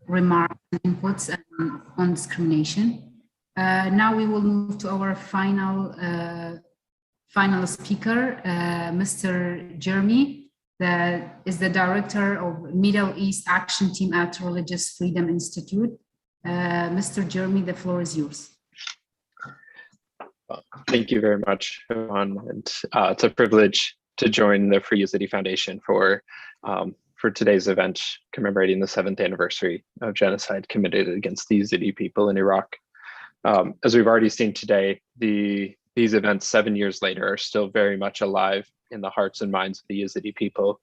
remarks and inputs on discrimination. Now we will move to our final speaker, Mr. Jeremy, that is the director of Middle East Action Team at Religious Freedom Institute. Mr. Jeremy, the floor is yours. Thank you very much, Ivan. And it's a privilege to join the Free Yazidi Foundation for today's event commemorating the 7th anniversary of genocide committed against the Yazidi people in Iraq. As we've already seen today, these events 7 years later are still very much alive in the hearts and minds of the Yazidi people.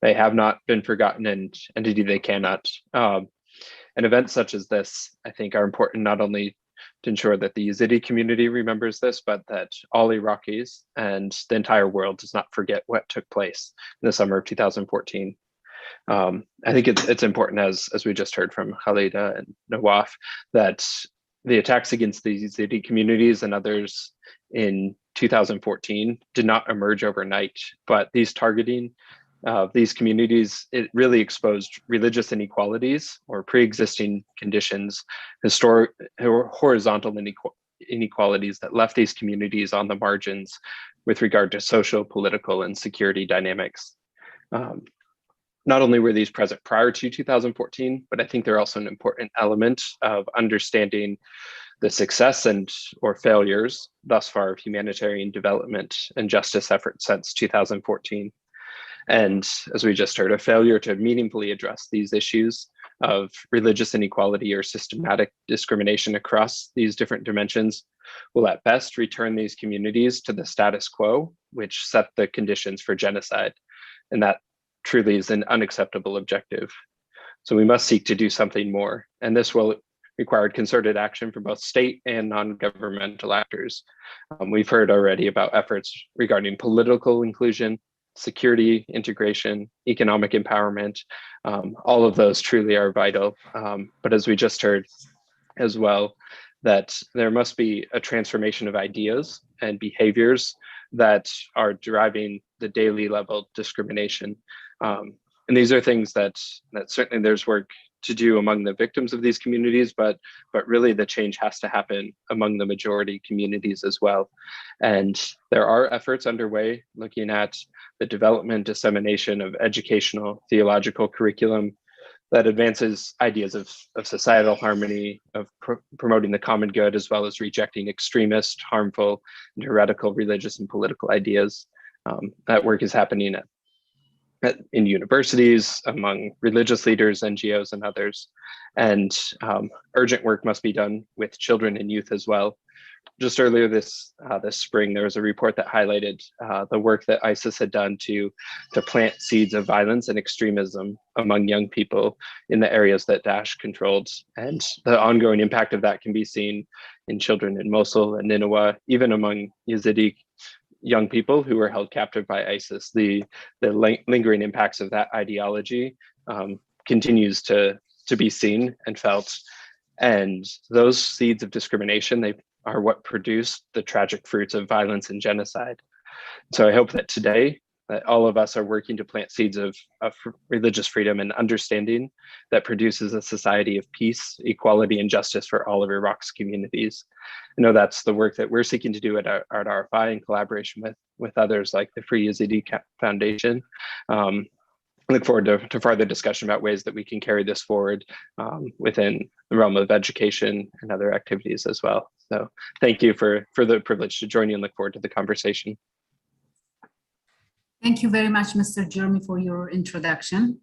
They have not been forgotten, and indeed they cannot. And events such as this, I think, are important not only to ensure that the Yazidi community remembers this, but that all Iraqis and the entire world does not forget what took place in the summer of 2014. I think it's important, as we just heard from Khalida and Nawaf, that the attacks against the Yazidi communities and others in 2014 did not emerge overnight, but these targeting these communities, it really exposed religious inequalities or pre-existing conditions, horizontal inequalities that left these communities on the margins with regard to social, political, and security dynamics. Not only were these present prior to 2014, but I think they're also an important element of understanding the success or failures thus far of humanitarian development and justice efforts since 2014. And as we just heard, a failure to meaningfully address these issues of religious inequality or systematic discrimination across these different dimensions will at best return these communities to the status quo, which set the conditions for genocide. And that truly is an unacceptable objective. So we must seek to do something more. And this will require concerted action from both state and non-governmental actors. We've heard already about efforts regarding political inclusion, security, integration, economic empowerment. All of those truly are vital. But as we just heard as well, that there must be a transformation of ideas and behaviors that are driving the daily level discrimination. And these are things that certainly there's work to do among the victims of these communities, but really the change has to happen among the majority communities as well. And there are efforts underway looking at the development, dissemination of educational theological curriculum that advances ideas of societal harmony, of promoting the common good, as well as rejecting extremist, harmful, and heretical religious and political ideas. That work is happening in universities, among religious leaders, NGOs, and others. And urgent work must be done with children and youth as well. Just earlier this spring, there was a report that highlighted the work that ISIS had done to plant seeds of violence and extremism among young people in the areas that Daesh controlled. And the ongoing impact of that can be seen in children in Mosul and Nineveh, even among Yezidi young people who were held captive by ISIS. The lingering impacts of that ideology continues to be seen and felt. And those seeds of discrimination, they are what produced the tragic fruits of violence and genocide. So I hope that today, that all of us are working to plant seeds of religious freedom and understanding that produces a society of peace, equality, and justice for all of Iraq's communities. I know that's the work that we're seeking to do at RFI in collaboration with others like the Free Yazidi Foundation. I look forward to further discussion about ways that we can carry this forward within the realm of education and other activities as well. So thank you for the privilege to join you and look forward to the conversation. Thank you very much, Mr. Jeremy, for your introduction.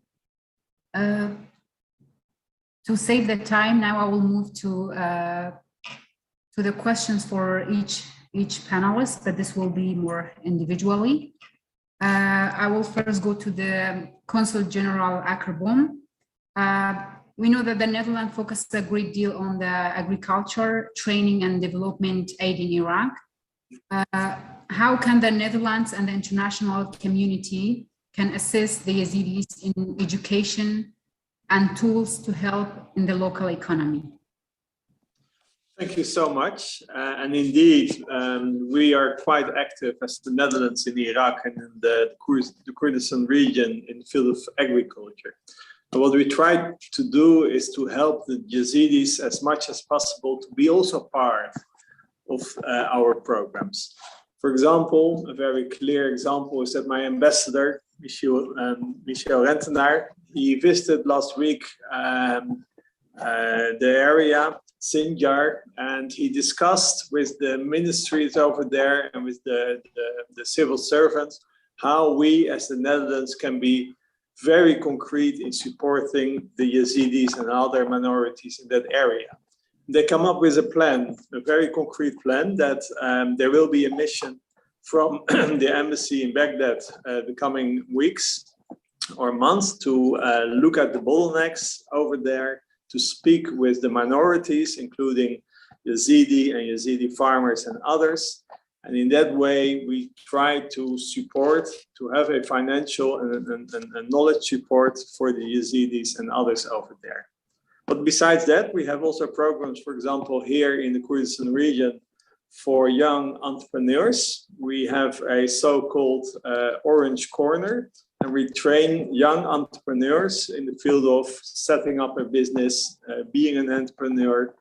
To save the time, now I will move to the questions for each panelist, but this will be more individually. I will first go to the Consul General Akkerbom. We know that the Netherlands focuses a great deal on the agriculture, training and development aid in Iraq. How can the Netherlands and the international community can assist the Yazidis in education and tools to help in the local economy? Thank you so much. And indeed, we are quite active as the Netherlands in Iraq and in the Kurdistan region in the field of agriculture. And what we try to do is to help the Yazidis as much as possible to be also part of our programs. For example, a very clear example is that my ambassador, Michel Rentenaar, he visited last week the area, Sinjar, and he discussed with the ministries over there and with the civil servants how we as the Netherlands can be very concrete in supporting the Yazidis and other minorities in that area. They come up with a plan, a very concrete plan that there will be a mission from the embassy in Baghdad the coming weeks or months to look at the bottlenecks over there, to speak with the minorities, including Yezidi and Yezidi farmers and others. And in that way, we try to support, to have a financial and knowledge support for the Yezidis and others over there. But besides that, we have also programs, for example, here in the Kurdistan region for young entrepreneurs. We have a so-called Orange Corner, and we train young entrepreneurs in the field of setting up a business, being an entrepreneur.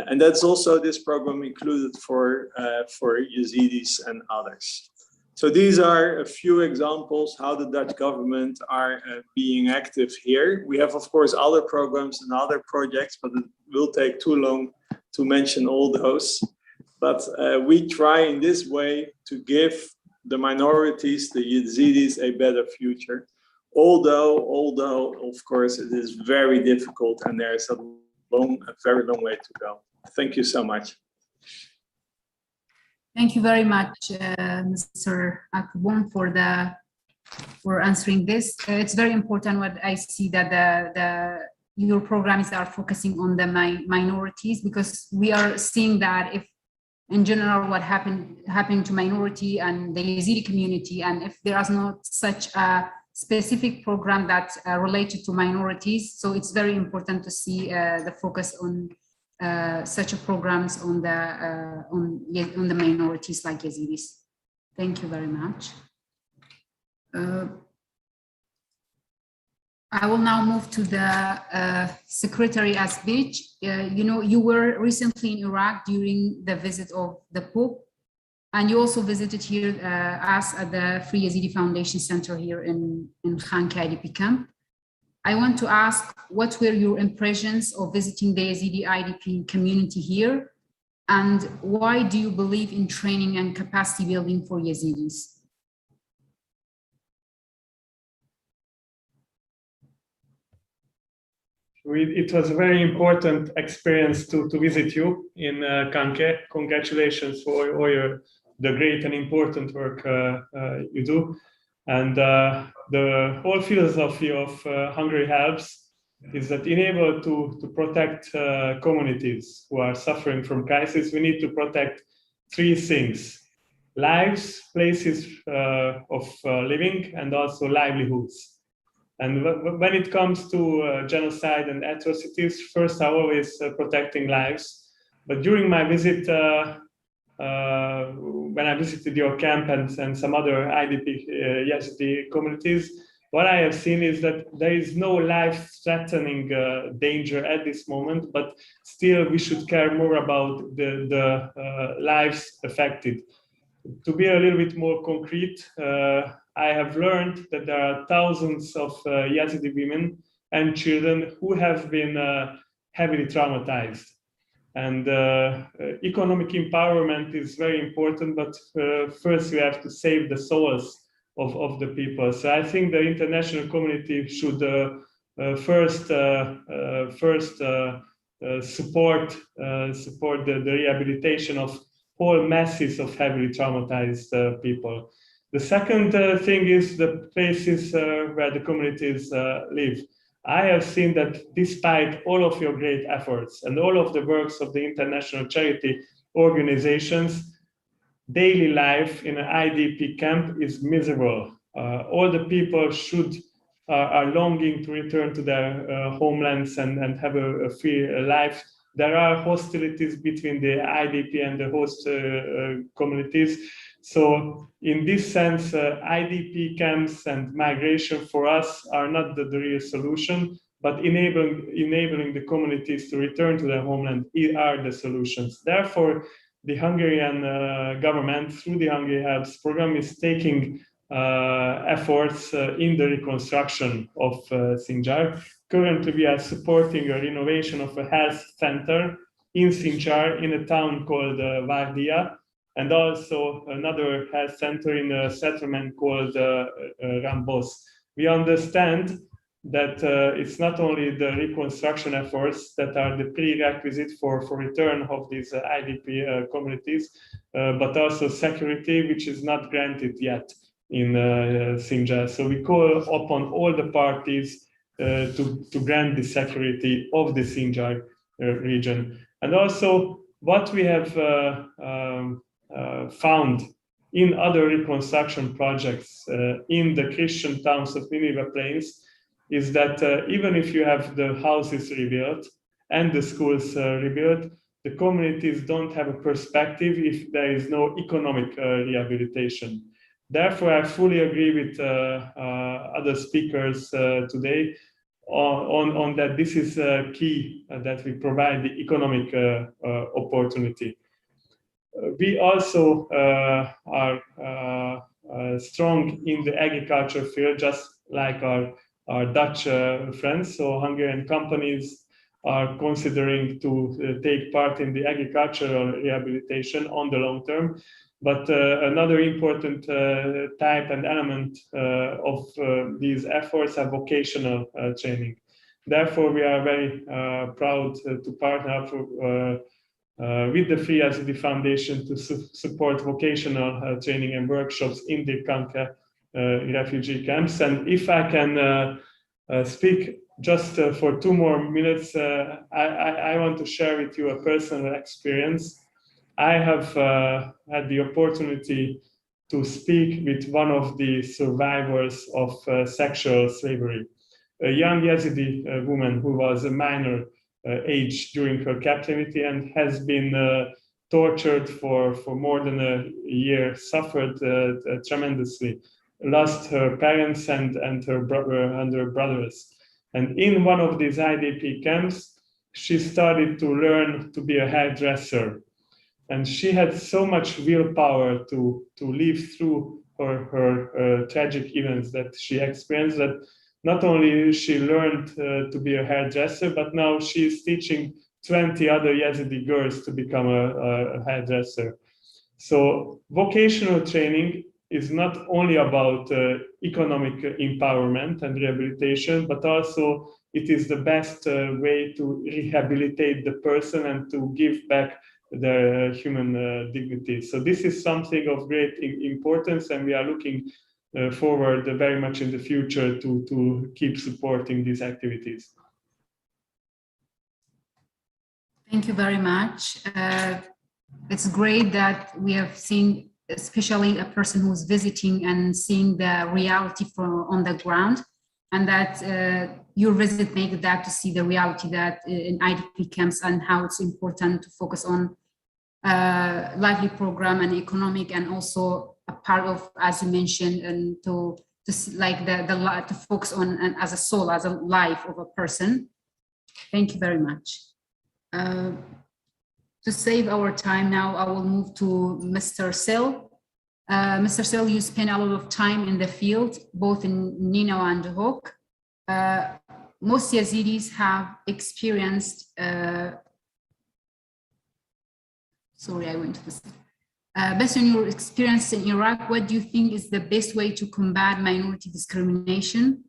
And that's also this program included for Yazidis and others. So these are a few examples how the Dutch government are being active here. We have, of course, other programs and other projects, but it will take too long to mention all those. But we try in this way to give the minorities, the Yazidis, a better future. Although, of course, it is very difficult and there is a very long way to go. Thank you so much. Thank you very much, Mr. Akkerbom, for answering this. It's very important what I see that your programs are focusing on the minorities, because we are seeing that if in general what happening to minority and the Yazidi community, and if there is not such a specific program that's related to minorities, so it's very important to see the focus on such programs on the minorities like Yazidis. Thank you very much. I will now move to the Secretary as speech. You were recently in Iraq during the visit of the Pope, and you also visited here us at the Free Yazidi Foundation Center here in Khanka IDP camp. I want to ask, what were your impressions of visiting the Yazidi IDP community here? And why do you believe in training and capacity building for Yazidis? It was a very important experience to visit you in Khanka. Congratulations for all the great and important work you do. And the whole philosophy of Hungary Helps is that in order to protect communities who are suffering from crisis, we need to protect three things: lives, places of living, and also livelihoods. And when it comes to genocide and atrocities, first I always protecting lives. But during my visit, when I visited your camp and some other IDP Yazidi communities, what I have seen is that there is no life-threatening danger at this moment, but still we should care more about the lives affected. To be a little bit more concrete, I have learned that there are thousands of Yazidi women and children who have been heavily traumatized. And economic empowerment is very important, but first we have to save the souls of the people. So I think the international community should support the rehabilitation of whole masses of heavily traumatized people. The second thing is the places where the communities live. I have seen that despite all of your great efforts and all of the works of the international charity organizations, daily life in an IDP camp is miserable. All the people are longing to return to their homelands and have a free life. There are hostilities between the IDP and the host communities. So in this sense, IDP camps and migration for us are not the real solution, but enabling the communities to return to their homeland are the solutions. Therefore, the Hungarian government, through the Hungary Helps program, is taking efforts in the reconstruction of Sinjar. Currently, we are supporting a renovation of a health center in Sinjar in a town called Vardia, and also another health center in a settlement called Rambos. We understand that it's not only the reconstruction efforts that are the prerequisite for return of these IDP communities, but also security, which is not granted yet in Sinjar. So we call upon all the parties to grant the security of the Sinjar region. And also what we have found in other reconstruction projects in the Christian towns of Nineveh Plains is that even if you have the houses rebuilt and the schools rebuilt, the communities don't have a perspective if there is no economic rehabilitation. Therefore, I fully agree with other speakers today on that this is key, that we provide the economic opportunity. We also are strong in the agriculture field, just like our Dutch friends. So Hungarian companies are considering to take part in the agricultural rehabilitation on the long term. But another important type and element of these efforts are vocational training. Therefore, we are very proud to partner up with the Free Yezidi Foundation to support vocational training and workshops in the Kanka refugee camps. And if I can speak just for 2 more minutes, I want to share with you a personal experience. I have had the opportunity to speak with one of the survivors of sexual slavery, a young Yezidi woman who was a minor age during her captivity and has been tortured for more than a year, suffered tremendously, lost her parents and her brothers. And in one of these IDP camps, she started to learn to be a hairdresser. And she had so much willpower to live through her tragic events that she experienced, that not only she learned to be a hairdresser, but now she is teaching 20 other Yezidi girls to become a hairdresser. So vocational training is not only about economic empowerment and rehabilitation, but also it is the best way to rehabilitate the person and to give back their human dignity. So this is something of great importance, and we are looking forward very much in the future to keep supporting these activities. Thank you very much. It's great that we have seen, especially a person who's visiting and seeing the reality on the ground, and that your visit made that to see the reality that in IDP camps and how it's important to focus on lively program and economic, and also a part of, as you mentioned, and to like to focus on and as a soul, as a life of a person. Thank you very much. To save our time now, I will move to Mr. Sil. Mr. Sil, you spend a lot of time in the field, both in Nineveh and Duhok. Most Yazidis have experienced, sorry, I went to this. Based on your experience in Iraq, what do you think is the best way to combat minority discrimination?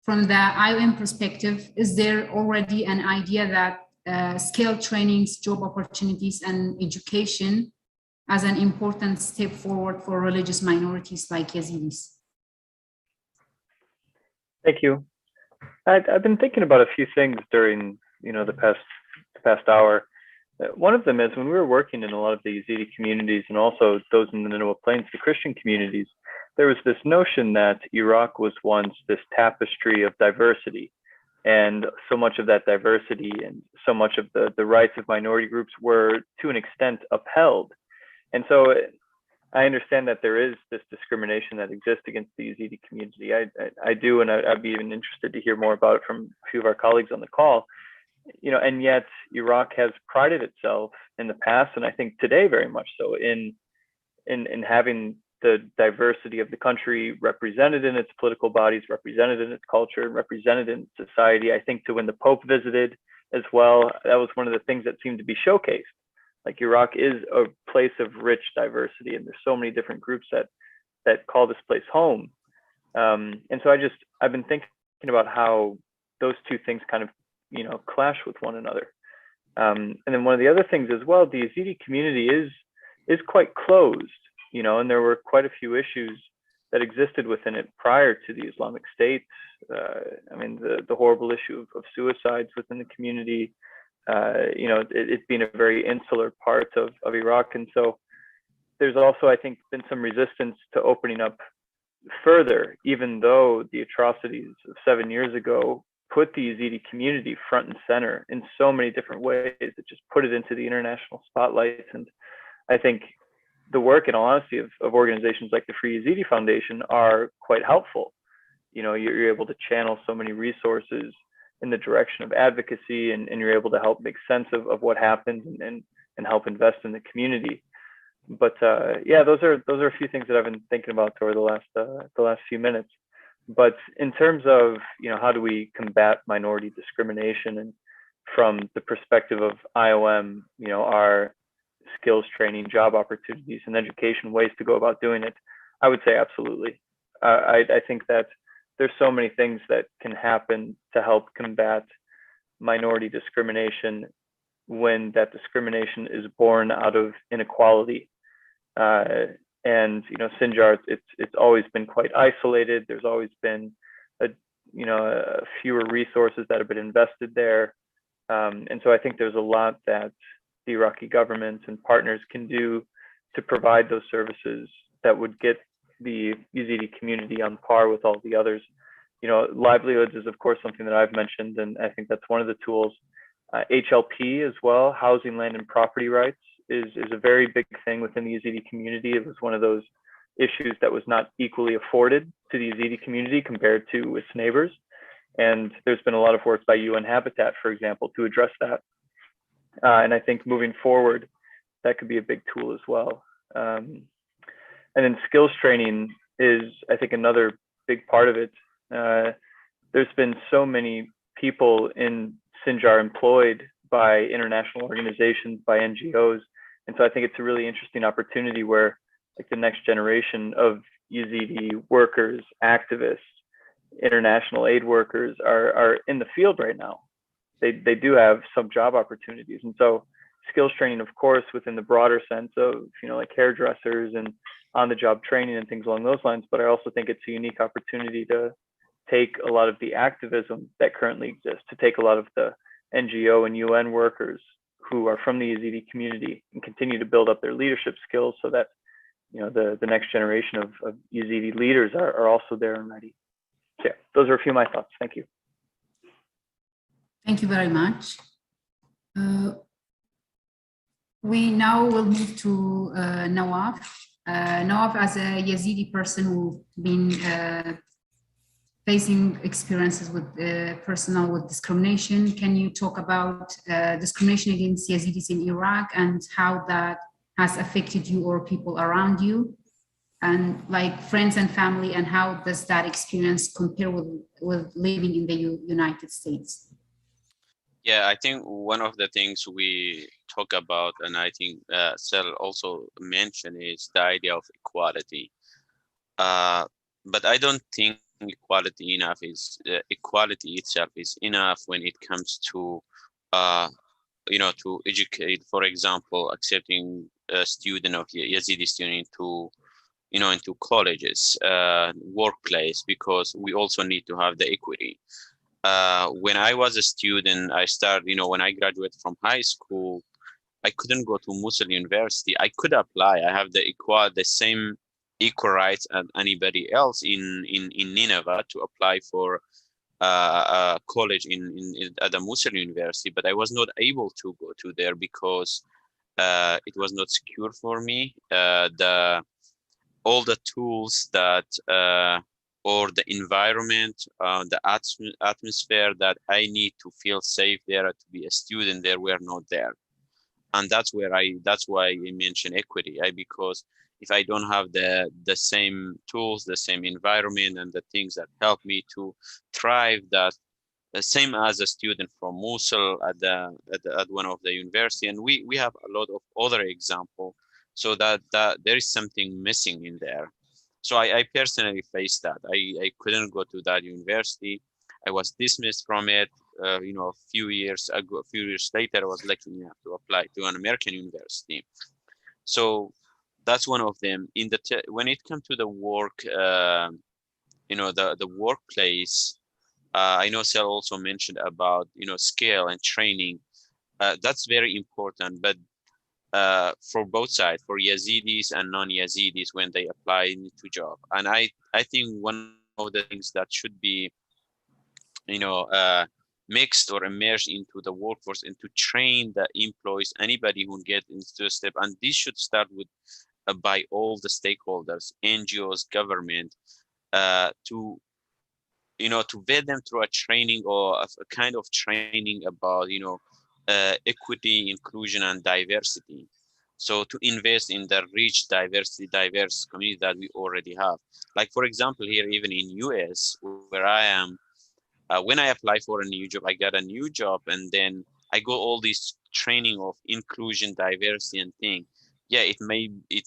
from the IOM perspective, is there already an idea that skill trainings, job opportunities, and education as an important step forward for religious minorities like Yazidis? Thank you. I've been thinking about a few things during the past hour. One of them is when we were working in a lot of the Yazidi communities and also those in the Nineveh Plains, the Christian communities, there was this notion that Iraq was once this tapestry of diversity, and so much of that diversity and so much of the rights of minority groups were to an extent upheld. And so I understand that there is this discrimination that exists against the Yazidi community. I do, and I'd be even interested to hear more about it from a few of our colleagues on the call. And yet Iraq has prided itself in the past, and I think today very much so, in having the diversity of the country represented in its political bodies, represented in its culture, and represented in society. I think when the Pope visited as well, that was one of the things that seemed to be showcased. Like, Iraq is a place of rich diversity, and there's so many different groups that call this place home. And so I've been thinking about how those two things kind of clash with one another. And then one of the other things as well, the Yazidi community is quite closed, and there were quite a few issues that existed within it prior to the Islamic State. I mean, the horrible issue of suicides within the community, it's been a very insular part of Iraq. And so there's also, I think, been some resistance to opening up further, even though the atrocities of 7 years ago put the Yazidi community front and center in so many different ways. It just put it into the international spotlight. And I think the work, in all honesty, of organizations like the Free Yazidi Foundation are quite helpful. You're able to channel so many resources in the direction of advocacy, and you're able to help make sense of what happened and help invest in the community. But yeah, those are a few things that I've been thinking about over the last few minutes. But in terms of how do we combat minority discrimination, and from the perspective of IOM, our skills training, job opportunities, and education, ways to go about doing it, I would say absolutely. I think that there's so many things that can happen to help combat minority discrimination when that discrimination is born out of inequality. And Sinjar, it's always been quite isolated. There's always been fewer resources that have been invested there, and so I think there's a lot that the Iraqi government and partners can do to provide those services that would get the Yazidi community on par with all the others. Livelihoods is of course something that I've mentioned, and I think that's one of the tools. HLP as well, housing, land, and property rights, is a very big thing within the Yazidi community. It was one of those issues that was not equally afforded to the Yazidi community compared to its neighbors. And there's been a lot of work by UN Habitat, for example, to address that. And I think moving forward, that could be a big tool as well. And then skills training is, I think, another big part of it. There's been so many people in Sinjar employed by international organizations, by NGOs. And so I think it's a really interesting opportunity where, like, the next generation of Yazidi workers, activists, international aid workers are in the field right now. They do have some job opportunities. And so skills training, of course, within the broader sense of, like hairdressers and on-the-job training and things along those lines. But I also think it's a unique opportunity to take a lot of the activism that currently exists, to take a lot of the NGO and UN workers who are from the Yazidi community and continue to build up their leadership skills so that the next generation of Yazidi leaders are also there and ready. So yeah, those are a few of my thoughts. Thank you. Thank you very much. We now will move to Nawaf. Nawaf, as a Yazidi person who's been facing experiences with personal with discrimination, can you talk about discrimination against Yazidis in Iraq and how that has affected you or people around you, and like friends and family, and how does that experience compare with living in the United States? Yeah, I think one of the things we talk about, and I think Sel also mentioned, is the idea of equality. But I don't think equality itself is enough when it comes to to educate, for example, accepting a student of Yazidi student into colleges, workplace, because we also need to have the equity. When I was a student, I started, when I graduated from high school, I couldn't go to Mosul University. I could apply. I have the same equal rights as anybody else in Nineveh to apply for a college at the Mosul University, but I was not able to go to there because it was not secure for me. All the tools that or the environment, the atmosphere that I need to feel safe there to be a student there were not there. And that's why I mention equity, because if I don't have the same tools, the same environment, and the things that help me to thrive, that same as a student from Mosul at one of the university, and we have a lot of other examples, so that there is something missing in there. So I personally faced that. I couldn't go to that university. I was dismissed from it. A few years later, I was lucky enough to apply to an American university. So that's one of them. When it comes to the work, the workplace, I know Sel also mentioned about skill and training. That's very important, but for both sides, for Yazidis and non-Yazidis when they apply to job. And I think one of the things that should be mixed or immersed into the workforce and to train the employees, anybody who get into a step, and this should start with by all the stakeholders, NGOs, government, to vet them through a training or a kind of training about equity, inclusion, and diversity. So to invest in the rich diverse community that we already have. Like, for example, here, even in US, where I am, when I apply for a new job, I get a new job, and then I go all this training of inclusion, diversity, and thing. Yeah, it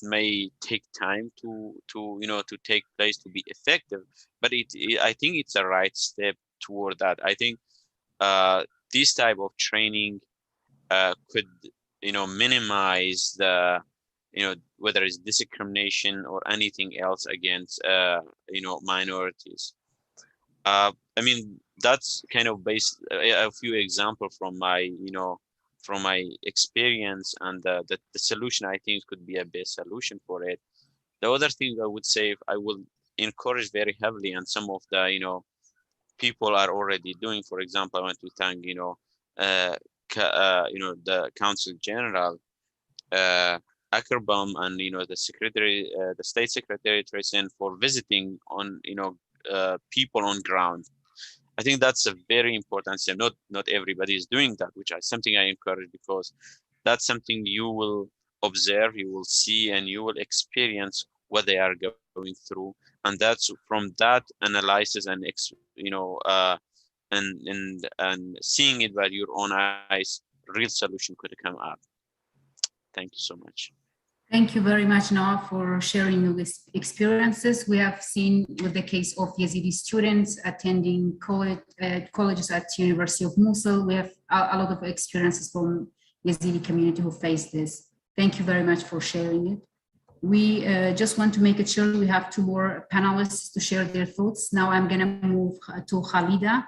may take time to take place to be effective, but I think it's a right step toward that. I think this type of training could minimize the whether it's discrimination or anything else against minorities. I mean, that's kind of based a few examples from my experience, and the solution I think could be a best solution for it. The other thing I would say, I will encourage very heavily, and some of the people are already doing. For example, I want to thank the Council General Ackerbaum and the Secretary, the State Secretary Tresen, for visiting on people on ground. I think that's a very important step. Not everybody is doing that, which is something I encourage, because that's something you will observe, you will see, and you will experience what they are going through, and that's from that analysis and and seeing it by your own eyes, real solution could come up. Thank you so much. Thank you very much, Noah, for sharing your experiences. We have seen with the case of Yazidi students attending colleges at University of Mosul. We have a lot of experiences from Yazidi community who face this. Thank you very much for sharing it. We just want to make it sure we have two more panelists to share their thoughts. Now I'm going to move to Khalida.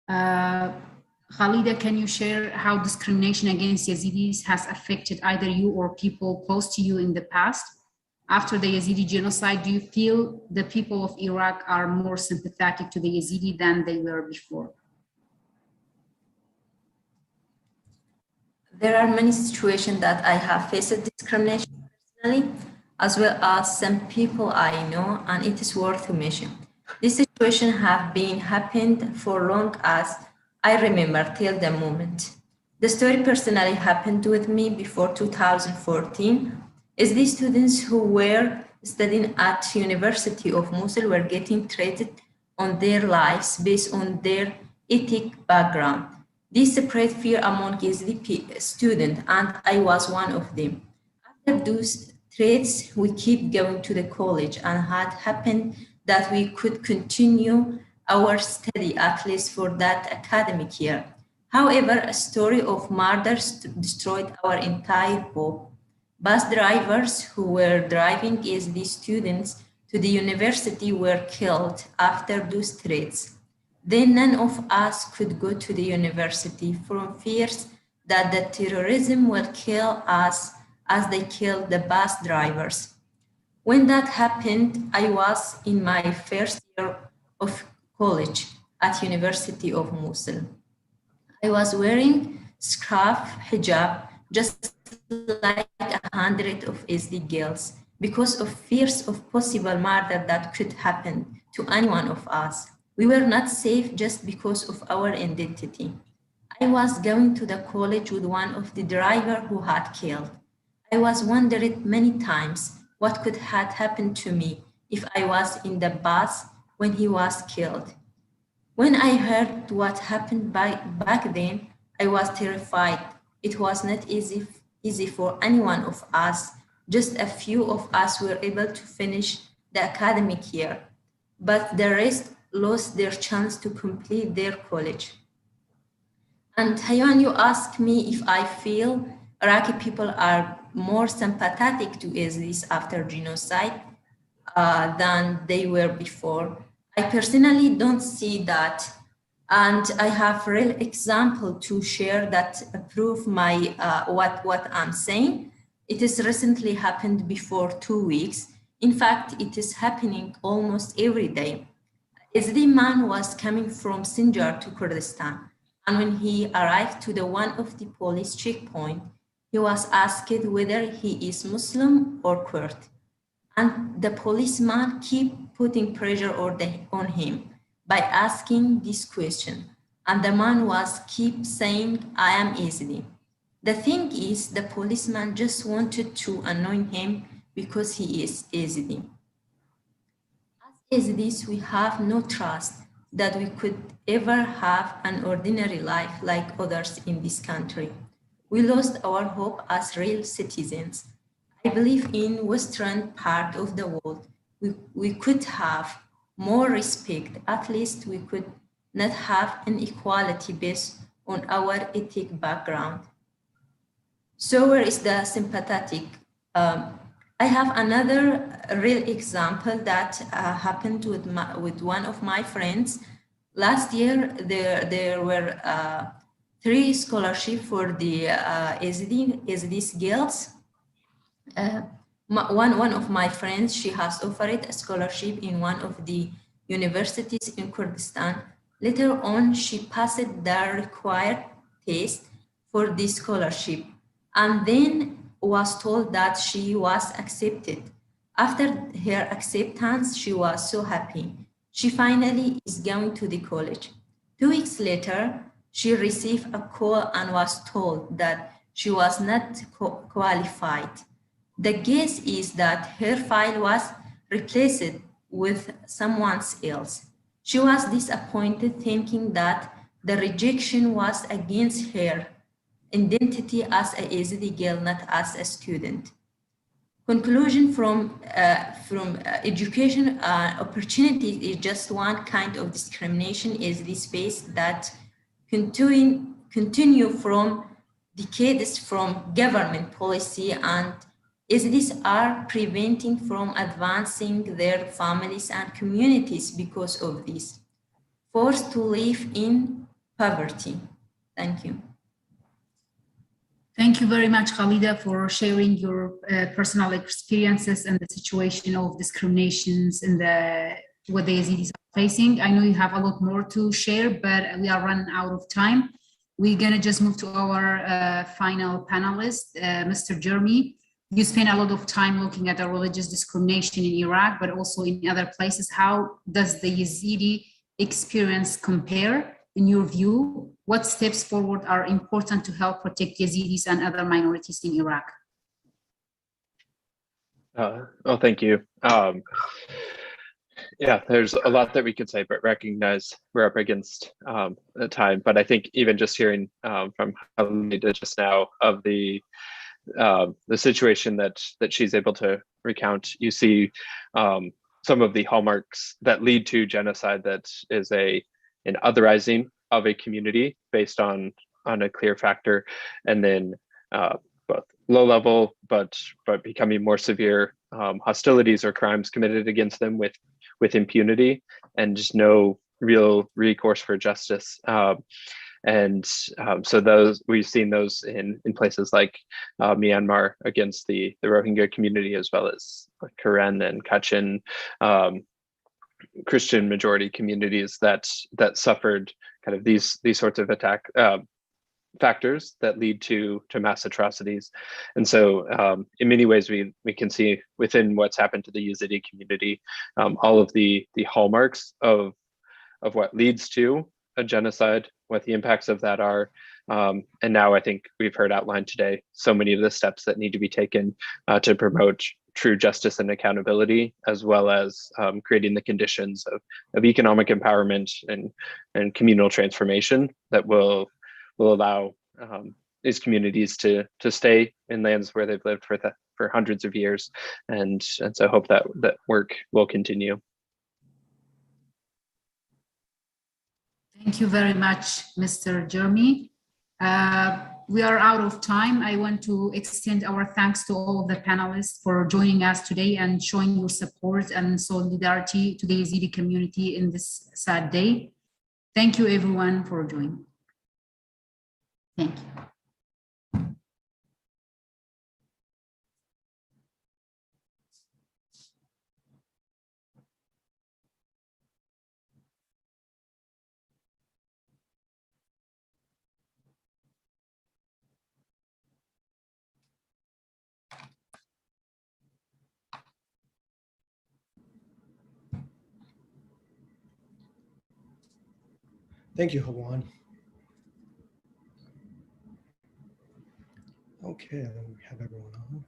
Khalida, can you share how discrimination against Yazidis has affected either you or people close to you in the past? After the Yazidi genocide, do you feel the people of Iraq are more sympathetic to the Yazidi than they were before? There are many situations that I have faced discrimination personally, as well as some people I know, and it is worth to mention. This situation have been happened for long as I remember till the moment. The story personally happened with me before 2014, as the students who were studying at University of Mosul were getting treated on their lives based on their ethnic background. This spread fear among Yezidi students, and I was one of them. After those threats, we kept going to the college, and had happened that we could continue our study at least for that academic year. However, a story of murders destroyed our entire hope. Bus drivers who were driving Yezidi students to the university were killed after those threats. Then none of us could go to the university from fears that the terrorism will kill us as they killed the bus drivers. When that happened, I was in my first year of college at University of Mosul. I was wearing scarf, hijab, just like 100 of Yezidi girls, because of fears of possible murder that could happen to any one of us. We were not safe just because of our identity. I was going to the college with one of the driver who had killed. I was wondering many times what could have happened to me if I was in the bus when he was killed. When I heard what happened back then, I was terrified. It was not easy for any one of us. Just a few of us were able to finish the academic year, but the rest lost their chance to complete their college. And Hayan, you asked me if I feel Iraqi people are more sympathetic to Yazidis after genocide than they were before. I personally don't see that. And I have a real example to share that prove my what I'm saying. It has recently happened before 2 weeks. In fact, it is happening almost every day. Yazidi man was coming from Sinjar to Kurdistan. And when he arrived to the one of the police checkpoint, he was asked whether he is Muslim or Kurd. And the policeman keep putting pressure on him by asking this question. And the man was keep saying, I am Yezidi. The thing is, the policeman just wanted to annoy him because he is Yezidi. As Yazidis, we have no trust that we could ever have an ordinary life like others in this country. We lost our hope as real citizens. I believe in Western part of the world, we could have more respect. At least we could not have inequality based on our ethnic background. So where is the sympathetic? I have another real example that happened with one of my friends. Last year, there were 3 scholarships for the Yazidi girls. One of my friends, she has offered a scholarship in one of the universities in Kurdistan. Later on, she passed the required test for this scholarship and then was told that she was accepted. After her acceptance, she was so happy. She finally is going to the college. 2 weeks later, she received a call and was told that she was not qualified. The guess is that her file was replaced with someone else. She was disappointed, thinking that the rejection was against her identity as a Yazidi girl, not as a student. Conclusion from education opportunities is just one kind of discrimination is this space that continue from decades from government policy, and Yazidis are preventing from advancing their families and communities because of this. Forced to live in poverty. Thank you. Thank you very much, Khalida, for sharing your personal experiences and the situation of discriminations in what the Yazidis are facing. I know you have a lot more to share, but we are running out of time. We're gonna just move to our final panelist, Mr. Jeremy. You spend a lot of time looking at the religious discrimination in Iraq, but also in other places. How does the Yazidi experience compare in your view? What steps forward are important to help protect Yazidis and other minorities in Iraq? Oh, thank you. Yeah, there's a lot that we could say, but recognize we're up against the time. But I think even just hearing from Khalida just now of the situation that she's able to recount, you see some of the hallmarks that lead to genocide, that is an otherizing of a community based on a clear factor, and then both low level but becoming more severe hostilities or crimes committed against them with impunity and just no real recourse for justice. So those, we've seen those in places like Myanmar against the Rohingya community, as well as Karen and Kachin, Christian majority communities that suffered kind of these sorts of attack factors that lead to mass atrocities. And so in many ways we can see within what's happened to the Yezidi community all of the hallmarks of what leads to a genocide, what the impacts of that are. And now I think we've heard outlined today so many of the steps that need to be taken to promote true justice and accountability, as well as creating the conditions of economic empowerment and communal transformation that will allow these communities to stay in lands where they've lived for hundreds of years. And so I hope that work will continue. Thank you very much, Mr. Jeremy. We are out of time. I want to extend our thanks to all of the panelists for joining us today and showing your support and solidarity to the Yezidi community in this sad day. Thank you everyone for joining. Thank you. Thank you, Hawan. Okay, we have everyone on.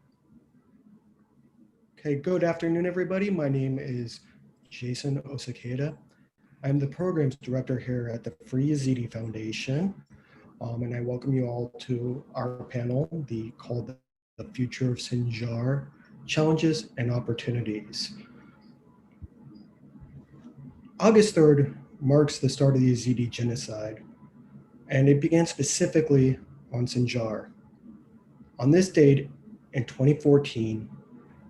Okay, good afternoon, everybody. My name is Jason Osakeda. I'm the programs director here at the Free Yezidi Foundation, and I welcome you all to our panel, called The Future of Sinjar, Challenges and Opportunities. August 3rd marks the start of the Yezidi genocide, and it began specifically on Sinjar. On this date in 2014,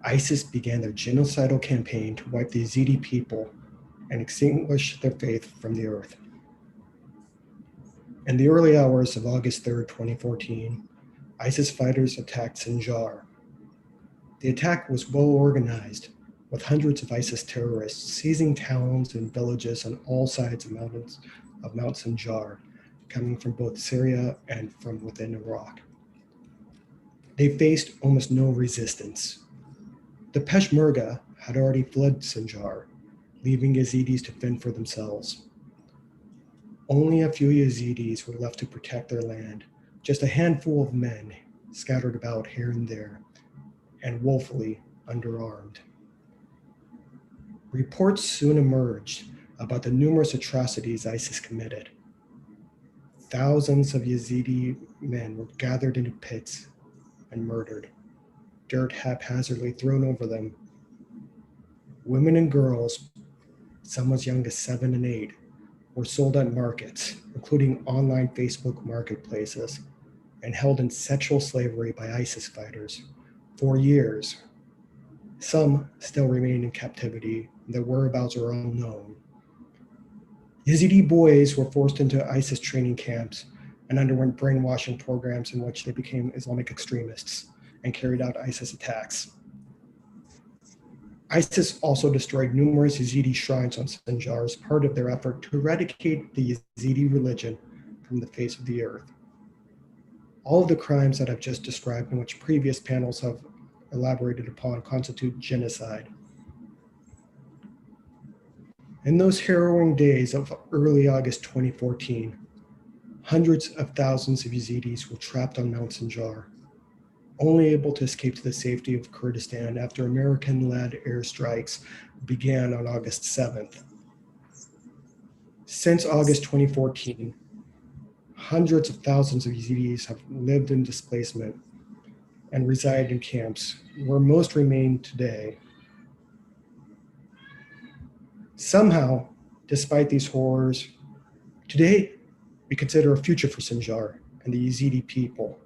ISIS began their genocidal campaign to wipe the Yezidi people and extinguish their faith from the earth. In the early hours of August 3rd, 2014, ISIS fighters attacked Sinjar. The attack was well organized, with hundreds of ISIS terrorists seizing towns and villages on all sides of Mount Sinjar, coming from both Syria and from within Iraq. They faced almost no resistance. The Peshmerga had already fled Sinjar, leaving Yazidis to fend for themselves. Only a few Yazidis were left to protect their land, just a handful of men scattered about here and there, and woefully underarmed. Reports soon emerged about the numerous atrocities ISIS committed. Thousands of Yazidi men were gathered into pits and murdered, dirt haphazardly thrown over them. Women and girls, some as young as 7 and 8, were sold at markets, including online Facebook marketplaces, and held in sexual slavery by ISIS fighters for years. Some still remain in captivity, and their whereabouts are unknown. Yezidi boys were forced into ISIS training camps and underwent brainwashing programs in which they became Islamic extremists and carried out ISIS attacks. ISIS also destroyed numerous Yazidi shrines on Sinjar as part of their effort to eradicate the Yazidi religion from the face of the earth. All of the crimes that I've just described, and which previous panels have elaborated upon, constitute genocide. In those harrowing days of early August 2014, hundreds of thousands of Yazidis were trapped on Mount Sinjar, only able to escape to the safety of Kurdistan after American-led airstrikes began on August 7th. Since August 2014, hundreds of thousands of Yazidis have lived in displacement and reside in camps, where most remain today. Somehow, despite these horrors, today we consider a future for Sinjar and the Yezidi people.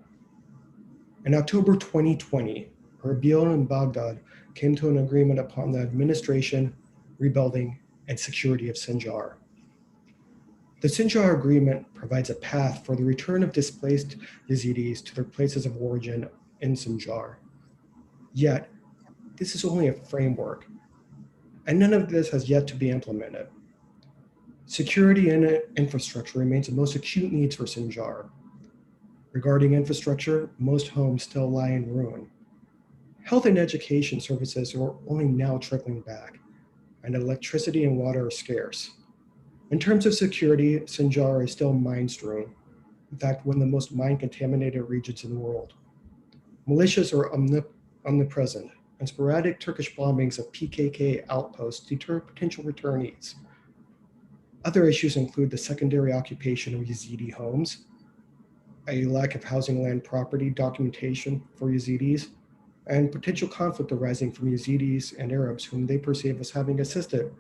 In October 2020, Erbil and Baghdad came to an agreement upon the administration, rebuilding, and security of Sinjar. The Sinjar Agreement provides a path for the return of displaced Yezidis to their places of origin in Sinjar. Yet, this is only a framework, and none of this has yet to be implemented. Security and infrastructure remains the most acute needs for Sinjar. Regarding infrastructure, most homes still lie in ruin. Health and education services are only now trickling back, and electricity and water are scarce. In terms of security, Sinjar is still mine-strewn, in fact, one of the most mine-contaminated regions in the world. Militias are omnipresent, and sporadic Turkish bombings of PKK outposts deter potential returnees. Other issues include the secondary occupation of Yezidi homes, a lack of housing, land, property documentation for Yazidis, and potential conflict arising from Yazidis and Arabs whom they perceive as having assisted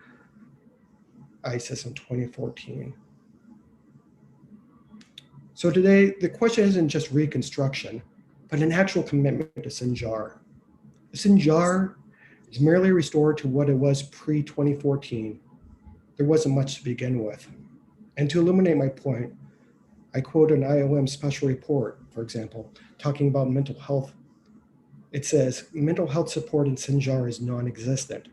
ISIS in 2014. So today, the question isn't just reconstruction, but an actual commitment to Sinjar. Sinjar is merely restored to what it was pre-2014. There wasn't much to begin with. And to illuminate my point, I quote an IOM special report, for example, talking about mental health. It says, mental health support in Sinjar is non-existent.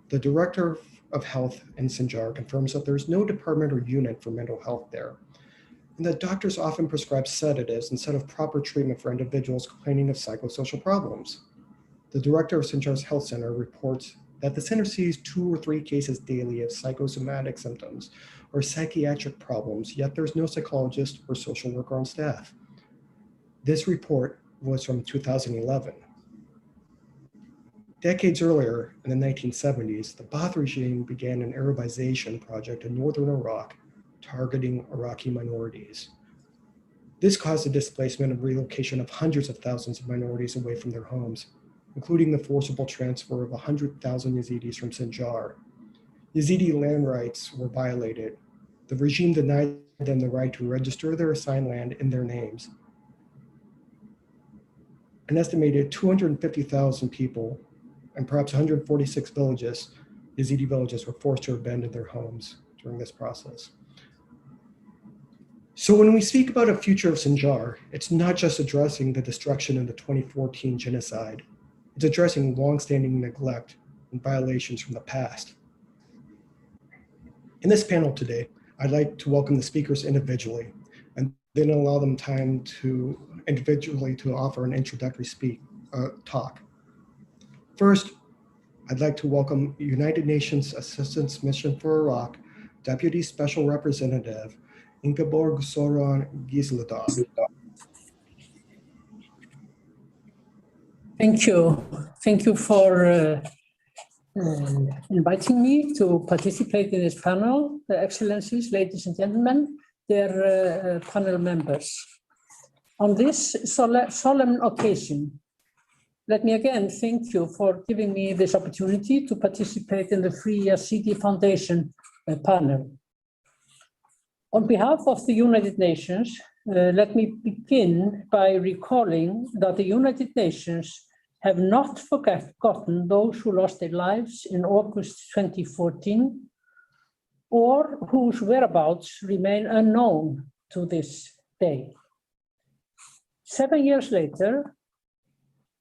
The director of health in Sinjar confirms that there's no department or unit for mental health there, and that doctors often prescribe sedatives instead of proper treatment for individuals complaining of psychosocial problems. The director of Sinjar's health center reports that the center sees 2 or 3 cases daily of psychosomatic symptoms or psychiatric problems, yet there's no psychologist or social worker on staff. This report was from 2011. Decades earlier, in the 1970s, the Ba'ath regime began an Arabization project in northern Iraq, targeting Iraqi minorities. This caused the displacement and relocation of hundreds of thousands of minorities away from their homes, including the forcible transfer of 100,000 Yazidis from Sinjar. Yazidi land rights were violated. The regime denied them the right to register their assigned land in their names. An estimated 250,000 people and perhaps 146 villages, Yazidi villages, were forced to abandon their homes during this process. So when we speak about a future of Sinjar, it's not just addressing the destruction of the 2014 genocide. It's addressing longstanding neglect and violations from the past. In this panel today, I'd like to welcome the speakers individually and then allow them time to individually to offer an introductory talk. First, I'd like to welcome United Nations Assistance Mission for Iraq, Deputy Special Representative Ingeborg Soran Gisladal. Thank you. Thank you for inviting me to participate in this panel. Excellencies, ladies and gentlemen, dear panel members. On this solemn occasion, let me again thank you for giving me this opportunity to participate in the Free Yezidi Foundation panel. On behalf of the United Nations, let me begin by recalling that the United Nations have not forgotten those who lost their lives in August 2014 or whose whereabouts remain unknown to this day. 7 years later,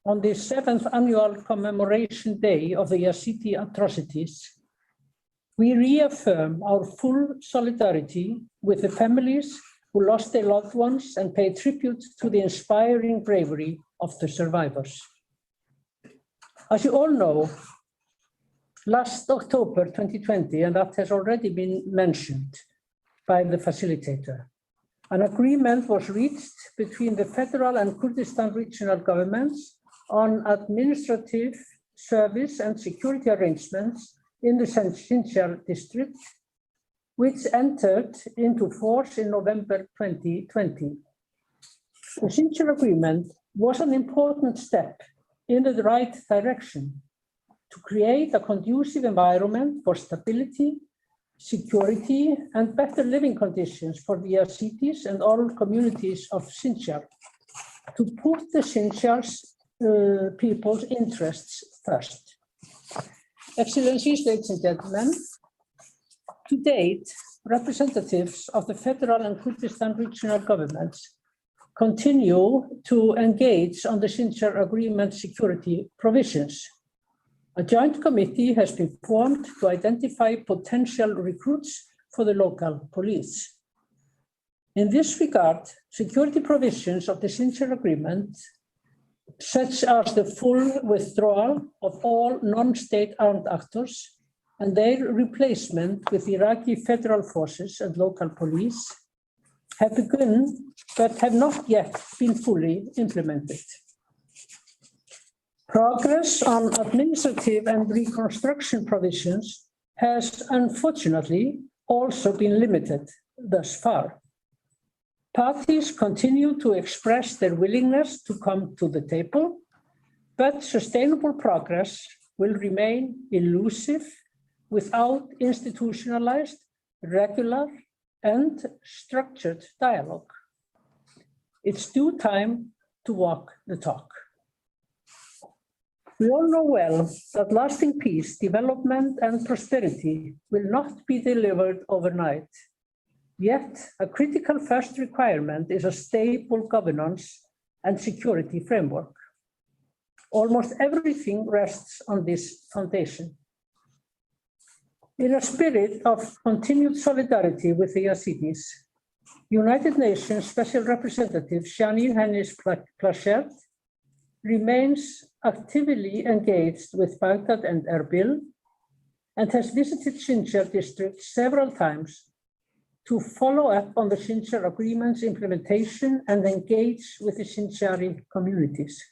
on the 7th annual commemoration day of the Yezidi atrocities, we reaffirm our full solidarity with the families who lost their loved ones and pay tribute to the inspiring bravery of the survivors. As you all know, last October 2020, and that has already been mentioned by the facilitator, an agreement was reached between the federal and Kurdistan regional governments on administrative, service and security arrangements in the Sinjar district, which entered into force in November 2020. The Sinjar agreement was an important step in the right direction to create a conducive environment for stability, security, and better living conditions for the Yazidis and all communities of Sinjar, to put the Sinjar's people's interests first. Excellencies, ladies and gentlemen, to date, representatives of the federal and Kurdistan regional governments continue to engage on the Sinjar Agreement security provisions. A joint committee has been formed to identify potential recruits for the local police. In this regard, security provisions of the Sinjar Agreement, such as the full withdrawal of all non-state armed actors and their replacement with Iraqi federal forces and local police, have begun but have not yet been fully implemented. Progress on administrative and reconstruction provisions has unfortunately also been limited thus far. Parties continue to express their willingness to come to the table, but sustainable progress will remain elusive without institutionalized, regular, and structured dialogue. It's due time to walk the talk. We all know well that lasting peace, development, and prosperity will not be delivered overnight. Yet, a critical first requirement is a stable governance and security framework. Almost everything rests on this foundation. In a spirit of continued solidarity with the Yazidis, United Nations Special Representative Janine Hennis-Plasschaert remains actively engaged with Baghdad and Erbil and has visited Sinjar district several times to follow up on the Sinjar Agreement's implementation and engage with the Sinjari communities.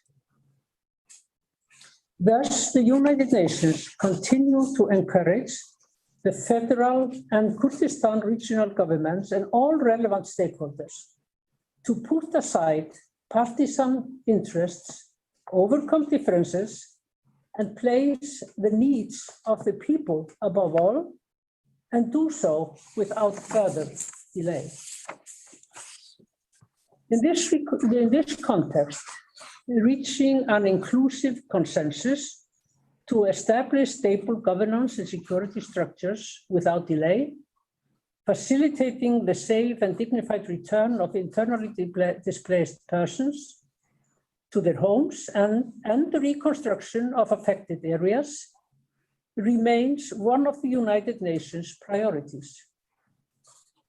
Thus, the United Nations continue to encourage the federal and Kurdistan regional governments and all relevant stakeholders to put aside partisan interests, overcome differences, and place the needs of the people above all, and do so without further delay. In this context, reaching an inclusive consensus to establish stable governance and security structures without delay, facilitating the safe and dignified return of internally displaced persons to their homes and the reconstruction of affected areas remains one of the United Nations priorities.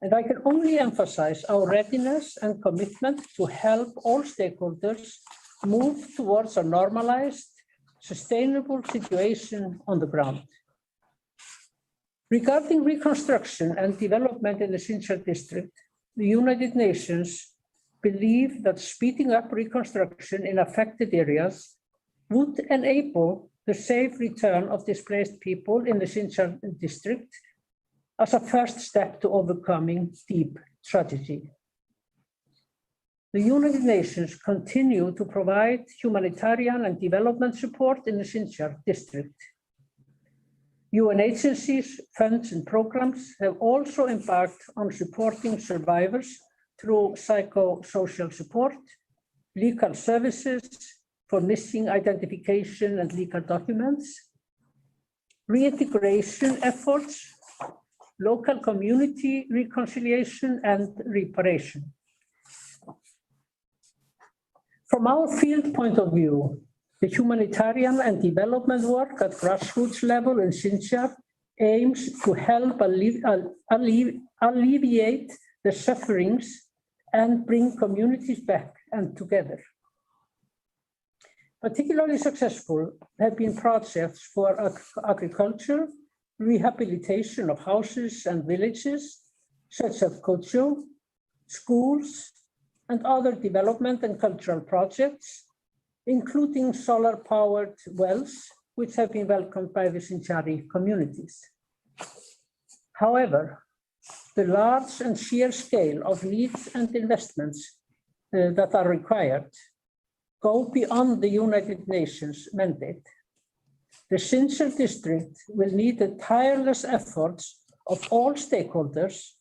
And I can only emphasize our readiness and commitment to help all stakeholders move towards a normalized, sustainable situation on the ground. Regarding reconstruction and development in the Sinjar district, the United Nations believe that speeding up reconstruction in affected areas would enable the safe return of displaced people in the Sinjar district as a first step to overcoming deep tragedy. The United Nations continue to provide humanitarian and development support in the Sinjar district. UN agencies, funds, and programs have also embarked on supporting survivors through psychosocial support, legal services for missing identification and legal documents, reintegration efforts, local community reconciliation, and reparation. From our field point of view, the humanitarian and development work at grassroots level in Sinjar aims to help alleviate the sufferings and bring communities back and together. Particularly successful have been projects for agriculture, rehabilitation of houses and villages, such as Kocho, schools, and other development and cultural projects, including solar-powered wells, which have been welcomed by the Sinjari communities. However, the large and sheer scale of needs and investments that are required go beyond the United Nations mandate. The Sinjar district will need the tireless efforts of all stakeholders,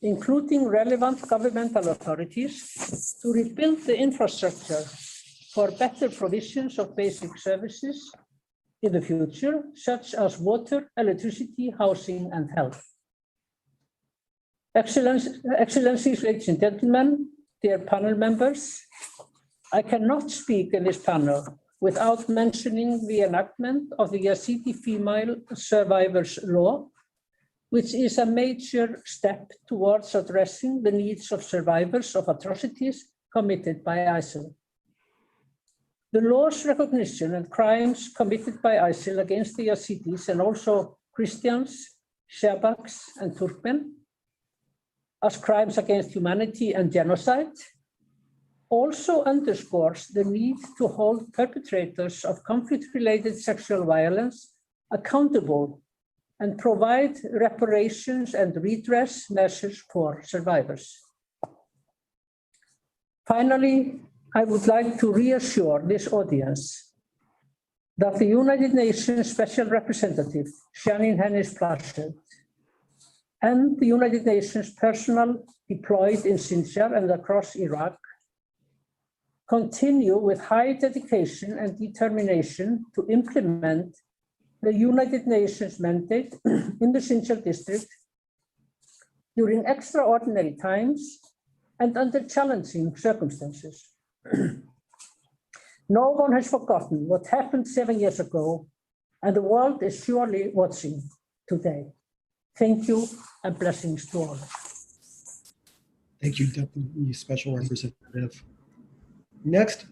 including relevant governmental authorities, to rebuild the infrastructure for better provisions of basic services in the future, such as water, electricity, housing, and health. Excellencies, ladies and gentlemen, dear panel members, I cannot speak in this panel without mentioning the enactment of the Yezidi Female Survivors Law, which is a major step towards addressing the needs of survivors of atrocities committed by ISIL. The law's recognition and crimes committed by ISIL against the Yazidis and also Christians, Shabaks, and Turkmen as crimes against humanity and genocide also underscores the need to hold perpetrators of conflict-related sexual violence accountable and provide reparations and redress measures for survivors. Finally, I would like to reassure this audience that the United Nations Special Representative, Janine Hennis-Plasschaert, and the United Nations personnel deployed in Sinjar and across Iraq continue with high dedication and determination to implement the United Nations mandate in the Sinjar district during extraordinary times and under challenging circumstances. No one has forgotten what happened 7 years ago, and the world is surely watching today. Thank you and blessings to all. Thank you, Deputy Special Representative. Next,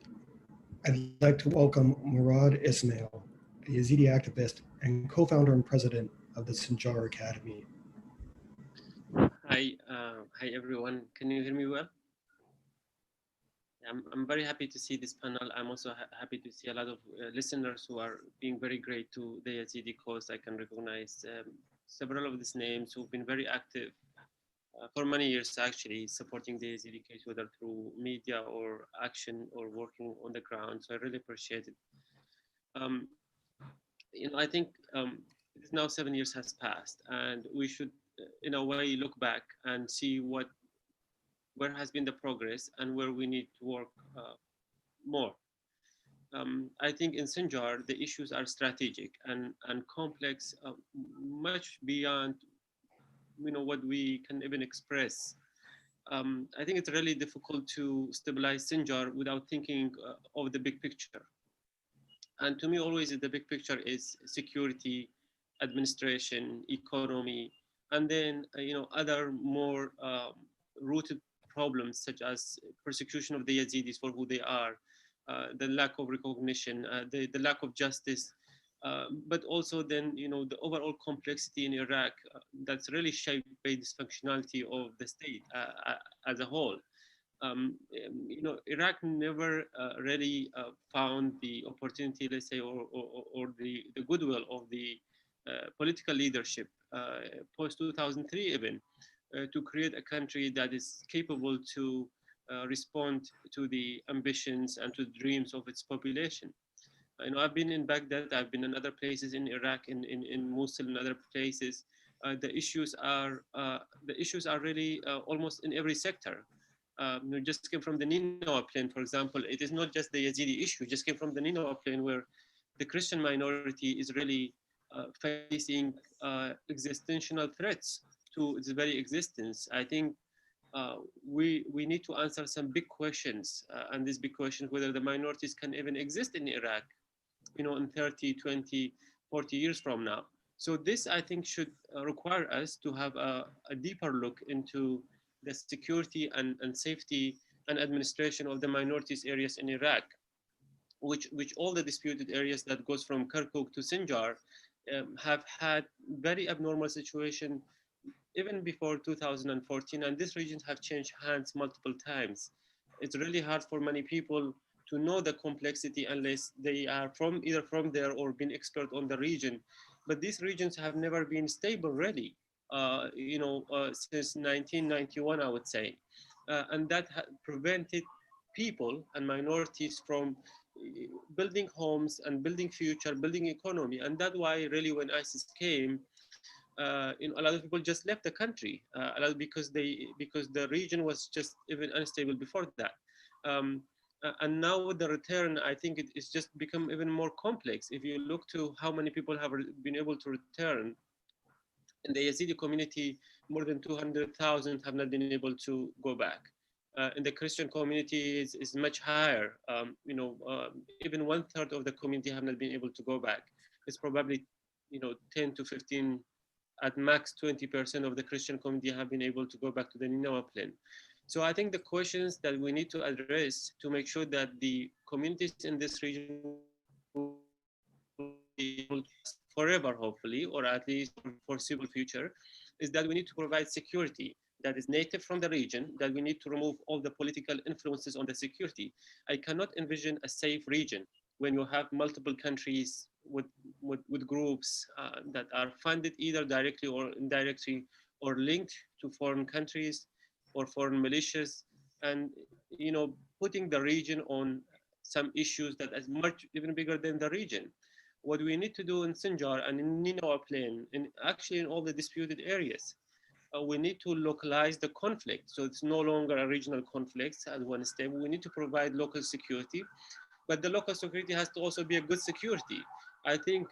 I'd like to welcome Murad Ismail, a Yazidi activist and co-founder and president of the Sinjar Academy. Hi everyone. Can you hear me well? I'm very happy to see this panel. I'm also happy to see a lot of listeners who are being very great to the Yazidi cause. I can recognize several of these names who've been very active for many years, actually, supporting the Yazidi case, whether through media or action or working on the ground. So I really appreciate it. I think it's now 7 years has passed, and we should, in a way, look back and see where has been the progress and where we need to work more. I think in Sinjar, the issues are strategic and complex, much beyond what we can even express. I think it's really difficult to stabilize Sinjar without thinking of the big picture. And to me, always the big picture is security, administration, economy, and then other more rooted problems such as persecution of the Yazidis for who they are, the lack of recognition, the lack of justice, but also then the overall complexity in Iraq that's really shaped by dysfunctionality of the state as a whole. Iraq never really found the opportunity, let's say, or the goodwill of the political leadership post 2003 even to create a country that is capable to respond to the ambitions and to the dreams of its population. I've been in Baghdad, I've been in other places in Iraq, in Mosul and other places. The issues are really almost in every sector. Just came from the Nineveh plain, for example. It is not just the Yazidi issue, just came from the Nineveh plain where the Christian minority is really facing existential threats to its very existence. I think we need to answer some big questions, and these big questions, whether the minorities can even exist in Iraq, in 30, 20, 40 years from now. So this, I think, should require us to have a deeper look into the security and safety and administration of the minorities areas in Iraq, which all the disputed areas that goes from Kirkuk to Sinjar have had very abnormal situation even before 2014, and these regions have changed hands multiple times. It's really hard for many people to know the complexity unless they are either from there or been expert on the region. But these regions have never been stable really, since 1991, I would say. And that prevented people and minorities from building homes and building future, building economy. And that's why really when ISIS came, a lot of people just left the country, because the region was just even unstable before that. And now with the return, I think it's just become even more complex. If you look to how many people have been able to return, in the Yazidi community, more than 200,000 have not been able to go back. In the Christian community is much higher. Even 1/3 of the community have not been able to go back. It's probably 10 to 15, at max 20% of the Christian community have been able to go back to the Nineveh plain. So I think the questions that we need to address to make sure that the communities in this region will be able to last forever, hopefully, or at least for the foreseeable future, is that we need to provide security that is native from the region, that we need to remove all the political influences on the security. I cannot envision a safe region when you have multiple countries with groups that are funded either directly or indirectly, or linked to foreign countries or foreign militias, and putting the region on some issues that is much even bigger than the region. What we need to do in Sinjar and in Nineveh plain, and actually in all the disputed areas, we need to localize the conflict. So it's no longer a regional conflict at one step. We need to provide local security, but the local security has to also be a good security. I think,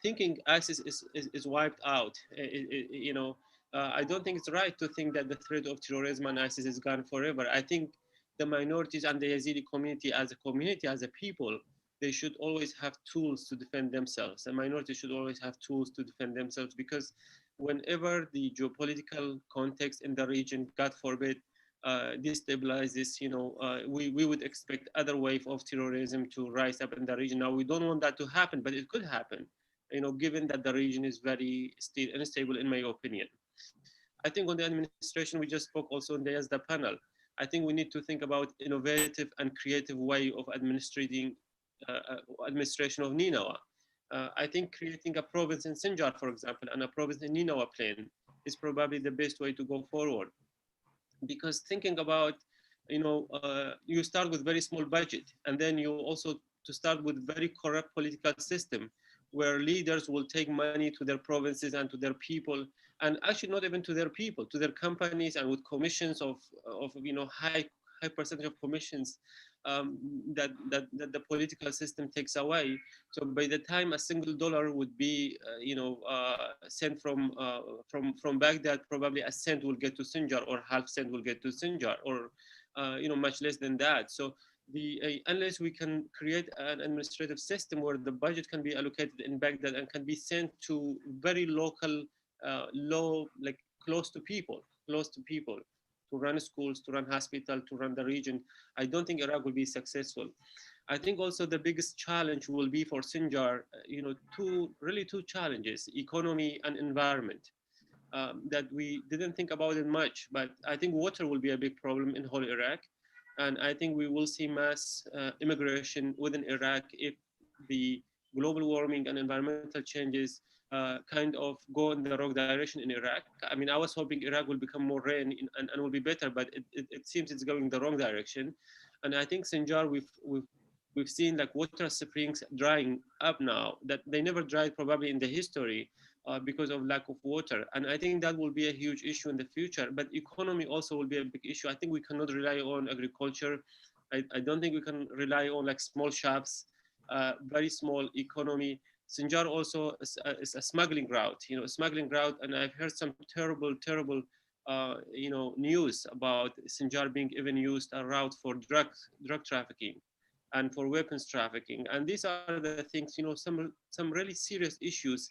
thinking ISIS is wiped out, I don't think it's right to think that the threat of terrorism and ISIS is gone forever. I think the minorities and the Yazidi community, as a people, they should always have tools to defend themselves. The minorities should always have tools to defend themselves, because whenever the geopolitical context in the region, God forbid, destabilizes, we would expect other wave of terrorism to rise up in the region. Now, we don't want that to happen, but it could happen, given that the region is very still unstable, in my opinion. I think on the administration, we just spoke also in the Yazda panel. I think we need to think about innovative and creative way of administration of Nineveh. I think creating a province in Sinjar, for example, and a province in Nineveh plain is probably the best way to go forward. Because thinking about, you start with very small budget, and then you also to start with very corrupt political system, where leaders will take money to their provinces and to their people, and actually not even to their people, to their companies, and with commissions of high percentage of commissions that the political system takes away. So by the time a single dollar would be sent from Baghdad, probably a cent will get to Sinjar, or half cent will get to Sinjar, or much less than that. So unless we can create an administrative system where the budget can be allocated in Baghdad and can be sent to very local, close to people, to run schools, to run hospitals, to run the region, I don't think Iraq will be successful. I think also the biggest challenge will be for Sinjar, two challenges: economy and environment, that we didn't think about it much. But I think water will be a big problem in whole Iraq. And I think we will see mass immigration within Iraq if the global warming and environmental changes kind of go in the wrong direction in Iraq. I mean, I was hoping Iraq will become more rain and will be better, but it seems it's going in the wrong direction. And I think Sinjar, we've seen like water springs drying up now that they never dried probably in the history because of lack of water. And I think that will be a huge issue in the future. But economy also will be a big issue. I think we cannot rely on agriculture. I don't think we can rely on like small shops, very small economy. Sinjar also is a smuggling route, and I've heard some terrible news about Sinjar being even used a route for drug trafficking and for weapons trafficking. And these are the things, some really serious issues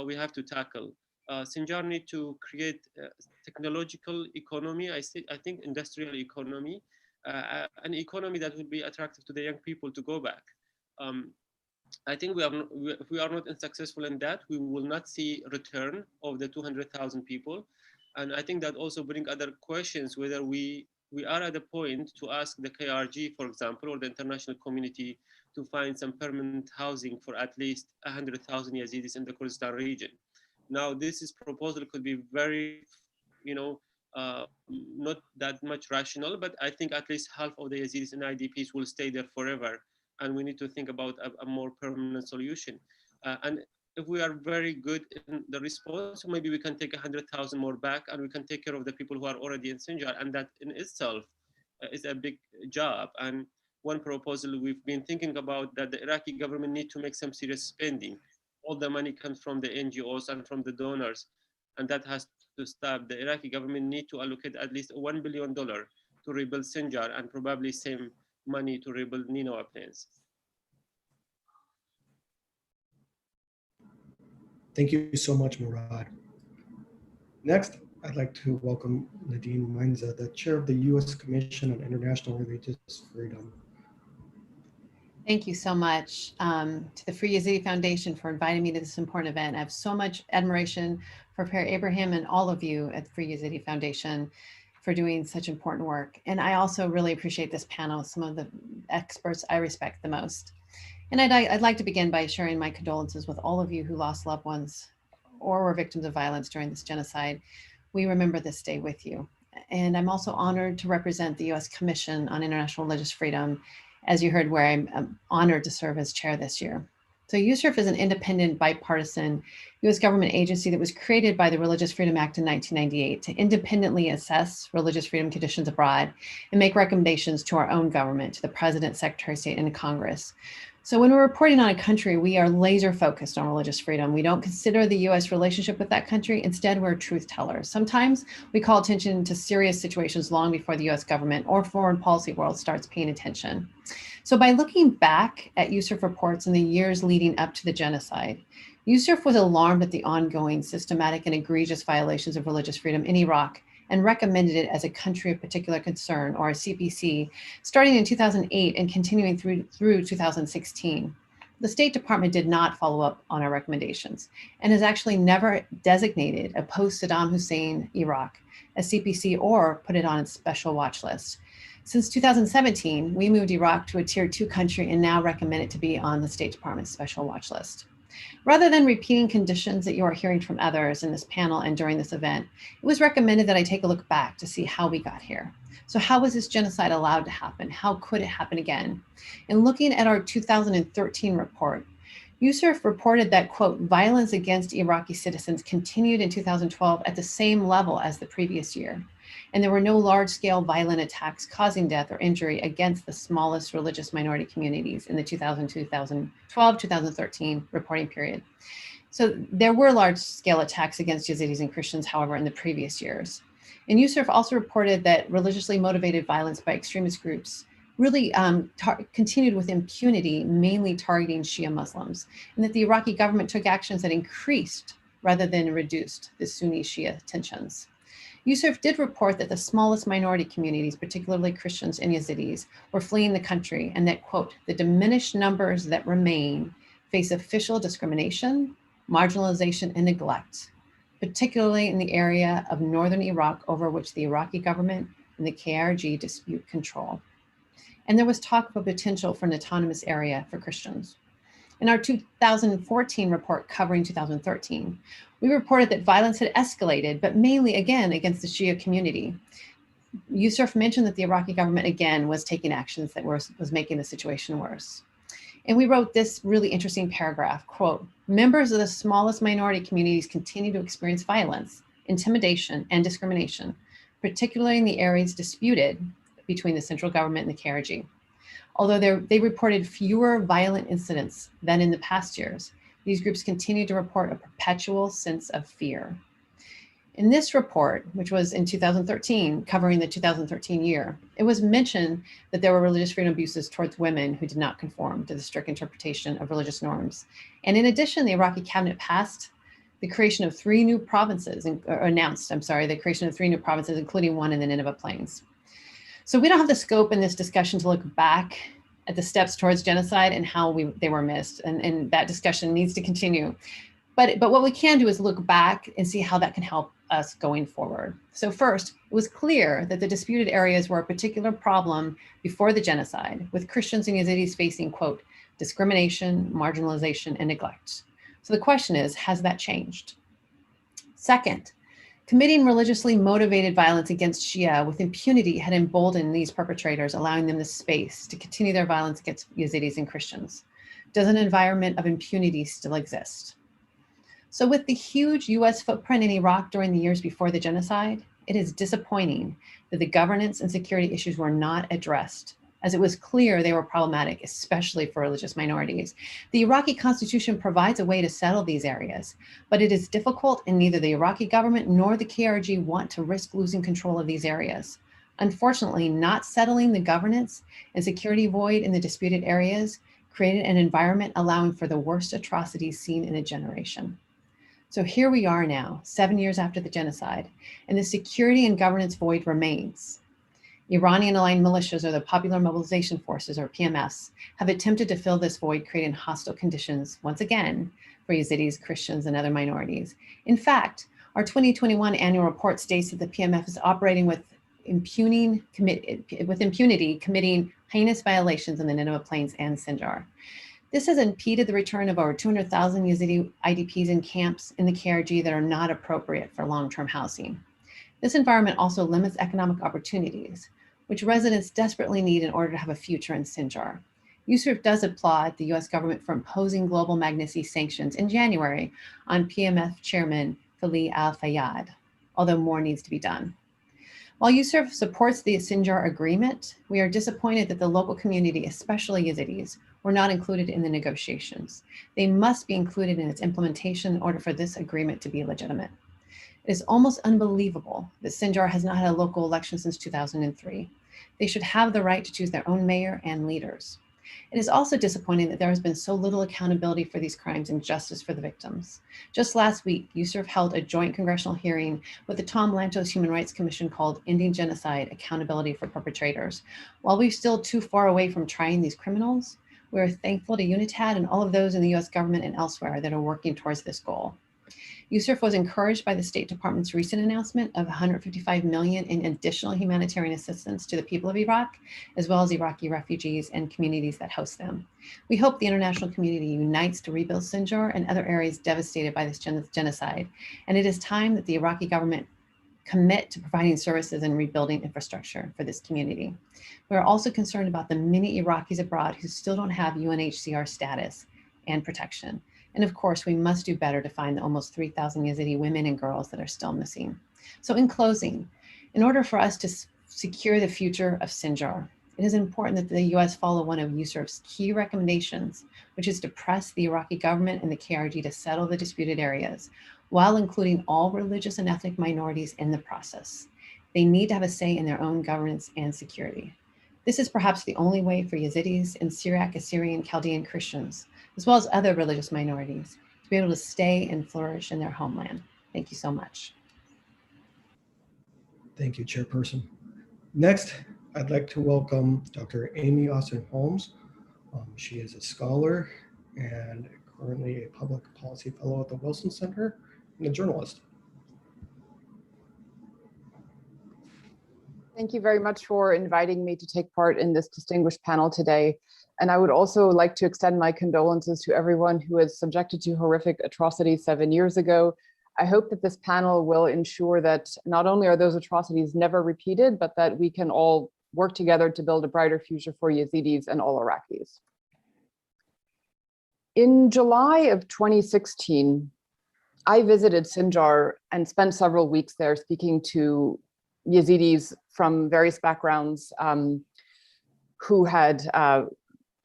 we have to tackle. Sinjar need to create technological economy. I think industrial economy, an economy that would be attractive to the young people to go back. I think if we are not successful in that, we will not see return of the 200,000 people. And I think that also brings other questions, whether we are at a point to ask the KRG, for example, or the international community to find some permanent housing for at least 100,000 Yazidis in the Kurdistan region. Now, this proposal could be very, not that much rational, but I think at least half of the Yazidis and IDPs will stay there forever. And we need to think about a more permanent solution. And if we are very good in the response, maybe we can take 100,000 more back and we can take care of the people who are already in Sinjar. And that in itself is a big job. And one proposal we've been thinking about that the Iraqi government need to make some serious spending. All the money comes from the NGOs and from the donors, and that has to stop. The Iraqi government need to allocate at least $1 billion to rebuild Sinjar and probably same money to rebuild Nineveh Plains. Thank you so much, Murad. Next, I'd like to welcome Nadine Meinza, the chair of the U.S. Commission on International Religious Freedom. Thank you so much to the Free Yazidi Foundation for inviting me to this important event. I have so much admiration for Per Abraham and all of you at the Free Yazidi Foundation for doing such important work. And I also really appreciate this panel, some of the experts I respect the most. And I'd like to begin by sharing my condolences with all of you who lost loved ones or were victims of violence during this genocide. We remember this day with you. And I'm also honored to represent the U.S. Commission on International Religious Freedom, as you heard, where I'm honored to serve as chair this year. So USRF is an independent, bipartisan U.S. government agency that was created by the Religious Freedom Act in 1998 to independently assess religious freedom conditions abroad and make recommendations to our own government, to the President, Secretary of State, and Congress. So when we're reporting on a country, we are laser focused on religious freedom. We don't consider the U.S. relationship with that country. Instead, we're truth tellers. Sometimes we call attention to serious situations long before the U.S. government or foreign policy world starts paying attention. So by looking back at USRF reports in the years leading up to the genocide, USRF was alarmed at the ongoing systematic and egregious violations of religious freedom in Iraq and recommended it as a country of particular concern, or a CPC, starting in 2008 and continuing through 2016. The State Department did not follow up on our recommendations and has actually never designated a post-Saddam Hussein Iraq as CPC or put it on its special watch list. Since 2017, we moved Iraq to a tier 2 country and now recommend it to be on the State Department's special watch list. Rather than repeating conditions that you are hearing from others in this panel and during this event, it was recommended that I take a look back to see how we got here. So how was this genocide allowed to happen? How could it happen again? In looking at our 2013 report, USRF reported that, quote, violence against Iraqi citizens continued in 2012 at the same level as the previous year. And there were no large-scale violent attacks causing death or injury against the smallest religious minority communities in the 2012-2013 reporting period. So there were large-scale attacks against Yazidis and Christians, however, in the previous years. And USRF also reported that religiously motivated violence by extremist groups really continued with impunity, mainly targeting Shia Muslims, and that the Iraqi government took actions that increased rather than reduced the Sunni-Shia tensions. USRF did report that the smallest minority communities, particularly Christians and Yazidis, were fleeing the country and that, quote, the diminished numbers that remain face official discrimination, marginalization, and neglect, particularly in the area of northern Iraq over which the Iraqi government and the KRG dispute control. And there was talk of a potential for an autonomous area for Christians. In our 2014 report covering 2013, we reported that violence had escalated, but mainly, again, against the Shia community. USRF mentioned that the Iraqi government, again, was taking actions that was making the situation worse. And we wrote this really interesting paragraph, quote, members of the smallest minority communities continue to experience violence, intimidation, and discrimination, particularly in the areas disputed between the central government and the KRG. Although they reported fewer violent incidents than in the past years, these groups continue to report a perpetual sense of fear. In this report, which was in 2013, covering the 2013 year, it was mentioned that there were religious freedom abuses towards women who did not conform to the strict interpretation of religious norms. And in addition, the Iraqi cabinet passed the creation of 3 new provinces, the creation of 3 new provinces, including one in the Nineveh Plains. So we don't have the scope in this discussion to look back at the steps towards genocide and how they were missed, and that discussion needs to continue. But what we can do is look back and see how that can help us going forward. So first, it was clear that the disputed areas were a particular problem before the genocide, with Christians and Yazidis facing, quote, discrimination, marginalization, and neglect. So the question is, has that changed? Second, Committing religiously motivated violence against Shia with impunity had emboldened these perpetrators, allowing them the space to continue their violence against Yazidis and Christians. Does an environment of impunity still exist? So with the huge US footprint in Iraq during the years before the genocide, it is disappointing that the governance and security issues were not addressed, as it was clear they were problematic, especially for religious minorities. The Iraqi constitution provides a way to settle these areas, but it is difficult, and neither the Iraqi government nor the KRG want to risk losing control of these areas. Unfortunately, not settling the governance and security void in the disputed areas created an environment allowing for the worst atrocities seen in a generation. So here we are now, 7 years after the genocide, and the security and governance void remains. Iranian-aligned militias, or the Popular Mobilization Forces, or PMFs, have attempted to fill this void, creating hostile conditions, once again, for Yazidis, Christians, and other minorities. In fact, our 2021 annual report states that the PMF is operating with impunity, committing heinous violations in the Nineveh Plains and Sinjar. This has impeded the return of over 200,000 Yazidi IDPs in camps in the KRG that are not appropriate for long-term housing. This environment also limits economic opportunities, which residents desperately need in order to have a future in Sinjar. Yusuf does applaud the US government for imposing global Magnitsky sanctions in January on PMF chairman Fali al-Fayyad, although more needs to be done. While Yusuf supports the Sinjar agreement, we are disappointed that the local community, especially Yazidis, were not included in the negotiations. They must be included in its implementation in order for this agreement to be legitimate. It is almost unbelievable that Sinjar has not had a local election since 2003. They should have the right to choose their own mayor and leaders. It is also disappointing that there has been so little accountability for these crimes and justice for the victims. Just last week, Yusuf held a joint congressional hearing with the Tom Lantos Human Rights Commission called Ending Genocide: Accountability for Perpetrators. While we're still too far away from trying these criminals, we are thankful to UNITAD and all of those in the US government and elsewhere that are working towards this goal. Yusuf was encouraged by the State Department's recent announcement of $155 million in additional humanitarian assistance to the people of Iraq, as well as Iraqi refugees and communities that host them. We hope the international community unites to rebuild Sinjar and other areas devastated by this genocide, and it is time that the Iraqi government commit to providing services and rebuilding infrastructure for this community. We are also concerned about the many Iraqis abroad who still don't have UNHCR status and protection. And of course, we must do better to find the almost 3,000 Yazidi women and girls that are still missing. So in closing, in order for us to secure the future of Sinjar, it is important that the US follow one of Yusuf's key recommendations, which is to press the Iraqi government and the KRG to settle the disputed areas, while including all religious and ethnic minorities in the process. They need to have a say in their own governance and security. This is perhaps the only way for Yazidis and Syriac, Assyrian, Chaldean Christians, as well as other religious minorities, to be able to stay and flourish in their homeland. Thank you so much. Thank you, Chairperson. Next, I'd like to welcome Dr. Amy Austin Holmes. She is a scholar and currently a public policy fellow at the Wilson Center and a journalist. Thank you very much for inviting me to take part in this distinguished panel today. And I would also like to extend my condolences to everyone who was subjected to horrific atrocities 7 years ago. I hope that this panel will ensure that not only are those atrocities never repeated, but that we can all work together to build a brighter future for Yazidis and all Iraqis. In July of 2016, I visited Sinjar and spent several weeks there speaking to Yazidis from various backgrounds who had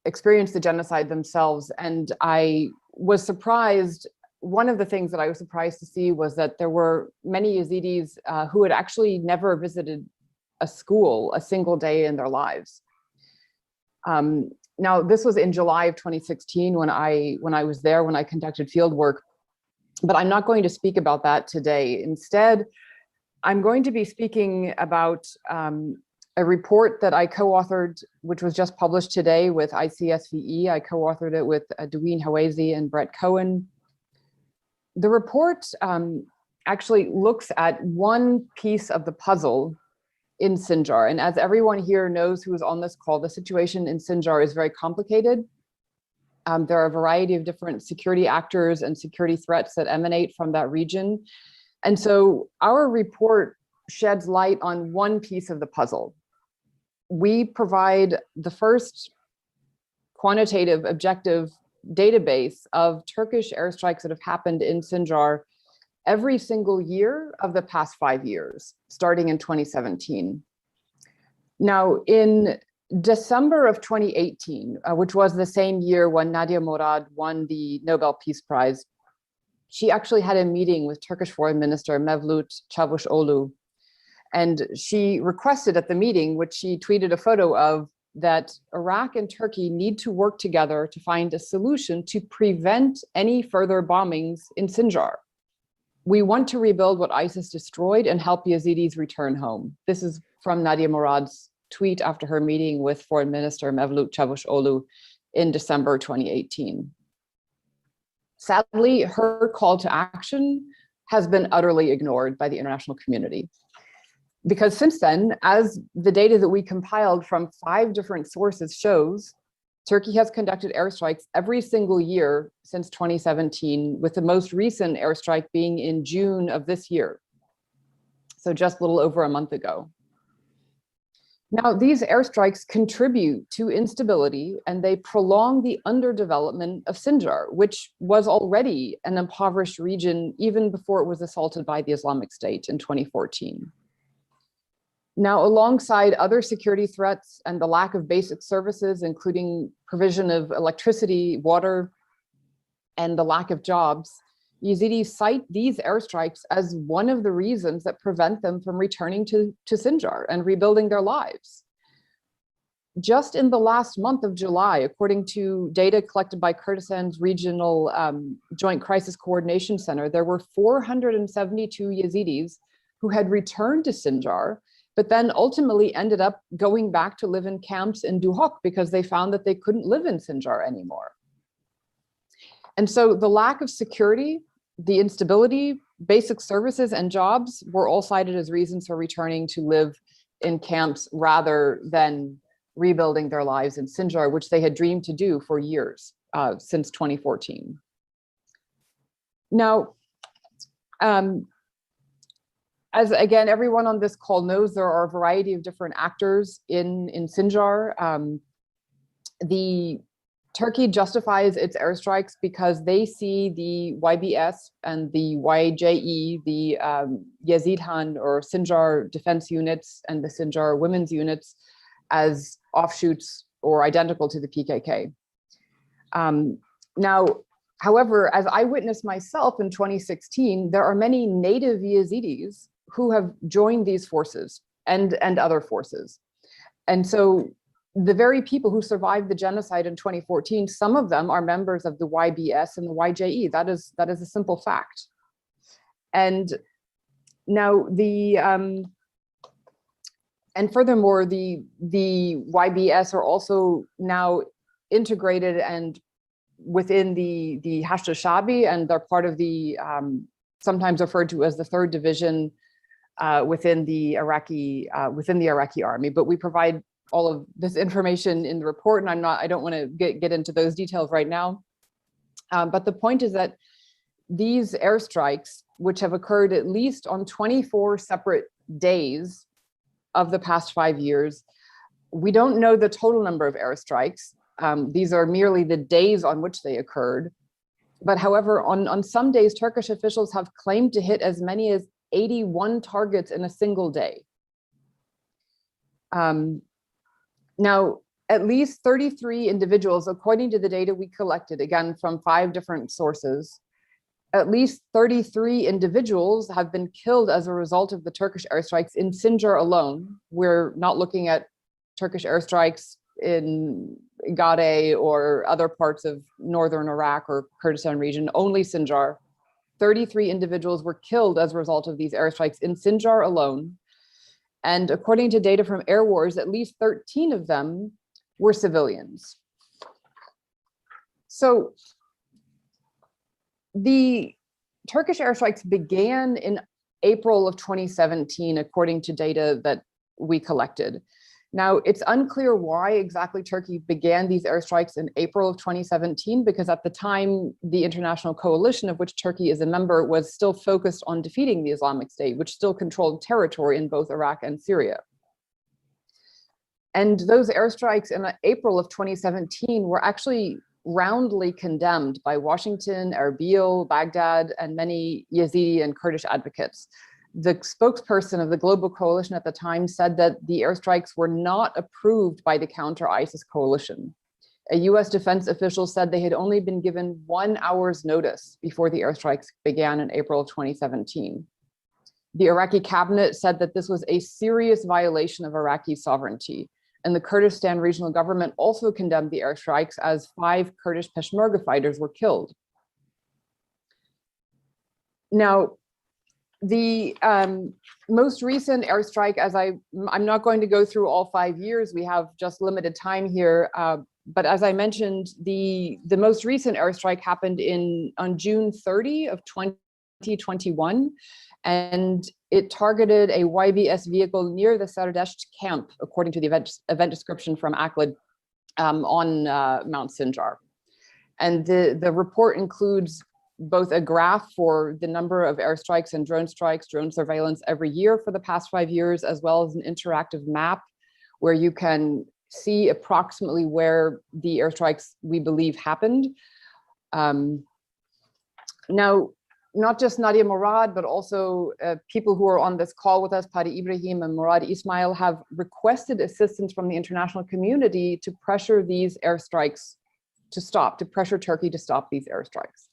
experienced the genocide themselves. And I was surprised, one of the things that I was surprised to see was that there were many Yazidis who had actually never visited a school a single day in their lives. Now, this was in July of 2016 when I was there, when I conducted field work, but I'm not going to speak about that today. Instead, I'm going to be speaking about a report that I co-authored, which was just published today with ICSVE. I co-authored it with Dween Hawezi and Brett Cohen. The report actually looks at one piece of the puzzle in Sinjar. And as everyone here knows who is on this call, the situation in Sinjar is very complicated. There are a variety of different security actors and security threats that emanate from that region. And so our report sheds light on one piece of the puzzle. We provide the first quantitative, objective database of Turkish airstrikes that have happened in Sinjar every single year of the past 5 years, starting in 2017. Now, in December of 2018, which was the same year when Nadia Murad won the Nobel Peace Prize, she actually had a meeting with Turkish Foreign Minister Mevlut Çavuşoğlu. And she requested at the meeting, which she tweeted a photo of, that Iraq and Turkey need to work together to find a solution to prevent any further bombings in Sinjar. We want to rebuild what ISIS destroyed and help Yazidis return home. This is from Nadia Murad's tweet after her meeting with Foreign Minister Mevlut Çavuşoğlu in December 2018. Sadly, her call to action has been utterly ignored by the international community. Because since then, as the data that we compiled from 5 different sources shows, Turkey has conducted airstrikes every single year since 2017, with the most recent airstrike being in June of this year. So just a little over a month ago. Now, these airstrikes contribute to instability and they prolong the underdevelopment of Sinjar, which was already an impoverished region even before it was assaulted by the Islamic State in 2014. Now, alongside other security threats and the lack of basic services, including provision of electricity, water, and the lack of jobs, Yazidis cite these airstrikes as one of the reasons that prevent them from returning to Sinjar and rebuilding their lives. Just in the last month of July, according to data collected by Kurdistan's Regional Joint Crisis Coordination Center, there were 472 Yazidis who had returned to Sinjar, but then ultimately ended up going back to live in camps in Duhok because they found that they couldn't live in Sinjar anymore. And so the lack of security, the instability, basic services and jobs were all cited as reasons for returning to live in camps rather than rebuilding their lives in Sinjar, which they had dreamed to do for years, since 2014. Now, as again, everyone on this call knows, there are a variety of different actors in Sinjar. The Turkey justifies its airstrikes because they see the YBS and the YJE, the Yazidhan or Sinjar defense units and the Sinjar women's units as offshoots or identical to the PKK. Now, however, as I witnessed myself in 2016, there are many native Yazidis who have joined these forces and other forces. And so the very people who survived the genocide in 2014, some of them are members of the YBS and the YJE. That is a simple fact. And now and furthermore, the YBS are also now integrated and within the Hashd al-Shabi, and they're part of the sometimes referred to as the 3rd Division within the Iraqi army. But we provide all of this information in the report, and I don't want to get into those details right now. But the point is that these airstrikes, which have occurred at least on 24 separate days of the past 5 years, we don't know the total number of airstrikes. These are merely the days on which they occurred. But however, on some days, Turkish officials have claimed to hit as many as 81 targets in a single day. Now, at least 33 individuals, according to the data we collected, again, from 5 different sources, at least 33 individuals have been killed as a result of the Turkish airstrikes in Sinjar alone. We're not looking at Turkish airstrikes in Gade or other parts of northern Iraq or Kurdistan region, only Sinjar. 33 individuals were killed as a result of these airstrikes in Sinjar alone. And according to data from Air Wars, at least 13 of them were civilians. So the Turkish airstrikes began in April of 2017, according to data that we collected. Now, it's unclear why exactly Turkey began these airstrikes in April of 2017, because at the time, the international coalition of which Turkey is a member was still focused on defeating the Islamic State, which still controlled territory in both Iraq and Syria. And those airstrikes in April of 2017 were actually roundly condemned by Washington, Erbil, Baghdad, and many Yezidi and Kurdish advocates. The spokesperson of the global coalition at the time said that the airstrikes were not approved by the counter-ISIS coalition. A US defense official said they had only been given 1 hour's notice before the airstrikes began in April of 2017. The Iraqi cabinet said that this was a serious violation of Iraqi sovereignty. And the Kurdistan regional government also condemned the airstrikes as 5 Kurdish Peshmerga fighters were killed. Now, the most recent airstrike, as I'm not going to go through all 5 years, we have just limited time here, but as I mentioned, the most recent airstrike happened on June 30 of 2021, and it targeted a YBS vehicle near the Sardesht camp, according to the event description from ACLED on Mount Sinjar. And the report includes both a graph for the number of airstrikes and drone strikes, drone surveillance every year for the past 5 years, as well as an interactive map where you can see approximately where the airstrikes we believe happened. Now, not just Nadia Murad, but also people who are on this call with us, Pari Ibrahim and Murad Ismail, have requested assistance from the international community to pressure these airstrikes to stop, to pressure Turkey to stop these airstrikes.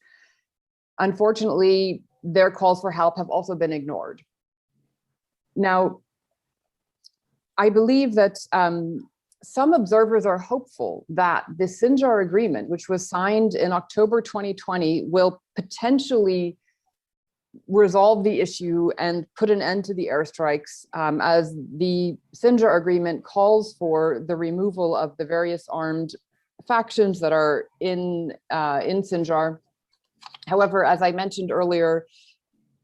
Unfortunately, their calls for help have also been ignored. Now, I believe that some observers are hopeful that the Sinjar agreement, which was signed in October 2020, will potentially resolve the issue and put an end to the airstrikes, as the Sinjar agreement calls for the removal of the various armed factions that are in Sinjar. However, as I mentioned earlier,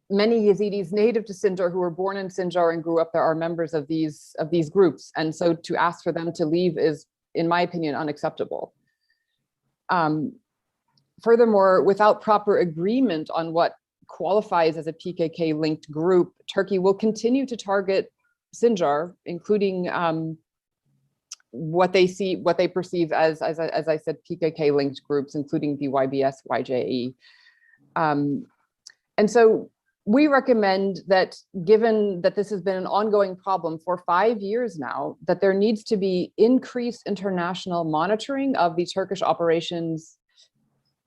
many Yazidis native to Sinjar who were born in Sinjar and grew up there are members of these groups. And so to ask for them to leave is, in my opinion, unacceptable. Furthermore, without proper agreement on what qualifies as a PKK-linked group, Turkey will continue to target Sinjar, including what they perceive as I said, PKK-linked groups, including the YBS, YJE. And so we recommend that, given that this has been an ongoing problem for 5 years now, that there needs to be increased international monitoring of the Turkish operations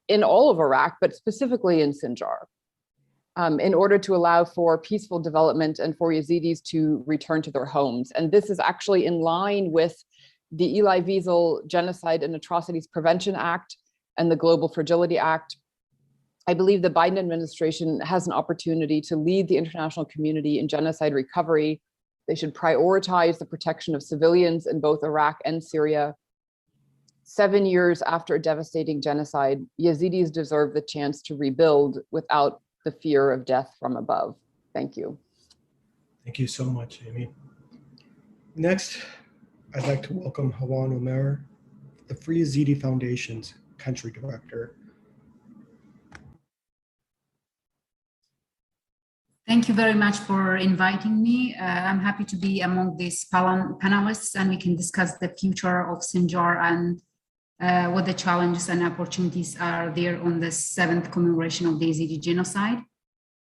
in all of Iraq, but specifically in Sinjar, in order to allow for peaceful development and for Yazidis to return to their homes. And this is actually in line with the Eli Wiesel Genocide and Atrocities Prevention Act and the Global Fragility Act. I believe the Biden administration has an opportunity to lead the international community in genocide recovery. They should prioritize the protection of civilians in both Iraq and Syria. 7 years after a devastating genocide, Yazidis deserve the chance to rebuild without the fear of death from above. Thank you. Thank you so much, Amy. Next, I'd like to welcome Hawan Omer, the Free Yazidi Foundation's country director. Thank you very much for inviting me. I'm happy to be among these panelists, and we can discuss the future of Sinjar and what the challenges and opportunities are there on the 7th commemoration of the Yezidi genocide.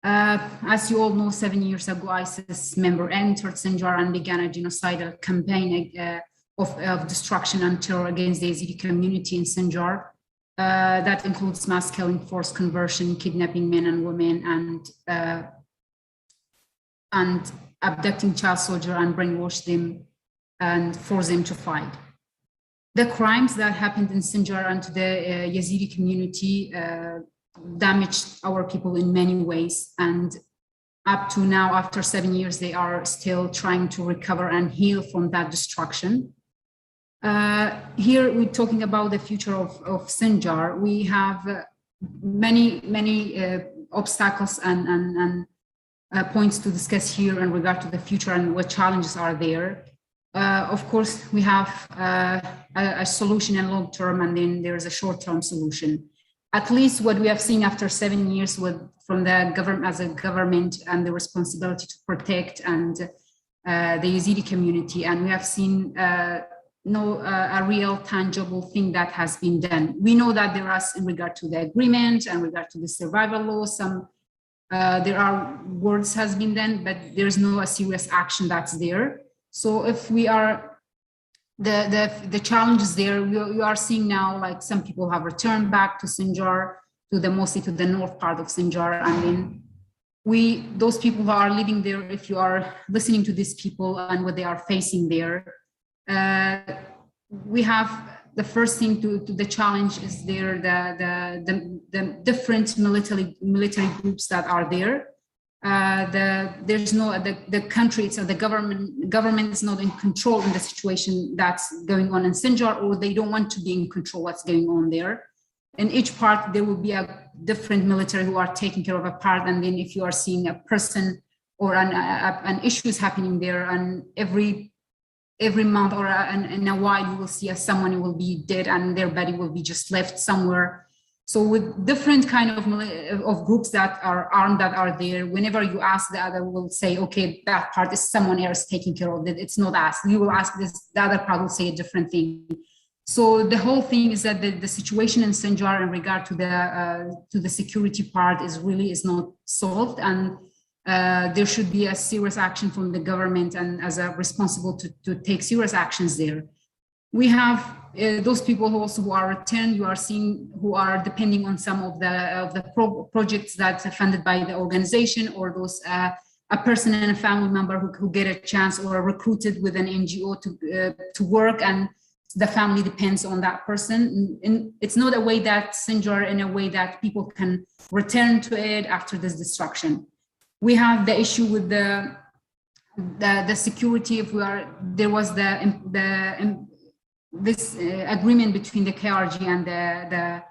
As you all know, 7 years ago, ISIS member entered Sinjar and began a genocidal campaign of destruction and terror against the Yezidi community in Sinjar. That includes mass killing, forced conversion, kidnapping men and women, and abducting child soldiers and brainwash them and force them to fight. The crimes that happened in Sinjar and to the Yezidi community damaged our people in many ways. And up to now, after 7 years, they are still trying to recover and heal from that destruction. Here we're talking about the future of Sinjar. We have many obstacles and points to discuss here in regard to the future and what challenges are there. Of course, we have a solution in long term, and then there's a short term solution. At least what we have seen after 7 years from the government as a government and the responsibility to protect and the Yazidi community, and we have seen a real tangible thing that has been done. We know that there are, in regard to the agreement and regard to the survival law, there are words has been done, but there's no a serious action that's there. So if we are, the challenges there, you are seeing now, like some people have returned back to Sinjar, mostly to the north part of Sinjar. I mean, those people who are living there, if you are listening to these people and what they are facing there, we have the first thing to the challenge is there, the different military groups that are there. There's no, the country, so the government is not in control in the situation that's going on in Sinjar, or they don't want to be in control what's going on there. In each part, there will be a different military who are taking care of a part. And then if you are seeing a person or an issue is happening there, and every month or in a while, you will see someone who will be dead and their body will be just left somewhere. So with different kind of groups that are armed that are there, whenever you ask, the other will say, okay, that part is someone else taking care of it. It's not us. You will ask this, the other part will say a different thing. So the whole thing is that the situation in Sinjar in regard to the security part is not solved, and there should be a serious action from the government and as a responsible to take serious actions there. We have those people who are returned. You are seeing who are depending on some of the projects that are funded by the organization, or those a person and a family member who get a chance or are recruited with an NGO to work, and the family depends on that person. And it's not a way that Sinjar, in a way that people can return to it after this destruction. We have the issue with the security. If there was this agreement between the KRG and the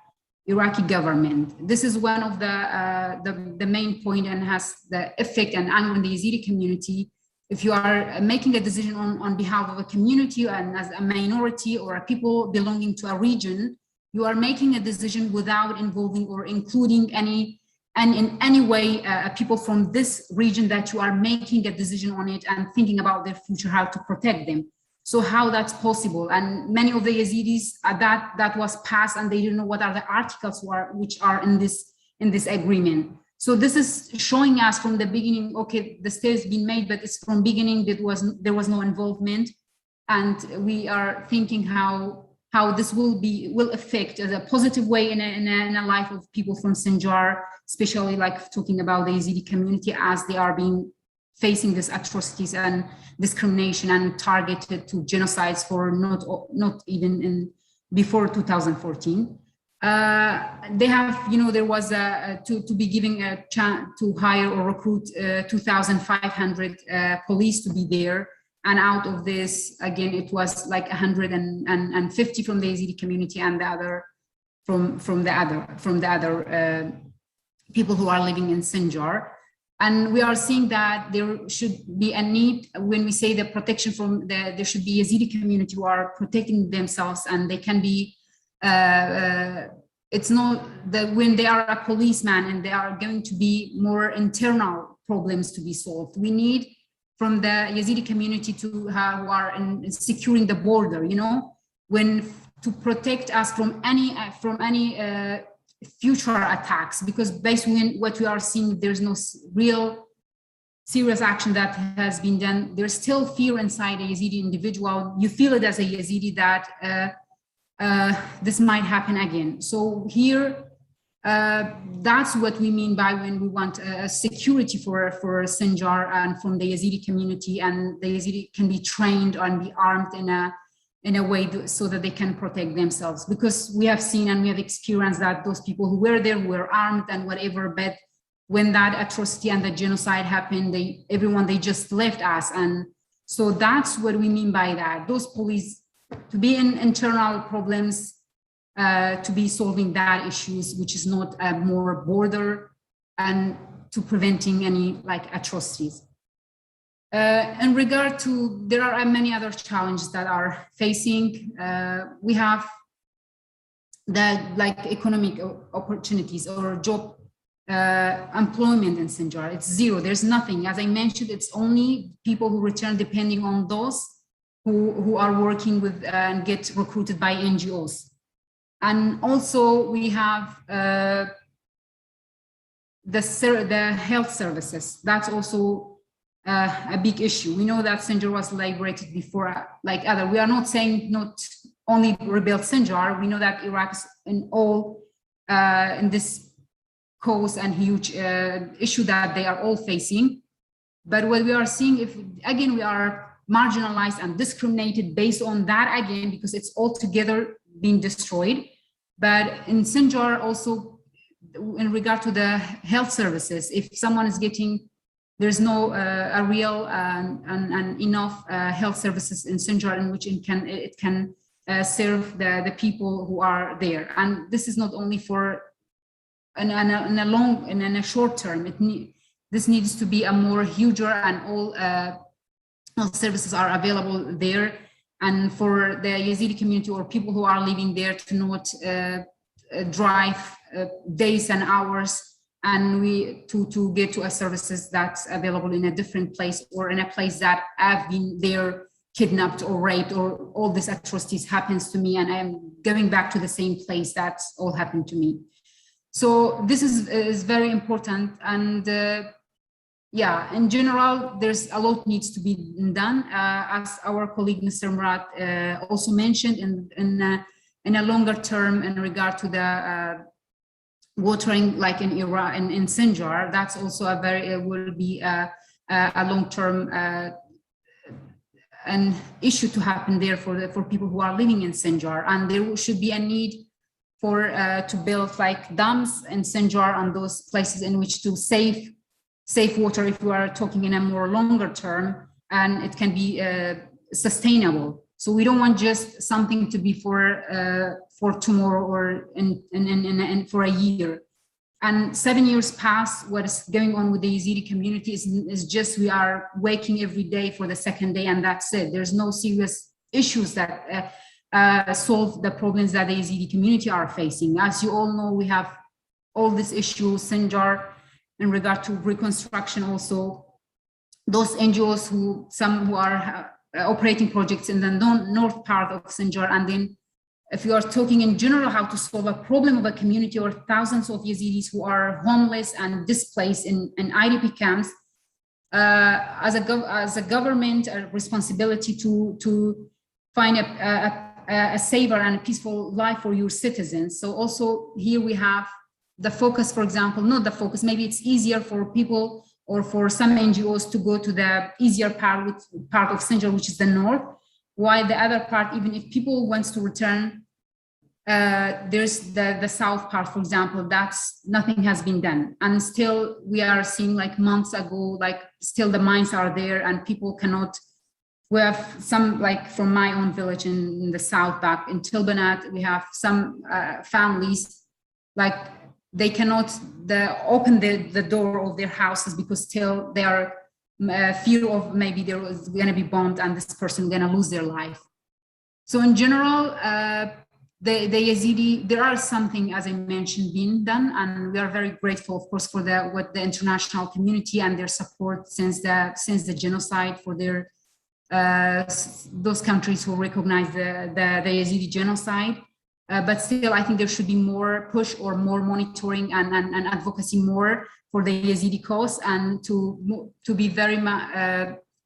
Iraqi government. This is one of the main point and has the effect and on the Yazidi community. If you are making a decision on behalf of a community and as a minority or a people belonging to a region, you are making a decision without involving or including in any way people from this region that you are making a decision on it and thinking about their future, how to protect them. So how that's possible? And many of the Yazidis that was passed, and they didn't know what are the articles which are in this agreement. So this is showing us from the beginning, okay, the stay has been made, but it's from beginning there was no involvement, and we are thinking how this will affect as a positive way in a life of people from Sinjar, especially like talking about the Yazidi community as they are being facing these atrocities and discrimination and targeted to genocides for not even before 2014. They have, there was to be giving a chance to hire or recruit 2,500 police to be there. And out of this, again, it was like 150 from the Yazidi community and the other from the other people who are living in Sinjar. And we are seeing that there should be a need when we say the protection there should be Yazidi community who are protecting themselves, and they can be, it's not that when they are a policeman and they are going to be more internal problems to be solved. We need from the Yazidi community who are securing the border, to protect us from any future attacks, because based on what we are seeing, there's no real serious action that has been done. There's still fear inside a Yazidi individual. You feel it as a Yazidi that this might happen again. So here, that's what we mean by when we want security for Sinjar and from the Yazidi community, and the Yazidi can be trained and be armed in a way so that they can protect themselves, because we have seen and we have experienced that those people who were there were armed and whatever, but when that atrocity and the genocide happened, they just left us. And so that's what we mean by that. Those police to be in internal problems, to be solving that issues, which is not a more border, and to preventing any like atrocities. In regard to, there are many other challenges that are facing. We have the economic opportunities or job employment in Sinjar. It's zero, there's nothing. As I mentioned, it's only people who return depending on those who are working with and get recruited by NGOs. And also we have the health services. That's also a big issue. We know that Sinjar was liberated before, like other. We are not saying not only rebuild Sinjar. We know that Iraq is in all in this cause and huge issue that they are all facing. But what we are seeing, if again we are marginalized and discriminated based on that again, because it's all together being destroyed. But in Sinjar also, in regard to the health services, if someone is getting, there's no a real and enough health services in Sinjar in which it can serve the people who are there. And this is not only for in a short term. This needs to be a more huger, and all services are available there. And for the Yezidi community or people who are living there to not drive days and hours, and to get to a services that's available in a different place or in a place that I've been there kidnapped or raped or all these atrocities happens to me and I'm going back to the same place that's all happened to me. So this is very important. And yeah, in general, there's a lot needs to be done. As our colleague, Mr. Murat, also mentioned in a longer term in regard to the watering, like in Iraq and in Sinjar, that's also a very, will be a long-term an issue to happen there for people who are living in Sinjar. And there should be a need for to build like dams in Sinjar and those places in which to save water if we are talking in a more longer term, and it can be sustainable. So we don't want just something to be for tomorrow or in for a year. And 7 years past, what is going on with the Yezidi community is just we are waking every day for the second day, and that's it. There's no serious issues that solve the problems that the Yezidi community are facing. As you all know, we have all these issues, Sinjar, in regard to Reconstruction, also those NGOs some who are operating projects in the north part of Sinjar. And then if you are talking in general how to solve a problem of a community or thousands of Yazidis who are homeless and displaced in IDP camps, as a government, a responsibility to find a safer and a peaceful life for your citizens. So also here we have the focus, for example, not the focus, maybe it's easier for people or for some NGOs to go to the easier part of Sinjar, which is the north, while the other part, even if people wants to return, there's the south part, for example, nothing has been done. And still we are seeing like months ago, like still the mines are there and people cannot. We have some, like from my own village in the south back in Tilbanat, we have some families, like they cannot open the door of their houses because still they are fear of maybe there was going to be bombed and this person going to lose their life. So in general, the Yazidi, there are something, as I mentioned, being done, and we are very grateful, of course, for what the international community and their support since the genocide for their those countries who recognize the Yazidi genocide. But still, I think there should be more push or more monitoring and advocacy more for the Yazidi cause, and to be very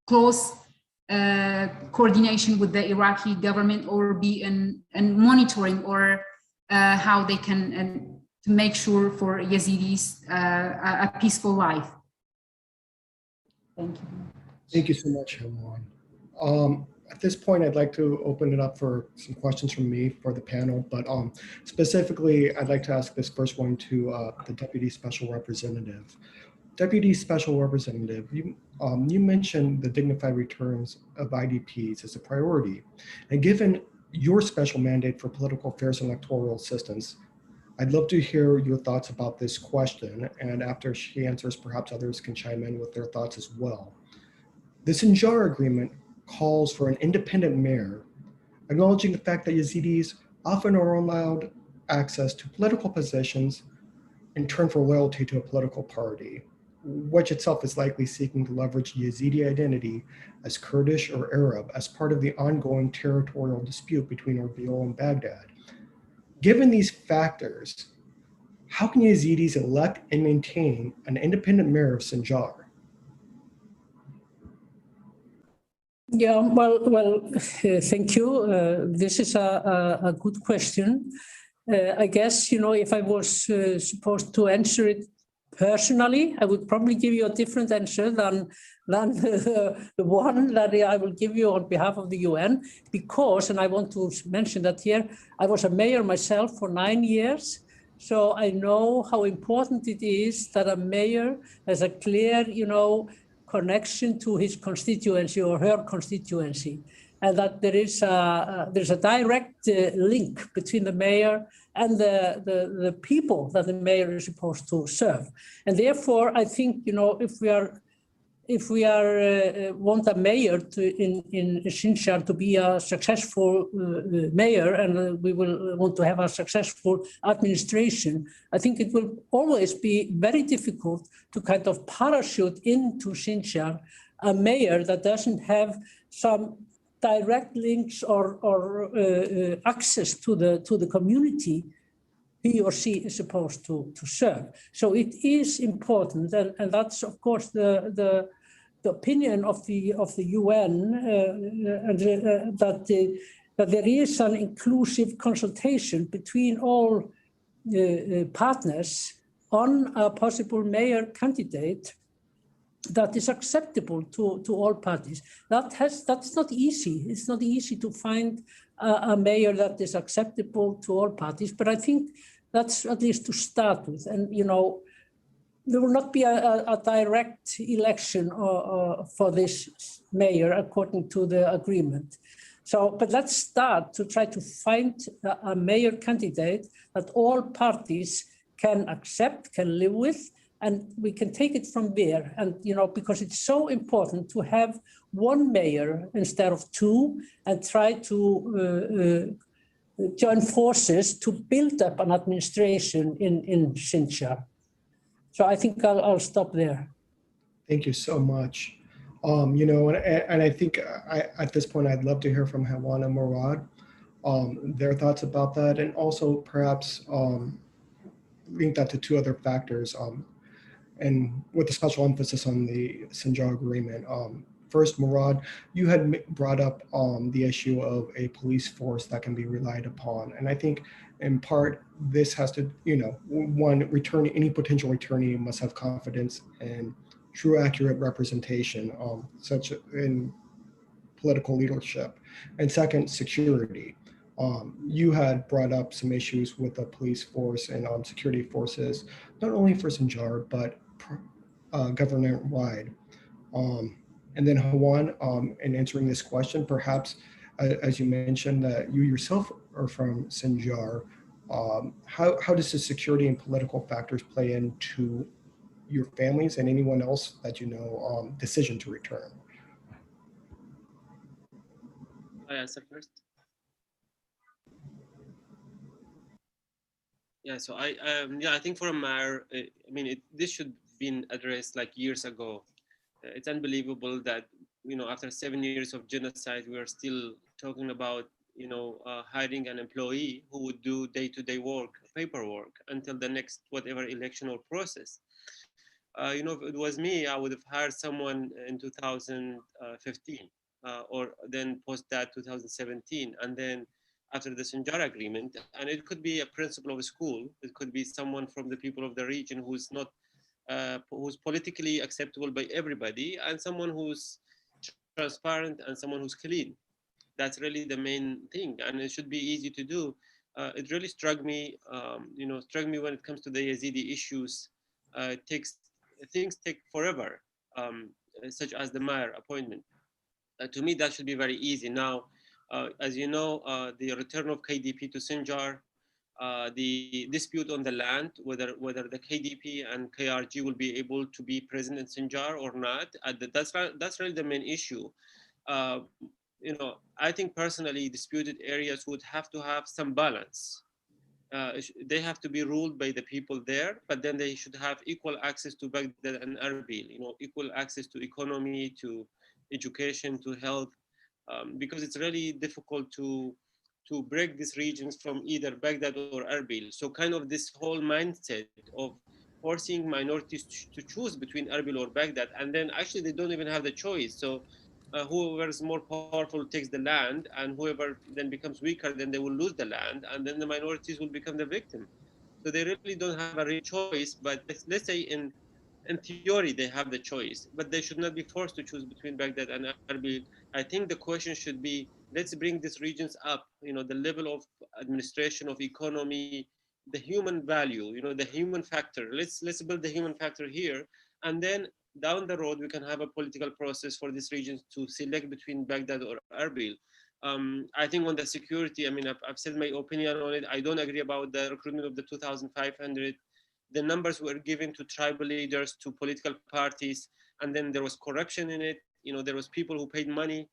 close coordination with the Iraqi government, or be in monitoring or how they can to make sure for Yazidis a peaceful life. Thank you. Thank you so much, Helwan. At this point, I'd like to open it up for some questions from me for the panel, but specifically, I'd like to ask this first one to the Deputy Special Representative. Deputy Special Representative, you mentioned the dignified returns of IDPs as a priority, and given your special mandate for political affairs and electoral assistance, I'd love to hear your thoughts about this question, and after she answers, perhaps others can chime in with their thoughts as well. The Sinjar agreement calls for an independent mayor, acknowledging the fact that Yazidis often are allowed access to political positions in turn for loyalty to a political party, which itself is likely seeking to leverage Yazidi identity as Kurdish or Arab as part of the ongoing territorial dispute between Erbil and Baghdad. Given these factors, how can Yazidis elect and maintain an independent mayor of Sinjar? Yeah, well, thank you. This is a good question. I guess, if I was supposed to answer it personally, I would probably give you a different answer than the one that I will give you on behalf of the UN, because, and I want to mention that here, I was a mayor myself for 9 years. So I know how important it is that a mayor has a clear, connection to his constituency or her constituency, and that there's a direct link between the mayor and the people that the mayor is supposed to serve. And therefore, I think, if we want a mayor in Sinjar to be a successful mayor, and we will want to have a successful administration, I think it will always be very difficult to kind of parachute into Sinjar a mayor that doesn't have some direct links or access to the community he or she is supposed to serve. So it is important, and that's of course the opinion of the UN, that there is an inclusive consultation between all partners on a possible mayor candidate that is acceptable to all parties. That's not easy. It's not easy to find a mayor that is acceptable to all parties, but I think that's at least to start with. And there will not be a direct election for this mayor according to the agreement. So, but let's start to try to find a mayor candidate that all parties can accept, can live with, and we can take it from there. And, because it's so important to have one mayor instead of two, and try to join forces to build up an administration in Sinjar. So I think I'll stop there. Thank you so much. And I think at this point, I'd love to hear from Hawan and Murad, their thoughts about that, and also perhaps link that to two other factors, and with a special emphasis on the Sinjar agreement. First, Murad, you had brought up the issue of a police force that can be relied upon. And I think in part, this has to, any potential returnee must have confidence in true, accurate representation, such in political leadership. And second, security. You had brought up some issues with the police force and security forces, not only for Sinjar, but government-wide. And then Hawan, in answering this question, perhaps, as you mentioned that you yourself are from Sinjar, how does the security and political factors play into your families and anyone else that decision to return? I answer first. Yeah, so I think for a mayor, this should have been addressed like years ago. It's unbelievable that, after 7 years of genocide, we are still talking about, hiring an employee who would do day-to-day work, paperwork, until the next whatever election or process. If it was me, I would have hired someone in 2015, or then post that 2017, and then after the Sinjar agreement, and it could be a principal of a school, it could be someone from the people of the region who's not who's politically acceptable by everybody, and someone who's transparent and someone who's clean. That's really the main thing, and it should be easy to do. It really struck me, when it comes to the Yazidi issues. Things take forever, such as the mayor appointment. To me, that should be very easy. Now, as you know, the return of KDP to Sinjar the dispute on the land, whether the KDP and KRG will be able to be present in Sinjar or not. That's really the main issue. You know, I think personally, disputed areas would have to have some balance. They have to be ruled by the people there, but then they should have equal access to Baghdad and Erbil. You know, equal access to economy, to education, to health, because it's really difficult to break these regions from either Baghdad or Erbil. So kind of this whole mindset of forcing minorities to choose between Erbil or Baghdad, and then actually they don't even have the choice. So whoever is more powerful takes the land, and whoever then becomes weaker, then they will lose the land, and then the minorities will become the victim. So they really don't have a real choice, but let's say in theory they have the choice, but they should not be forced to choose between Baghdad and Erbil. I think the question should be, let's bring these regions up, you know, the level of administration, of economy, the human value, you know, the human factor. Let's build the human factor here, and then down the road we can have a political process for these regions to select between Baghdad or Erbil. I think on the security, I mean, I've said my opinion on it. I don't agree about the recruitment of the 2,500. The numbers were given to tribal leaders, to political parties, and then there was corruption in it. You know, there was people who paid money.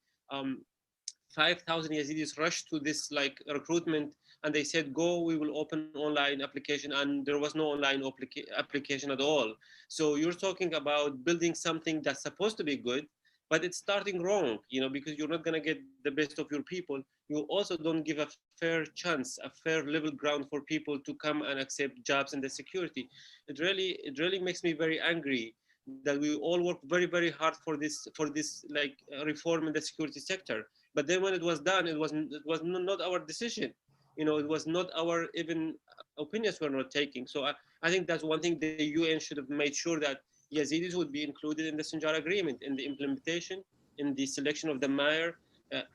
5,000 Yazidis rushed to this like recruitment, and they said, go, we will open online application, and there was no online application at all. So you're talking about building something that's supposed to be good, but it's starting wrong, you know, because you're not going to get the best of your people. You also don't give a fair chance, a fair level ground for people to come and accept jobs in the security. It really makes me very angry that we all work very, very hard for this like reform in the security sector. But then when it was done, it was not our decision. You know, it was not our even opinions were not taking. So I think that's one thing the UN should have made sure that Yazidis would be included in the Sinjar agreement, in the implementation, in the selection of the mayor.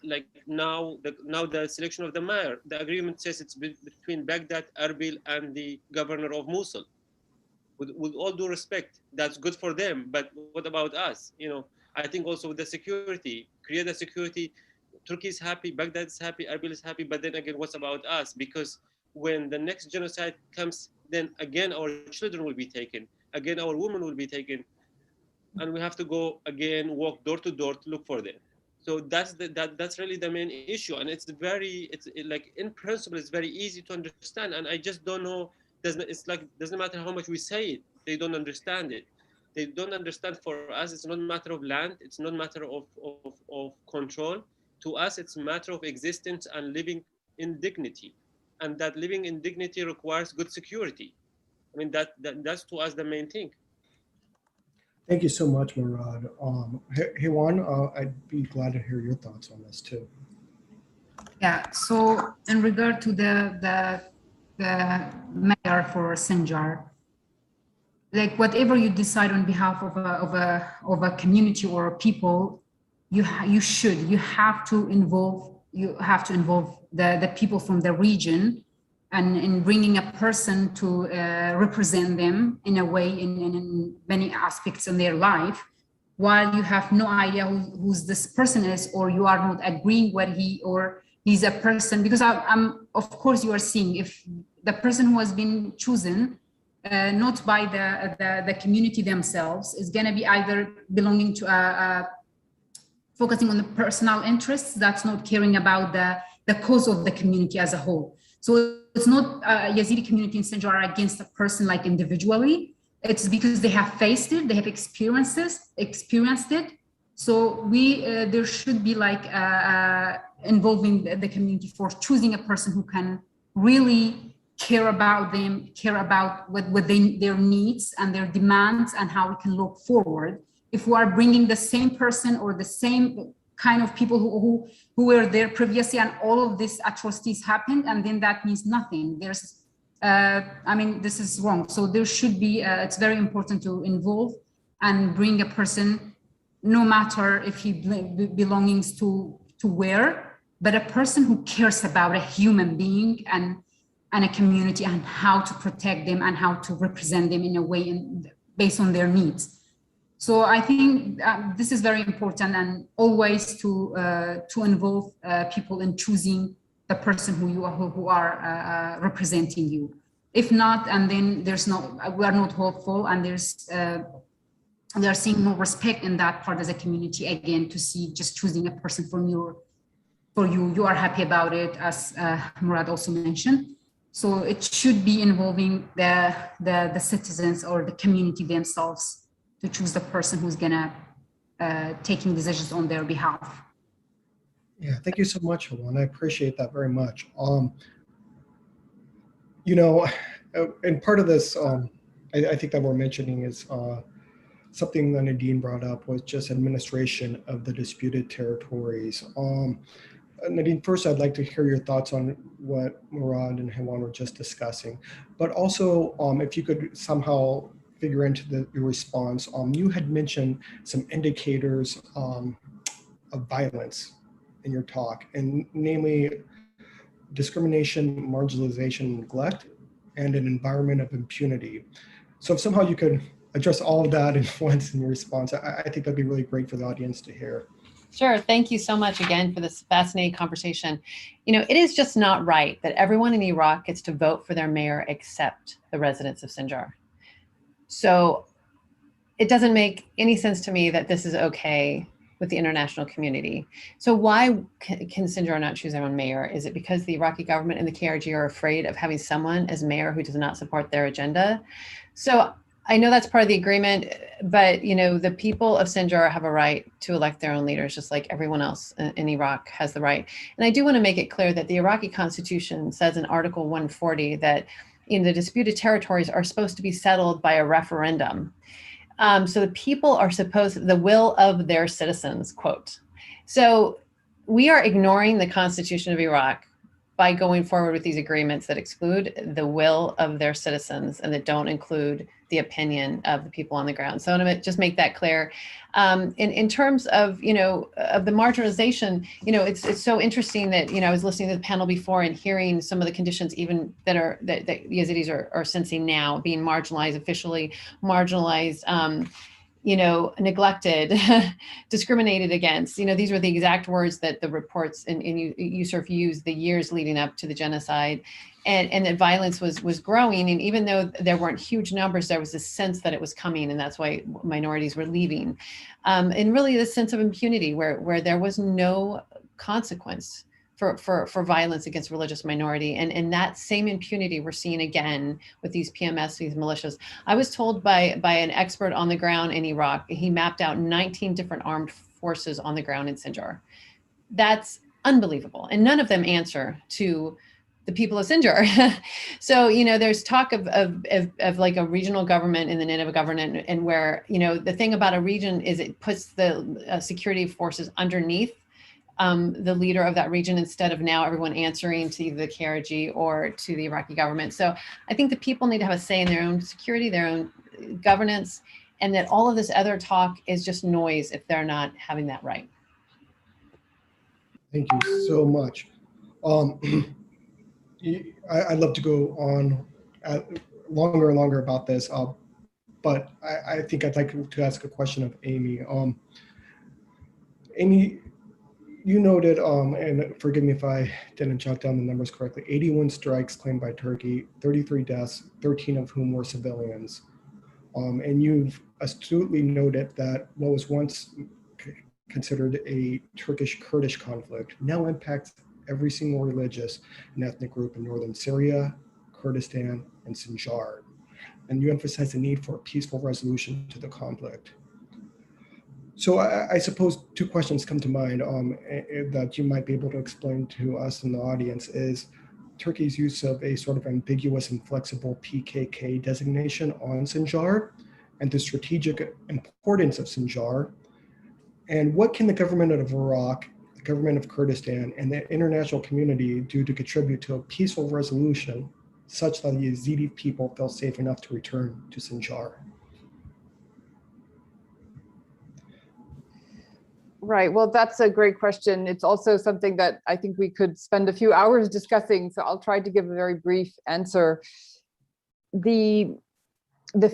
Like now the selection of the mayor, the agreement says it's between Baghdad, Erbil, and the governor of Mosul. With all due respect, that's good for them, but what about us? You know, I think also with the security, create a security. Turkey is happy, Baghdad is happy, Erbil is happy, but then again, what's about us? Because when the next genocide comes, then again our children will be taken, again our women will be taken, and we have to go again, walk door to door to look for them. So that's really the main issue, and it's like in principle it's very easy to understand, and I just don't know. Doesn't matter how much we say it, they don't understand it. They don't understand. For us, it's not a matter of land, it's not a matter of control. To us, it's a matter of existence and living in dignity, and that living in dignity requires good security. I mean, that's to us the main thing. Thank you so much, Murad. Hewan, I'd be glad to hear your thoughts on this too. Yeah, so in regard to the mayor for Sinjar, like whatever you decide on behalf of a community or people, you have to involve the people from the region, and in bringing a person to represent them in a way in many aspects in their life, while you have no idea who's this person is, or you are not agreeing what he's a person. Because I'm of course you are seeing if the person who has been chosen not by the community themselves is going to be either belonging to focusing on the personal interests, that's not caring about the cause of the community as a whole. So it's not Yazidi community in Sinjar are against a person like individually. It's because they have faced it, they have experienced it. So there should be like involving the community for choosing a person who can really care about them, care about what their needs and their demands, and how we can look forward. If we are bringing the same person or the same kind of people who were there previously and all of these atrocities happened, and then that means nothing. I mean, this is wrong. So there should be, it's very important to involve and bring a person, no matter if he belongs to where, but a person who cares about a human being and a community, and how to protect them and how to represent them in a way based on their needs. So I think this is very important, and always to involve people in choosing the person who are representing you. If not, and then we are not hopeful, and they are seeing no respect in that part as a community, again, to see just choosing a person for you are happy about it, as Murad also mentioned. So it should be involving the citizens or the community themselves to choose the person who's gonna taking decisions on their behalf. Yeah, thank you so much, Hardan. I appreciate that very much. You know, and part of this, I think that we're mentioning is something that Nadine brought up was just administration of the disputed territories. Nadine, first, I'd like to hear your thoughts on what Murad and Hewan were just discussing, but also if you could somehow figure into your response. You had mentioned some indicators of violence in your talk, and namely discrimination, marginalization, neglect, and an environment of impunity. So if somehow you could address all of that at once in your response, I think that'd be really great for the audience to hear. Sure. Thank you so much again for this fascinating conversation. You know, it is just not right that everyone in Iraq gets to vote for their mayor except the residents of Sinjar. So it doesn't make any sense to me that this is okay with the international community. So why can Sinjar not choose their own mayor? Is it because the Iraqi government and the KRG are afraid of having someone as mayor who does not support their agenda? So I know that's part of the agreement, but you know, the people of Sinjar have a right to elect their own leaders, just like everyone else in Iraq has the right. And I do want to make it clear that the Iraqi constitution says in Article 140 that the disputed territories are supposed to be settled by a referendum. So the people are supposed, the will of their citizens, quote. So we are ignoring the Constitution of Iraq by going forward with these agreements that exclude the will of their citizens and that don't include the opinion of the people on the ground. So I want to just make that clear. In terms of, of the marginalization, it's so interesting that, I was listening to the panel before and hearing some of the conditions even that Yazidis are sensing now, being marginalized, officially marginalized, neglected, discriminated against. These were the exact words that the reports and USERF used the years leading up to the genocide, and that violence was growing. And even though there weren't huge numbers, there was a sense that it was coming, and that's why minorities were leaving. And really this sense of impunity where there was no consequence for violence against religious minority. And that same impunity we're seeing again with these PMS, these militias. I was told by an expert on the ground in Iraq, he mapped out 19 different armed forces on the ground in Sinjar. That's unbelievable. And none of them answer to the people of Sinjar. So, there's talk of like a regional government in the Nineveh government, and where, the thing about a region is it puts the security forces underneath the leader of that region, instead of now everyone answering to either the KRG or to the Iraqi government. So I think the people need to have a say in their own security, their own governance, and that all of this other talk is just noise if they're not having that right. Thank you so much. I'd love to go on longer and longer about this, but I think I'd like to ask a question of Amy. Amy, you noted, and forgive me if I didn't jot down the numbers correctly, 81 strikes claimed by Turkey, 33 deaths, 13 of whom were civilians. And you've astutely noted that what was once considered a Turkish-Kurdish conflict now impacts every single religious and ethnic group in northern Syria, Kurdistan, and Sinjar. And you emphasize the need for a peaceful resolution to the conflict. So I suppose two questions come to mind that you might be able to explain to us in the audience is Turkey's use of a sort of ambiguous and flexible PKK designation on Sinjar and the strategic importance of Sinjar. And what can the government of Iraq, the government of Kurdistan, and the international community do to contribute to a peaceful resolution such that the Yazidi people feel safe enough to return to Sinjar? Right. Well, that's a great question. It's also something that I think we could spend a few hours discussing. So I'll try to give a very brief answer. The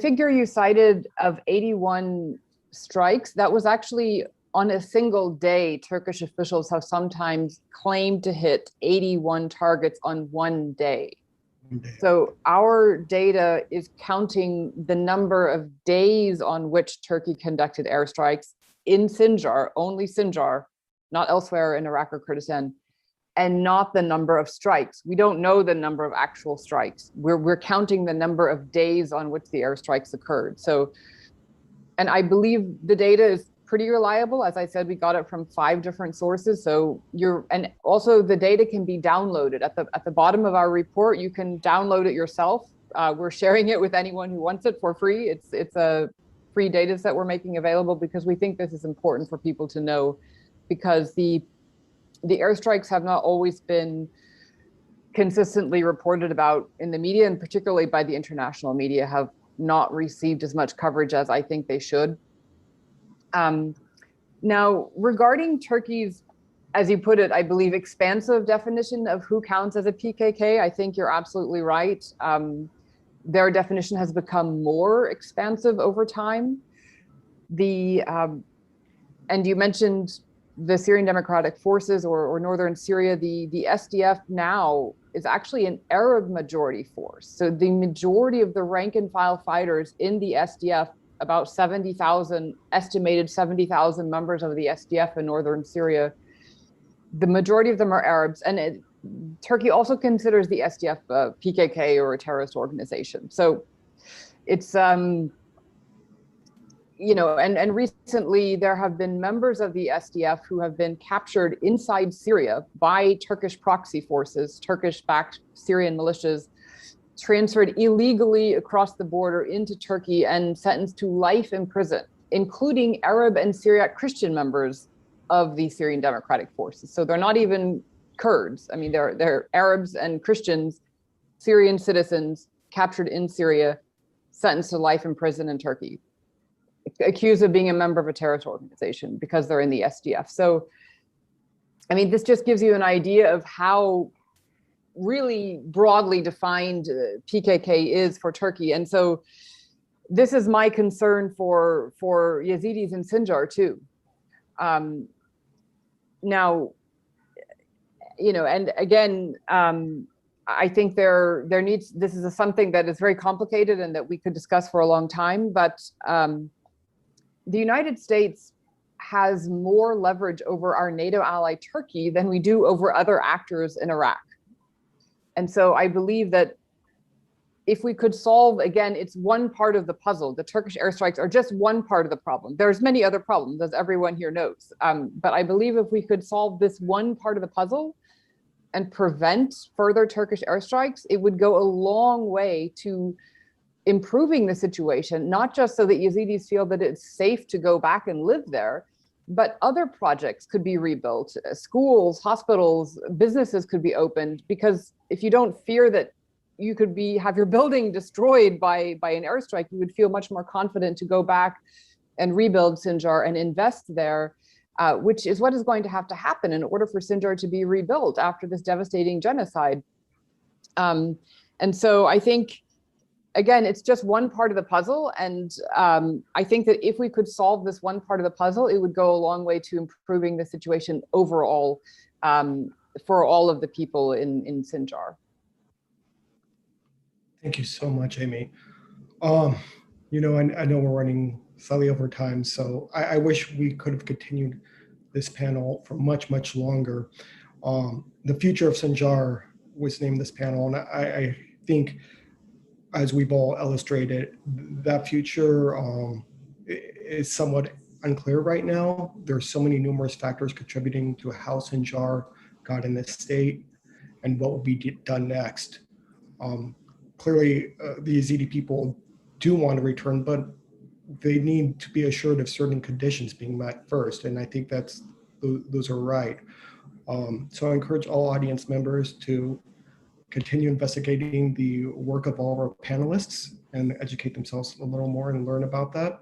figure you cited of 81 strikes, that was actually on a single day, Turkish officials have sometimes claimed to hit 81 targets on one day. So our data is counting the number of days on which Turkey conducted airstrikes in Sinjar, only Sinjar, not elsewhere in Iraq or Kurdistan, and not the number of strikes. We don't know the number of actual strikes. We're counting the number of days on which the airstrikes occurred. So, and I believe the data is pretty reliable. As I said, we got it from 5 different sources. So and also the data can be downloaded at the bottom of our report. You can download it yourself. We're sharing it with anyone who wants it for free. It's a free data set we're making available because we think this is important for people to know, because the airstrikes have not always been consistently reported about in the media, and particularly by the international media have not received as much coverage as I think they should. Now, regarding Turkey's, as you put it, I believe, expansive definition of who counts as a PKK, I think you're absolutely right. Their definition has become more expansive over time. And you mentioned the Syrian Democratic Forces or Northern Syria. The SDF now is actually an Arab majority force. So the majority of the rank and file fighters in the SDF, about 70,000, estimated 70,000 members of the SDF in Northern Syria, the majority of them are Arabs. And Turkey also considers the SDF PKK or a terrorist organization. So it's, you know, and recently there have been members of the SDF who have been captured inside Syria by Turkish proxy forces, Turkish-backed Syrian militias, transferred illegally across the border into Turkey and sentenced to life in prison, including Arab and Syriac Christian members of the Syrian Democratic Forces. So they're not even Kurds. I mean, they're Arabs and Christians, Syrian citizens captured in Syria, sentenced to life in prison in Turkey, accused of being a member of a terrorist organization because they're in the SDF. So, I mean, this just gives you an idea of how really broadly defined PKK is for Turkey. And so this is my concern for Yazidis in Sinjar too. Now, you know, and again, I think this is something that is very complicated and that we could discuss for a long time, but the United States has more leverage over our NATO ally Turkey than we do over other actors in Iraq. And so I believe that if we could solve, again, it's one part of the puzzle. The Turkish airstrikes are just one part of the problem. There's many other problems, as everyone here knows. But I believe if we could solve this one part of the puzzle and prevent further Turkish airstrikes, it would go a long way to improving the situation, not just so that Yazidis feel that it's safe to go back and live there, but other projects could be rebuilt. Schools, hospitals, businesses could be opened, because if you don't fear that you could have your building destroyed by an airstrike, you would feel much more confident to go back and rebuild Sinjar and invest there, which is what is going to have to happen in order for Sinjar to be rebuilt after this devastating genocide. And so I think, again, it's just one part of the puzzle. And I think that if we could solve this one part of the puzzle, it would go a long way to improving the situation overall for all of the people in Sinjar. Thank you so much, Amy. You know, I know we're running slightly over time, so I wish we could have continued this panel for much, much longer. The future of Sinjar was named this panel, and I think, as we've all illustrated, that future is somewhat unclear right now. There's so many numerous factors contributing to how Sinjar got in this state and what will be done next. Clearly, the Yazidi people do want to return, but they need to be assured of certain conditions being met first, and I think those are right. So I encourage all audience members to continue investigating the work of all of our panelists and educate themselves a little more and learn about that.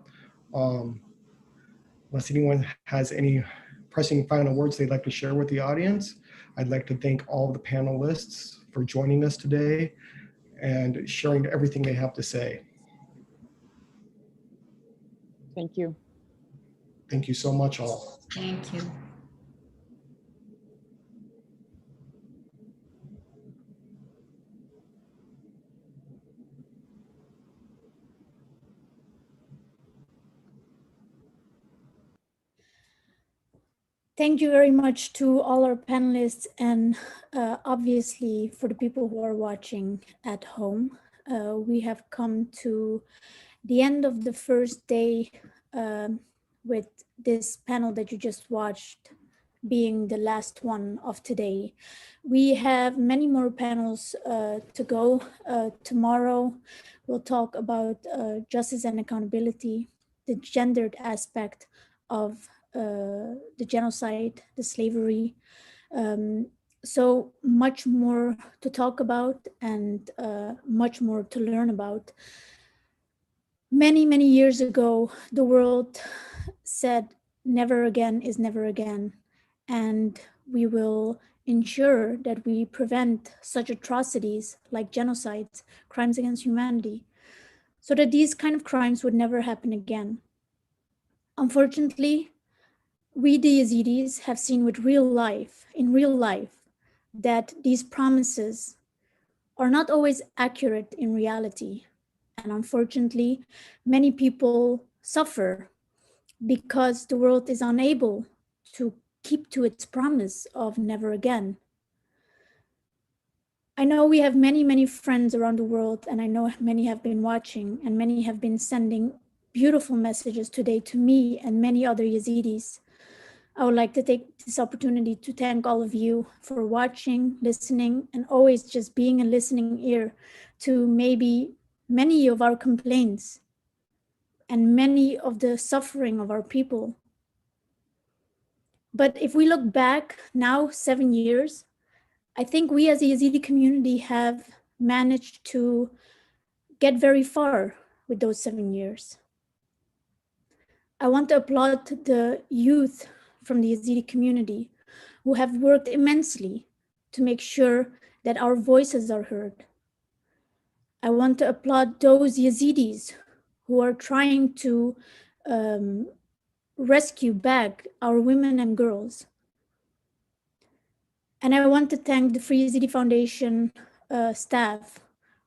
Unless anyone has any pressing final words they'd like to share with the audience, I'd like to thank all of the panelists for joining us today and sharing everything they have to say. Thank you. Thank you so much, all. Thank you. Thank you very much to all our panelists and obviously for the people who are watching at home. We have come to the end of the first day with this panel that you just watched being the last one of today. We have many more panels to go. Tomorrow, we'll talk about justice and accountability, the gendered aspect of the genocide, the slavery. So much more to talk about and much more to learn about. Many, many years ago, the world said never again is never again. And we will ensure that we prevent such atrocities like genocides, crimes against humanity, so that these kind of crimes would never happen again. Unfortunately, we the Yazidis have seen with in real life, that these promises are not always accurate in reality. And unfortunately, many people suffer because the world is unable to keep to its promise of never again. I know we have many, many friends around the world, and I know many have been watching, and many have been sending beautiful messages today to me and many other Yazidis. I would like to take this opportunity to thank all of you for watching, listening, and always just being a listening ear to maybe many of our complaints and many of the suffering of our people. But if we look back now, 7 years, I think we as a Yazidi community have managed to get very far with those 7 years. I want to applaud the youth from the Yazidi community who have worked immensely to make sure that our voices are heard. I want to applaud those Yazidis who are trying to rescue back our women and girls. And I want to thank the Free Yazidi Foundation staff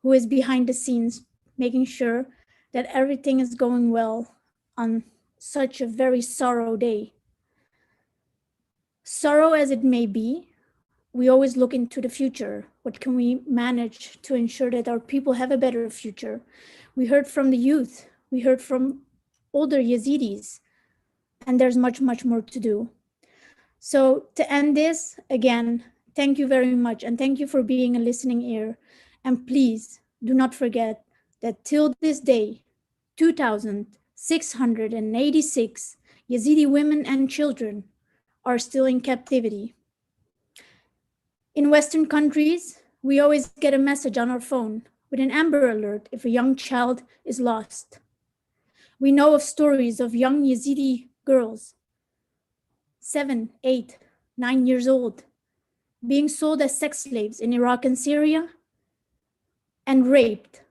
who is behind the scenes, making sure that everything is going well on such a very sorrow day. Sorrow as it may be, we always look into the future. What can we manage to ensure that our people have a better future? We heard from the youth, we heard from older Yazidis, and there's much, much more to do. So to end this, again, thank you very much. And thank you for being a listening ear. And please do not forget that till this day, 2,686 Yazidi women and children are still in captivity. In Western countries, we always get a message on our phone with an Amber Alert if a young child is lost. We know of stories of young Yazidi girls, 7, 8, 9 years old, being sold as sex slaves in Iraq and Syria and raped.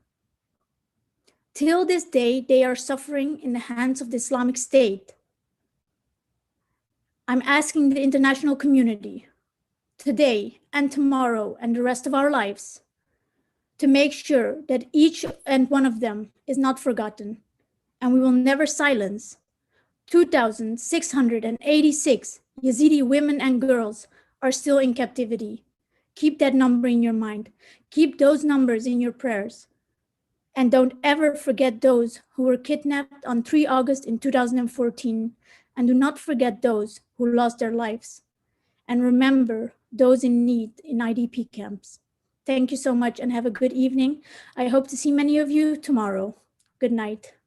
Till this day, they are suffering in the hands of the Islamic State. I'm asking the international community today and tomorrow and the rest of our lives to make sure that each and one of them is not forgotten, and we will never silence 2,686 Yazidi women and girls are still in captivity. Keep that number in your mind. Keep those numbers in your prayers. And don't ever forget those who were kidnapped on 3 August in 2014. And do not forget those who lost their lives. And remember those in need in IDP camps. Thank you so much and have a good evening. I hope to see many of you tomorrow. Good night.